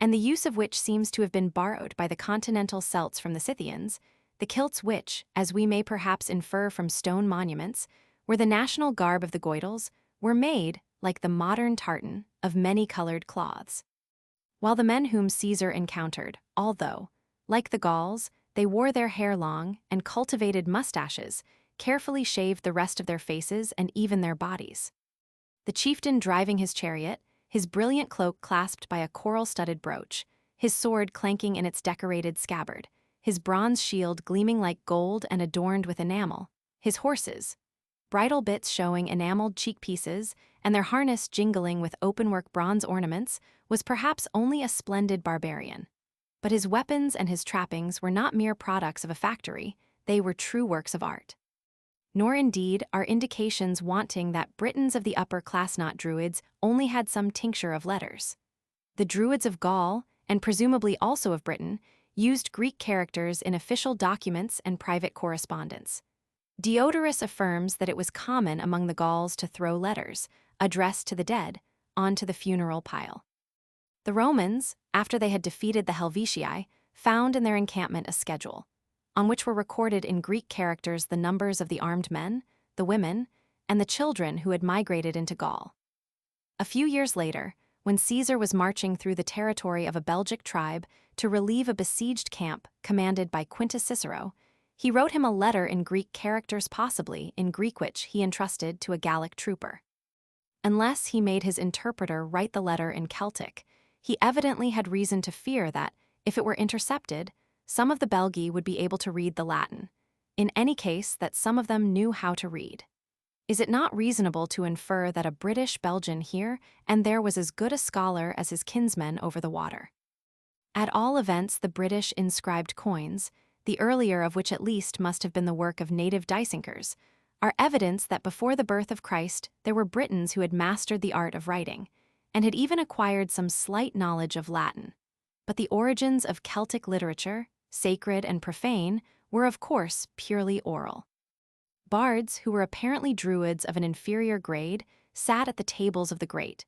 and the use of which seems to have been borrowed by the continental Celts from the Scythians, the kilts which, as we may perhaps infer from stone monuments, were the national garb of the Goidels, were made, like the modern tartan, of many-colored cloths. While the men whom Caesar encountered, although, like the Gauls, they wore their hair long and cultivated mustaches, carefully shaved the rest of their faces and even their bodies. The chieftain driving his chariot, his brilliant cloak clasped by a coral-studded brooch, his sword clanking in its decorated scabbard, his bronze shield gleaming like gold and adorned with enamel, his horses, bridle bits showing enameled cheek pieces, and their harness jingling with openwork bronze ornaments, was perhaps only a splendid barbarian. But his weapons and his trappings were not mere products of a factory, they were true works of art. Nor indeed are indications wanting that Britons of the upper class, not Druids, only had some tincture of letters. The Druids of Gaul, and presumably also of Britain, used Greek characters in official documents and private correspondence. Diodorus affirms that it was common among the Gauls to throw letters, addressed to the dead, onto the funeral pile. The Romans, after they had defeated the Helvetii, found in their encampment a schedule, on which were recorded in Greek characters the numbers of the armed men, the women, and the children who had migrated into Gaul. A few years later, when Caesar was marching through the territory of a Belgic tribe to relieve a besieged camp commanded by Quintus Cicero, he wrote him a letter in Greek characters, possibly in Greek, which he entrusted to a Gallic trooper. Unless he made his interpreter write the letter in Celtic, he evidently had reason to fear that, if it were intercepted, some of the Belgae would be able to read the Latin, in any case that some of them knew how to read. Is it not reasonable to infer that a British Belgian here and there was as good a scholar as his kinsmen over the water? At all events, the British inscribed coins, the earlier of which at least must have been the work of native disinkers, are evidence that before the birth of Christ there were Britons who had mastered the art of writing, and had even acquired some slight knowledge of Latin. But the origins of Celtic literature, sacred and profane, were of course purely oral. Bards, who were apparently druids of an inferior grade, sat at the tables of the great,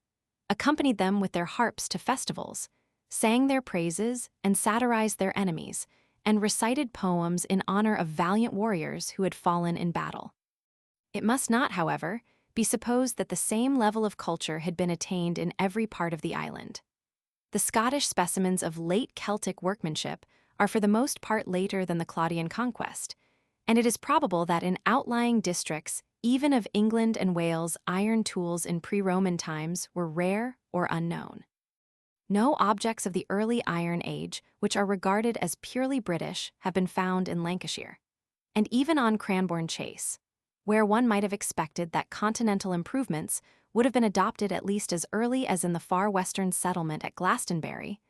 accompanied them with their harps to festivals, sang their praises and satirized their enemies, and recited poems in honor of valiant warriors who had fallen in battle. It must not, however, be supposed that the same level of culture had been attained in every part of the island. The Scottish specimens of late Celtic workmanship are for the most part later than the Claudian conquest, and it is probable that in outlying districts, even of England and Wales, iron tools in pre-Roman times were rare or unknown. No objects of the early Iron Age, which are regarded as purely British, have been found in Lancashire. And even on Cranbourne Chase, where one might have expected that continental improvements would have been adopted at least as early as in the far western settlement at Glastonbury,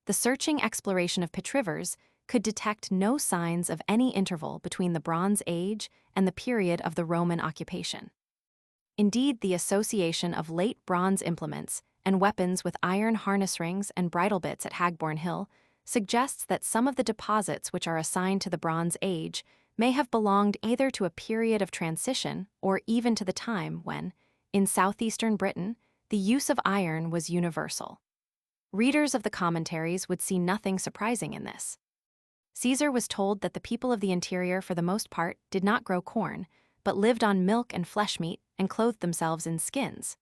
the searching exploration of petrivers could detect no signs of any interval between the Bronze Age and the period of the Roman occupation. Indeed, the association of late bronze implements and weapons with iron harness rings and bridle bits at Hagborn Hill suggests that some of the deposits which are assigned to the Bronze Age may have belonged either to a period of transition or even to the time when, in southeastern Britain, the use of iron was universal. Readers of the commentaries would see nothing surprising in this. Caesar was told that the people of the interior for the most part did not grow corn, but lived on milk and flesh meat and clothed themselves in skins.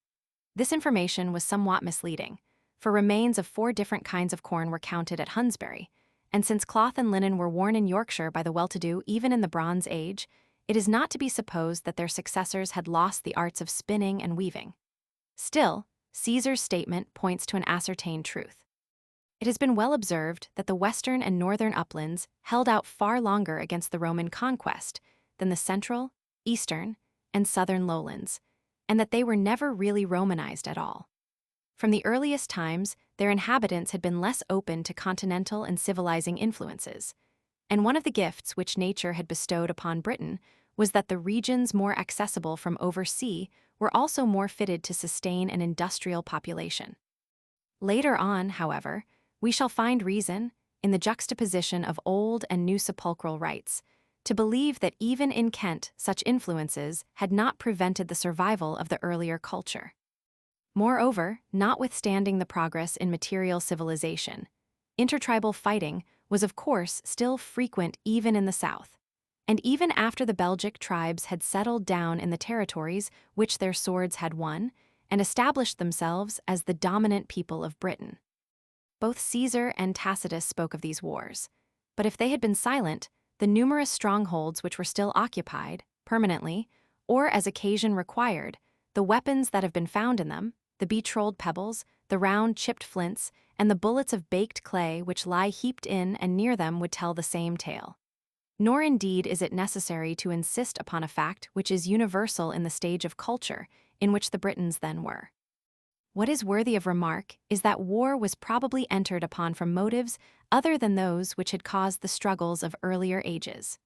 This information was somewhat misleading, for remains of 4 different kinds of corn were counted at Hunsbury, and since cloth and linen were worn in Yorkshire by the well-to-do even in the Bronze Age, it is not to be supposed that their successors had lost the arts of spinning and weaving. Still, Caesar's statement points to an ascertained truth. It has been well observed that the western and northern uplands held out far longer against the Roman conquest than the central, eastern, and southern lowlands, and that they were never really Romanized at all. From the earliest times, their inhabitants had been less open to continental and civilizing influences, and one of the gifts which nature had bestowed upon Britain was that the regions more accessible from oversea were also more fitted to sustain an industrial population. Later on, however, we shall find reason, in the juxtaposition of old and new sepulchral rites, to believe that even in Kent such influences had not prevented the survival of the earlier culture. Moreover, notwithstanding the progress in material civilization, intertribal fighting was of course still frequent even in the south, and even after the Belgic tribes had settled down in the territories which their swords had won and established themselves as the dominant people of Britain. Both Caesar and Tacitus spoke of these wars, but if they had been silent, the numerous strongholds which were still occupied, permanently, or as occasion required, the weapons that have been found in them, the beach-rolled pebbles, the round chipped flints, and the bullets of baked clay which lie heaped in and near them would tell the same tale. Nor indeed is it necessary to insist upon a fact which is universal in the stage of culture in which the Britons then were. What is worthy of remark is that war was probably entered upon from motives other than those which had caused the struggles of earlier ages.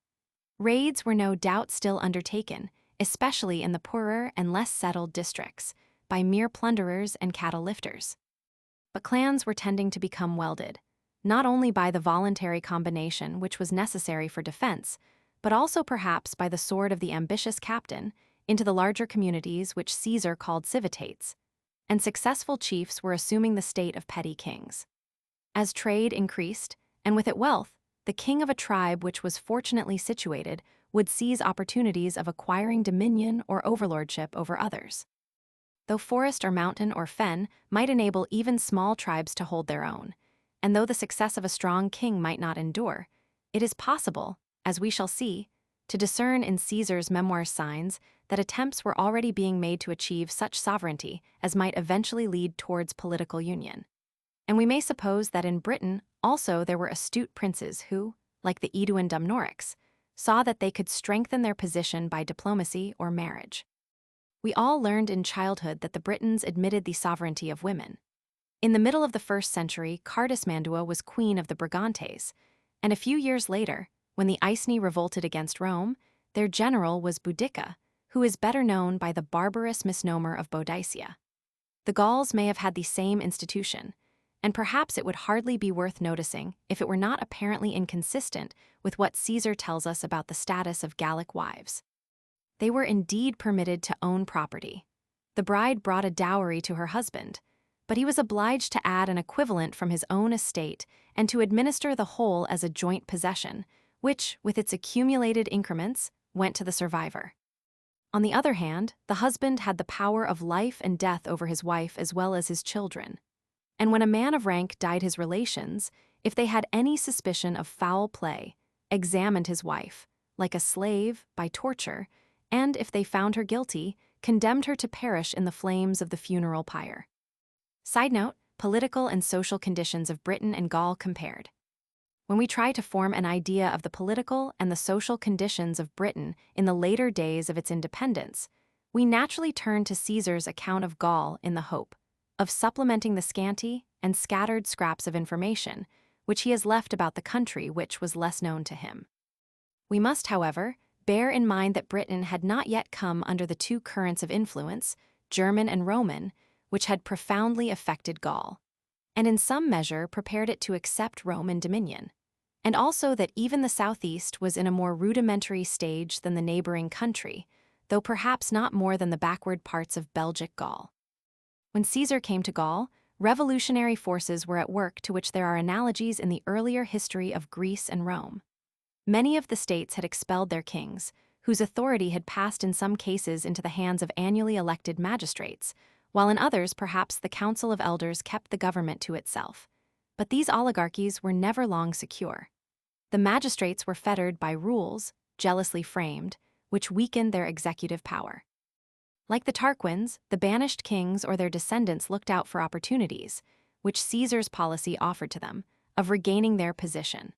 Raids were no doubt still undertaken, especially in the poorer and less settled districts, by mere plunderers and cattle lifters. But clans were tending to become welded. not only by the voluntary combination which was necessary for defense, but also perhaps by the sword of the ambitious captain into the larger communities which Caesar called civitates, and successful chiefs were assuming the state of petty kings. As trade increased, and with it wealth, the king of a tribe which was fortunately situated would seize opportunities of acquiring dominion or overlordship over others. Though forest or mountain or fen might enable even small tribes to hold their own, and though the success of a strong king might not endure, it is possible, as we shall see, to discern in Caesar's memoirs signs that attempts were already being made to achieve such sovereignty as might eventually lead towards political union. And we may suppose that in Britain also there were astute princes who, like the Aeduan Dumnorix, saw that they could strengthen their position by diplomacy or marriage. We all learned in childhood that the Britons admitted the sovereignty of women. In the middle of the 1st century, Cardismandua was queen of the Brigantes, and a few years later, when the Iceni revolted against Rome, their general was Boudicca, who is better known by the barbarous misnomer of Boudicca. The Gauls may have had the same institution, and perhaps it would hardly be worth noticing if it were not apparently inconsistent with what Caesar tells us about the status of Gallic wives. They were indeed permitted to own property. The bride brought a dowry to her husband, but he was obliged to add an equivalent from his own estate and to administer the whole as a joint possession, which, with its accumulated increments, went to the survivor. On the other hand, the husband had the power of life and death over his wife as well as his children. And when a man of rank died, his relations, if they had any suspicion of foul play, examined his wife, like a slave, by torture, and if they found her guilty, condemned her to perish in the flames of the funeral pyre. Side note, political and social conditions of Britain and Gaul compared. When we try to form an idea of the political and the social conditions of Britain in the later days of its independence, we naturally turn to Caesar's account of Gaul in the hope of supplementing the scanty and scattered scraps of information which he has left about the country which was less known to him. We must, however, bear in mind that Britain had not yet come under the two currents of influence, German and Roman, which had profoundly affected Gaul, and in some measure prepared it to accept Roman dominion, and also that even the southeast was in a more rudimentary stage than the neighboring country, though perhaps not more than the backward parts of Belgic Gaul. When Caesar came to Gaul, revolutionary forces were at work to which there are analogies in the earlier history of Greece and Rome. Many of the states had expelled their kings, whose authority had passed in some cases into the hands of annually elected magistrates, while in others perhaps the council of elders kept the government to itself. But these oligarchies were never long secure. The magistrates were fettered by rules, jealously framed, which weakened their executive power. Like the Tarquins, the banished kings or their descendants looked out for opportunities, which Caesar's policy offered to them, of regaining their position.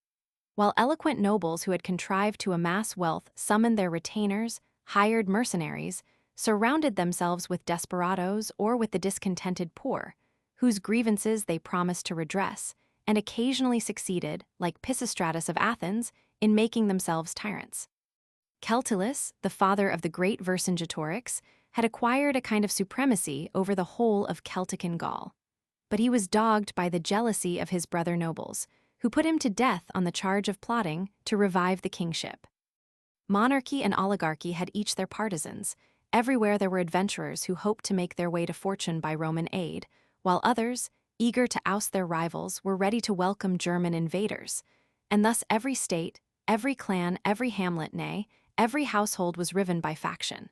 While eloquent nobles who had contrived to amass wealth summoned their retainers, hired mercenaries, surrounded themselves with desperadoes or with the discontented poor, whose grievances they promised to redress, and occasionally succeeded, like Pisistratus of Athens, in making themselves tyrants. Celtulus, the father of the great Vercingetorix, had acquired a kind of supremacy over the whole of Celtic and Gaul. But he was dogged by the jealousy of his brother nobles, who put him to death on the charge of plotting to revive the kingship. Monarchy and oligarchy had each their partisans. Everywhere there were adventurers who hoped to make their way to fortune by Roman aid, while others, eager to oust their rivals, were ready to welcome German invaders. And thus every state, every clan, every hamlet, nay, every household was riven by faction.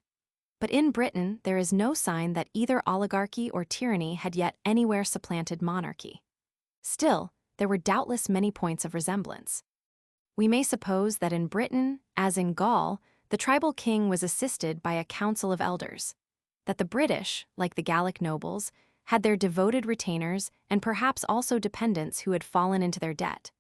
But in Britain there is no sign that either oligarchy or tyranny had yet anywhere supplanted monarchy. Still, there were doubtless many points of resemblance. We may suppose that in Britain, as in Gaul, the tribal king was assisted by a council of elders, that the British, like the Gallic nobles, had their devoted retainers and perhaps also dependents who had fallen into their debt,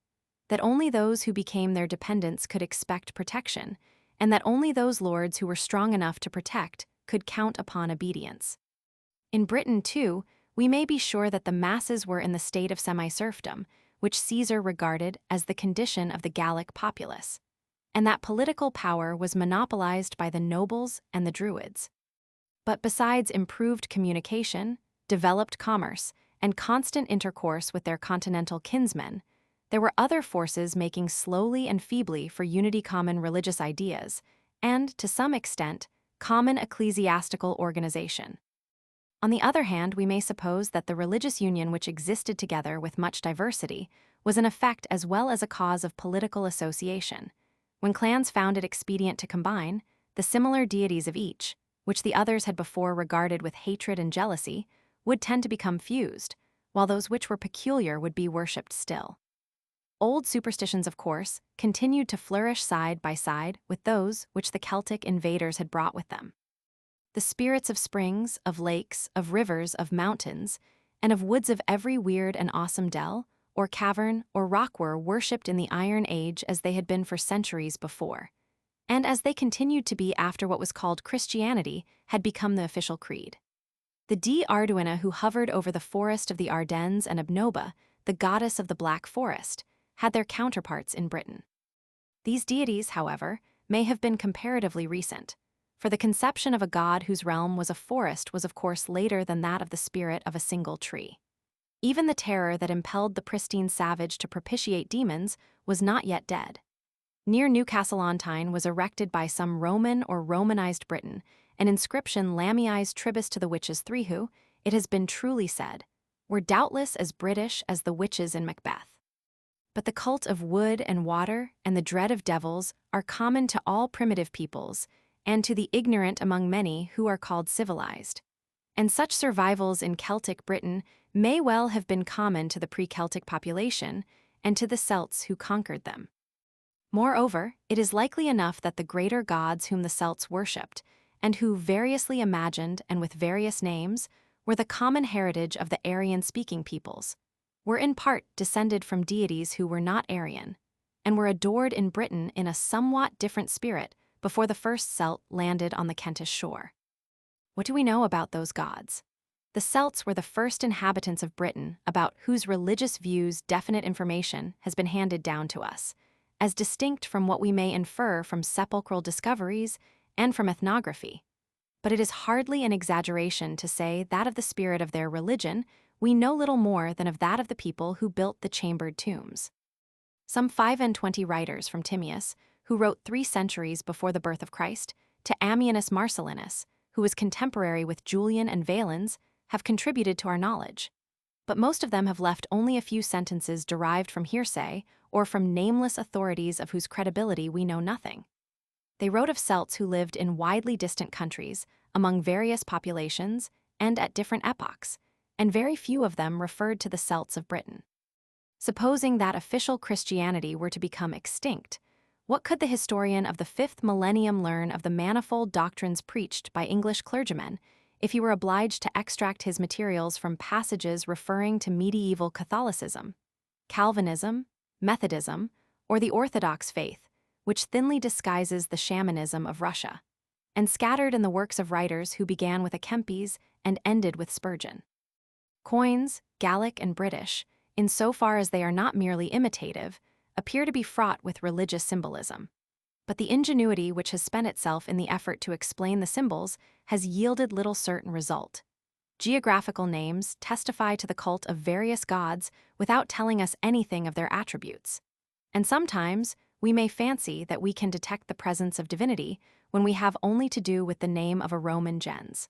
that only those who became their dependents could expect protection, and that only those lords who were strong enough to protect could count upon obedience. In Britain, too, we may be sure that the masses were in the state of semi-serfdom, which Caesar regarded as the condition of the Gallic populace, and that political power was monopolized by the nobles and the Druids. But besides improved communication, developed commerce, and constant intercourse with their continental kinsmen, there were other forces making slowly and feebly for unity common religious ideas, and, to some extent, common ecclesiastical organization. On the other hand, we may suppose that the religious union which existed together with much diversity was an effect as well as a cause of political association. When clans found it expedient to combine, the similar deities of each, which the others had before regarded with hatred and jealousy, would tend to become fused, while those which were peculiar would be worshipped still. Old superstitions, of course, continued to flourish side by side with those which the Celtic invaders had brought with them. The spirits of springs, of lakes, of rivers, of mountains, and of woods of every weird and awesome dell, or cavern, or rock were worshipped in the Iron Age as they had been for centuries before, and as they continued to be after what was called Christianity had become the official creed. The Dea Arduina, who hovered over the forest of the Ardennes, and Obnoba, the goddess of the Black Forest, had their counterparts in Britain. These deities, however, may have been comparatively recent, for the conception of a god whose realm was a forest was of course later than that of the spirit of a single tree. Even the terror that impelled the pristine savage to propitiate demons was not yet dead. Near Newcastle-on-Tyne was erected by some Roman or Romanized Briton an inscription Lamiai's tribus to the witches three who, it has been truly said, were doubtless as British as the witches in Macbeth. But the cult of wood and water and the dread of devils are common to all primitive peoples and to the ignorant among many who are called civilized. And such survivals in Celtic Britain may well have been common to the pre-Celtic population and to the Celts who conquered them. Moreover, it is likely enough that the greater gods whom the Celts worshipped, and who variously imagined and with various names were the common heritage of the Aryan-speaking peoples, were in part descended from deities who were not Aryan, and were adored in Britain in a somewhat different spirit before the first Celt landed on the Kentish shore. What do we know about those gods? The Celts were the first inhabitants of Britain about whose religious views definite information has been handed down to us, as distinct from what we may infer from sepulchral discoveries and from ethnography. But it is hardly an exaggeration to say that of the spirit of their religion we know little more than of that of the people who built the chambered tombs. Some 25 writers from Timaeus, who wrote 3 centuries before the birth of Christ, to Ammianus Marcellinus, who was contemporary with Julian and Valens, have contributed to our knowledge. But most of them have left only a few sentences derived from hearsay or from nameless authorities of whose credibility we know nothing. They wrote of Celts who lived in widely distant countries, among various populations, and at different epochs, and very few of them referred to the Celts of Britain. Supposing that official Christianity were to become extinct, what could the historian of the 5th millennium learn of the manifold doctrines preached by English clergymen if he were obliged to extract his materials from passages referring to medieval Catholicism, Calvinism, Methodism, or the Orthodox faith, which thinly disguises the shamanism of Russia, and scattered in the works of writers who began with a Kempis and ended with Spurgeon? Coins, Gallic and British, in so far as they are not merely imitative, appear to be fraught with religious symbolism. But the ingenuity which has spent itself in the effort to explain the symbols has yielded little certain result. Geographical names testify to the cult of various gods without telling us anything of their attributes. And sometimes we may fancy that we can detect the presence of divinity when we have only to do with the name of a Roman gens.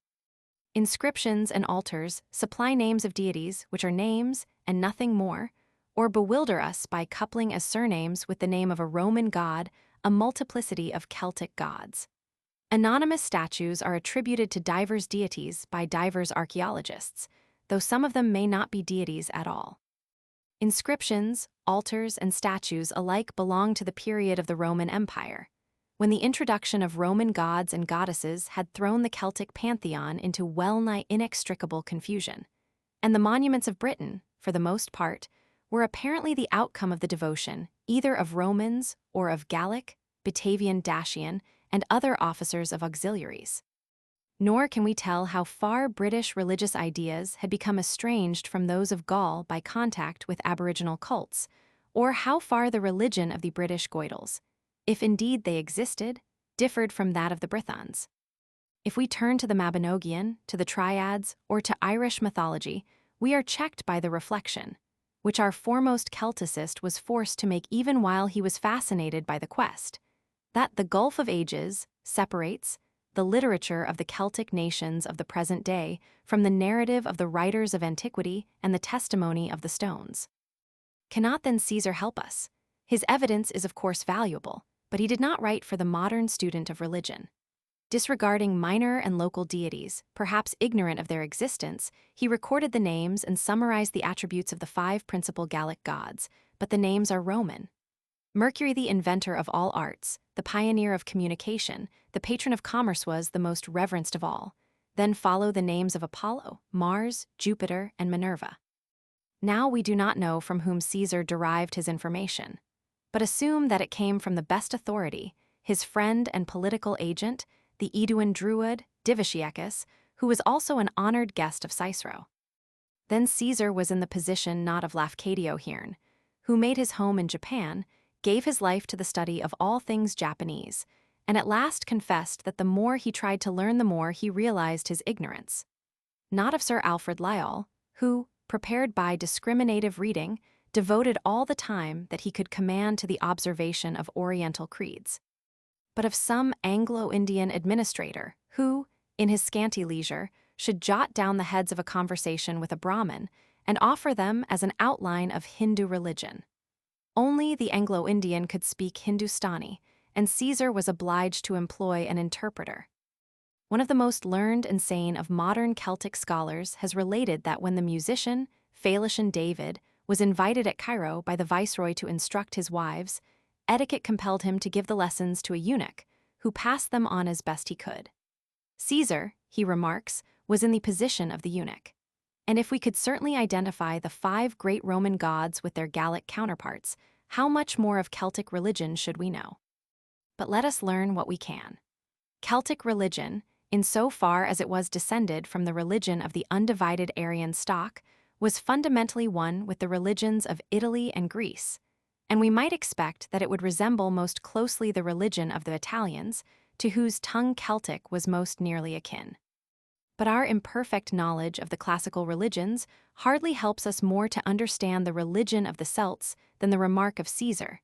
Inscriptions and altars supply names of deities which are names and nothing more, or bewilder us by coupling as surnames with the name of a Roman god a multiplicity of Celtic gods. Anonymous statues are attributed to divers deities by divers archaeologists, though some of them may not be deities at all. Inscriptions, altars, and statues alike belong to the period of the Roman Empire, when the introduction of Roman gods and goddesses had thrown the Celtic pantheon into well-nigh inextricable confusion, and the monuments of Britain, for the most part, were apparently the outcome of the devotion either of Romans or of Gallic, Batavian Dacian, and other officers of auxiliaries. Nor can we tell how far British religious ideas had become estranged from those of Gaul by contact with aboriginal cults, or how far the religion of the British Goidels, if indeed they existed, differed from that of the Brythons. If we turn to the Mabinogian, to the Triads, or to Irish mythology, we are checked by the reflection: which our foremost Celticist was forced to make even while he was fascinated by the quest, that the Gulf of Ages separates the literature of the Celtic nations of the present day from the narrative of the writers of antiquity and the testimony of the stones. Cannot then Caesar help us? His evidence is of course valuable, but he did not write for the modern student of religion. Disregarding minor and local deities, perhaps ignorant of their existence, he recorded the names and summarized the attributes of the 5 principal Gallic gods, but the names are Roman. Mercury, the inventor of all arts, the pioneer of communication, the patron of commerce, was the most reverenced of all. Then follow the names of Apollo, Mars, Jupiter, and Minerva. Now we do not know from whom Caesar derived his information, but assume that it came from the best authority, his friend and political agent, the Aeduan druid Diviciacus, who was also an honored guest of Cicero. Then Caesar was in the position not of Lafcadio Hearn, who made his home in Japan, gave his life to the study of all things Japanese, and at last confessed that the more he tried to learn the more he realized his ignorance. Not of Sir Alfred Lyall, who, prepared by discriminative reading, devoted all the time that he could command to the observation of Oriental creeds, but of some Anglo-Indian administrator who, in his scanty leisure, should jot down the heads of a conversation with a Brahmin and offer them as an outline of Hindu religion. Only the Anglo-Indian could speak Hindustani, and Caesar was obliged to employ an interpreter. One of the most learned and sane of modern Celtic scholars has related that when the musician, Phaelician David, was invited at Cairo by the viceroy to instruct his wives, etiquette compelled him to give the lessons to a eunuch, who passed them on as best he could. Caesar, he remarks, was in the position of the eunuch. And if we could certainly identify the 5 great Roman gods with their Gallic counterparts, how much more of Celtic religion should we know? But let us learn what we can. Celtic religion, in so far as it was descended from the religion of the undivided Aryan stock, was fundamentally one with the religions of Italy and Greece, and we might expect that it would resemble most closely the religion of the Italians, to whose tongue Celtic was most nearly akin. But our imperfect knowledge of the classical religions hardly helps us more to understand the religion of the Celts than the remark of Caesar,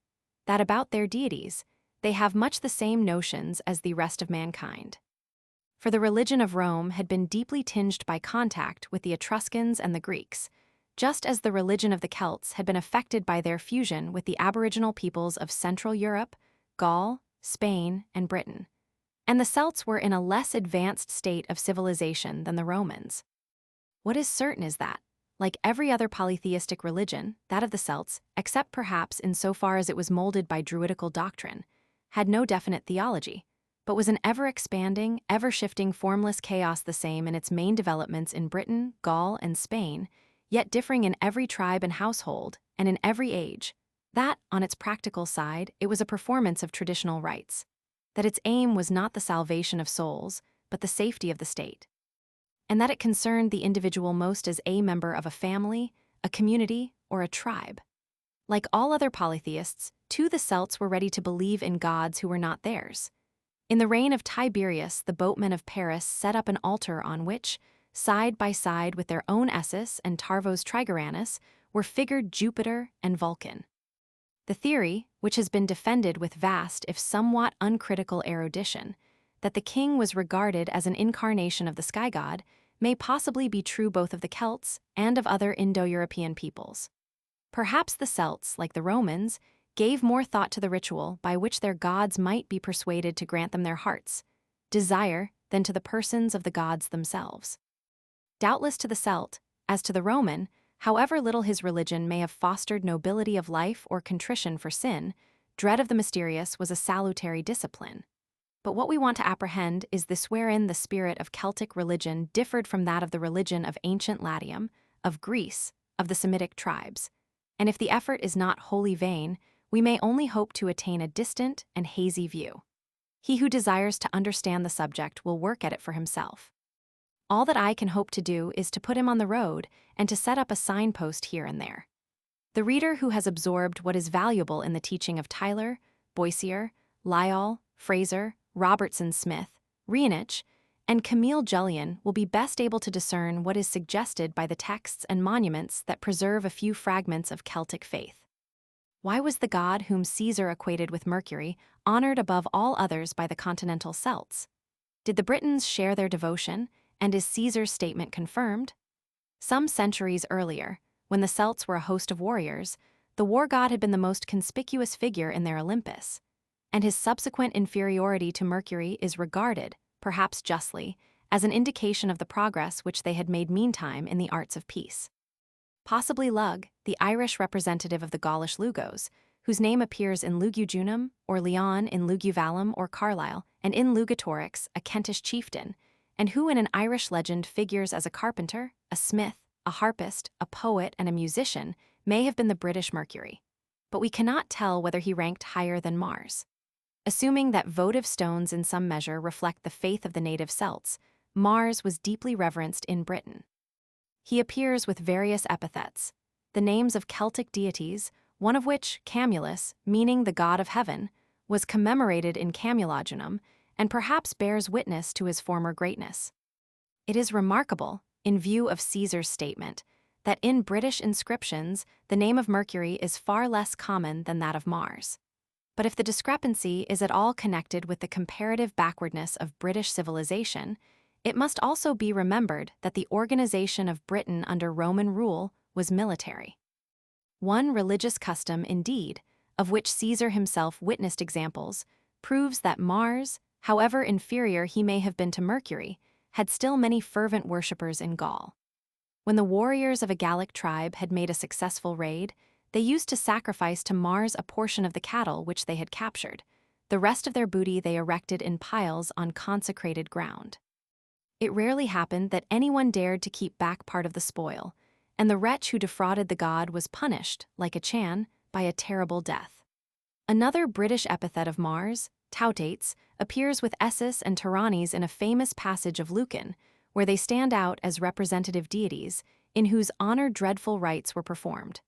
that about their deities, they have much the same notions as the rest of mankind. For the religion of Rome had been deeply tinged by contact with the Etruscans and the Greeks, just as the religion of the Celts had been affected by their fusion with the aboriginal peoples of Central Europe, Gaul, Spain, and Britain. And the Celts were in a less advanced state of civilization than the Romans. What is certain is that, like every other polytheistic religion, that of the Celts, except perhaps in so far as it was molded by Druidical doctrine, had no definite theology, but was an ever-expanding, ever-shifting formless chaos, the same in its main developments in Britain, Gaul, and Spain, yet differing in every tribe and household, and in every age, that, on its practical side, it was a performance of traditional rites, that its aim was not the salvation of souls, but the safety of the state, and that it concerned the individual most as a member of a family, a community, or a tribe. Like all other polytheists, too, the Celts were ready to believe in gods who were not theirs. In the reign of Tiberius, the boatmen of Paris set up an altar on which, side by side with their own Essus and Tarvos Trigeranus, were figured Jupiter and Vulcan. The theory, which has been defended with vast if somewhat uncritical erudition, that the king was regarded as an incarnation of the sky god, may possibly be true both of the Celts and of other Indo-European peoples. Perhaps the Celts, like the Romans, gave more thought to the ritual by which their gods might be persuaded to grant them their hearts, desire, than to the persons of the gods themselves. Doubtless to the Celt, as to the Roman, however little his religion may have fostered nobility of life or contrition for sin, dread of the mysterious was a salutary discipline. But what we want to apprehend is this, wherein the spirit of Celtic religion differed from that of the religion of ancient Latium, of Greece, of the Semitic tribes. And if the effort is not wholly vain, we may only hope to attain a distant and hazy view. He who desires to understand the subject will work at it for himself. All that I can hope to do is to put him on the road and to set up a signpost here and there. The reader who has absorbed what is valuable in the teaching of Tyler, Boissier, Lyall, Fraser, Robertson Smith, Reinach, and Camille Jullian will be best able to discern what is suggested by the texts and monuments that preserve a few fragments of Celtic faith. Why was the god whom Caesar equated with Mercury honored above all others by the continental Celts? Did the Britons share their devotion, and is Caesar's statement confirmed? Some centuries earlier, when the Celts were a host of warriors, the war god had been the most conspicuous figure in their Olympus, and his subsequent inferiority to Mercury is regarded, perhaps justly, as an indication of the progress which they had made meantime in the arts of peace. Possibly Lug, the Irish representative of the Gaulish Lugos, whose name appears in Lugujunum or Leon in Luguvalum or Carlisle, and in Lugatorix, a Kentish chieftain, and who in an Irish legend figures as a carpenter, a smith, a harpist, a poet, and a musician, may have been the British Mercury. But we cannot tell whether he ranked higher than Mars. Assuming that votive stones in some measure reflect the faith of the native Celts, Mars was deeply reverenced in Britain. He appears with various epithets, the names of Celtic deities, one of which, Camulus, meaning the god of heaven, was commemorated in Camulogenum and perhaps bears witness to his former greatness. It is remarkable, in view of Caesar's statement, that in British inscriptions the name of Mercury is far less common than that of Mars. But if the discrepancy is at all connected with the comparative backwardness of British civilization, it must also be remembered that the organization of Britain under Roman rule was military. One religious custom, indeed, of which Caesar himself witnessed examples, proves that Mars, however inferior he may have been to Mercury, had still many fervent worshippers in Gaul. When the warriors of a Gallic tribe had made a successful raid, they used to sacrifice to Mars a portion of the cattle which they had captured. The rest of their booty they erected in piles on consecrated ground. It rarely happened that anyone dared to keep back part of the spoil, and the wretch who defrauded the god was punished, like a Chan, by a terrible death. Another British epithet of Mars, Tautates, appears with Essus and Tyrannes in a famous passage of Lucan, where they stand out as representative deities, in whose honor dreadful rites were performed.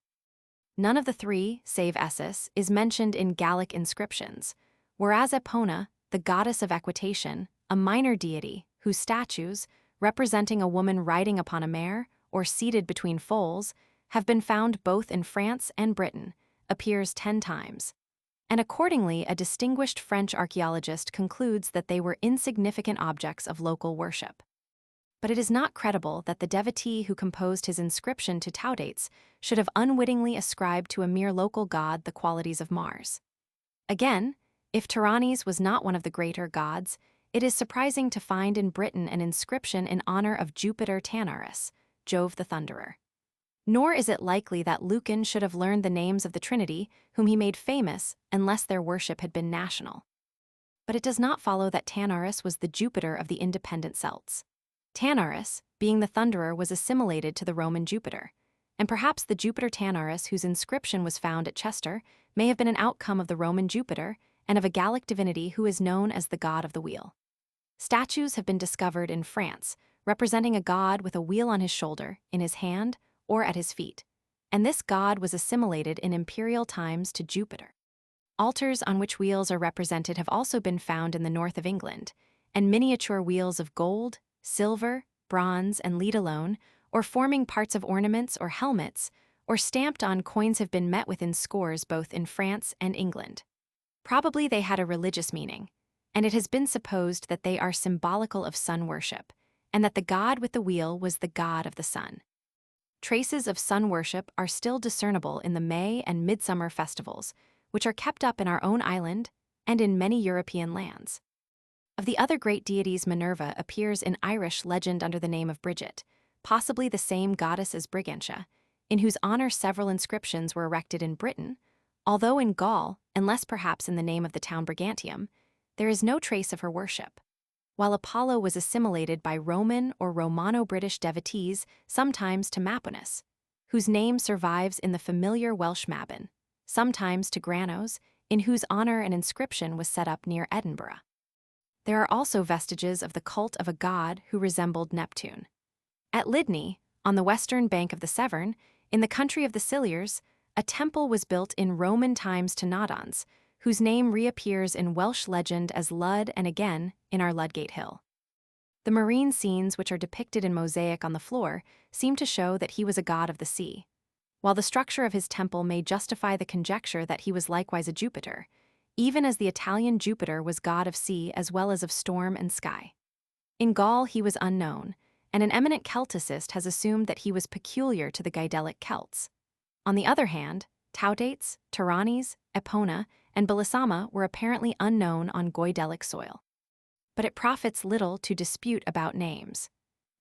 None of the three, save Essus, is mentioned in Gallic inscriptions, whereas Epona, the goddess of equitation, a minor deity, whose statues, representing a woman riding upon a mare or seated between foals, have been found both in France and Britain, appears 10 times. And accordingly, a distinguished French archaeologist concludes that they were insignificant objects of local worship. But it is not credible that the devotee who composed his inscription to Tautates should have unwittingly ascribed to a mere local god the qualities of Mars. Again, if Tyrannes was not one of the greater gods, it is surprising to find in Britain an inscription in honor of Jupiter Tanaris, Jove the Thunderer. Nor is it likely that Lucan should have learned the names of the Trinity, whom he made famous, unless their worship had been national. But it does not follow that Tanaris was the Jupiter of the independent Celts. Tanaris, being the Thunderer, was assimilated to the Roman Jupiter, and perhaps the Jupiter Tanaris whose inscription was found at Chester may have been an outcome of the Roman Jupiter and of a Gallic divinity who is known as the god of the wheel. Statues have been discovered in France, representing a god with a wheel on his shoulder, in his hand, or at his feet, and this god was assimilated in imperial times to Jupiter. Altars on which wheels are represented have also been found in the north of England, and miniature wheels of gold, silver, bronze, and lead alone, or forming parts of ornaments or helmets, or stamped on coins have been met with in scores both in France and England. Probably they had a religious meaning, and it has been supposed that they are symbolical of sun worship, and that the god with the wheel was the god of the sun. Traces of sun worship are still discernible in the May and Midsummer festivals, which are kept up in our own island and in many European lands. Of the other great deities, Minerva appears in Irish legend under the name of Bridget, possibly the same goddess as Brigantia, in whose honor several inscriptions were erected in Britain, although in Gaul, and less perhaps in the name of the town Brigantium, there is no trace of her worship, while Apollo was assimilated by Roman or Romano-British devotees sometimes to Maponus, whose name survives in the familiar Welsh Mabon, sometimes to Granos, in whose honor an inscription was set up near Edinburgh. There are also vestiges of the cult of a god who resembled Neptune. At Lydney, on the western bank of the Severn, in the country of the Silures, a temple was built in Roman times to Nadons, whose name reappears in Welsh legend as Lud and again in our Ludgate Hill. The marine scenes which are depicted in mosaic on the floor seem to show that he was a god of the sea, while the structure of his temple may justify the conjecture that he was likewise a Jupiter, even as the Italian Jupiter was god of sea as well as of storm and sky. In Gaul he was unknown, and an eminent Celticist has assumed that he was peculiar to the Gaidelic Celts. On the other hand, Taudates, Tiranes, Epona, and Belisama were apparently unknown on Goidelic soil. But it profits little to dispute about names.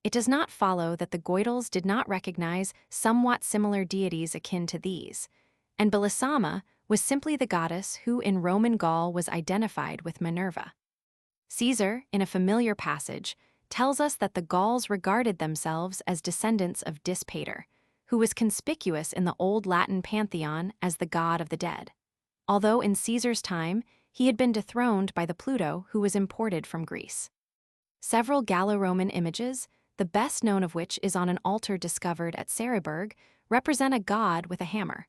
It does not follow that the Goidels did not recognize somewhat similar deities akin to these, and Belisama was simply the goddess who in Roman Gaul was identified with Minerva. Caesar, in a familiar passage, tells us that the Gauls regarded themselves as descendants of Dispater, who was conspicuous in the Old Latin pantheon as the god of the dead, although in Caesar's time he had been dethroned by the Pluto who was imported from Greece. Several Gallo-Roman images, the best known of which is on an altar discovered at Sarreburg, represent a god with a hammer.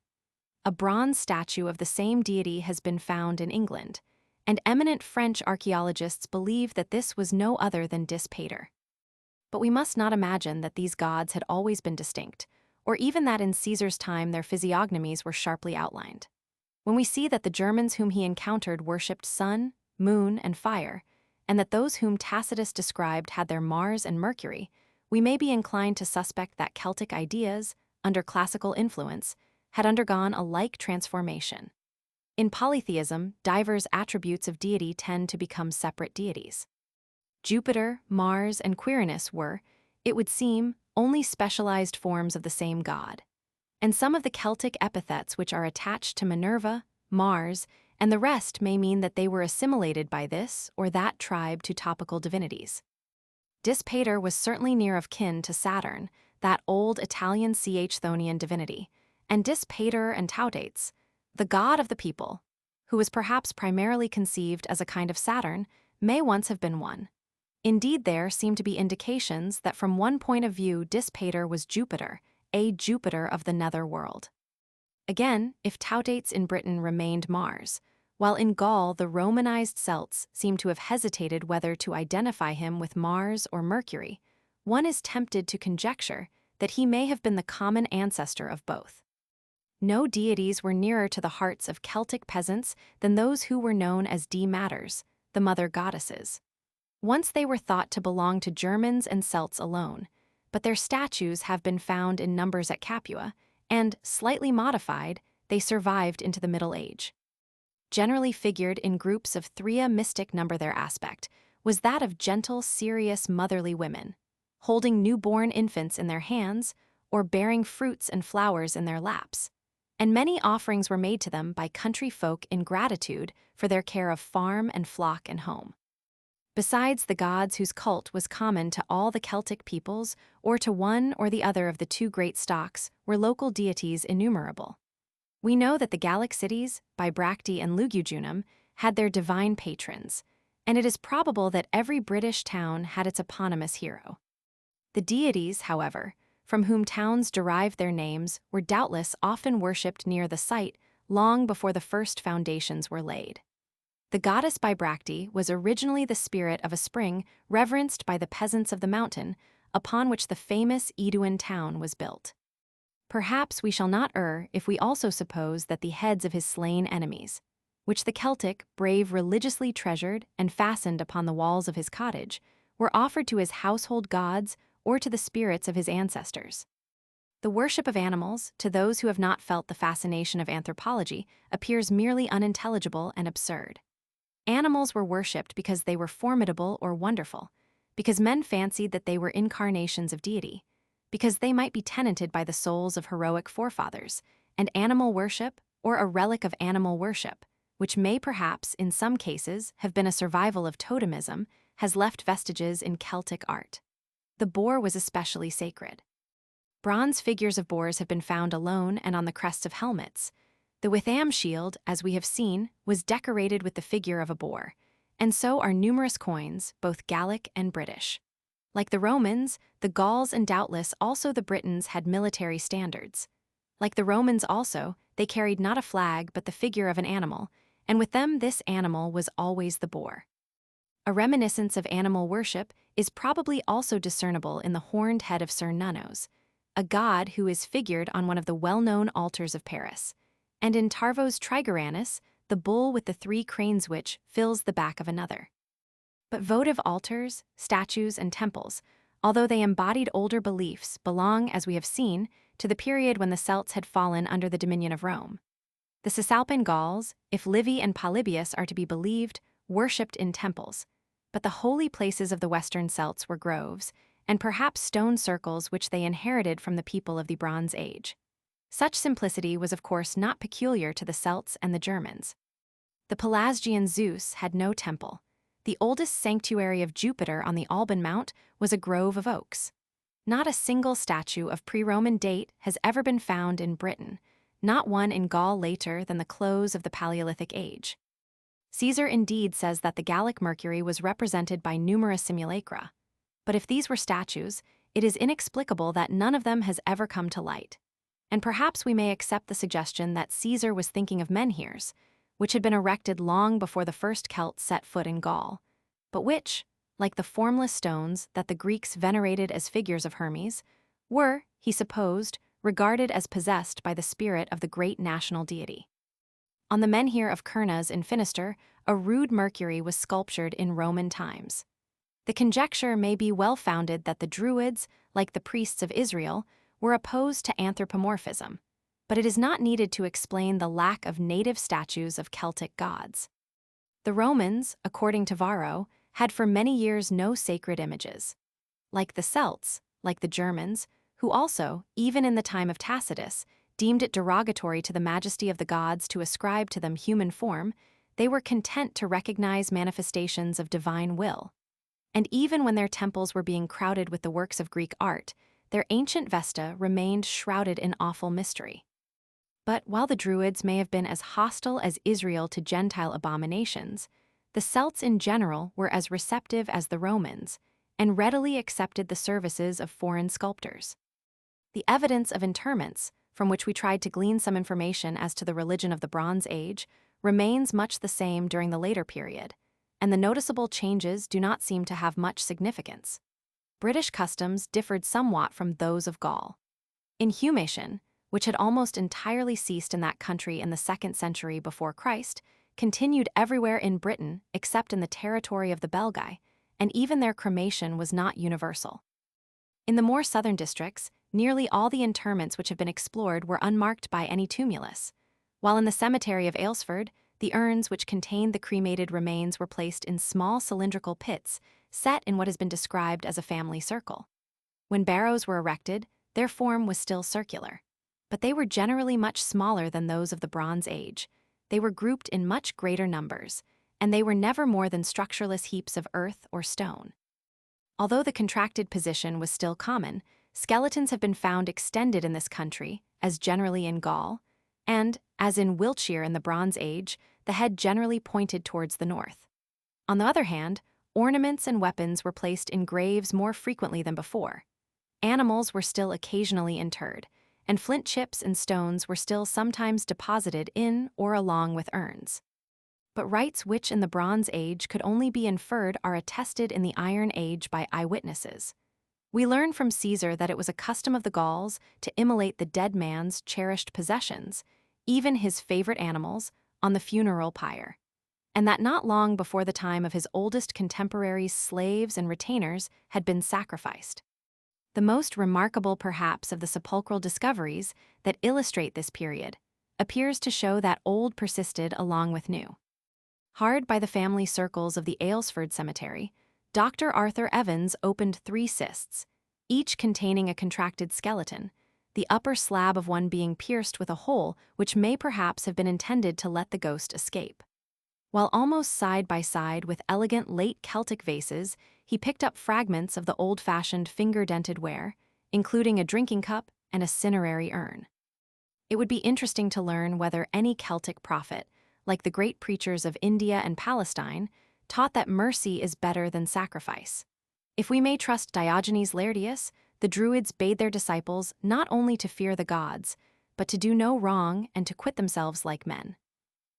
A bronze statue of the same deity has been found in England, and eminent French archaeologists believe that this was no other than Dispater. But we must not imagine that these gods had always been distinct, or even that in Caesar's time their physiognomies were sharply outlined. When we see that the Germans whom he encountered worshipped sun, moon, and fire, and that those whom Tacitus described had their Mars and Mercury, we may be inclined to suspect that Celtic ideas, under classical influence, had undergone a like transformation. In polytheism, divers attributes of deity tend to become separate deities. Jupiter, Mars, and Quirinus were, it would seem, only specialized forms of the same god. And some of the Celtic epithets which are attached to Minerva, Mars, and the rest may mean that they were assimilated by this or that tribe to topical divinities. Dispater was certainly near of kin to Saturn, that old Italian Chthonian divinity, and Dispater and Taudates, the god of the people, who was perhaps primarily conceived as a kind of Saturn, may once have been one. Indeed, there seem to be indications that from one point of view Dispater was Jupiter, a Jupiter of the nether world. Again, if Taudates in Britain remained Mars, while in Gaul the Romanized Celts seem to have hesitated whether to identify him with Mars or Mercury, one is tempted to conjecture that he may have been the common ancestor of both. No deities were nearer to the hearts of Celtic peasants than those who were known as Matres, the mother goddesses. Once they were thought to belong to Germans and Celts alone, but their statues have been found in numbers at Capua, and, slightly modified, they survived into the Middle Age. Generally figured in groups of three, a mystic number their aspect was that of gentle, serious, motherly women, holding newborn infants in their hands or bearing fruits and flowers in their laps, and many offerings were made to them by country folk in gratitude for their care of farm and flock and home. Besides the gods whose cult was common to all the Celtic peoples or to one or the other of the two great stocks were local deities innumerable. We know that the Gallic cities, Bibracte and Lugudunum, had their divine patrons, and it is probable that every British town had its eponymous hero. The deities, however, from whom towns derived their names were doubtless often worshipped near the site long before the first foundations were laid. The goddess Bibracte was originally the spirit of a spring reverenced by the peasants of the mountain upon which the famous Aeduan town was built. Perhaps we shall not err if we also suppose that the heads of his slain enemies, which the Celtic brave religiously treasured and fastened upon the walls of his cottage, were offered to his household gods or to the spirits of his ancestors. The worship of animals, to those who have not felt the fascination of anthropology, appears merely unintelligible and absurd. Animals were worshipped because they were formidable or wonderful, because men fancied that they were incarnations of deity, because they might be tenanted by the souls of heroic forefathers, and animal worship, or a relic of animal worship, which may perhaps, in some cases, have been a survival of totemism, has left vestiges in Celtic art. The boar was especially sacred. Bronze figures of boars have been found alone and on the crests of helmets. The Witham shield, as we have seen, was decorated with the figure of a boar, and so are numerous coins, both Gallic and British. Like the Romans, the Gauls and doubtless also the Britons had military standards. Like the Romans also, they carried not a flag but the figure of an animal, and with them this animal was always the boar. A reminiscence of animal worship is probably also discernible in the horned head of Cernunnos, a god who is figured on one of the well-known altars of Paris, and in Tarvo's Trigoranus, the bull with the three cranes which fills the back of another. But votive altars, statues, and temples, although they embodied older beliefs, belong, as we have seen, to the period when the Celts had fallen under the dominion of Rome. The Cisalpine Gauls, if Livy and Polybius are to be believed, worshipped in temples, but the holy places of the Western Celts were groves, and perhaps stone circles which they inherited from the people of the Bronze Age. Such simplicity was of course not peculiar to the Celts and the Germans. The Pelasgian Zeus had no temple. The oldest sanctuary of Jupiter on the Alban Mount was a grove of oaks. Not a single statue of pre-Roman date has ever been found in Britain, not one in Gaul later than the close of the Paleolithic Age. Caesar indeed says that the Gallic Mercury was represented by numerous simulacra, but if these were statues, it is inexplicable that none of them has ever come to light. And perhaps we may accept the suggestion that Caesar was thinking of menhirs, which had been erected long before the first Celts set foot in Gaul, but which, like the formless stones that the Greeks venerated as figures of Hermes, were, he supposed, regarded as possessed by the spirit of the great national deity. On the menhir of Cernunnos in Finisterre, a rude Mercury was sculptured in Roman times. The conjecture may be well-founded that the Druids, like the priests of Israel, were opposed to anthropomorphism, but it is not needed to explain the lack of native statues of Celtic gods. The Romans, according to Varro, had for many years no sacred images. Like the Celts, like the Germans, who also, even in the time of Tacitus, deemed it derogatory to the majesty of the gods to ascribe to them human form, they were content to recognize manifestations of divine will. And even when their temples were being crowded with the works of Greek art, their ancient Vesta remained shrouded in awful mystery. But while the Druids may have been as hostile as Israel to Gentile abominations, the Celts in general were as receptive as the Romans, and readily accepted the services of foreign sculptors. The evidence of interments, from which we tried to glean some information as to the religion of the Bronze Age, remains much the same during the later period, and the noticeable changes do not seem to have much significance. British customs differed somewhat from those of Gaul. Inhumation, which had almost entirely ceased in that country in the 2nd century before Christ, continued everywhere in Britain except in the territory of the Belgae, and even their cremation was not universal. In the more southern districts, nearly all the interments which have been explored were unmarked by any tumulus, while in the cemetery of Aylesford, the urns which contained the cremated remains were placed in small cylindrical pits set in what has been described as a family circle. When barrows were erected, their form was still circular, but they were generally much smaller than those of the Bronze Age. They were grouped in much greater numbers, and they were never more than structureless heaps of earth or stone. Although the contracted position was still common, skeletons have been found extended in this country, as generally in Gaul, and, as in Wiltshire in the Bronze Age, the head generally pointed towards the north. On the other hand, ornaments and weapons were placed in graves more frequently than before. Animals were still occasionally interred, and flint chips and stones were still sometimes deposited in or along with urns. But rites which in the Bronze Age could only be inferred are attested in the Iron Age by eyewitnesses. We learn from Caesar that it was a custom of the Gauls to immolate the dead man's cherished possessions, even his favorite animals, on the funeral pyre, and that not long before the time of his oldest contemporaries, slaves and retainers had been sacrificed. The most remarkable, perhaps, of the sepulchral discoveries that illustrate this period appears to show that old persisted along with new. Hard by the family circles of the Aylesford Cemetery, Dr. Arthur Evans opened 3 cysts, each containing a contracted skeleton, the upper slab of one being pierced with a hole which may perhaps have been intended to let the ghost escape. While almost side by side with elegant late Celtic vases, he picked up fragments of the old-fashioned finger-dented ware, including a drinking cup and a cinerary urn. It would be interesting to learn whether any Celtic prophet, like the great preachers of India and Palestine, taught that mercy is better than sacrifice. If we may trust Diogenes Laertius, the Druids bade their disciples not only to fear the gods, but to do no wrong and to quit themselves like men.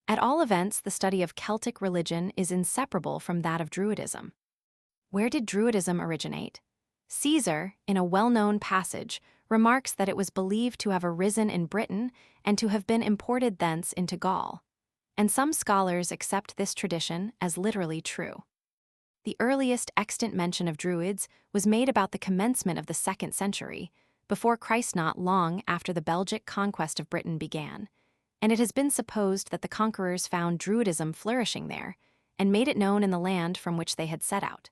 At all events, the study of Celtic religion is inseparable from that of Druidism. Where did Druidism originate? Caesar, in a well-known passage, remarks that it was believed to have arisen in Britain and to have been imported thence into Gaul. And some scholars accept this tradition as literally true. The earliest extant mention of Druids was made about the commencement of the 2nd century, before Christ, not long after the Belgic conquest of Britain began, and it has been supposed that the conquerors found Druidism flourishing there and made it known in the land from which they had set out.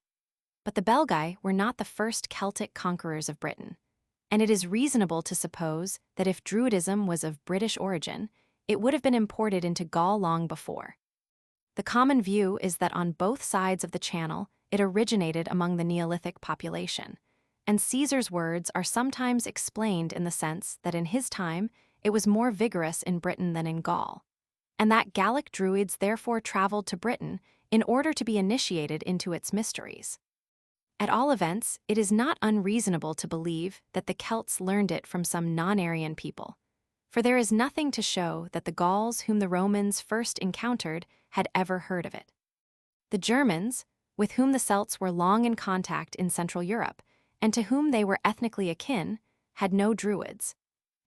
But the Belgae were not the first Celtic conquerors of Britain, and it is reasonable to suppose that if Druidism was of British origin, it would have been imported into Gaul long before. The common view is that on both sides of the Channel it originated among the Neolithic population, and Caesar's words are sometimes explained in the sense that in his time it was more vigorous in Britain than in Gaul, and that Gallic Druids therefore traveled to Britain in order to be initiated into its mysteries. At all events, it is not unreasonable to believe that the Celts learned it from some non-Aryan people, for there is nothing to show that the Gauls whom the Romans first encountered had ever heard of it. The Germans, with whom the Celts were long in contact in Central Europe, and to whom they were ethnically akin, had no Druids.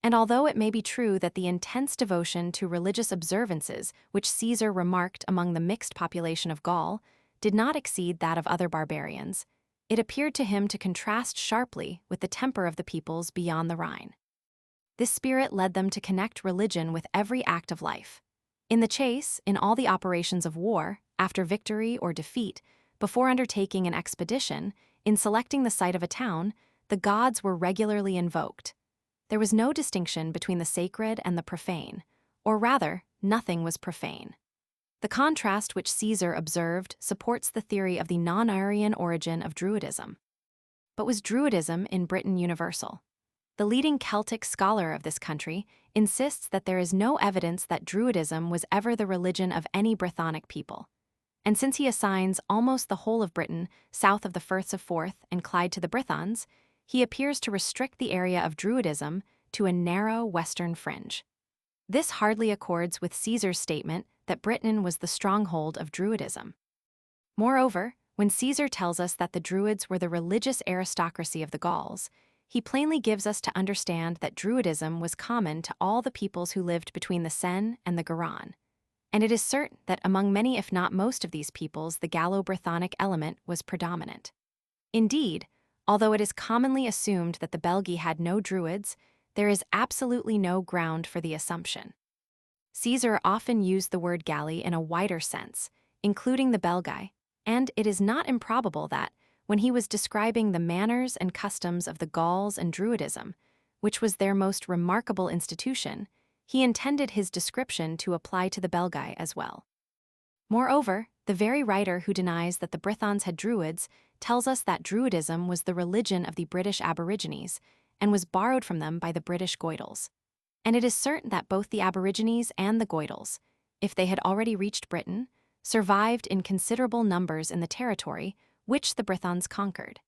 And although it may be true that the intense devotion to religious observances which Caesar remarked among the mixed population of Gaul did not exceed that of other barbarians, it appeared to him to contrast sharply with the temper of the peoples beyond the Rhine. This spirit led them to connect religion with every act of life. In the chase, in all the operations of war, after victory or defeat, before undertaking an expedition, in selecting the site of a town, the gods were regularly invoked. There was no distinction between the sacred and the profane, or rather, nothing was profane. The contrast which Caesar observed supports the theory of the non-Aryan origin of Druidism. But was Druidism in Britain universal? The leading Celtic scholar of this country insists that there is no evidence that Druidism was ever the religion of any Brythonic people. And since he assigns almost the whole of Britain south of the Firths of Forth and Clyde to the Brythons, he appears to restrict the area of Druidism to a narrow western fringe. This hardly accords with Caesar's statement that Britain was the stronghold of Druidism. Moreover, when Caesar tells us that the Druids were the religious aristocracy of the Gauls, he plainly gives us to understand that Druidism was common to all the peoples who lived between the Seine and the Garonne. And it is certain that among many if not most of these peoples the Gallo-Brythonic element was predominant. Indeed, although it is commonly assumed that the Belgae had no Druids, there is absolutely no ground for the assumption. Caesar often used the word Galli in a wider sense, including the Belgae, and it is not improbable that, when he was describing the manners and customs of the Gauls and Druidism, which was their most remarkable institution, he intended his description to apply to the Belgae as well. Moreover, the very writer who denies that the Brythons had Druids tells us that Druidism was the religion of the British Aborigines and was borrowed from them by the British Goidels. And it is certain that both the Aborigines and the Goidels, if they had already reached Britain, survived in considerable numbers in the territory which the Brythons conquered.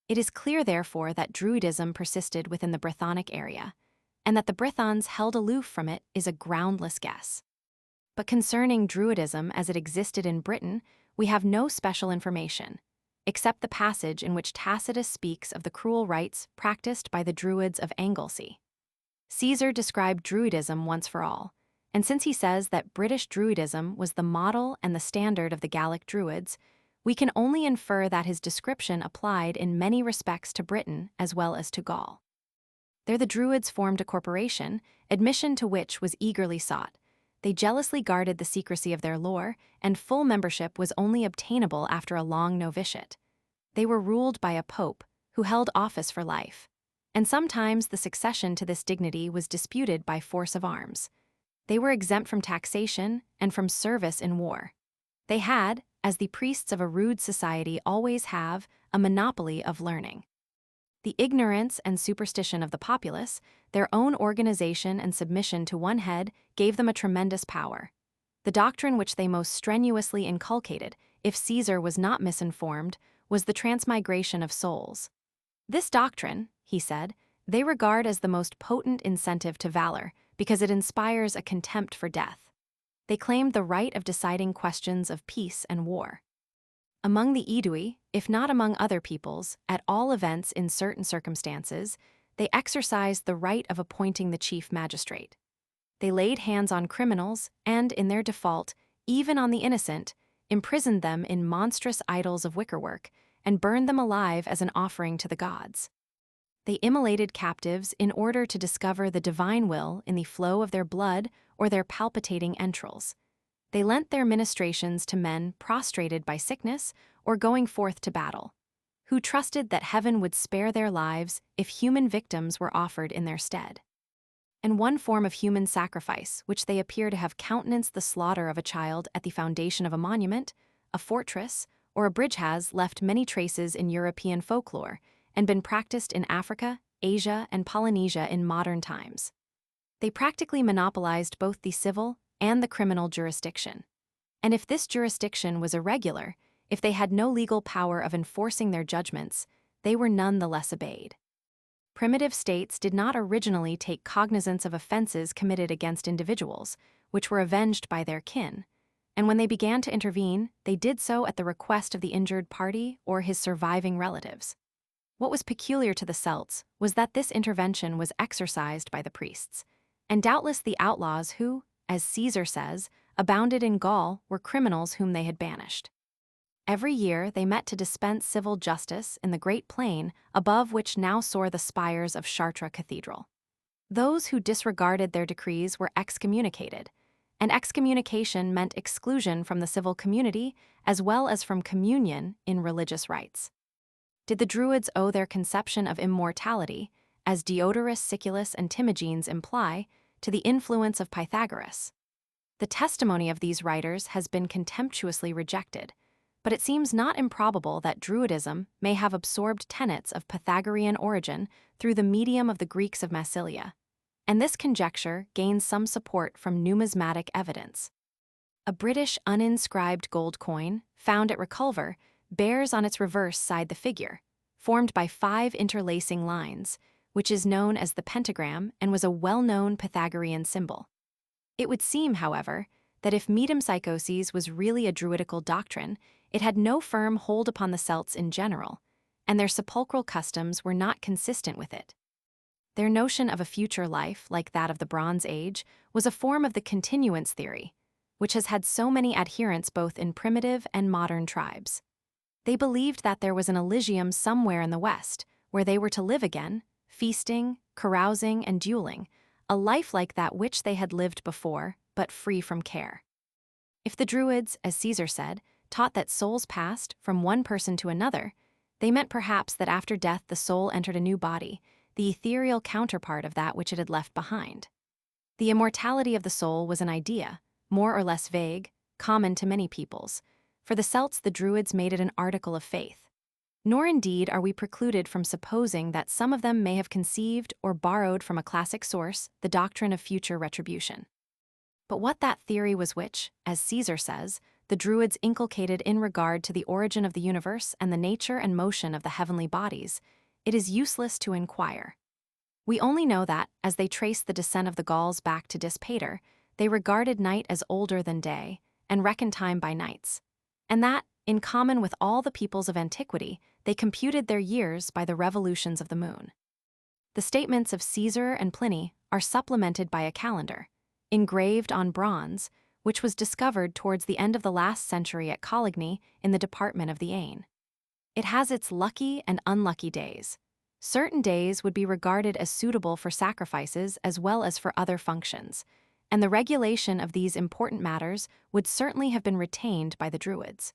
It is clear, therefore, that Druidism persisted within the Brythonic area, and that the Brythons held aloof from it is a groundless guess. But concerning Druidism as it existed in Britain, we have no special information, except the passage in which Tacitus speaks of the cruel rites practiced by the Druids of Anglesey. Caesar described Druidism once for all, and since he says that British Druidism was the model and the standard of the Gallic Druids, we can only infer that his description applied in many respects to Britain as well as to Gaul. There the Druids formed a corporation, admission to which was eagerly sought. They jealously guarded the secrecy of their lore, and full membership was only obtainable after a long novitiate. They were ruled by a pope, who held office for life, and sometimes the succession to this dignity was disputed by force of arms. They were exempt from taxation and from service in war. They had, as the priests of a rude society always have, a monopoly of learning. The ignorance and superstition of the populace, their own organization and submission to one head, gave them a tremendous power. The doctrine which they most strenuously inculcated, if Caesar was not misinformed, was the transmigration of souls. This doctrine, he said, they regard as the most potent incentive to valor, because it inspires a contempt for death. They claimed the right of deciding questions of peace and war. Among the Idui, if not among other peoples, at all events in certain circumstances, they exercised the right of appointing the chief magistrate. They laid hands on criminals and, in their default, even on the innocent, imprisoned them in monstrous idols of wickerwork and burned them alive as an offering to the gods. They immolated captives in order to discover the divine will in the flow of their blood or their palpitating entrails. They lent their ministrations to men prostrated by sickness or going forth to battle, who trusted that heaven would spare their lives if human victims were offered in their stead. And one form of human sacrifice, which they appear to have countenanced the slaughter of a child at the foundation of a monument, a fortress, or a bridge, has left many traces in European folklore and been practiced in Africa, Asia, and Polynesia in modern times. They practically monopolized both the civil and the criminal jurisdiction. And if this jurisdiction was irregular, if they had no legal power of enforcing their judgments, they were none the less obeyed. Primitive states did not originally take cognizance of offenses committed against individuals, which were avenged by their kin, and when they began to intervene, they did so at the request of the injured party or his surviving relatives. What was peculiar to the Celts was that this intervention was exercised by the priests, and doubtless the outlaws who, as Caesar says, abounded in Gaul were criminals whom they had banished. Every year they met to dispense civil justice in the great plain above which now soar the spires of Chartres Cathedral. Those who disregarded their decrees were excommunicated, and excommunication meant exclusion from the civil community as well as from communion in religious rites. Did the Druids owe their conception of immortality, as Diodorus Siculus and Timagenes imply, to the influence of Pythagoras? The testimony of these writers has been contemptuously rejected, but it seems not improbable that Druidism may have absorbed tenets of Pythagorean origin through the medium of the Greeks of Massilia, and this conjecture gains some support from numismatic evidence. A British uninscribed gold coin, found at Reculver, bears on its reverse side the figure, formed by 5 interlacing lines, which is known as the pentagram and was a well-known Pythagorean symbol. It would seem, however, that if metempsychoses was really a Druidical doctrine, it had no firm hold upon the Celts in general, and their sepulchral customs were not consistent with it. Their notion of a future life, like that of the Bronze Age, was a form of the continuance theory, which has had so many adherents both in primitive and modern tribes. They believed that there was an Elysium somewhere in the West, where they were to live again, feasting, carousing, and dueling, a life like that which they had lived before, but free from care. If the Druids, as Caesar said, taught that souls passed from one person to another, they meant perhaps that after death the soul entered a new body, the ethereal counterpart of that which it had left behind. The immortality of the soul was an idea, more or less vague, common to many peoples. For the Celts, the Druids made it an article of faith. Nor indeed are we precluded from supposing that some of them may have conceived or borrowed from a classic source the doctrine of future retribution. But what that theory was which, as Caesar says, the Druids inculcated in regard to the origin of the universe and the nature and motion of the heavenly bodies, it is useless to inquire. We only know that, as they traced the descent of the Gauls back to Dis Pater, they regarded night as older than day, and reckoned time by nights, and that, in common with all the peoples of antiquity, they computed their years by the revolutions of the moon. The statements of Caesar and Pliny are supplemented by a calendar, engraved on bronze, which was discovered towards the end of the last century at Coligny in the department of the Aisne. It has its lucky and unlucky days. Certain days would be regarded as suitable for sacrifices as well as for other functions, and the regulation of these important matters would certainly have been retained by the Druids.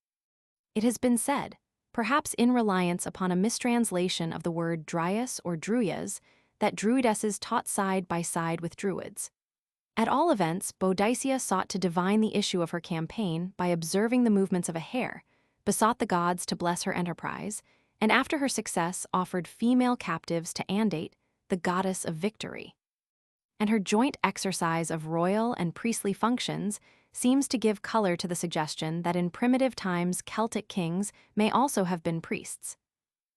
It has been said, perhaps in reliance upon a mistranslation of the word Dryas or Druyas, that Druidesses taught side by side with Druids. At all events, Boadicea sought to divine the issue of her campaign by observing the movements of a hare, besought the gods to bless her enterprise, and after her success offered female captives to Andate, the goddess of victory. And her joint exercise of royal and priestly functions seems to give color to the suggestion that in primitive times Celtic kings may also have been priests.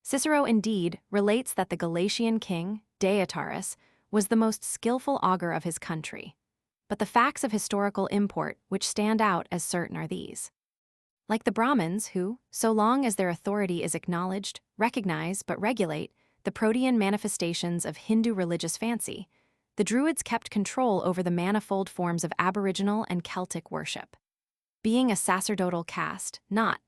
Cicero indeed relates that the Galatian king, Deiotarus, was the most skillful augur of his country. but the facts of historical import which stand out as certain are these. Like the Brahmins who, so long as their authority is acknowledged, recognize but regulate the protean manifestations of Hindu religious fancy, the Druids kept control over the manifold forms of Aboriginal and Celtic worship. Being a sacerdotal caste, not,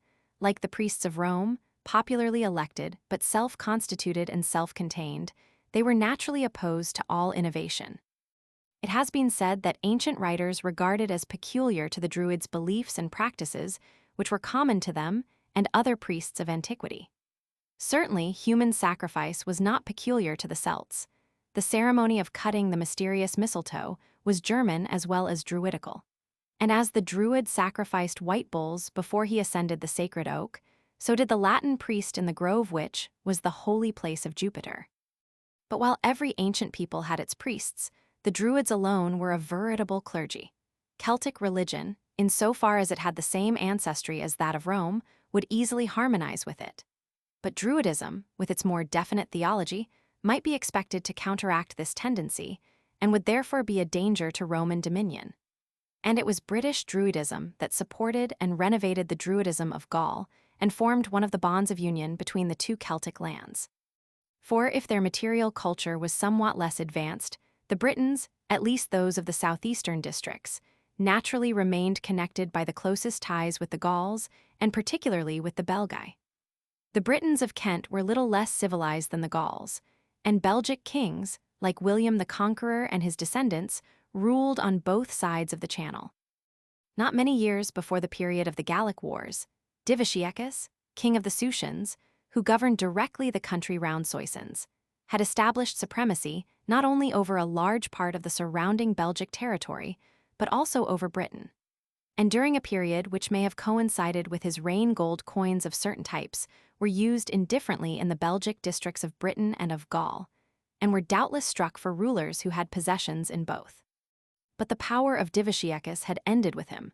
like the priests of Rome, popularly elected but self-constituted and self-contained, they were naturally opposed to all innovation. It has been said that ancient writers regarded as peculiar to the Druids beliefs and practices which were common to them and other priests of antiquity. Certainly, human sacrifice was not peculiar to the Celts. The ceremony of cutting the mysterious mistletoe was German as well as Druidical. And as the Druid sacrificed white bulls before he ascended the sacred oak, so did the Latin priest in the grove which was the holy place of Jupiter. But while every ancient people had its priests, the Druids alone were a veritable clergy. Celtic religion, insofar as it had the same ancestry as that of Rome, would easily harmonize with it. But Druidism, with its more definite theology, might be expected to counteract this tendency, and would therefore be a danger to Roman dominion. And it was British Druidism that supported and renovated the Druidism of Gaul and formed one of the bonds of union between the two Celtic lands. For if their material culture was somewhat less advanced, the Britons, at least those of the southeastern districts, naturally remained connected by the closest ties with the Gauls and particularly with the Belgae. The Britons of Kent were little less civilized than the Gauls, and Belgic kings, like William the Conqueror and his descendants, ruled on both sides of the Channel. Not many years before the period of the Gallic Wars, Diviciacus, king of the Susians, who governed directly the country round Soissons, had established supremacy not only over a large part of the surrounding Belgic territory, but also over Britain. And during a period which may have coincided with his reign, gold coins of certain types were used indifferently in the Belgic districts of Britain and of Gaul, and were doubtless struck for rulers who had possessions in both. But the power of Diviciacus had ended with him,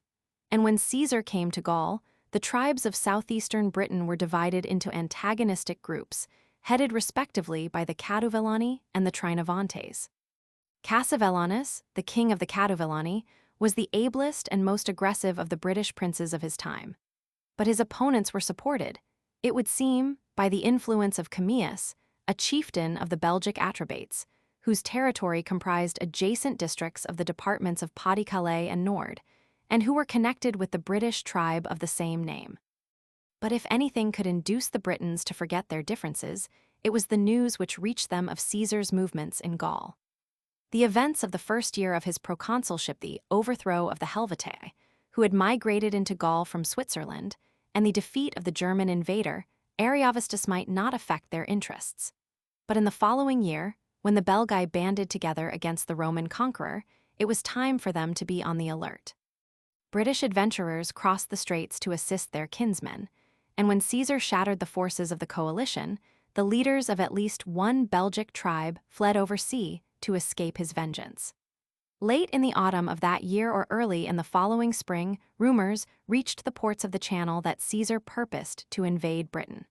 and when Caesar came to Gaul, the tribes of southeastern Britain were divided into antagonistic groups, headed respectively by the Caduvillani and the Trinovantes. Cassivellaunus, the king of the Caduvillani, was the ablest and most aggressive of the British princes of his time. But his opponents were supported, it would seem, by the influence of Commius, a chieftain of the Belgic Atrebates, whose territory comprised adjacent districts of the departments of Pas-de-Calais and Nord, and who were connected with the British tribe of the same name. But if anything could induce the Britons to forget their differences, it was the news which reached them of Caesar's movements in Gaul. The events of the first year of his proconsulship, the overthrow of the Helvetii, who had migrated into Gaul from Switzerland, and the defeat of the German invader, Ariovistus, might not affect their interests. But in the following year, when the Belgae banded together against the Roman conqueror, it was time for them to be on the alert. British adventurers crossed the straits to assist their kinsmen, and when Caesar shattered the forces of the coalition, the leaders of at least one Belgic tribe fled overseas to escape his vengeance. Late in the autumn of that year or early in the following spring, rumors reached the ports of the Channel that Caesar purposed to invade Britain.